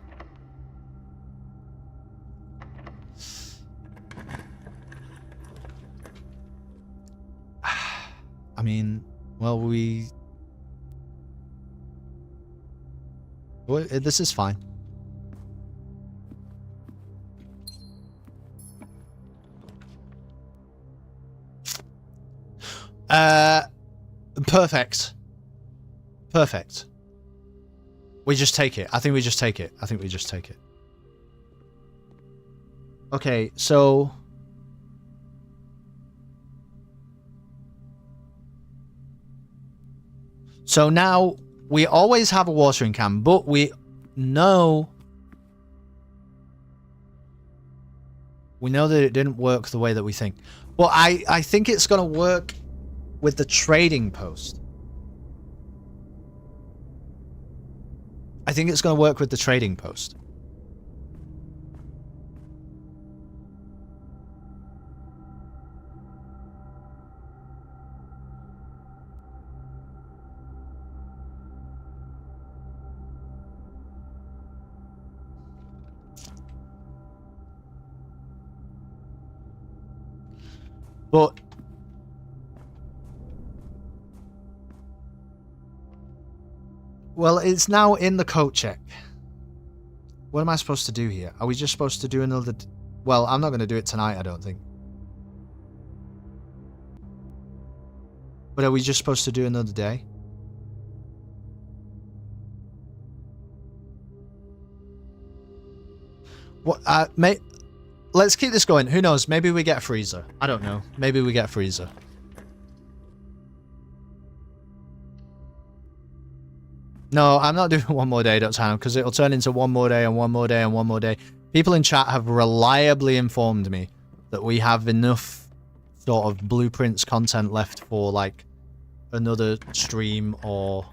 I mean, well, this is fine. Perfect. Perfect. We just take it. I think we just take it. I think we just take it. Okay, so... So now, we always have a watering can, but we know... We know that it didn't work the way that we think. But I think it's going to work with the trading post. I think it's going to work with the trading post. But well, it's now in the coat check. What am I supposed to do here? Are we just supposed to do another... Well, I'm not going to do it tonight, I don't think. But are we just supposed to do another day? What? Mate, let's keep this going. Who knows? Maybe we get a freezer. I don't know. Maybe we get a freezer. No, I'm not doing one more day, Dr. because it'll turn into one more day and one more day and one more day. People in chat have reliably informed me that we have enough sort of blueprints content left for like another stream or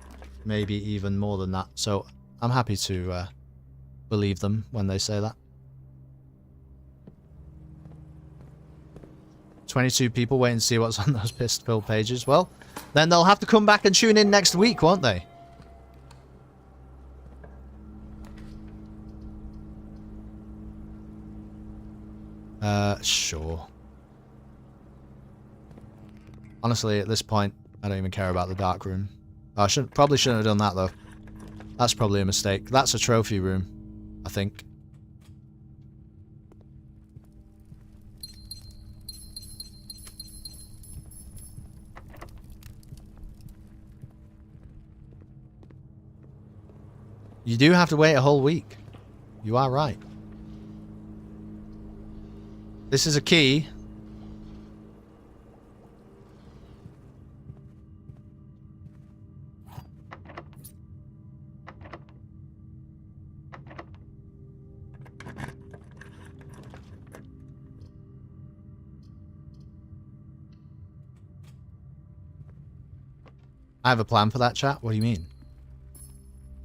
maybe even more than that. So I'm happy to believe them when they say that. 22 people waiting to see what's on those pistol pages. Well, then they'll have to come back and tune in next week, won't they? Sure. Honestly, at this point, I don't even care about the dark room. Oh, probably shouldn't have done that, though. That's probably a mistake. That's a trophy room, I think. You do have to wait a whole week. You are right. This is a key. I have a plan for that, chat. What do you mean?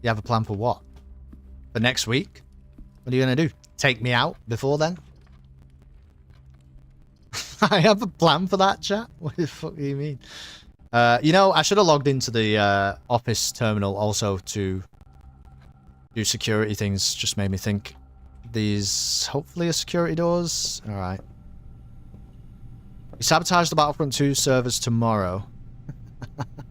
You have a plan for what? For next week? What are you going to do? Take me out before then? I have a plan for that, chat? What the fuck do you mean? You know, I should have logged into the office terminal also to do security things. Just made me think. These hopefully are security doors. Alright. We sabotage the Battlefront 2 servers tomorrow.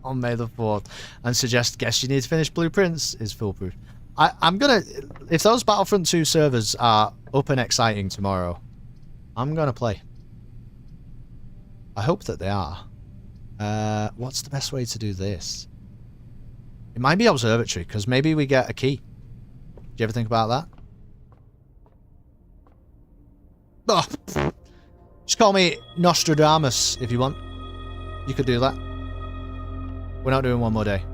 On May the 4th. And suggest, guess you need to finish blueprints is foolproof. I'm gonna... If those Battlefront 2 servers are up and exciting tomorrow, I'm gonna play. I hope that they are. What's the best way to do this? It might be observatory, because maybe we get a key. Do you ever think about that? Oh, just call me Nostradamus if you want. You could do that. We're not doing one more day.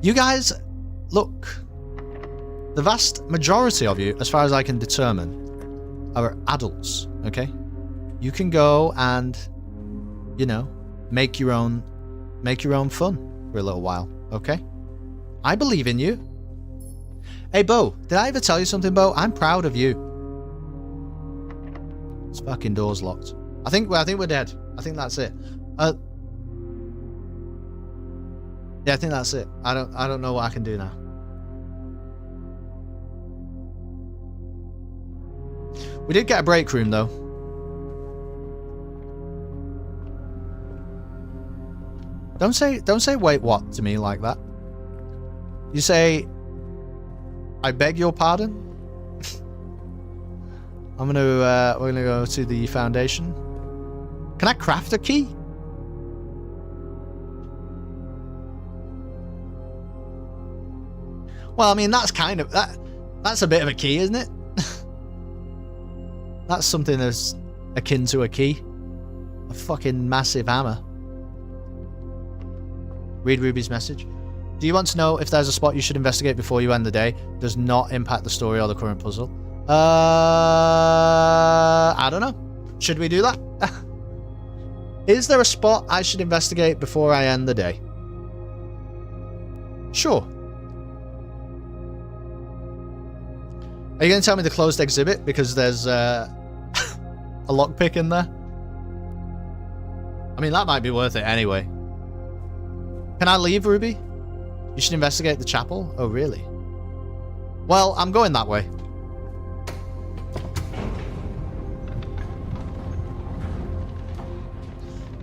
You guys, look. The vast majority of you, as far as I can determine, are adults, okay? You can go and, you know, make your own fun for a little while, okay? I believe in you. Hey, Bo, did I ever tell you something, Bo? I'm proud of you. This fucking door's locked. I think we're dead. I think that's it. Yeah, I think that's it. I don't know what I can do now. We did get a break room though. Don't say wait what to me like that. You say I beg your pardon? we're gonna go to the foundation. Can I craft a key? Well, I mean, that's kind of... That's a bit of a key, isn't it? That's something that's akin to a key. A fucking massive hammer. Read Ruby's message. Do you want to know if there's a spot you should investigate before you end the day? Does not impact the story or the current puzzle. I don't know. Should we do that? Is there a spot I should investigate before I end the day? Sure. Are you going to tell me the closed exhibit because there's a lockpick in there? I mean, that might be worth it anyway. Can I leave, Ruby? You should investigate the chapel? Oh, really? Well, I'm going that way.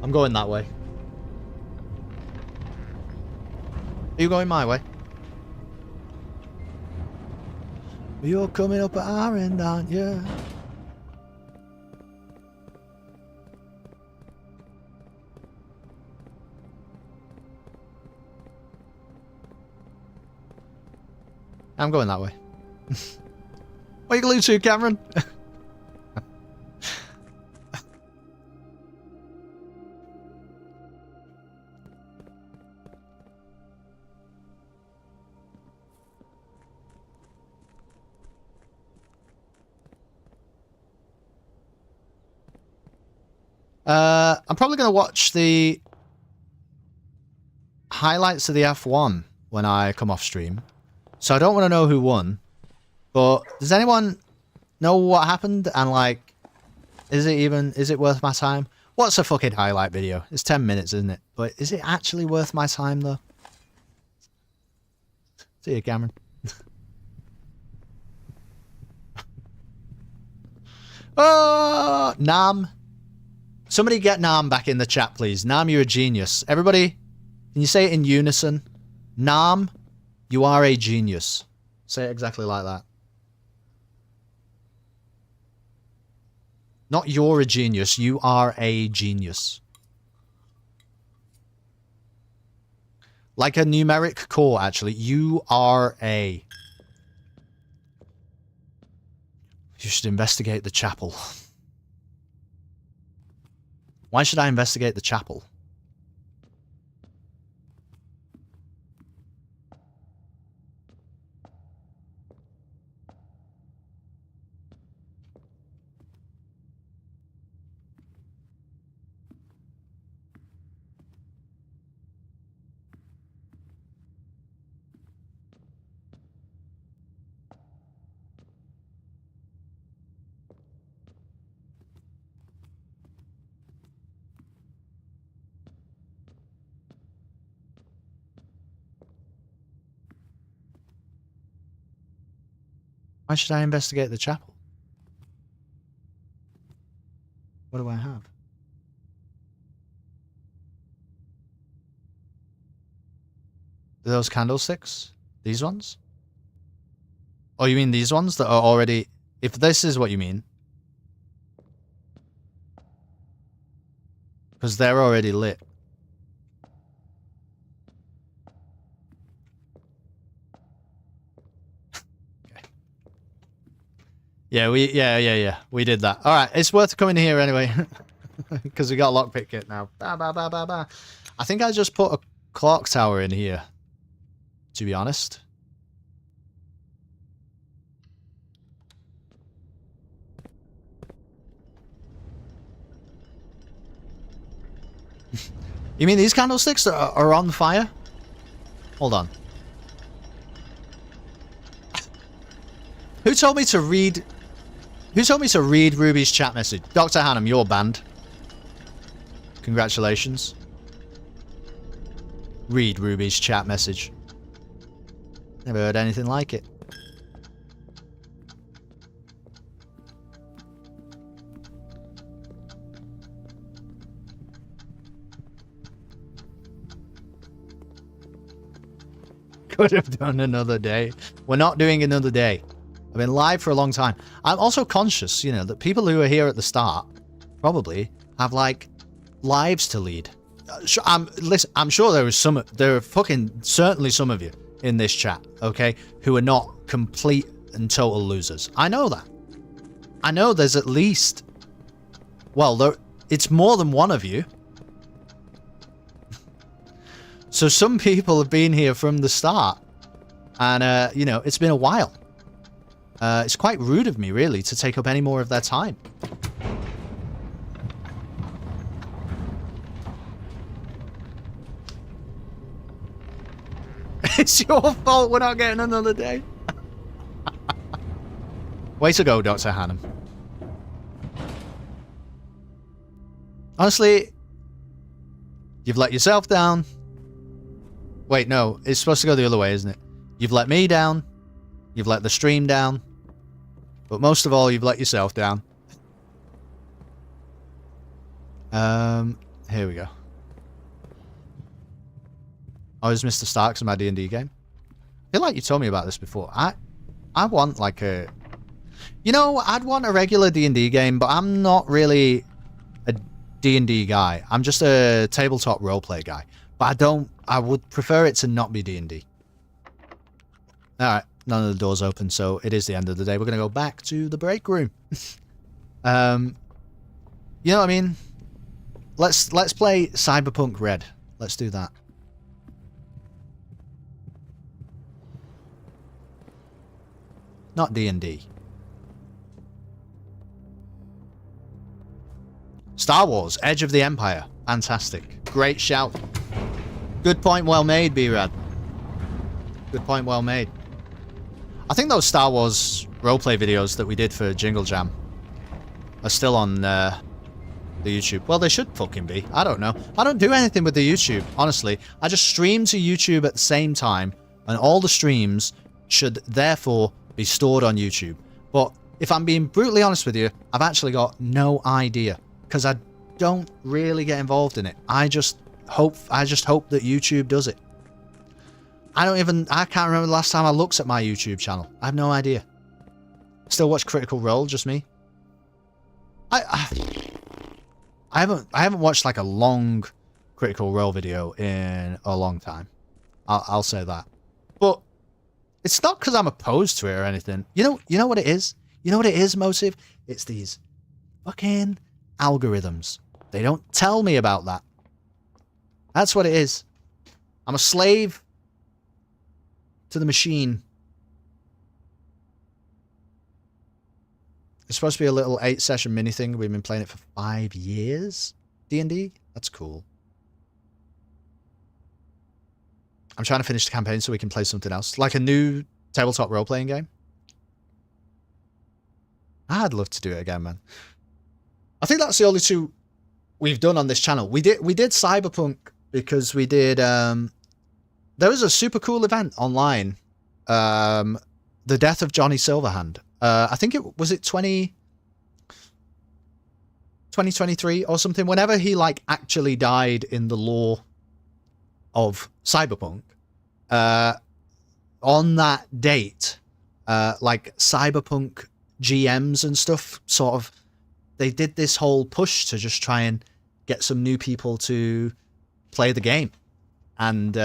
I'm going that way. Are you going my way? You're coming up at our end, aren't you? I'm going that way. What are you glued to, Cameron? I'm probably going to watch the highlights of the F1 when I come off stream. So I don't want to know who won. But does anyone know what happened? And like, is it worth my time? What's a fucking highlight video? It's 10 minutes, isn't it? But is it actually worth my time though? See you, Cameron. Oh, Nam. Somebody get Nam back in the chat, please. Nam, you're a genius. Everybody, can you say it in unison? Nam, you are a genius. Say it exactly like that. Not you're a genius, you are a genius. Like a numeric core, actually. You are a... You should investigate the chapel. Why should I investigate the chapel? Why should I investigate the chapel? What do I have? Are those candlesticks? These ones? Oh, you mean these ones that are already... If this is what you mean. Because they're already lit. Yeah, we did that. All right, it's worth coming here anyway, because we got a lockpick kit now. I think I just put a clock tower in here, to be honest. You mean these candlesticks are on fire? Hold on. Who told me to read... Who told me to read Ruby's chat message? Dr. Hannum, you're banned. Congratulations. Read Ruby's chat message. Never heard anything like it. Could have done another day. We're not doing another day. I've been live for a long time. I'm also conscious, you know, that people who are here at the start probably have, like, lives to lead. Listen, I'm sure there are fucking certainly some of you in this chat, okay, who are not complete and total losers. I know that. I know there's at least, well, it's more than one of you. So some people have been here from the start, and, you know, it's been a while. It's quite rude of me, really, to take up any more of their time. It's your fault we're not getting another day. Way to go, Dr. Hannum. Honestly, you've let yourself down. Wait, no, it's supposed to go the other way, isn't it? You've let me down. You've let the stream down. But most of all, you've let yourself down. Here we go. Oh, is Mr. Starks in my D&D game? I feel like you told me about this before. I want like a... You know, I'd want a regular D&D game, but I'm not really a D&D guy. I'm just a tabletop roleplay guy. But I would prefer it to not be D&D. Alright, none of the doors open, so it is the end of the day. We're going to go back to the break room. You know what I mean? Let's play Cyberpunk Red. Let's do that. Not D&D. Star Wars, Edge of the Empire. Fantastic. Great shout. Good point, well made, B-Rad. Good point, well made. I think those Star Wars roleplay videos that we did for Jingle Jam are still on the YouTube. Well, they should fucking be. I don't know. I don't do anything with the YouTube, honestly. I just stream to YouTube at the same time, and all the streams should therefore be stored on YouTube. But if I'm being brutally honest with you, I've actually got no idea, because I don't really get involved in it. I just hope that YouTube does it. I can't remember the last time I looked at my YouTube channel. I have no idea. Still watch Critical Role, just me. I haven't watched like a long Critical Role video in a long time. I'll say that. But it's not because I'm opposed to it or anything. You know what it is? You know what it is, Motive? It's these fucking algorithms. They don't tell me about that. That's what it is. I'm a slave to the machine. It's supposed to be a little 8-session mini thing. We've been playing it for 5 years. D&D? That's cool. I'm trying to finish the campaign so we can play something else. Like a new tabletop role-playing game. I'd love to do it again, man. I think that's the only two we've done on this channel. We did Cyberpunk because we did... there was a super cool event online. The Death of Johnny Silverhand. I think it was 2023 or something. Whenever he like actually died in the lore of Cyberpunk, on that date, like Cyberpunk GMs and stuff, sort of, they did this whole push to just try and get some new people to play the game, and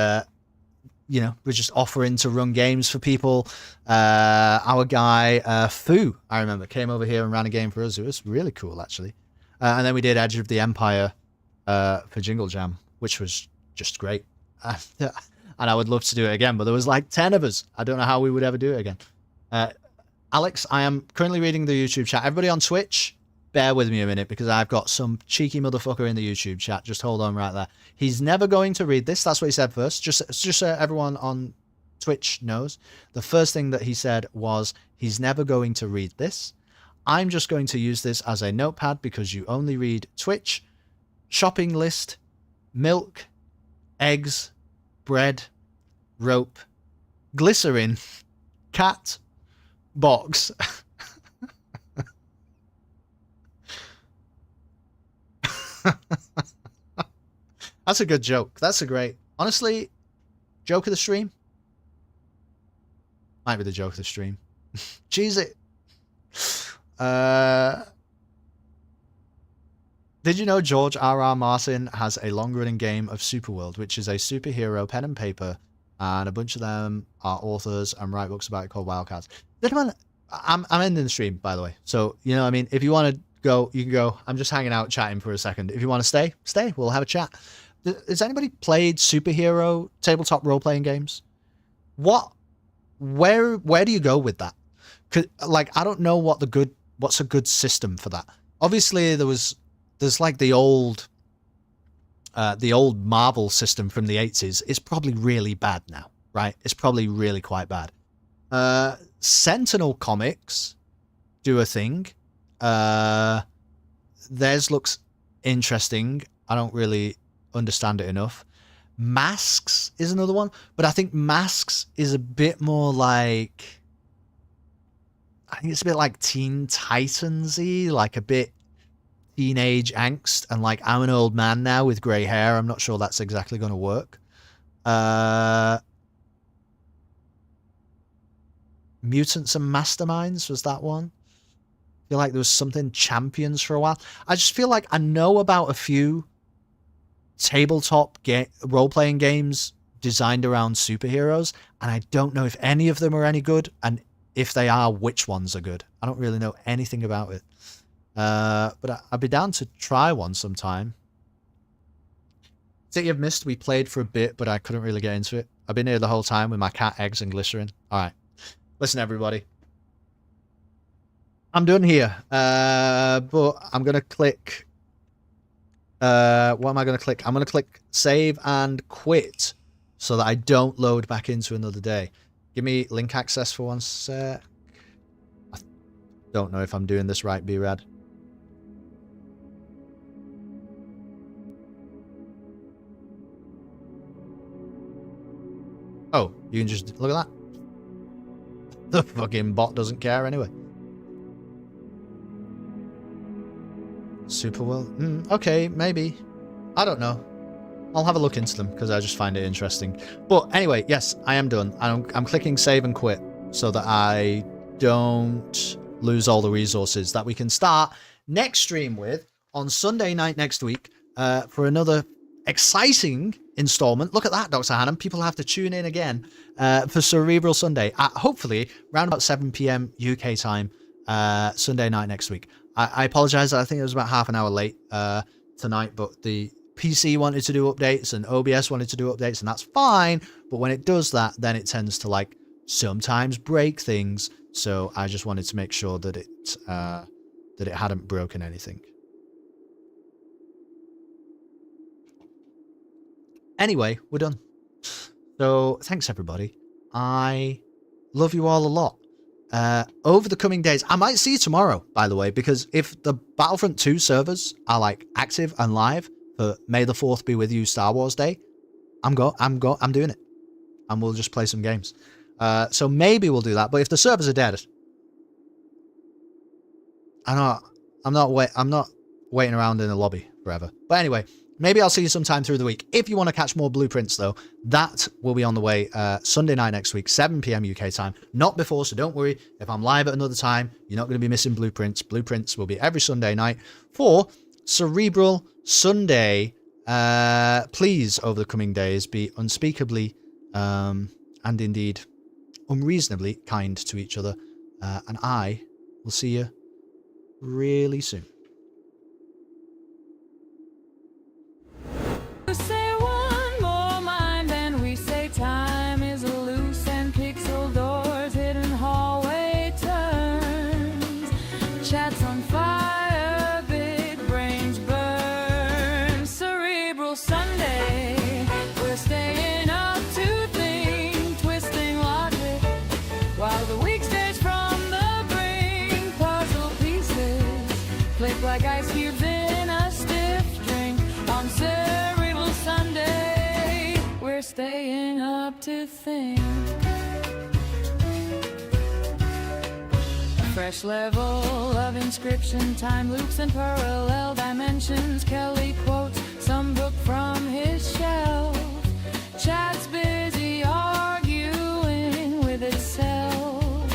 you know, we're just offering to run games for people. Our guy, Fu, I remember, came over here and ran a game for us. It was really cool, actually. And then we did Edge of the Empire for Jingle Jam, which was just great. And I would love to do it again, but there was like 10 of us. I don't know how we would ever do it again. Alex, I am currently reading the YouTube chat. Everybody on Twitch, bear with me a minute, because I've got some cheeky motherfucker in the YouTube chat. Just hold on right there. He's never going to read this. That's what he said first. Just so everyone on Twitch knows. The first thing that he said was, he's never going to read this. I'm just going to use this as a notepad because you only read Twitch, shopping list, milk, eggs, bread, rope, glycerin, cat, box. That's a good joke. That's a great, honestly, joke of the stream. Might be the joke of the stream. Cheese it. Did you know George R.R. Martin has a long-running game of Superworld, which is a superhero pen and paper, and a bunch of them are authors and write books about it called Wildcats. I'm ending the stream, by the way. So, you know what I mean? If you want to go, you can go. I'm just hanging out chatting for a second. If you want to stay, stay. We'll have a chat. Has anybody played superhero tabletop role-playing games? Where do you go with that? Like, I don't know what's a good system for that. Obviously, there's like the old Marvel system from the 80s. It's probably really bad now, right? It's probably really quite bad. Sentinel Comics do a thing. Theirs looks interesting. I don't really understand it enough. Masks is another one, but I think Masks is a bit more like, I think it's a bit like Teen Titans-y, like a bit teenage angst, and like, I'm an old man now with grey hair. I'm not sure that's exactly going to work. Mutants and Masterminds was that one. I feel like there was something Champions for a while. I just feel like I know about a few tabletop role-playing games designed around superheroes, and I don't know if any of them are any good, and if they are, which ones are good. I don't really know anything about it. But I'd be down to try one sometime. City of Mist, we played for a bit, but I couldn't really get into it. I've been here the whole time with my cat, eggs, and glycerin. Alright. Listen, everybody. I'm done here. But I'm going to click... what am I going to click? I'm going to click save and quit so that I don't load back into another day. Give me link access for 1 sec. I don't know if I'm doing this right, B-Rad. Oh, you can just look at that. The fucking bot doesn't care anyway. Super well. Okay, maybe. I don't know. I'll have a look into them because I just find it interesting. But anyway, yes, I am done. I'm clicking save and quit so that I don't lose all the resources that we can start next stream with on Sunday night next week for another exciting installment. Look at that, Dr. Hannum. People have to tune in again for Cerebral Sunday at hopefully around about 7 p.m. UK time Sunday night next week. I apologize. I think it was about half an hour late tonight, but the PC wanted to do updates and OBS wanted to do updates, and that's fine. But when it does that, then it tends to like sometimes break things. So I just wanted to make sure that it hadn't broken anything. Anyway, we're done. So thanks everybody. I love you all a lot. Over the coming days, I might see you tomorrow, by the way, because if the Battlefront 2 servers are like active and live for May the 4th be with you Star Wars Day, I'm doing it. And we'll just play some games. So maybe we'll do that, but if the servers are dead, I'm not waiting around in the lobby forever. But anyway, maybe I'll see you sometime through the week. If you want to catch more Blueprints, though, that will be on the way Sunday night next week, 7 p.m. UK time. Not before, so don't worry. If I'm live at another time, you're not going to be missing Blueprints. Blueprints will be every Sunday night for Cerebral Sunday. Please, over the coming days, be unspeakably and indeed unreasonably kind to each other. And I will see you really soon. We say one more mind, and we say time is loose and pixel doors, hidden hallway turns, chats on fire, big brains burn. Cerebral Sunday, we're staying up to think, twisting logic while the week stays from the brink. Puzzle pieces flip like ice cubes in a stiff drink on Cerebral Sunday. We're staying up to think. A fresh level of inscription, time loops and parallel dimensions. Kelly quotes some book from his shelf. Chat's busy arguing with itself.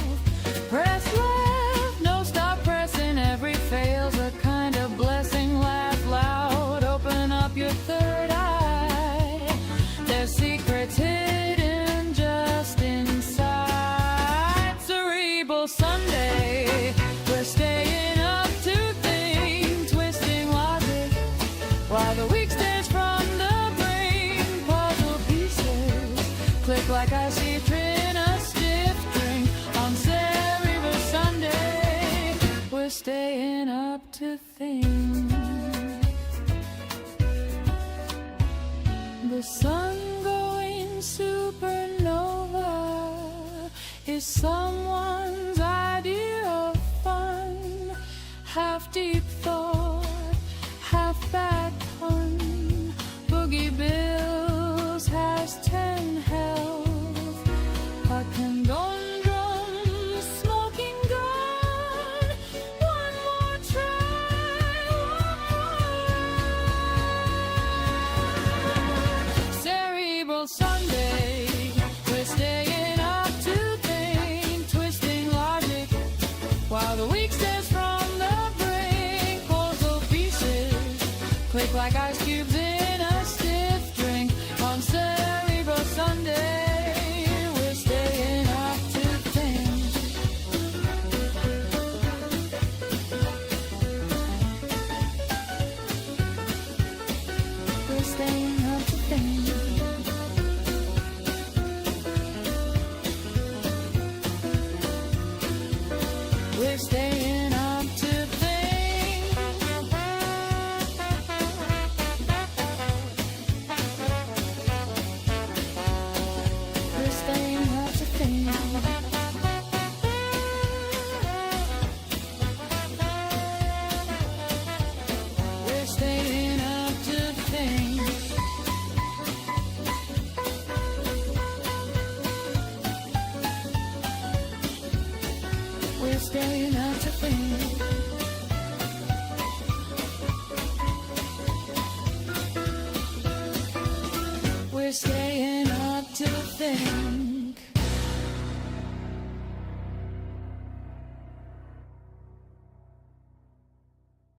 Press left, no stop pressing. Every fail's a kind of blessing. Laugh loud, open up your third eye. There's secrets hidden just inside. Cerebral Sunday, we're staying up to think, twisting logic while the week stays from the brain. Puzzle pieces click like I see in a stiff drink on Cerebral Sunday. We're staying up to think. The sun going supernova is someone's idea of fun. Half deep